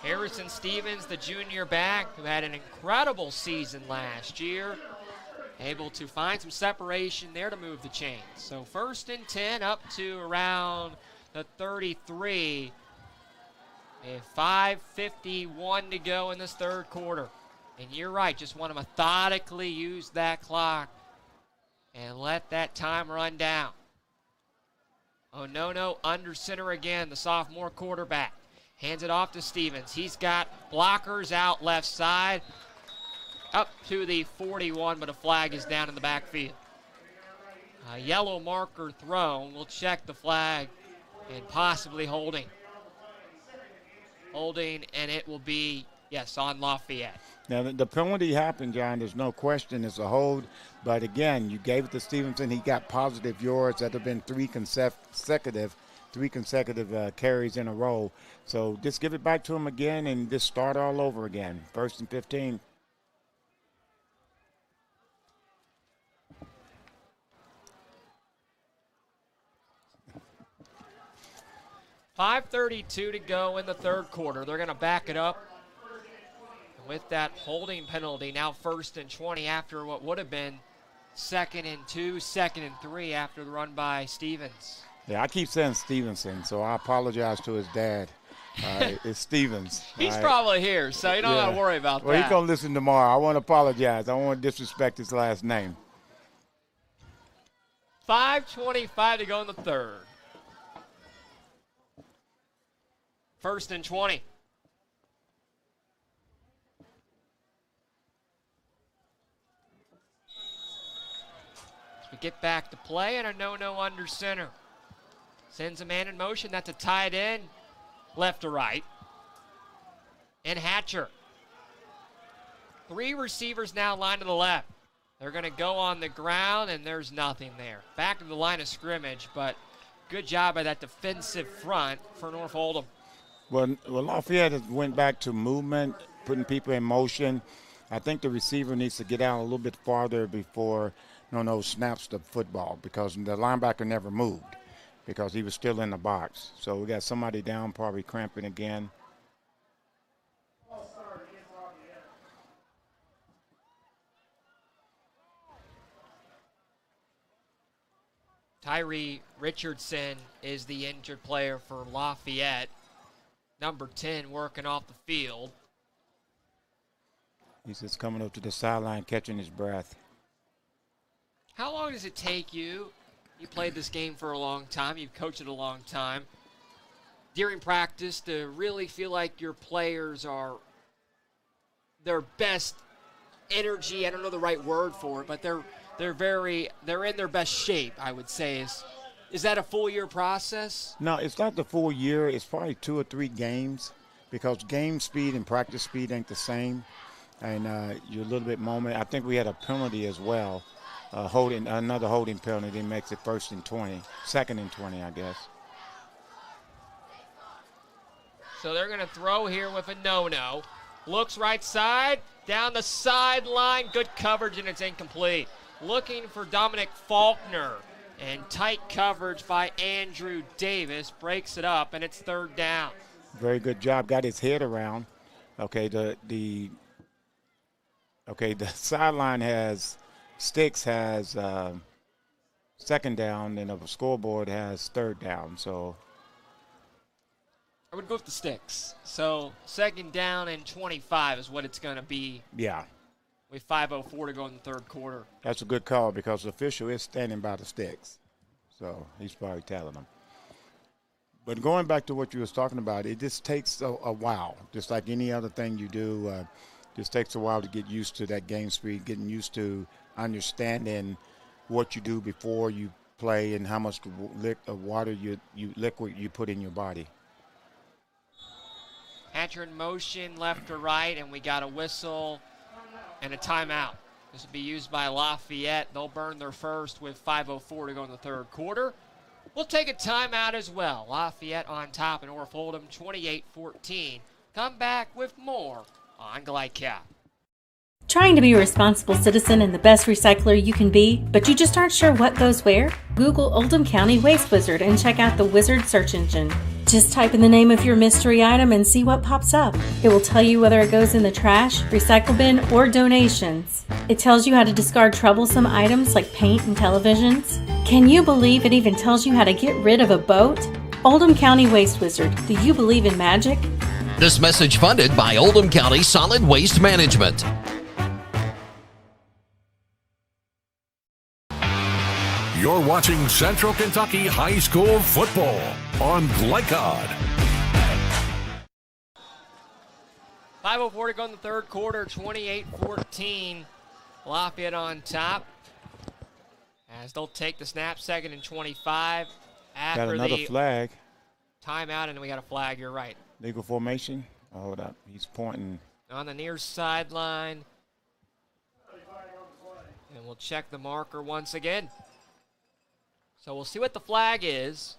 Harrison Stevens, the junior back, who had an incredible season last year, able to find some separation there to move the chains. So 1st and 10 up to around the 33. And 5:51 to go in this third quarter. And you're right, just want to methodically use that clock and let that time run down. Oh, no, under center again, the sophomore quarterback. Hands it off to Stevens. He's got blockers out left side. Up to the 41, but a flag is down in the backfield. A yellow marker thrown. We'll check the flag and possibly holding. Holding, and it will be, yes, on Lafayette. Now, the penalty happened, John. There's no question it's a hold. But, again, you gave it to Stevenson. He got positive yards. That have been three consecutive carries in a row. So just give it back to him again and just start all over again. 1st and 15. .5:32 to go in the third quarter. They're going to back it up with that holding penalty. Now 1st and 20 after what would have been 2nd and 2, 2nd and 3 after the run by Stevens. Yeah, I keep saying Stevenson, so I apologize to his dad. It's Stevens. He's probably here, so you don't have to worry about that. Well, he's going to listen tomorrow. I want to apologize. I don't want to disrespect his last name. 5:25 to go in the third. 1st and 20. As we get back to play, and a no-no under center. Sends a man in motion. That's a tight end, left to right. And Hatcher. 3 receivers now lined to the left. They're going to go on the ground, and there's nothing there. Back to the line of scrimmage, but good job by that defensive front for North Oldham. Well, Lafayette went back to movement, putting people in motion. I think the receiver needs to get out a little bit farther before snaps the football, because the linebacker never moved because he was still in the box. So we got somebody down, probably cramping again. Tyree Richardson is the injured player for Lafayette. Number 10 working off the field. He's just coming up to the sideline, catching his breath. How long does it take you? You played this game for a long time. You've coached it a long time. During practice to really feel like your players are their best energy. I don't know the right word for it, but they're in their best shape, I would say. Is that a full year process? No, it's not the full year. It's probably 2 or 3 games because game speed and practice speed ain't the same. And you're a little bit moment. I think we had a penalty as well, another holding penalty makes it 1st and 20, 2nd and 20, I guess. So they're going to throw here with a no-no. Looks right side, down the sideline, good coverage, and it's incomplete. Looking for Dominic Faulkner, and tight coverage by Andrew Davis breaks it up, and it's 3rd down. Very good job. Got his head around. Okay, the sideline has Sticks has 2nd down, and the scoreboard has 3rd down. So I would go with the Sticks. So 2nd down and 25 is what it's going to be. Yeah. With 5:04 to go in the 3rd quarter. That's a good call because the official is standing by the Sticks. So he's probably telling them. But going back to what you was talking about, it just takes a while. Just like any other thing you do, just takes a while to get used to that game speed, getting used to understanding what you do before you play and how much water liquid you put in your body. Hatcher in motion left to right, and we got a whistle and a timeout. This will be used by Lafayette. They'll burn their first with 5:04 to go in the 3rd quarter. We'll take a timeout as well. Lafayette on top in Oldham 28-14. Come back with more on GlideCap. Trying to be a responsible citizen and the best recycler you can be, but you just aren't sure what goes where? Google Oldham County Waste Wizard and check out the Wizard search engine. Just type in the name of your mystery item and see what pops up. It will tell you whether it goes in the trash, recycle bin, or donations. It tells you how to discard troublesome items like paint and televisions. Can you believe it even tells you how to get rid of a boat? Oldham County Waste Wizard. Do you believe in magic? This message funded by Oldham County Solid Waste Management. You're watching Central Kentucky High School football on GlideCod. 5:04 to go in the 3rd quarter, 28-14. Lafayette on top. As they'll take the snap, 2nd and 25. After got another flag. Timeout, and we got a flag, you're right. Legal formation. Oh, hold up. He's pointing. On the near sideline. And we'll check the marker once again. So we'll see what the flag is.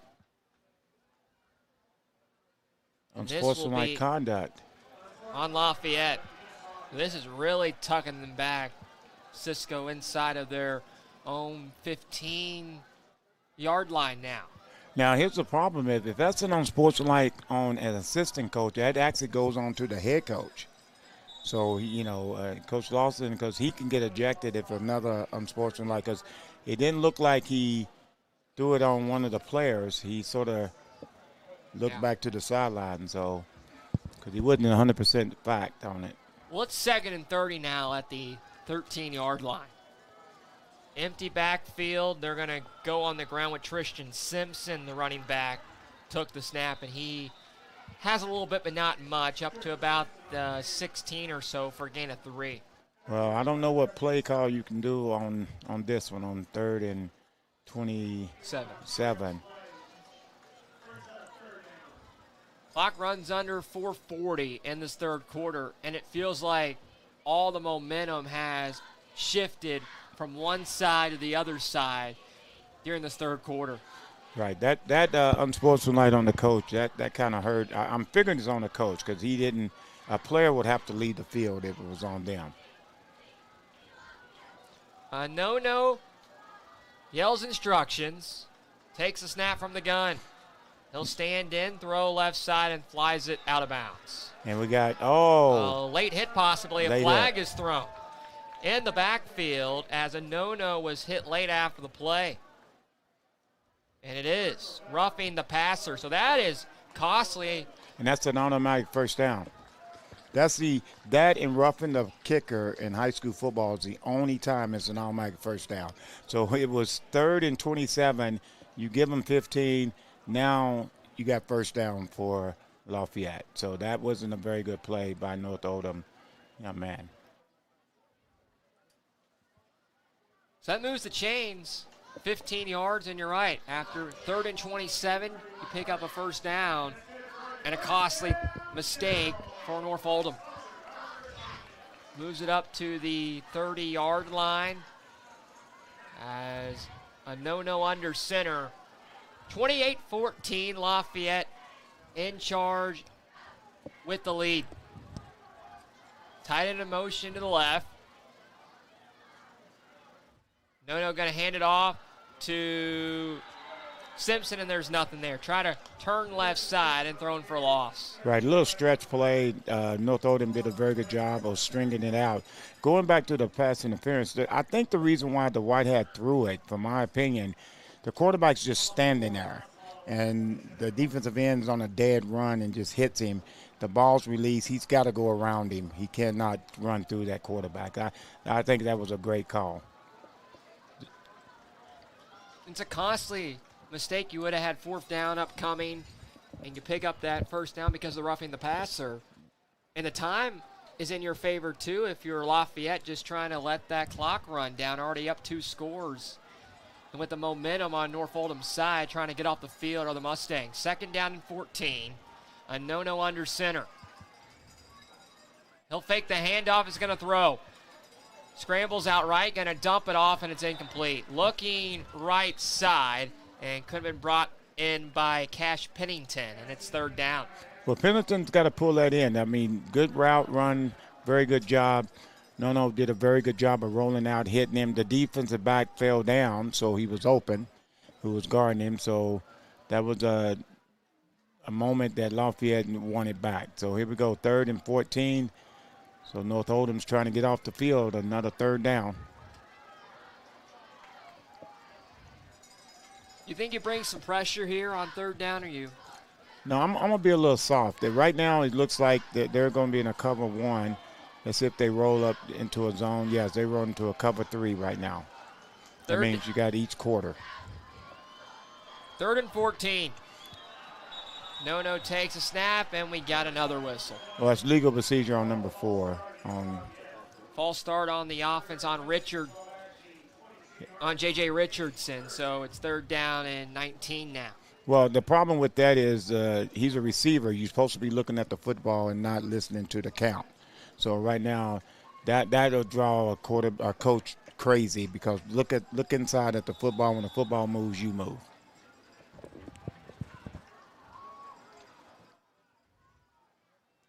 Unsportsmanlike conduct. On Lafayette. This is really tucking them back. Cisco inside of their own 15-yard line now. Now, here's the problem is if that's an unsportsmanlike on an assistant coach, that actually goes on to the head coach. So, Coach Lawson, because he can get ejected if another unsportsmanlike, because it didn't look like he threw it on one of the players. He sort of looked back to the sideline, so because he wasn't 100% fact on it. Well, it's 2nd and 30 now at the 13-yard line. Empty backfield. They're going to go on the ground with Tristan Simpson, the running back. Took the snap, and he has a little bit, but not much, up to about 16 or so for a gain of 3. Well, I don't know what play call you can do on this one, on 3rd and 27. Clock runs under 4:40 in this 3rd quarter, and it feels like all the momentum has shifted from one side to the other side during this 3rd quarter. Right. That unsportsmanlike on the coach, that kind of hurt. I'm figuring it's on the coach because he didn't – a player would have to lead the field if it was on them. No. Yells instructions. Takes a snap from the gun. He'll stand in, throw left side, and flies it out of bounds. And we got, a late hit possibly. A flag hit. is thrown in the backfield as a no-no was hit late after the play. And it is roughing the passer. So that is costly. And that's an automatic first down. That and roughing the kicker in high school football is the only time it's an automatic first down. So it was 3rd and 27. You give them 15. Now you got first down for Lafayette. So that wasn't a very good play by North Oldham Yeah, man. So that moves the chains 15 yards, and you're right. After 3rd and 27, you pick up a first down and a costly mistake for North Oldham. Moves it up to the 30-yard line as a no-no under center. 28-14, Lafayette in charge with the lead. Tight end in motion to the left. No-no going to hand it off to Simpson, and there's nothing there. Try to turn left side and thrown for a loss. Right, a little stretch play. North Oldham did a very good job of stringing it out. Going back to the pass interference, I think the reason why the Whitehead threw it, from my opinion, the quarterback's just standing there, and the defensive end's on a dead run and just hits him. The ball's released. He's got to go around him. He cannot run through that quarterback. I think that was a great call. It's a costly mistake. You would have had 4th down upcoming, and you pick up that first down because of roughing the passer. And the time is in your favor, too, if you're Lafayette just trying to let that clock run down, already up 2 scores. And with the momentum on North Oldham's side, trying to get off the field are the Mustangs. 2nd down and 14. A no-no under center. He'll fake the handoff. He's going to throw. Scrambles out right, going to dump it off, and it's incomplete. Looking right side, and could have been brought in by Cash Pennington, and it's 3rd down. Well, Pennington's got to pull that in. I mean, good route run, very good job. No did a very good job of rolling out, hitting him. The defensive back fell down, so he was open, who was guarding him. So that was a moment that Lafayette wanted back. So here we go, 3rd and 14. So North Oldham's trying to get off the field, another 3rd down. You think you bring some pressure here on 3rd down, or you? No, I'm going to be a little soft. Right now it looks like that they're going to be in a cover 1. Let's see if they roll up into a zone. Yes, they roll into a cover 3 right now. That means you got each quarter. 3rd and 14. No takes a snap, and we got another whistle. Well, that's legal procedure on number 4. False start on the offense on J.J. Richardson, so it's 3rd down and 19 now. Well, the problem with that is he's a receiver. You're supposed to be looking at the football and not listening to the count. So right now, that'll draw a coach crazy, because look inside at the football. When the football moves, you move.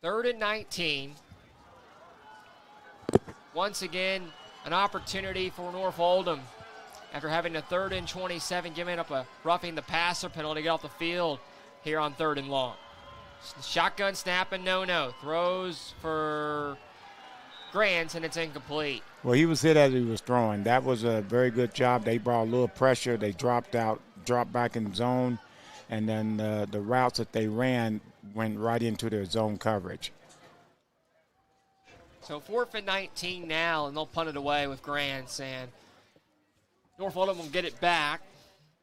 Third and 19. Once again, an opportunity for North Oldham after having a 3rd and 27, giving up a roughing the passer penalty to get off the field here on 3rd and long. Shotgun snap and no. Throws for Grants, and it's incomplete. Well, he was hit as he was throwing. That was a very good job. They brought a little pressure. They dropped back in zone, and then the routes that they ran went right into their zone coverage. So 4th and 19 now, and they'll punt it away with Grants, and North Oldham will get it back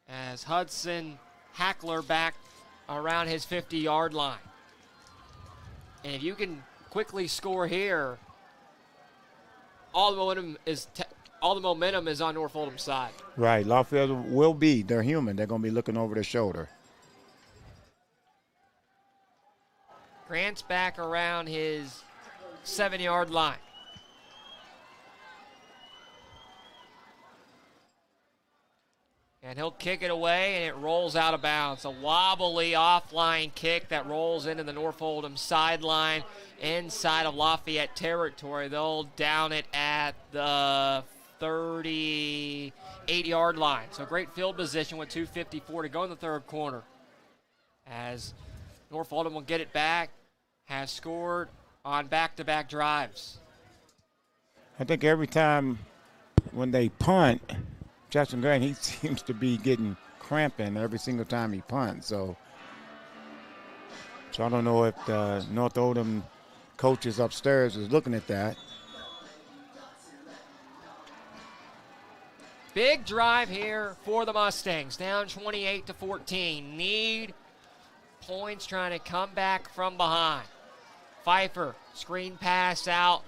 as Hudson Hackler back around his 50-yard line. And if you can quickly score here, all the momentum is on North Oldham's side. Right, Lafayette will be. They're human. They're going to be looking over their shoulder. Grant's back around his 7-yard line. And he'll kick it away, and it rolls out of bounds. A wobbly offline kick that rolls into the North Oldham sideline inside of Lafayette territory. They'll down it at the 38-yard line. So great field position with 2:54 to go in the 3rd quarter. As North Oldham will get it back, has scored on back-to-back drives. I think every time when they punt, Jackson Grant, he seems to be getting cramping every single time he punts. So I don't know if the North Oldham coaches upstairs is looking at that. Big drive here for the Mustangs, down 28-14. Need points, trying to come back from behind. Pfeiffer, screen pass out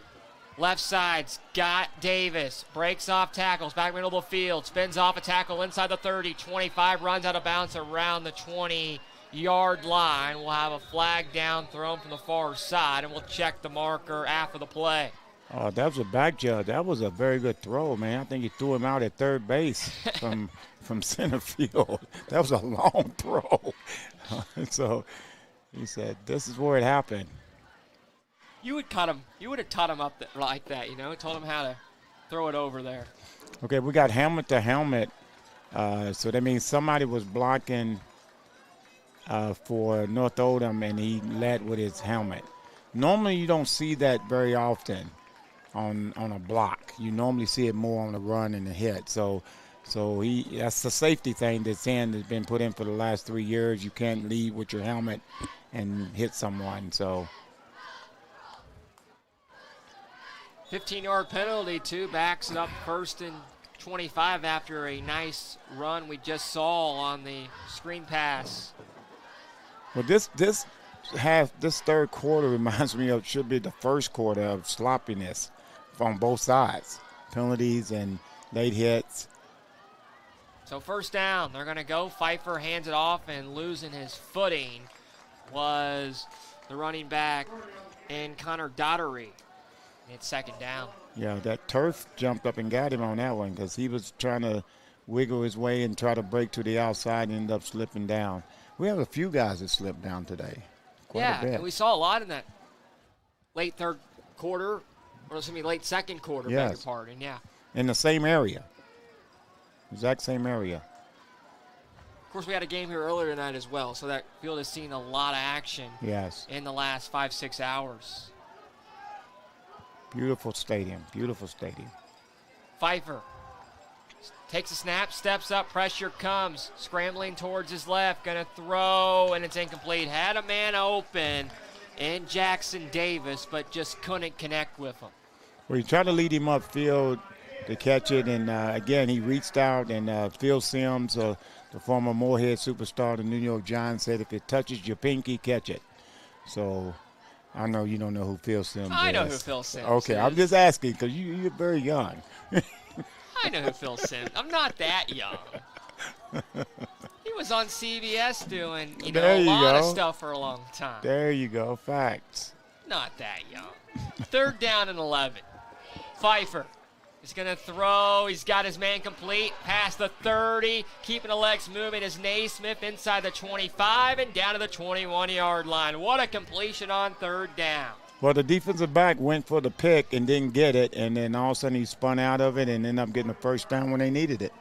Left side's got Davis. Breaks off tackles. Back middle of the field. Spins off a tackle inside the 30. 25 runs out of bounds around the 20-yard line. We'll have a flag down thrown from the far side, and we'll check the marker after the play. Oh, that was a back judge. That was a very good throw, man. I think he threw him out at third base from center field. That was a long throw. So he said, this is where it happened. You would cut him. You would have taught him up like that, told him how to throw it over there. Okay, we got helmet to helmet. So that means somebody was blocking for North Oldham, and he led with his helmet. Normally you don't see that very often on a block. You normally see it more on the run and the hit. So that's the safety thing that's been put in for the last 3 years. You can't lead with your helmet and hit someone. So 15-yard penalty, too. Backs it up 1st and 25 after a nice run we just saw on the screen pass. Well, this third quarter reminds me of should be the first quarter of sloppiness on both sides. Penalties and late hits. So first down, they're going to go. Pfeiffer hands it off, and losing his footing was the running back and Connor Daughtery. It's second down. Yeah, that turf jumped up and got him on that one because he was trying to wiggle his way and try to break to the outside and end up slipping down. We have a few guys that slipped down today. Quite a bit. And we saw a lot in that late third quarter, late second quarter, beg your pardon, In the same area. Exact same area. Of course, we had a game here earlier tonight as well, so that field has seen a lot of action in the last 5-6 hours. Beautiful stadium. Beautiful stadium. Pfeiffer takes a snap, steps up, pressure comes, scrambling towards his left, going to throw, and it's incomplete. Had a man open in Jackson Davis, but just couldn't connect with him. Well, he tried to lead him upfield to catch it, and again, he reached out, and Phil Simms, the former Moorhead superstar of the New York Giants, said if it touches your pinky, catch it. So I know you don't know who Phil Simms is. I know who Phil Simms Okay, is. I'm just asking because you're very young. I know who Phil Simms. I'm not that young. He was on CBS doing, a lot of stuff for a long time. There you go. Facts. Not that young. Third down and 11. Pfeiffer is going to throw. He's got his man complete past the 30. Keeping the legs moving is Naismith inside the 25 and down to the 21-yard line. What a completion on third down. Well, the defensive back went for the pick and didn't get it, and then all of a sudden he spun out of it and ended up getting a first down when they needed it.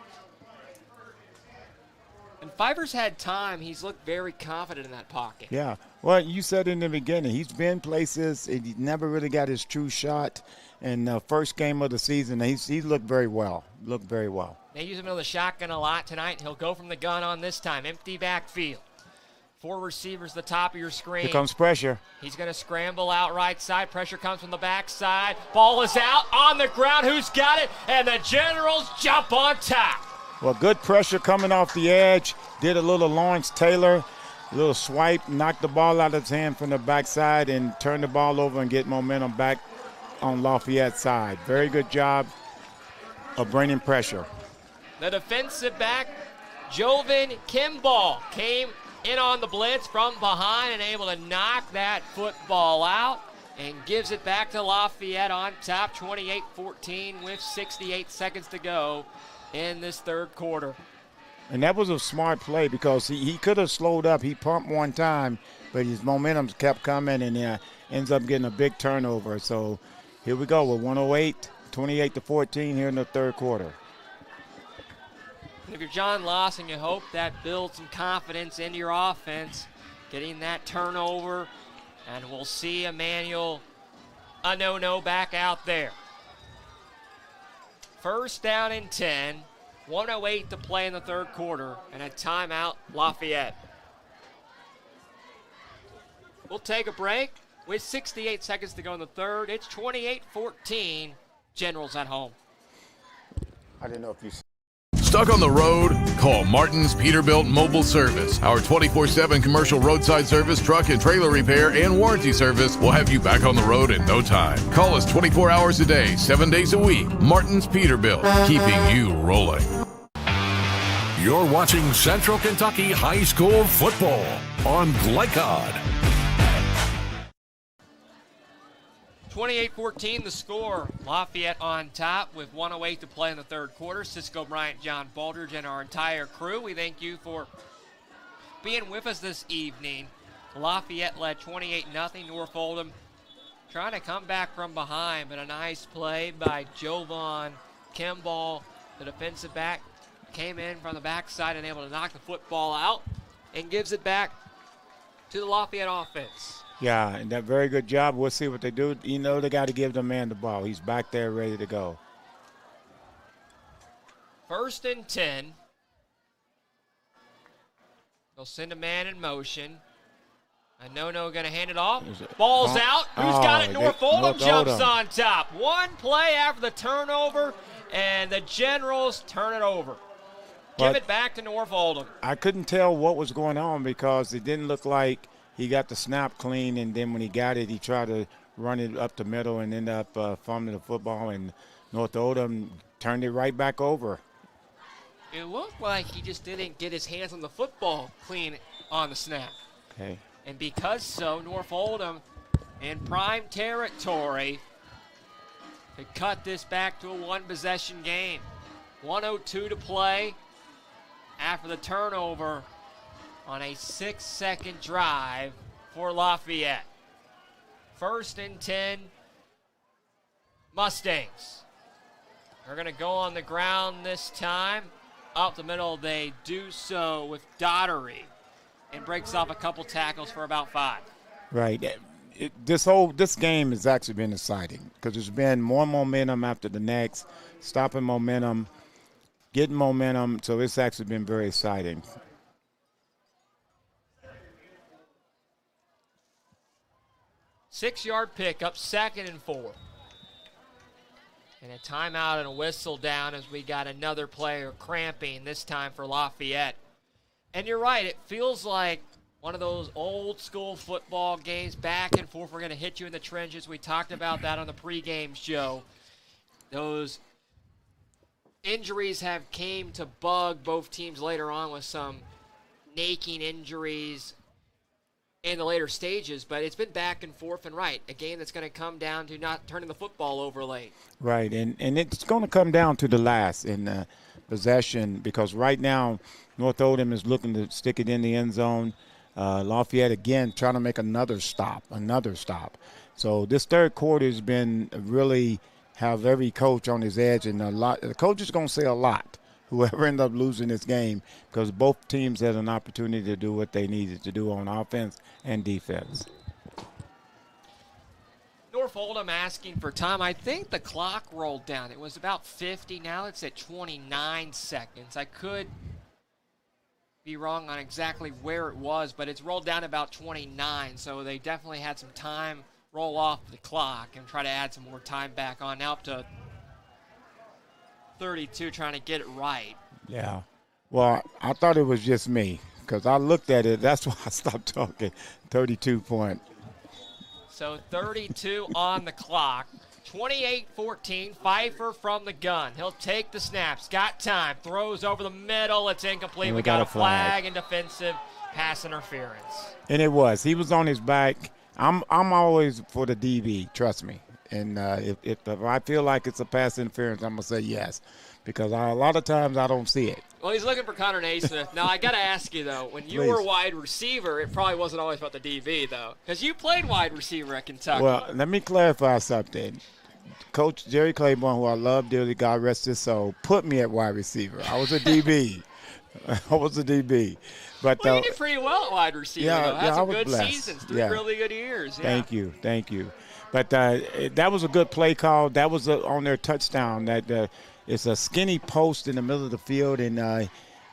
And Pfeiffer's had time. He's looked very confident in that pocket. Yeah. Well, you said in the beginning, he's been places, and he never really got his true shot. And the first game of the season, he looked very well. They use him in the shotgun a lot tonight. He'll go from the gun on this time. Empty backfield. 4 receivers at the top of your screen. Here comes pressure. He's going to scramble out right side. Pressure comes from the backside. Ball is out on the ground. Who's got it? And the Generals jump on top. Well, good pressure coming off the edge. Did a little Lawrence Taylor, a little swipe, knocked the ball out of his hand from the backside and turned the ball over and get momentum back on Lafayette's side. Very good job of bringing pressure. The defensive back, Jovan Kimball, came in on the blitz from behind and able to knock that football out and gives it back to Lafayette on top, 28-14 with 68 seconds to go in this third quarter. And that was a smart play because he could have slowed up. He pumped one time, but his momentum kept coming and ends up getting a big turnover. So here we go with 108, 28-14 here in the third quarter. And if you're John Lawson, you hope that builds some confidence into your offense, getting that turnover, and we'll see Emmanuel Anono back out there. First down and 10, 1:08 to play in the third quarter, and a timeout, Lafayette. We'll take a break with 68 seconds to go in the third. It's 28-14, Generals at home. I didn't know if you... Stuck on the road? Call Martin's Peterbilt Mobile Service. Our 24/7 commercial roadside service, truck and trailer repair, and warranty service will have you back on the road in no time. Call us 24 hours a day, 7 days a week. Martin's Peterbilt, keeping you rolling. You're watching Central Kentucky High School football on Glycod. 28-14 the score. Lafayette on top with 1:08 to play in the third quarter. Cisco Bryant, John Baldridge, and our entire crew, we thank you for being with us this evening. Lafayette led 28-0. North Oldham trying to come back from behind, but a nice play by Jovan Kimball, the defensive back, came in from the backside and able to knock the football out and gives it back to the Lafayette offense. Yeah, and that very good job. We'll see what they do. You know, they got to give the man the ball. He's back there ready to go. 1st and 10. They'll send a man in motion. A no-no going to hand it off. Ball's out. Who's got it? North Oldham jumps on top. One play after the turnover, and the Generals turn it over. Give it back to North Oldham. I couldn't tell what was going on because it didn't look like he got the snap clean, and then when he got it, he tried to run it up the middle and end up fumbling the football, and North Oldham turned it right back over. It looked like he just didn't get his hands on the football clean on the snap. Okay. And because so, North Oldham in prime territory to cut this back to a one-possession game. 1:02 to play after the turnover on a 6-second drive for Lafayette. 1st and 10, Mustangs. They're going to go on the ground this time. Up the middle, they do so with Daughtery and breaks off a couple tackles for about 5. Right. This game has actually been exciting because there's been more momentum after the next, stopping momentum, getting momentum, so it's actually been very exciting. Six-yard pickup, 2nd and 4. And a timeout and a whistle down as we got another player cramping, this time for Lafayette. And you're right, it feels like one of those old school football games, back and forth. We're going to hit you in the trenches. We talked about that on the pregame show. Those injuries have came to bug both teams later on with some naking injuries in the later stages, but it's been back and forth and right. A game that's going to come down to not turning the football over late. Right, and it's going to come down to the last in possession because right now North Oldham is looking to stick it in the end zone. Lafayette, again, trying to make another stop. So this third quarter has been really have every coach on his edge, and the coach is going to say a lot, whoever ended up losing this game, because both teams had an opportunity to do what they needed to do on offense and defense. North Oldham asking for time. I think the clock rolled down. It was about 50. Now it's at 29 seconds. I could be wrong on exactly where it was, but it's rolled down about 29, so they definitely had some time roll off the clock and try to add some more time back on. Now up to 32, trying to get it right. Yeah. Well, I thought it was just me because I looked at it. That's why I stopped talking. 32 point. So 32 on the clock. 28-14, Pfeiffer from the gun. He'll take the snaps. Got time. Throws over the middle. It's incomplete. And we got a flag and defensive pass interference. And it was. He was on his back. I'm always for the DB, trust me. And if I feel like it's a pass interference, I'm going to say yes. Because a lot of times I don't see it. Well, he's looking for Connor Naismith. Now, I got to ask you, though, when you were wide receiver, it probably wasn't always about the DB, though. Because you played wide receiver at Kentucky. Well, let me clarify something. Coach Jerry Claiborne, who I love dearly, God rest his soul, put me at wide receiver. I was a DB. But, well, you did pretty well at wide receiver, though. Had some good blessed. seasons, 3 really good years. Yeah. Thank you. But that was a good play call. That was on their touchdown. It's a skinny post in the middle of the field, and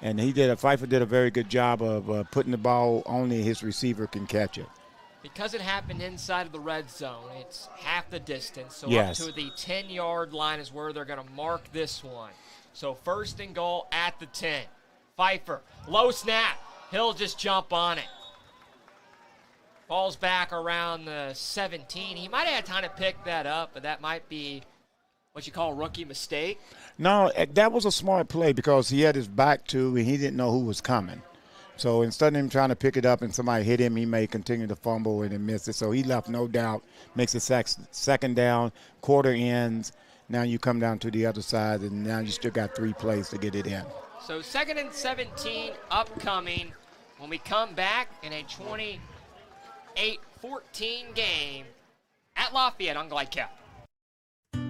Pfeiffer did a very good job of putting the ball only his receiver can catch it. Because it happened inside of the red zone, it's half the distance. So yes. Up to the 10-yard line is where they're going to mark this one. So first and goal at the 10. Pfeiffer, low snap. He'll just jump on it. Falls back around the 17. He might have had time to pick that up, but that might be what you call a rookie mistake. No, that was a smart play because he had his back to and he didn't know who was coming. So instead of him trying to pick it up and somebody hit him, he may continue to fumble and then miss it. So he left no doubt, makes it second down, quarter ends. Now you come down to the other side, and now you still got 3 plays to get it in. So 2nd and 17 upcoming when we come back in a 28-14 game at Lafayette on Glide-Cap.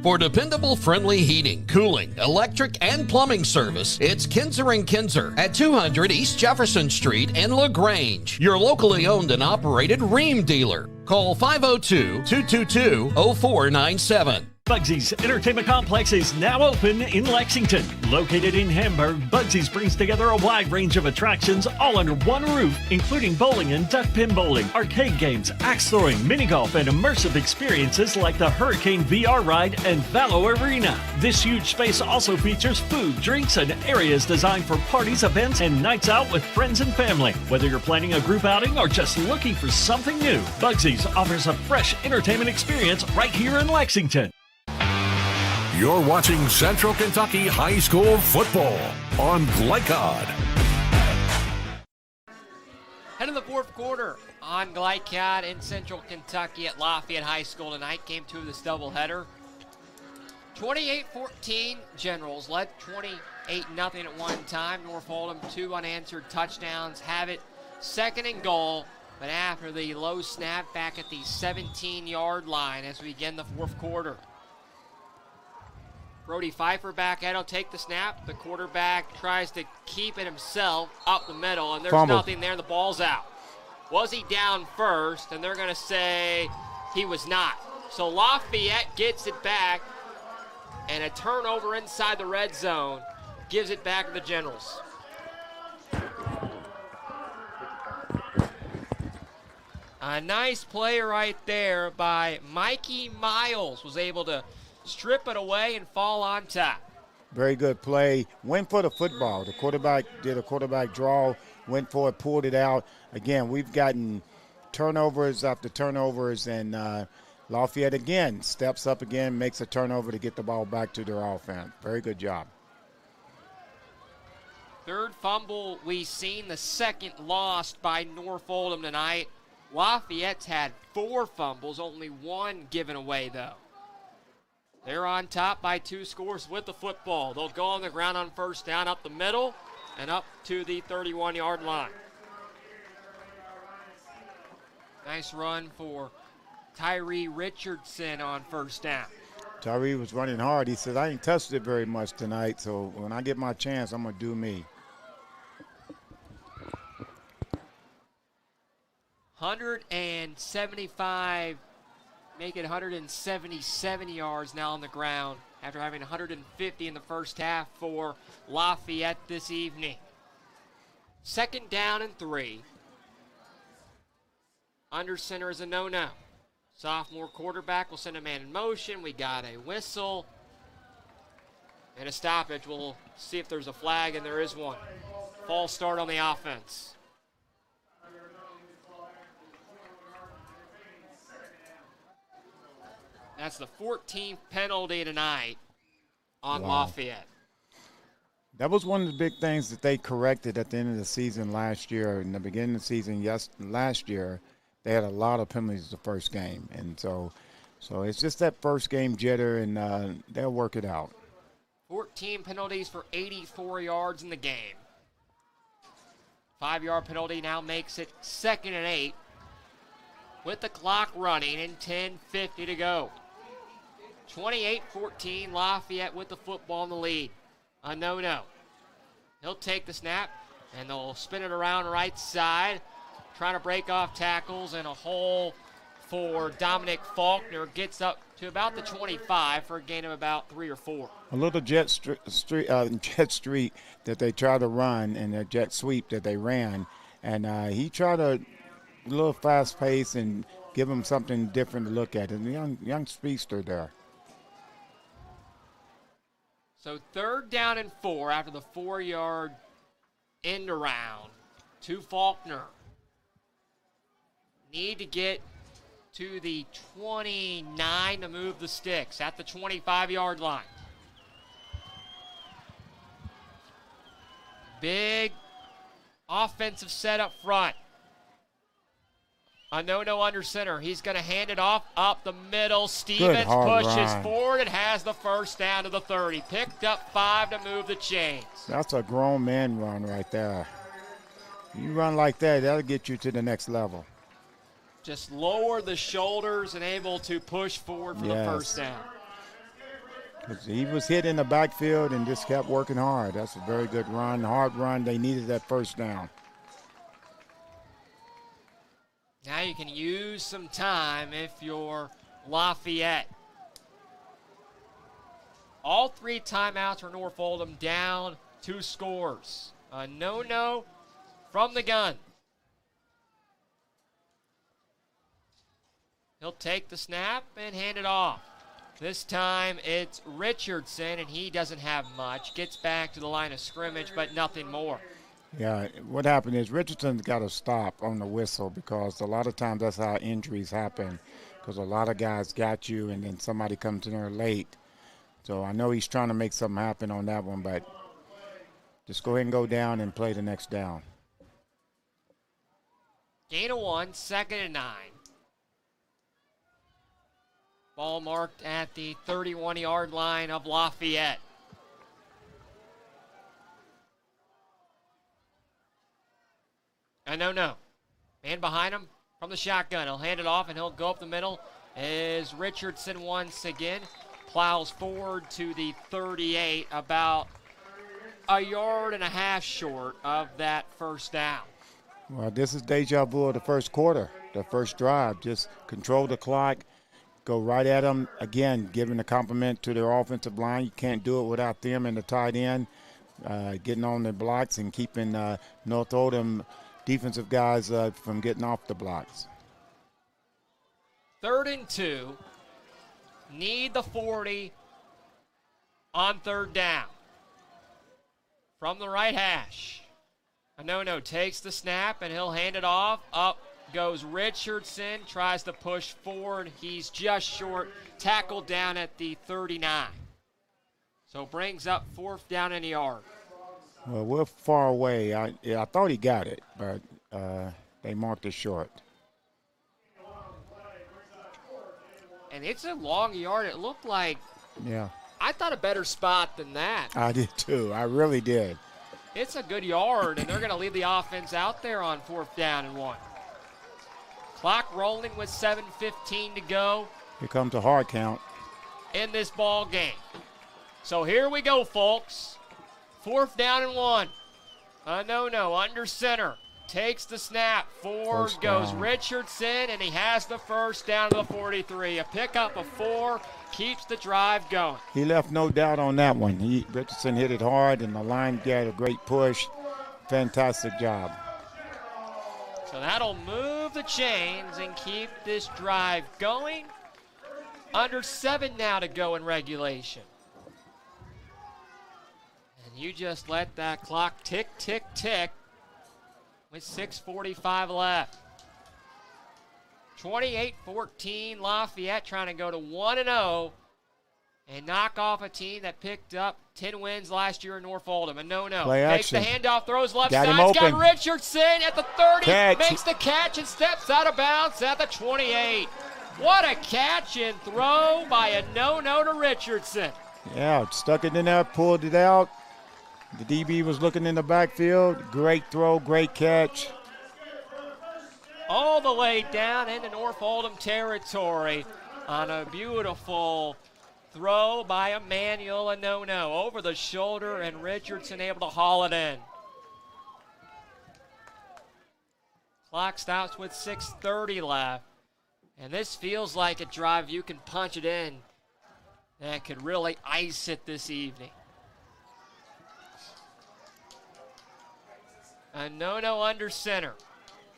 For dependable, friendly heating, cooling, electric, and plumbing service, it's Kinzer & Kinzer at 200 East Jefferson Street in LaGrange, your locally owned and operated Rheem dealer. Call 502-222-0497. Bugsy's Entertainment Complex is now open in Lexington. Located in Hamburg, Bugsy's brings together a wide range of attractions all under one roof, including bowling and duck pin bowling, arcade games, axe throwing, mini golf, and immersive experiences like the Hurricane VR ride and Valo Arena. This huge space also features food, drinks, and areas designed for parties, events, and nights out with friends and family. Whether you're planning a group outing or just looking for something new, Bugsy's offers a fresh entertainment experience right here in Lexington. You're watching Central Kentucky High School football on Glycod. Head of the fourth quarter on Glide-Cap in Central Kentucky at Lafayette High School tonight. Game 2 of this doubleheader. 28-14 Generals led 28-0 at one time. North Oldham 2 unanswered touchdowns. Have it 2nd and goal, but after the low snap back at the 17-yard line as we begin the fourth quarter. Brody Pfeiffer back at, he'll take the snap. The quarterback tries to keep it himself up the middle, and there's nothing there. The ball's out. Was he down first? And they're going to say he was not. So Lafayette gets it back, and a turnover inside the red zone gives it back to the Generals. A nice play right there by Mikey Miles. Was able to strip it away and fall on top. Very good play. Went for the football. The quarterback did a quarterback draw, went for it, pulled it out. Again, we've gotten turnovers after turnovers, and Lafayette again steps up again, makes a turnover to get the ball back to their offense. Very good job. Third fumble we've seen, the second lost by North Oldham tonight. Lafayette's had 4 fumbles, only 1 given away though. They're on top by 2 scores with the football. They'll go on the ground on first down, up the middle, and up to the 31-yard line. Nice run for Tyree Richardson on first down. Tyree was running hard. He said, I ain't touched it very much tonight, so when I get my chance, I'm going to do me. 175, make it 177 yards now on the ground after having 150 in the first half for Lafayette this evening. 2nd down and 3. Under center is a no-no. Sophomore quarterback will send a man in motion. We got a whistle and a stoppage. We'll see if there's a flag, and there is one. False start on the offense. That's the 14th penalty tonight on Lafayette. That was one of the big things that they corrected at the end of the season last year. In the beginning of the season last year, they had a lot of penalties the first game. And so it's just that first game jitter, and they'll work it out. 14 penalties for 84 yards in the game. 5-yard penalty now makes it 2nd and 8 with the clock running and 10:50 to go. 28-14, Lafayette with the football in the lead. A no-no. He'll take the snap, and they'll spin it around right side, trying to break off tackles, and a hole for Dominic Faulkner. Gets up to about the 25 for a gain of about 3 or 4. A little jet street that they tried to run, and a jet sweep that they ran, and he tried a little fast pace and give him something different to look at. And the young speedster there. So 3rd down and 4 after the 4-yard end around to Faulkner. Need to get to the 29 to move the sticks at the 25-yard line. Big offensive set up front. A no under center. He's going to hand it off up the middle. Stevens pushes forward and has the first down to the 30. Picked up 5 to move the chains. That's a grown man run right there. You run like that, that'll get you to the next level. Just lower the shoulders and able to push forward for the first down. He was hit in the backfield and just kept working hard. That's a very good run, hard run. They needed that first down. Now you can use some time if you're Lafayette. All 3 timeouts for North Oldham, down 2 scores. A no from the gun. He'll take the snap and hand it off. This time it's Richardson, and he doesn't have much. Gets back to the line of scrimmage, but nothing more. Yeah, what happened is Richardson's got to stop on the whistle, because a lot of times that's how injuries happen, because a lot of guys got you and then somebody comes in there late. So I know he's trying to make something happen on that one, but just go ahead and go down and play the next down. Gain of 1, 2nd and 9. Ball marked at the 31-yard line of Lafayette. A no. Man behind him from the shotgun. He'll hand it off, and he'll go up the middle as Richardson once again plows forward to the 38, about a yard and a half short of that first down. Well, this is deja vu of the first quarter, the first drive. Just control the clock, go right at them. Again, giving a compliment to their offensive line. You can't do it without them and the tight end getting on the blocks and keeping North Oldham defensive guys from getting off the blocks. 3rd and 2. Need the 40 on 3rd down. From the right hash. A no takes the snap, and he'll hand it off. Up goes Richardson. Tries to push forward. He's just short. Tackled down at the 39. So brings up 4th down and a yard. Well, we're far away. I thought he got it, but they marked it short. And it's a long yard. It looked like, yeah, I thought a better spot than that. I did too. I really did. It's a good yard, and they're going to leave the offense out there on 4th down and 1. Clock rolling with 7:15 to go. Here comes a hard count in this ball game. So here we go, folks. 4th down and 1. A no under center. Takes the snap. Forward goes Richardson, and he has the first down to the 43. A pickup of 4 keeps the drive going. He left no doubt on that one. Richardson hit it hard, and the line got a great push. Fantastic job. So that'll move the chains and keep this drive going. Under 7 now to go in regulation. And you just let that clock tick, tick, tick with 6:45 left. 28-14, Lafayette trying to go to 1-0 and knock off a team that picked up 10 wins last year in North Oldham. A no. Takes the handoff, throws left side. Got Richardson at the 30. Makes the catch and steps out of bounds at the 28. What a catch and throw by a no to Richardson. Yeah, stuck it in there, pulled it out. The DB was looking in the backfield. Great throw, great catch. All the way down into North Oldham territory on a beautiful throw by Emmanuel. A no. Over the shoulder, and Richardson able to haul it in. Clock stops with 6:30 left. And this feels like a drive you can punch it in that could really ice it this evening. A no under center.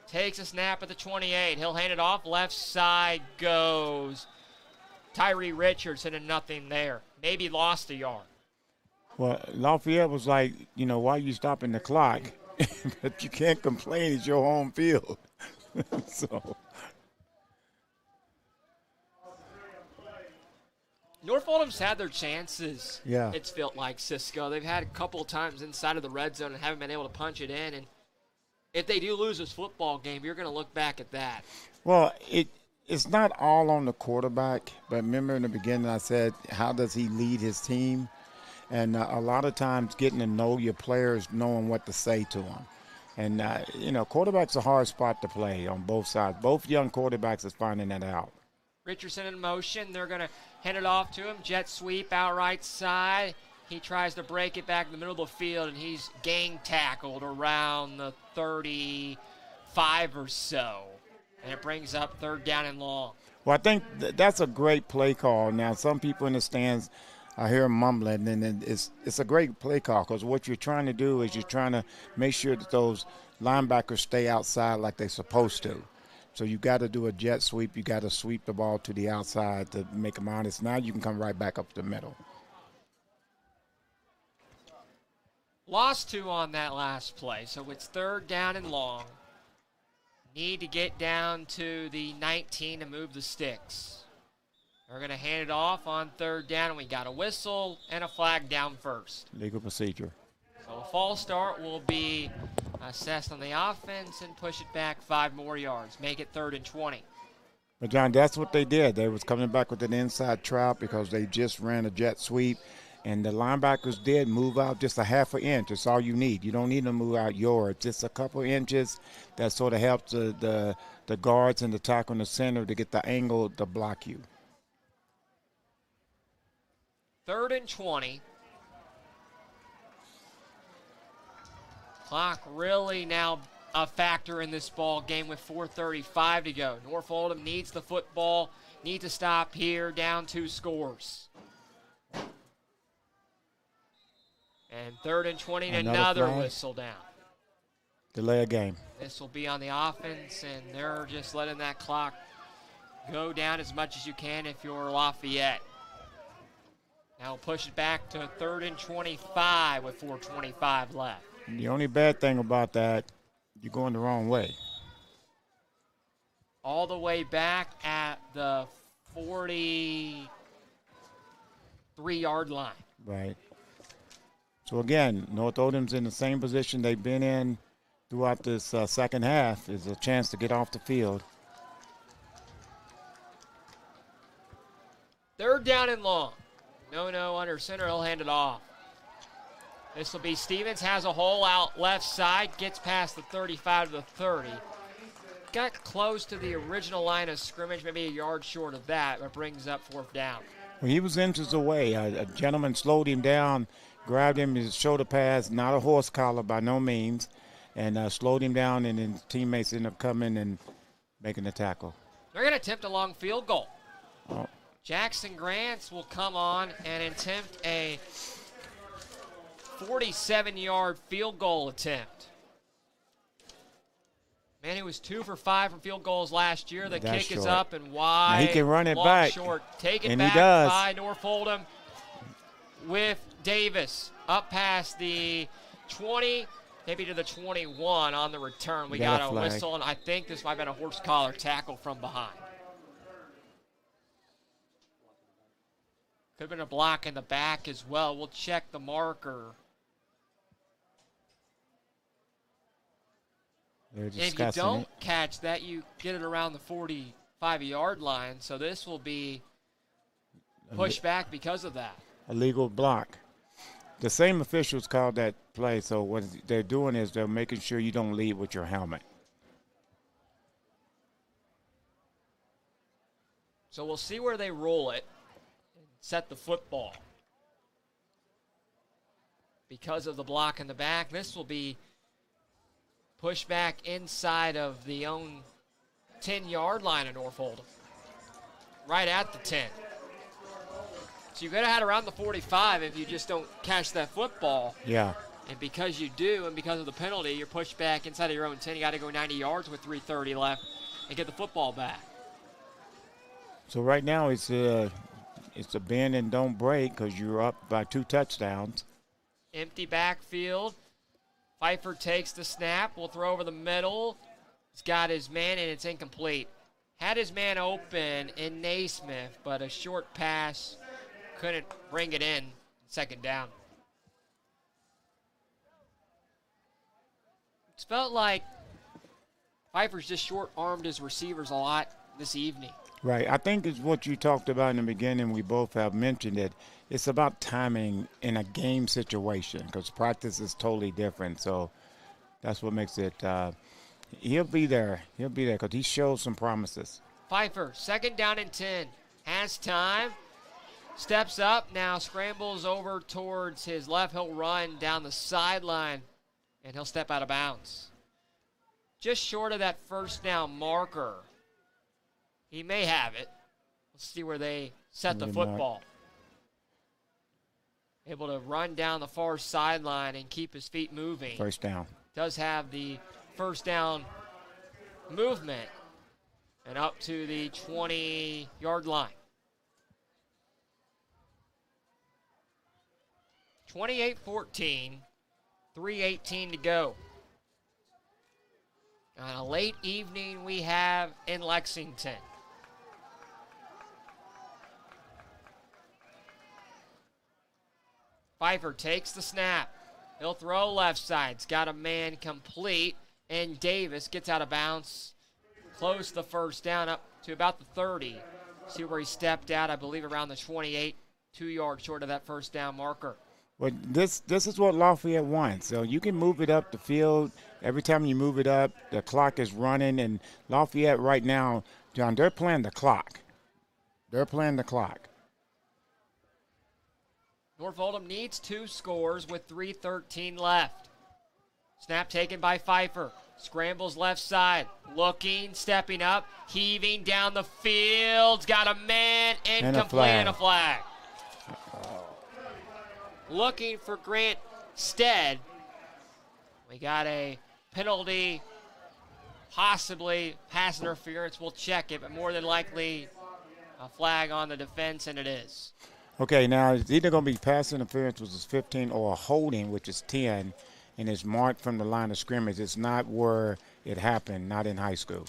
Takes a snap at the 28. He'll hand it off. Left side goes Tyree Richardson, and nothing there. Maybe lost a yard. Well, Lafayette was like, why are you stopping the clock? But you can't complain. It's your home field. So. North Oldham's had their chances. Yeah. It's felt like Cisco. They've had a couple of times inside of the red zone and haven't been able to punch it in. And if they do lose this football game, you're going to look back at that. Well, it's not all on the quarterback, but remember in the beginning I said, how does he lead his team? And a lot of times getting to know your players, knowing what to say to them. And, quarterback's a hard spot to play on both sides. Both young quarterbacks is finding that out. Richardson in motion. They're going to hand it off to him. Jet sweep out right side. He tries to break it back in the middle of the field, and he's gang tackled around the 35 or so. And it brings up 3rd down and long. Well, I think that's a great play call. Now, some people in the stands, I hear them mumbling, and it's a great play call because what you're trying to do is you're trying to make sure that those linebackers stay outside like they're supposed to. So you got to do a jet sweep. You got to sweep the ball to the outside to make them honest. Now you can come right back up the middle. Lost 2 on that last play, so it's 3rd down and long. Need to get down to the 19 to move the sticks. They're going to hand it off on 3rd down, and we got a whistle and a flag down first. Legal procedure. So a false start will be assessed on the offense and push it back 5 more yards. Make it 3rd and 20. But, John, that's what they did. They was coming back with an inside trap because they just ran a jet sweep. And the linebackers did move out just a half an inch. That's all you need. You don't need to move out yards. Just a couple inches. That sort of helps the guards and the tackle in the center to get the angle to block you. 3rd and 20. Clock really now a factor in this ball game with 4:35 to go. North Oldham needs the football, needs to stop here, down 2 scores. And 3rd and 20, and another whistle down. Delay a game. This will be on the offense, and they're just letting that clock go down as much as you can if you're Lafayette. Now we'll push it back to 3rd and 25 with 4:25 left. The only bad thing about that, you're going the wrong way. All the way back at the 43-yard line. Right. So, again, North Oldham's in the same position they've been in throughout this second half. Is a chance to get off the field. 3rd down and long. No, under center, he'll hand it off. This will be Stevens, has a hole out left side, gets past the 35 to the 30. Got close to the original line of scrimmage, maybe a yard short of that, but brings up 4th down. Well, he was inches away. A gentleman slowed him down, grabbed him, his shoulder pads, not a horse collar by no means, and slowed him down, and his teammates ended up coming and making the tackle. They're going to attempt a long field goal. Oh. Jackson Grants will come on and attempt a 47-yard field goal attempt. Man, he was 2 for 5 from field goals last year. The That's kick short. is up and wide. Now he can run it long, back. Short. Take it and back he does. by North Oldham with Davis up past the 20, maybe to the 21 on the return. We got a whistle, and I think this might have been a horse collar tackle from behind. Could have been a block in the back as well. We'll check the marker. If you don't catch that, you get it around the 45-yard line. So this will be pushed back because of that. A legal block. The same officials called that play, so what they're doing is they're making sure you don't lead with your helmet. So we'll see where they roll it and set the football. Because of the block in the back, this will be pushed back inside of the own 10-yard line of North Oldham. Right at the 10. So you could have had around the 45 if you just don't catch that football. Yeah. And because you do, and because of the penalty, you're pushed back inside of your own 10. You got to go 90 yards with 3:30 left and get the football back. So right now it's a bend and don't break because you're up by 2 touchdowns. Empty backfield. Pfeiffer takes the snap. Will throw over the middle. He's got his man, and it's incomplete. Had his man open in Naismith, but a short pass couldn't bring it in. Second down. It's felt like Pfeiffer's just short-armed his receivers a lot this evening. Right. I think it's what you talked about in the beginning. We both have mentioned it. It's about timing in a game situation because practice is totally different. So that's what makes it he'll be there. He'll be there because he shows some promises. Pfeiffer, second down and 10. Has time. Steps up. Now scrambles over towards his left. He'll run down the sideline, and he'll step out of bounds. Just short of that first down marker. He may have it. Let's see where they set the football. Able to run down the far sideline and keep his feet moving. First down. Does have the first down movement and up to the 20-yard line. 28-14, 3:18 to go. On a late evening we have in Lexington. Pfeiffer takes the snap. He'll throw left side. He's got a man complete, and Davis gets out of bounds. Close to the first down up to about the 30. See where he stepped out, I believe around the 28, 2 yards short of that first down marker. Well, this is what Lafayette wants. So you can move it up the field. Every time you move it up, the clock is running. And Lafayette right now, John, they're playing the clock. They're playing the clock. North Oldham needs 2 scores with 3:13 left. Snap taken by Pfeiffer. Scrambles left side. Looking, stepping up, heaving down the field. Got a man, incomplete, and a flag. Looking for Grant Stead. We got a penalty, possibly pass interference. We'll check it, but more than likely a flag on the defense, and it is. Okay, now it's either going to be pass interference, which is 15, or a holding, which is 10, and it's marked from the line of scrimmage. It's not where it happened, not in high school.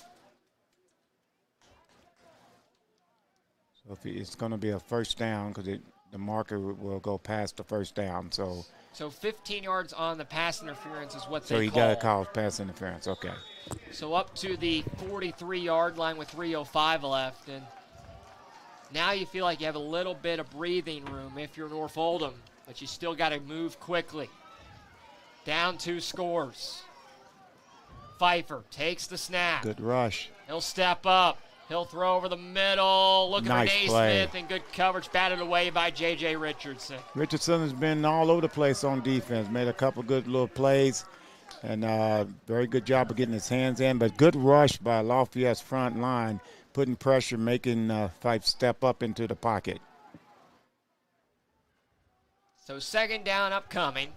So if it's going to be a first down because the marker will go past the first down. So 15 yards on the pass interference is what they call. So he got to call pass interference, okay. So up to the 43-yard line with 3:05 left, and now you feel like you have a little bit of breathing room if you're North Oldham, but you still got to move quickly. Down 2 scores. Pfeiffer takes the snap. Good rush. He'll step up. He'll throw over the middle. Looking for Naismith, and good coverage, batted away by J.J. Richardson. Richardson has been all over the place on defense, made a couple good little plays, and very good job of getting his hands in, but good rush by Lafayette's front line, putting pressure, making Fife step up into the pocket. So second down upcoming.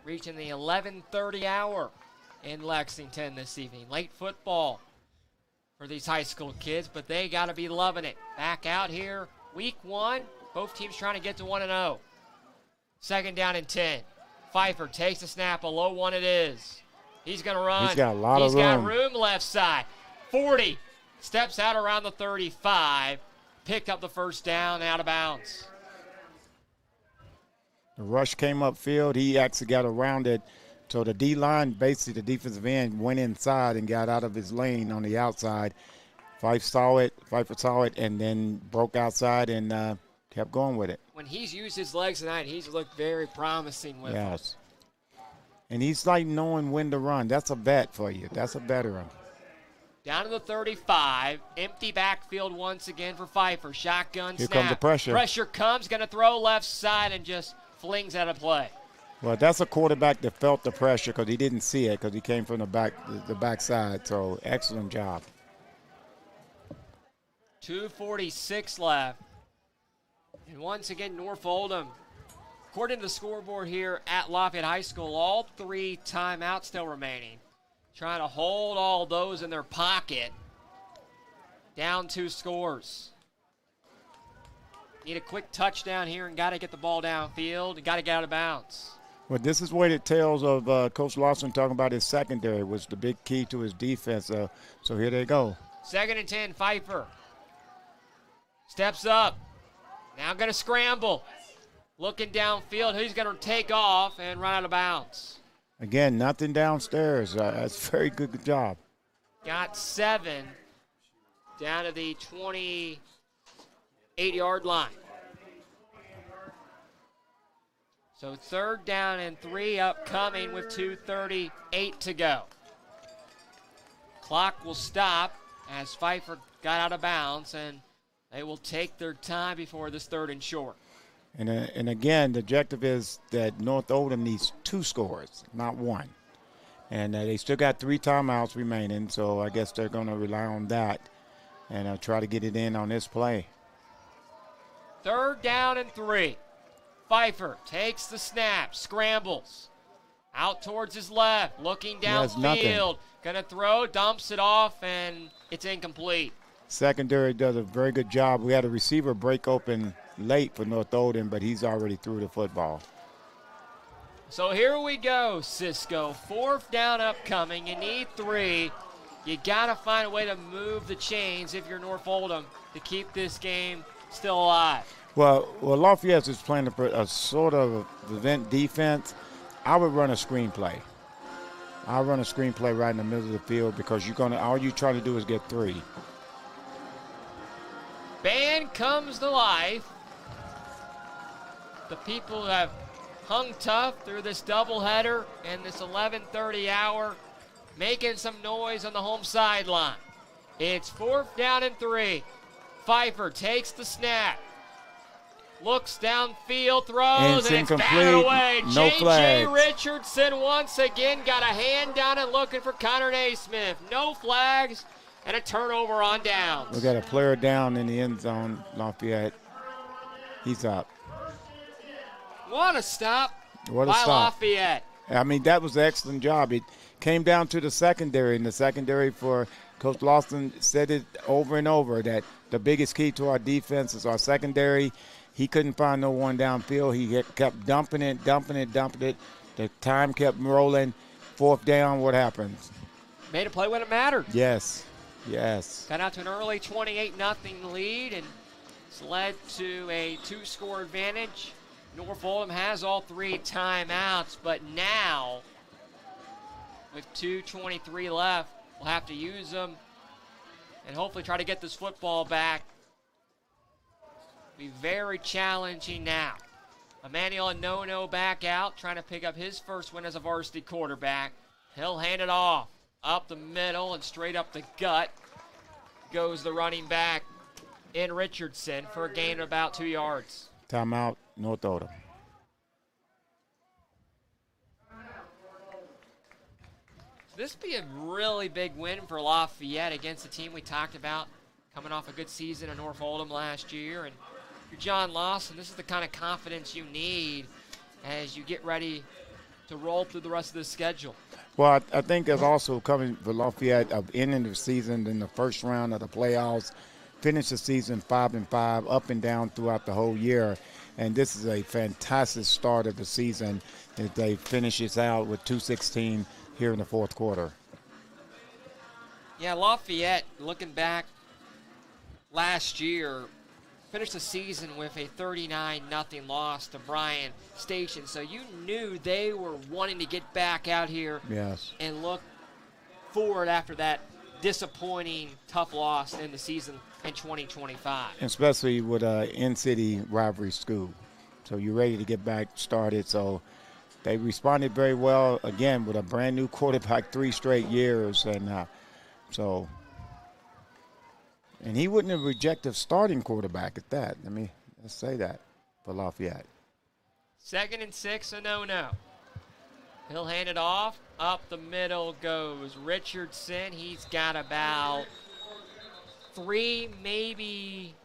Reaching the 11:30 hour in Lexington this evening. Late football for these high school kids, but they got to be loving it. Back out here, week 1, both teams trying to get to 1-0. Second down and 10. Pfeiffer takes the snap, a low one it is. He's going to run. He's got a lot of room. He's got room left side. 40, steps out around the 35, picked up the first down, out of bounds. The rush came upfield. He actually got around it. So the D-line, basically the defensive end, went inside and got out of his lane on the outside. Pfeiffer saw it, and then broke outside and kept going with it. When he's used his legs tonight, he's looked very promising with them. Yes. And he's like knowing when to run. That's a vet for you. That's a veteran. Down to the 35. Empty backfield once again for Pfeiffer. Shotgun Here snap. comes the pressure. Pressure comes, going to throw left side and just flings out of play. Well, that's a quarterback that felt the pressure because he didn't see it because he came from the backside. So excellent job. 2:46 left. And once again, North Oldham, according to the scoreboard here at Lafayette High School, all 3 timeouts still remaining. Trying to hold all those in their pocket. Down 2 scores. Need a quick touchdown here and got to get the ball downfield and got to get out of bounds. Well, this is what it tells of Coach Lawson talking about his secondary was the big key to his defense. So here they go. 2nd and 10, Pfeiffer. Steps up. Now going to scramble. Looking downfield. He's going to take off and run out of bounds. Again, nothing downstairs. That's a very good job. Got 7 down to the 28-yard line. So 3rd down and 3 upcoming with 2:38 to go. Clock will stop as Pfeiffer got out of bounds, and they will take their time before this 3rd and short. And again, the objective is that North Oldham needs 2 scores, not 1. And they still got 3 timeouts remaining, so I guess they're going to rely on that and try to get it in on this play. 3rd down and 3. Pfeiffer takes the snap, scrambles. Out towards his left, looking downfield. Going to throw, dumps it off, and it's incomplete. Secondary does a very good job. We had a receiver break open late for North Oldham, but he's already threw the football. So here we go, Cisco. 4th down upcoming. You need 3. You got to find a way to move the chains if you're North Oldham to keep this game still alive. Well, Lafayette is playing a sort of event defense. I would run a screenplay. I'll run a screenplay right in the middle of the field because all you're trying to do is get 3. Band comes to life. The people have hung tough through this doubleheader and this 11:30 hour, making some noise on the home sideline. It's 4th down and 3. Pfeiffer takes the snap. Looks downfield, throws, and it's batted away. No J.J. Richardson once again got a hand down and looking for Connor Naismith. No flags and a turnover on downs. We got a player down in the end zone, Lafayette. He's up. What a stop by Lafayette. I mean, that was an excellent job. It came down to the secondary, and the secondary for Coach Lawson said it over and over that the biggest key to our defense is our secondary. He couldn't find no one downfield. He kept dumping it. The time kept rolling. 4th down, what happens? Made a play when it mattered. Yes. Got out to an early 28-0 lead, and it's led to a 2-score advantage. North Oldham has all 3 timeouts, but now, with 2:23 left, we'll have to use them and hopefully try to get this football back. Be very challenging now. Emmanuel Nono back out, trying to pick up his first win as a varsity quarterback. He'll hand it off up the middle and straight up the gut goes the running back in Richardson for a gain of about 2 yards. Timeout, North Oldham. This would be a really big win for Lafayette against the team we talked about coming off a good season in North Oldham last year. And you're John Lawson, this is the kind of confidence you need as you get ready to roll through the rest of the schedule. Well, I think there's also coming for Lafayette of ending the season in the first round of the playoffs, finish the season 5-5, up and down throughout the whole year. And this is a fantastic start of the season as they finish this out with 2-16 here in the 4th quarter. Yeah, Lafayette, looking back last year, finished the season with a 39-0 loss to Bryan Station. So you knew they were wanting to get back out here and look forward after that disappointing, tough loss in the season in 2025. Especially with an in-city rivalry school. So you're ready to get back started. So they responded very well, again, with a brand-new quarterback 3 straight years. And he wouldn't have rejected starting quarterback at that. Let's say that for Lafayette. 2nd and 6, a no-no. He'll hand it off. Up the middle goes Richardson. He's got about 3, maybe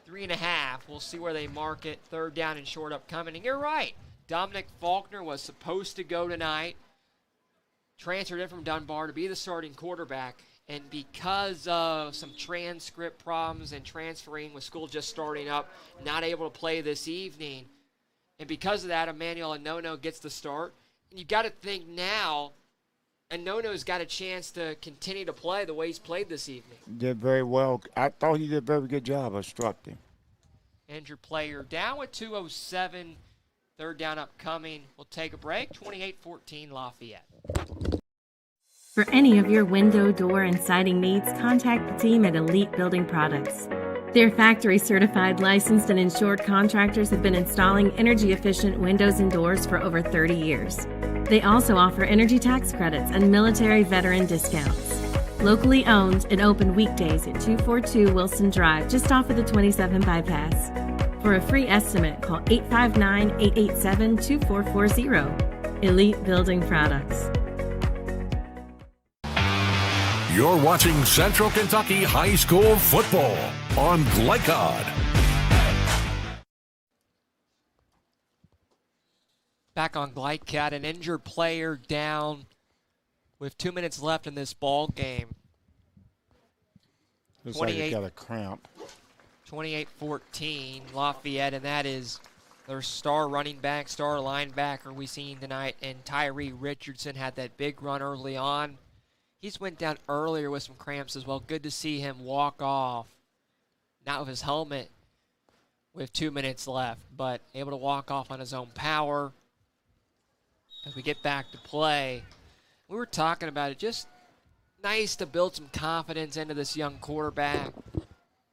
3.5. We'll see where they mark it. 3rd down and short upcoming. And you're right. Dominic Faulkner was supposed to go tonight. Transferred in from Dunbar to be the starting quarterback And because of some transcript problems and transferring with school just starting up, not able to play this evening. And because of that, Emmanuel Anono gets the start. And you got to think now, Anono's got a chance to continue to play the way he's played this evening. Did very well. I thought he did a very good job obstructing. Injured player down with 2:07. Third down upcoming. We'll take a break. 28-14 Lafayette. For any of your window, door, and siding needs, contact the team at Elite Building Products. Their factory-certified, licensed, and insured contractors have been installing energy-efficient windows and doors for over 30 years. They also offer energy tax credits and military veteran discounts. Locally owned and open weekdays at 242 Wilson Drive, just off of the 27 bypass. For a free estimate, call 859-887-2440. Elite Building Products. You're watching Central Kentucky High School football on Glycod. Back on Glycod, an injured player down with 2 minutes left in this ball game. Looks like he got a cramp. 28-14 Lafayette, and that is their star running back, star linebacker we seen tonight, and Tyree Richardson had that big run early on. He's went down earlier with some cramps as well. Good to see him walk off, not with his helmet, with 2 minutes left, but able to walk off on his own power. As we get back to play, we were talking about it, just nice to build some confidence into this young quarterback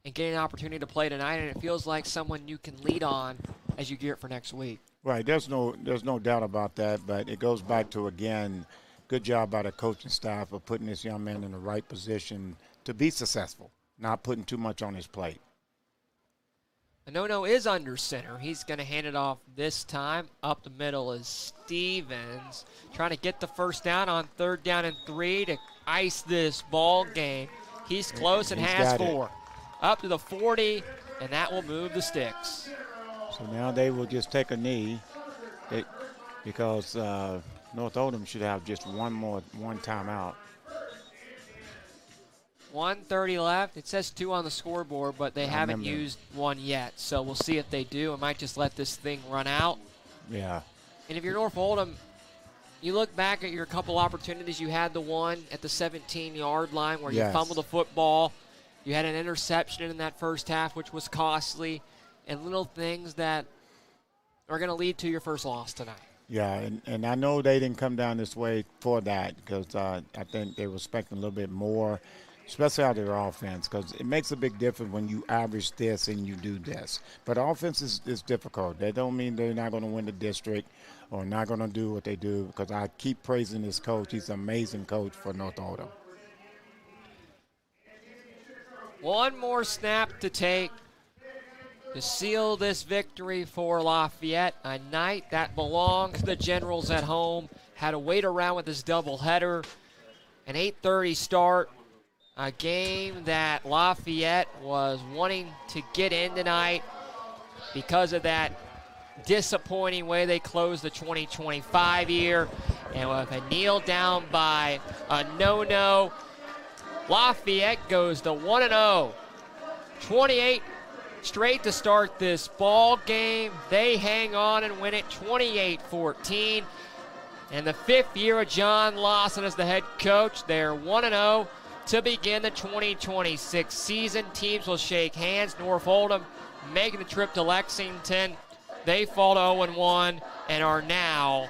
and get an opportunity to play tonight, and it feels like someone you can lead on as you gear it for next week. Right, there's no doubt about that, but it goes back to, again, good job by the coaching staff of putting this young man in the right position to be successful, not putting too much on his plate. Anono is under center. He's going to hand it off this time. Up the middle is Stevens, trying to get the first down on 3rd down and 3 to ice this ball game. He's close and has 4. Up to the 40, and that will move the sticks. So now they will just take a knee because North Oldham should have just one timeout. 1:30 left. It says 2 on the scoreboard, but they haven't used one yet. So we'll see if they do. I might just let this thing run out. Yeah. And if you're North Oldham, you look back at your couple opportunities. You had the one at the 17-yard line where you fumbled the football. You had an interception in that first half, which was costly, and little things that are going to lead to your first loss tonight. Yeah, and I know they didn't come down this way for that because I think they were expecting a little bit more, especially out of their offense, because it makes a big difference when you average this and you do this. But offense is difficult. That don't mean they're not going to win the district or not going to do what they do, because I keep praising this coach. He's an amazing coach for North Oldham. One more snap to take to seal this victory for Lafayette. A night that belongs to the Generals at home. Had to wait around with this doubleheader. An 8:30 start. A game that Lafayette was wanting to get in tonight because of that disappointing way they closed the 2025 year. And with a kneel down by Anono, Lafayette goes to 1-0. 28 straight to start this ball game. They hang on and win it 28-14. And the 5th year of John Lawson as the head coach, they're 1-0 to begin the 2026 season. Teams will shake hands. North Oldham making the trip to Lexington. They fall to 0-1 and are now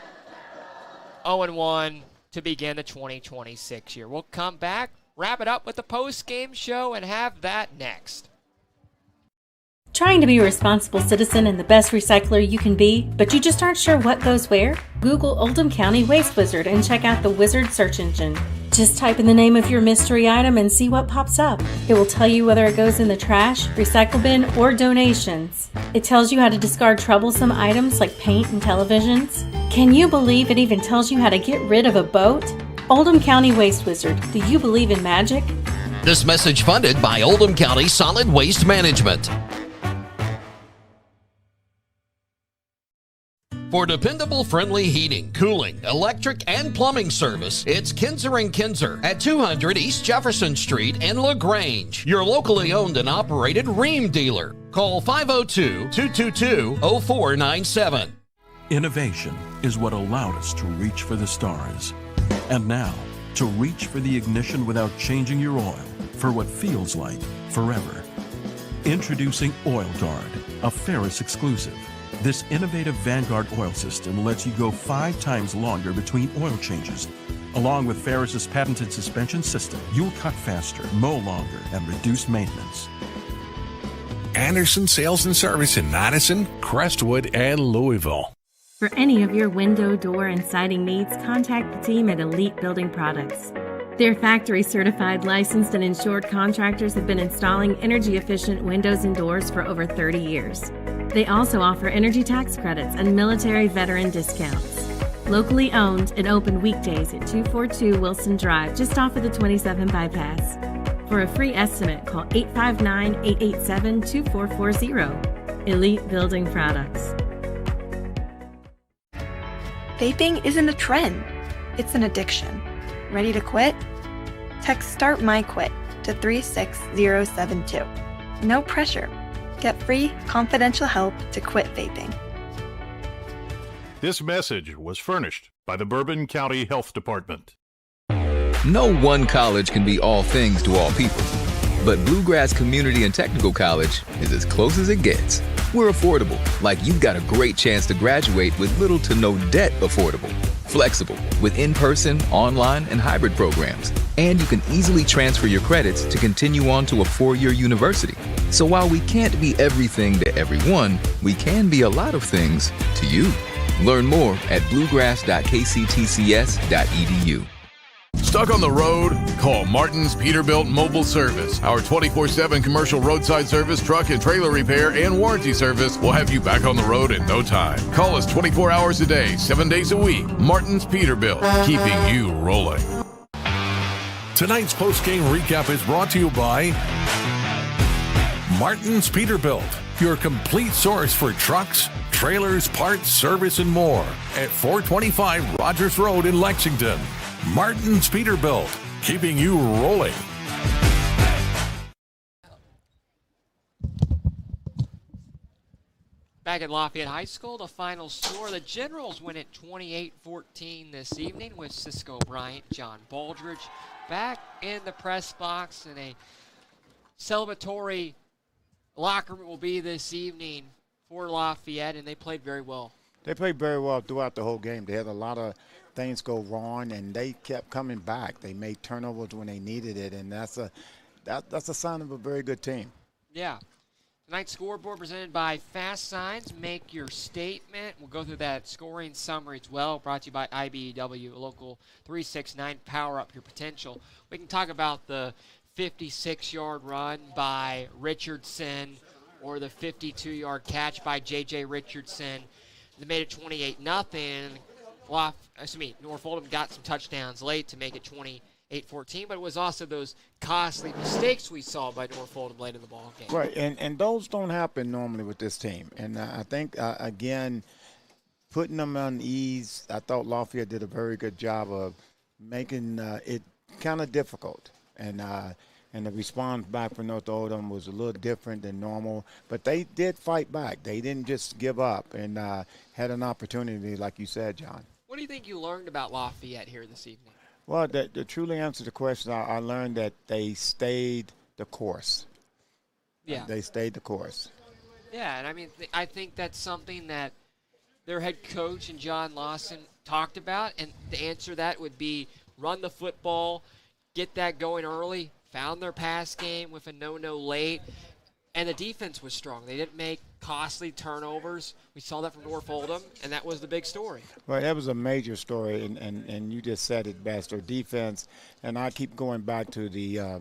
0-1 to begin the 2026 year. We'll come back, wrap it up with the post-game show, and have that next. Trying to be a responsible citizen and the best recycler you can be, but you just aren't sure what goes where? Google Oldham County Waste Wizard and check out the Wizard search engine. Just type in the name of your mystery item and see what pops up. It will tell you whether it goes in the trash, recycle bin, or donations. It tells you how to discard troublesome items like paint and televisions. Can you believe it even tells you how to get rid of a boat? Oldham County Waste Wizard. Do you believe in magic? This message funded by Oldham County Solid Waste Management. For dependable, friendly heating, cooling, electric, and plumbing service, it's Kinzer & Kinzer at 200 East Jefferson Street in LaGrange, your locally owned and operated Rheem dealer. Call 502-222-0497. Innovation is what allowed us to reach for the stars. And now, to reach for the ignition without changing your oil for what feels like forever. Introducing Oil Guard, a Ferris exclusive. This innovative Vanguard oil system lets you go 5 times longer between oil changes. Along with Ferris's patented suspension system, you'll cut faster, mow longer, and reduce maintenance. Anderson Sales and Service in Madison, Crestwood, and Louisville. For any of your window, door, and siding needs, contact the team at Elite Building Products. Their factory-certified, licensed, and insured contractors have been installing energy-efficient windows and doors for over 30 years. They also offer energy tax credits and military veteran discounts. Locally owned and open weekdays at 242 Wilson Drive, just off of the 27 bypass. For a free estimate, call 859-887-2440. Elite Building Products. Vaping isn't a trend, it's an addiction. Ready to quit? Text Start My Quit to 36072. No pressure. Get free, confidential help to quit vaping. This message was furnished by the Bourbon County Health Department. No one college can be all things to all people, but Bluegrass Community and Technical College is as close as it gets. We're affordable, like you've got a great chance to graduate with little to no debt affordable. Flexible, with in-person, online, and hybrid programs. And you can easily transfer your credits to continue on to a 4-year university. So while we can't be everything to everyone, we can be a lot of things to you. Learn more at bluegrass.kctcs.edu. Stuck on the road? Call Martin's Peterbilt Mobile Service. Our 24/7 commercial roadside service, truck and trailer repair, and warranty service will have you back on the road in no time. Call us 24 hours a day, 7 days a week. Martin's Peterbilt, keeping you rolling. Tonight's post-game recap is brought to you by Martin's Peterbilt, your complete source for trucks, trailers, parts, service, and more at 425 Rogers Road in Lexington. Martin's Peterbilt, keeping you rolling. Back at Lafayette High School, the final score, the Generals win it 28-14 this evening with Cisco Bryant, John Baldridge back in the press box, and a celebratory locker room will be this evening for Lafayette, and they played very well. They played very well throughout the whole game. They had a lot of things go wrong, and they kept coming back. They made turnovers when they needed it, and that's a sign of a very good team. Yeah. Tonight's scoreboard presented by Fast Signs. Make your statement. We'll go through that scoring summary as well. Brought to you by IBEW, Local 369. Power up your potential. We can talk about the 56-yard run by Richardson or the 52-yard catch by J.J. Richardson. They made it 28-0. North Oldham got some touchdowns late to make it 28-14, but it was also those costly mistakes we saw by North Oldham late in the ball game. Right, and those don't happen normally with this team. And I think, again, putting them on ease, I thought Lafayette did a very good job of making it kind of difficult. And the response back from North Oldham was a little different than normal. But they did fight back. They didn't just give up and had an opportunity, like you said, John. What do you think you learned about Lafayette here this evening? Well, to truly answer the question, I learned that they stayed the course. Yeah. They stayed the course. Yeah, and I mean, I think that's something that their head coach and John Lawson talked about, and the answer to that would be run the football, get that going early, found their pass game with a no-no late, and the defense was strong. They didn't make costly turnovers. We saw that from North Oldham, and that was the big story. Well, that was a major story, and you just said it best. Their defense, and I keep going back to the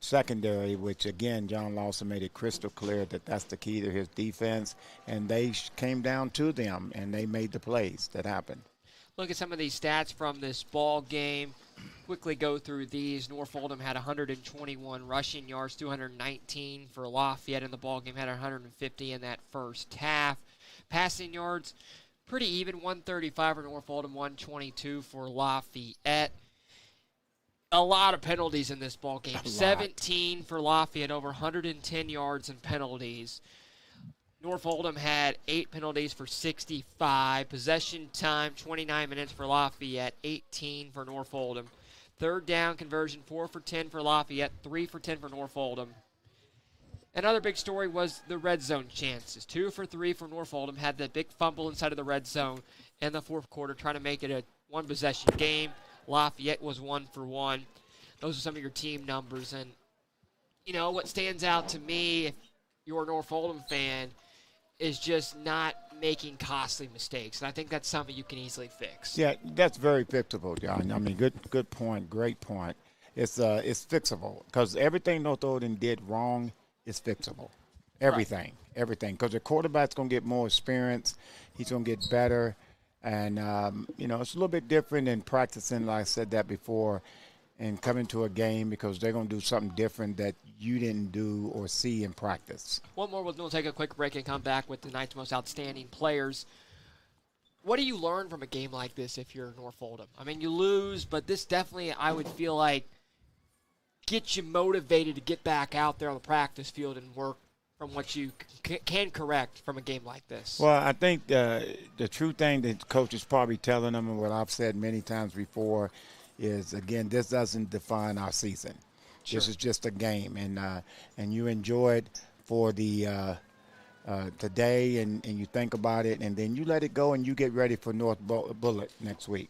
secondary, which again, John Lawson made it crystal clear that that's the key to his defense, and they came down to them and they made the plays that happened. Look at some of these stats from this ball game. Quickly go through these. North Oldham had 121 rushing yards, 219 for Lafayette in the ball game, had 150 in that first half. Passing yards, pretty even, 135 for North Oldham, 122 for Lafayette. A lot of penalties in this ball game. 17 for Lafayette, over 110 yards in penalties. North Oldham had 8 penalties for 65. Possession time, 29 minutes for Lafayette, 18 for North Oldham. Third down conversion, 4 for 10 for Lafayette, 3 for 10 for North Oldham. Another big story was the red zone chances. 2 for 3 for North Oldham. Had the big fumble inside of the red zone in the fourth quarter, trying to make it a one-possession game. Lafayette was 1 for 1. Those are some of your team numbers. And, you know, what stands out to me, if you're a North Oldham fan, is just not making costly mistakes. And I think that's something you can easily fix. Yeah, that's very fixable, John. I mean, good point, great point. It's fixable because everything North Oldham did wrong is fixable. Everything. Because the quarterback's going to get more experience. He's going to get better. And, you know, it's a little bit different than practicing, like I said that before, and coming to a game because they're going to do something different that you didn't do or see in practice. One more, we'll take a quick break and come back with tonight's most outstanding players. What do you learn from a game like this if you're North Oldham? I mean, you lose, but this definitely, I would feel like, gets you motivated to get back out there on the practice field and work from what you can correct from a game like this. Well, I think the true thing that coach is probably telling them, and what I've said many times before, is, again, this doesn't define our season. Sure. This is just a game, and you enjoy it for the today, and you think about it, and then you let it go, and you get ready for North Bullitt next week.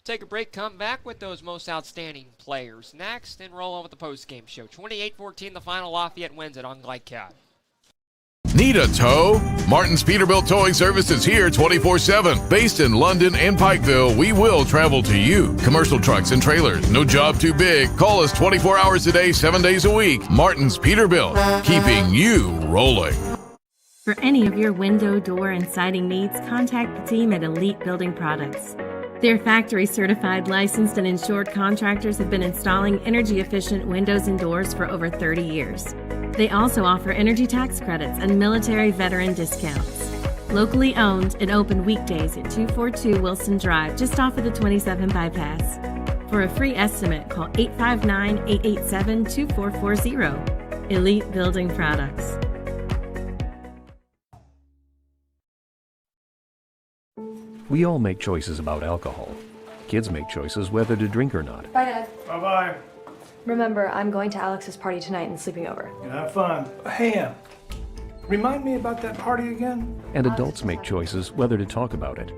Take a break, come back with those most outstanding players next, and roll on with the post-game show. 28-14, the final. Lafayette wins it on Glycad. Need a tow? Martin's Peterbilt Towing Service is here 24/7. Based in London and Pikeville, we will travel to you. Commercial trucks and trailers, no job too big. Call us 24 hours a day, 7 days a week. Martin's Peterbilt, keeping you rolling. For any of your window, door, and siding needs, contact the team at Elite Building Products. Their factory-certified, licensed, and insured contractors have been installing energy-efficient windows and doors for over 30 years. They also offer energy tax credits and military veteran discounts. Locally owned and open weekdays at 242 Wilson Drive, just off of the 27 bypass. For a free estimate, call 859-887-2440. Elite Building Products. We all make choices about alcohol. Kids make choices whether to drink or not. Bye, Dad. Bye-bye. Remember, I'm going to Alex's party tonight and sleeping over. Have fun. Hey, remind me about that party again? And adults make choices whether to talk about it.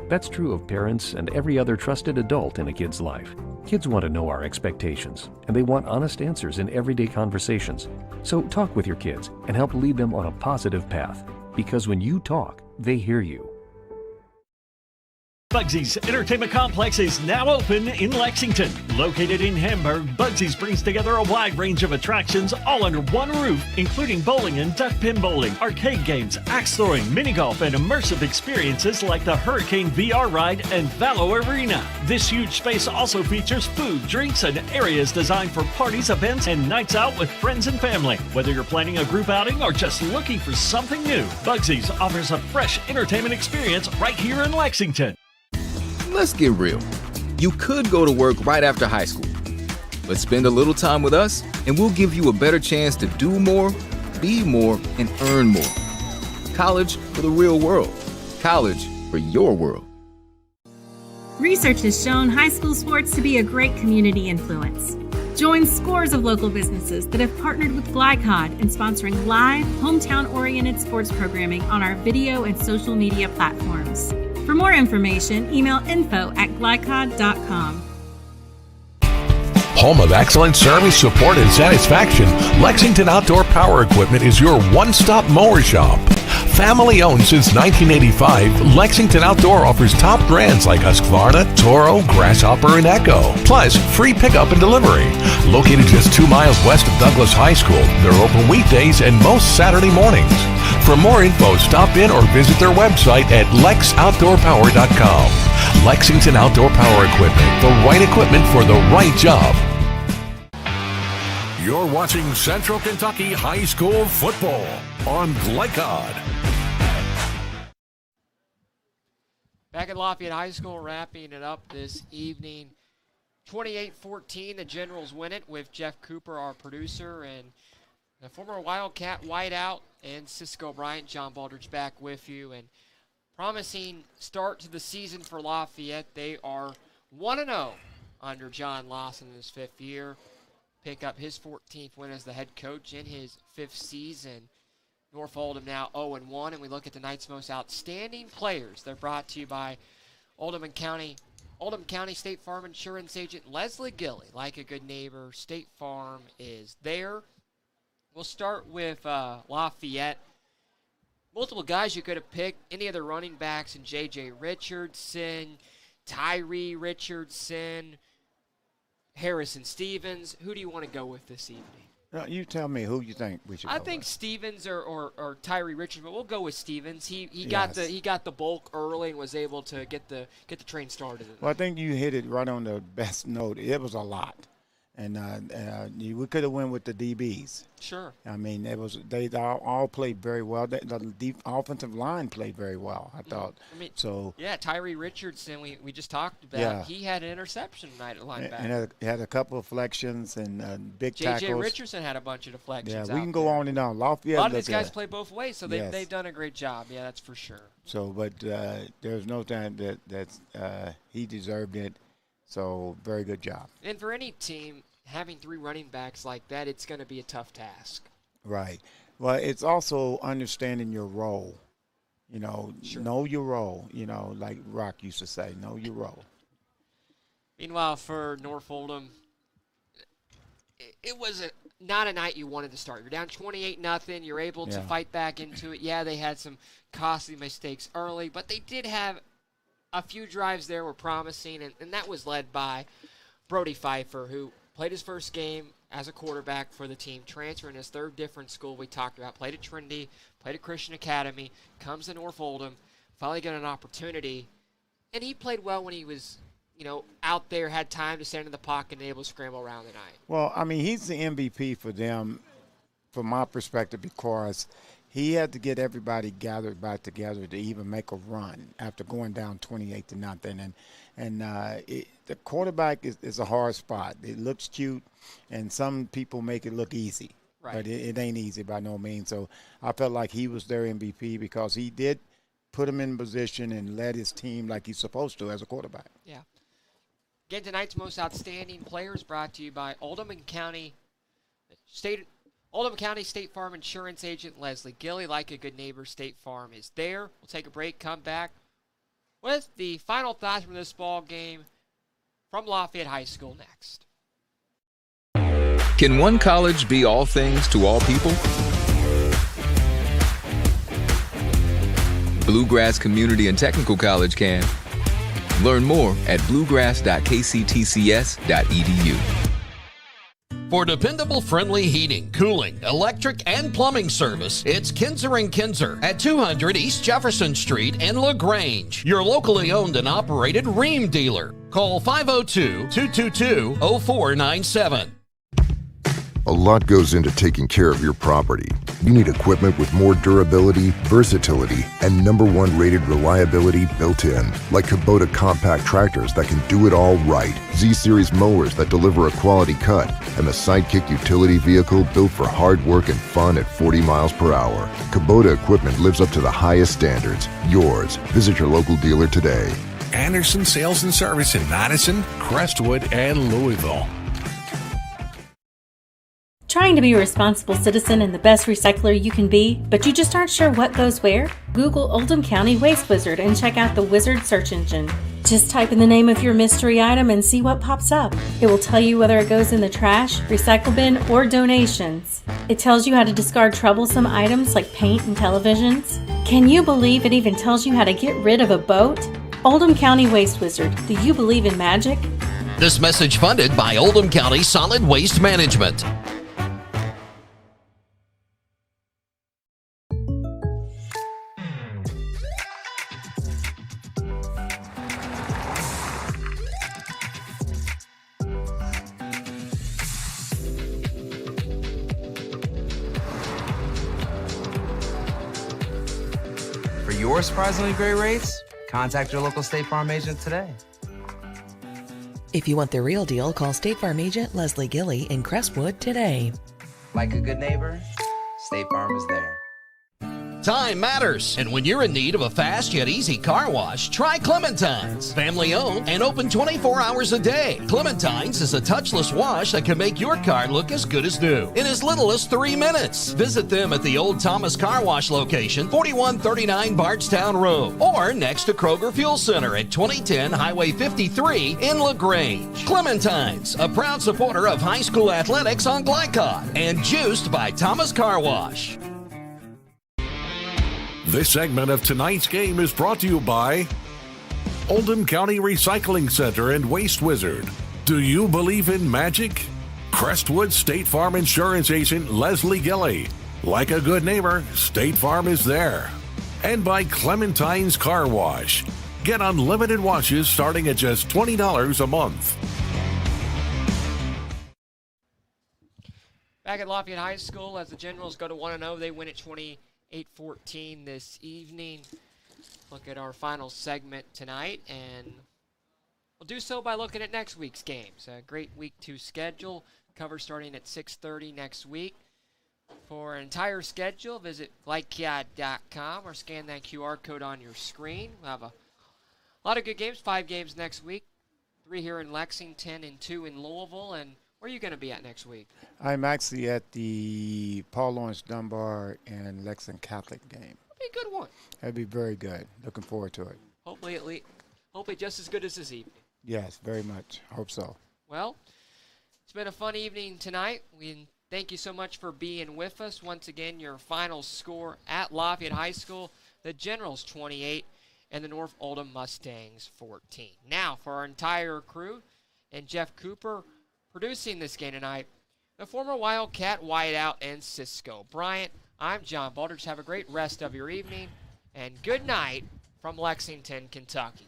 That's true of parents and every other trusted adult in a kid's life. Kids want to know our expectations, and they want honest answers in everyday conversations. So talk with your kids and help lead them on a positive path. Because when you talk, they hear you. Bugsy's Entertainment Complex is now open in Lexington. Located in Hamburg, Bugsy's brings together a wide range of attractions all under one roof, including bowling and duck pin bowling, arcade games, axe throwing, mini golf, and immersive experiences like the Hurricane VR ride and Valo Arena. This huge space also features food, drinks, and areas designed for parties, events, and nights out with friends and family. Whether you're planning a group outing or just looking for something new, Bugsy's offers a fresh entertainment experience right here in Lexington. Let's get real. You could go to work right after high school, but spend a little time with us and we'll give you a better chance to do more, be more, and earn more. College for the real world. College for your world. Research has shown high school sports to be a great community influence. Join scores of local businesses that have partnered with Glycod in sponsoring live, hometown-oriented sports programming on our video and social media platforms. For more information, email info@glycod.com. Home of excellent service, support, and satisfaction, Lexington Outdoor Power Equipment is your one-stop mower shop. Family owned since 1985, Lexington Outdoor offers top brands like Husqvarna, Toro, Grasshopper, and Echo. Plus, free pickup and delivery. Located just 2 miles west of Douglas High School, they're open weekdays and most Saturday mornings. For more info, stop in or visit their website at lexoutdoorpower.com. Lexington Outdoor Power Equipment, the right equipment for the right job. You're watching Central Kentucky High School Football on Glycod. Back at Lafayette High School, wrapping it up this evening. 28-14, the Generals win it with Jeff Cooper, our producer, and the former Wildcat wideout and Cisco Bryant. John Baldridge back with you. And promising start to the season for Lafayette. They are 1-0 under John Lawson in his 5th year. Pick up his 14th win as the head coach in his 5th season. North Oldham now 0-1, and we look at tonight's most outstanding players. They're brought to you by Oldham County State Farm Insurance Agent Leslie Gilly. Like a good neighbor, State Farm is there. We'll start with Lafayette. Multiple guys you could have picked. Any other running backs in J.J. Richardson, Tyree Richardson, Harrison Stevens. Who do you want to go with this evening? No, you tell me who you think we should. I go think with. Stevens or Tyree Richardson, but we'll go with Stevens. He Yes. got the bulk early and was able to get the train started. Well, I think you hit it right on the best note. It was a lot, and we could have went with the DBs. Sure. I mean, they all played very well. The offensive line played very well, I thought. Yeah, Tyree Richardson, we just talked about. Yeah. He had an interception tonight at linebacker. And had a couple of deflections and big tackles. J.J. Richardson had a bunch of deflections. Yeah, we can out go there. on and on. Lafayette. A lot of these guys play both ways, so Yes. they've done a great job. Yeah, that's for sure. So, but there's no time that he deserved it. So, very good job. And for any team, having 3 running backs like that, it's going to be a tough task. Right. Well, it's also understanding your role. You know, know your role. You know, like Rock used to say, know your role. Meanwhile, for North Oldham, it was not a night you wanted to start. You're down 28-0. You're able to fight back into it. Yeah, they had some costly mistakes early, but they did have a few drives there were promising, and that was led by Brody Pfeiffer, who played his first game as a quarterback for the team, transferring his 3rd different school we talked about, played at Trinity, played at Christian Academy, comes to North Oldham, finally got an opportunity, and he played well when he was, out there, had time to stand in the pocket and able to scramble around the night. Well, I mean, he's the MVP for them, from my perspective, because he had to get everybody gathered back together to even make a run after going down 28-0. And the quarterback is a hard spot. It looks cute, and some people make it look easy. Right. But it ain't easy by no means. So I felt like he was their MVP because he did put him in position and led his team like he's supposed to as a quarterback. Yeah. Again, tonight's most outstanding players brought to you by Oldham County State Farm Insurance Agent Leslie Gilly. Like a good neighbor, State Farm is there. We'll take a break, come back with the final thoughts from this ball game from Lafayette High School next. Can one college be all things to all people? Bluegrass Community and Technical College can. Learn more at bluegrass.kctcs.edu. For dependable, friendly heating, cooling, electric, and plumbing service, it's Kinzer & Kinzer at 200 East Jefferson Street in LaGrange, your locally owned and operated Rheem dealer. Call 502-222-0497. A lot goes into taking care of your property. You need equipment with more durability, versatility, and #1 rated reliability built in. Like Kubota compact tractors that can do it all right, Z-Series mowers that deliver a quality cut, and the Sidekick utility vehicle built for hard work and fun at 40 miles per hour. Kubota equipment lives up to the highest standards. Yours. Visit your local dealer today. Anderson Sales and Service in Madison, Crestwood, and Louisville. Trying to be a responsible citizen and the best recycler you can be, but you just aren't sure what goes where? Google Oldham County Waste Wizard and check out the Wizard search engine. Just type in the name of your mystery item and see what pops up. It will tell you whether it goes in the trash, recycle bin, or donations. It tells you how to discard troublesome items like paint and televisions. Can you believe it even tells you how to get rid of a boat? Oldham County Waste Wizard. Do you believe in magic? This message funded by Oldham County Solid Waste Management. For your surprisingly great rates, Contact your local State Farm agent today. If you want the real deal, call State Farm agent Leslie Gilly in Crestwood today. Like a good neighbor, State Farm is there. Time matters, and when you're in need of a fast yet easy car wash, try Clementine's. Family owned and open 24 hours a day. Clementine's is a touchless wash that can make your car look as good as new in as little as 3 minutes. Visit them at the Old Thomas Car Wash location, 4139 Bardstown Road, or next to Kroger Fuel Center at 2010 Highway 53 in LaGrange. Clementine's, a proud supporter of high school athletics on Glycod, and juiced by Thomas Car Wash. This segment of tonight's game is brought to you by Oldham County Recycling Center and Waste Wizard. Do you believe in magic? Crestwood State Farm Insurance Agent Leslie Gilly. Like a good neighbor, State Farm is there. And by Clementine's Car Wash. Get unlimited washes starting at just $20 a month. Back at Lafayette High School, as the Generals go to 1-0, they win at 28-14 this evening. Look at our final segment tonight, and we'll do so by looking at next week's games. A great Week 2 schedule, cover starting at 6:30 next week. For an entire schedule, visit glycad.com or scan that QR code on your screen. We'll have a lot of good games, 5 games next week, 3 here in Lexington and 2 in Louisville. And where are you going to be at next week? I'm actually at the Paul Lawrence Dunbar and Lexington Catholic game. That'd be a good one. That'd be very good. Looking forward to it. Hopefully just as good as this evening. Yes, very much. Hope so. Well, it's been a fun evening tonight. We thank you so much for being with us. Once again, your final score at Lafayette High School, the Generals 28 and the North Oldham Mustangs 14. Now, for our entire crew and Jeff Cooper producing this game tonight, the former Wildcat, Whiteout, and Cisco Bryant, I'm John Baldridge. Have a great rest of your evening, and good night from Lexington, Kentucky.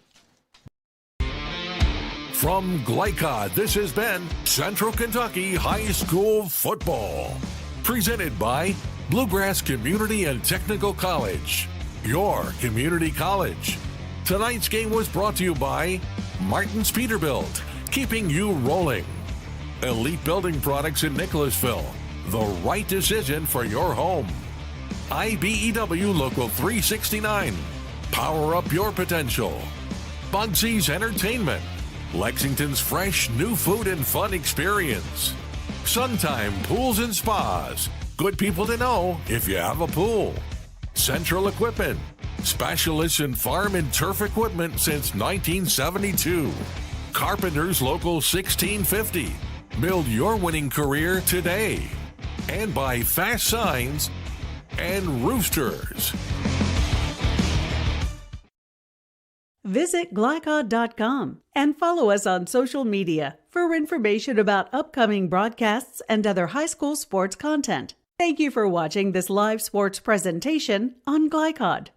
From Glycod, this has been Central Kentucky High School Football. Presented by Bluegrass Community and Technical College, your community college. Tonight's game was brought to you by Martin's Peterbilt, keeping you rolling. Elite Building Products in Nicholasville, the right decision for your home. IBEW Local 369, power up your potential. Bugsy's Entertainment, Lexington's fresh new food and fun experience. Suntime Pools and Spas, good people to know if you have a pool. Central Equipment, specialists in farm and turf equipment since 1972. Carpenters Local 1650, build your winning career today. And by Fast Signs and Roosters. Visit glycod.com and follow us on social media for information about upcoming broadcasts and other high school sports content. Thank you for watching this live sports presentation on Glycod.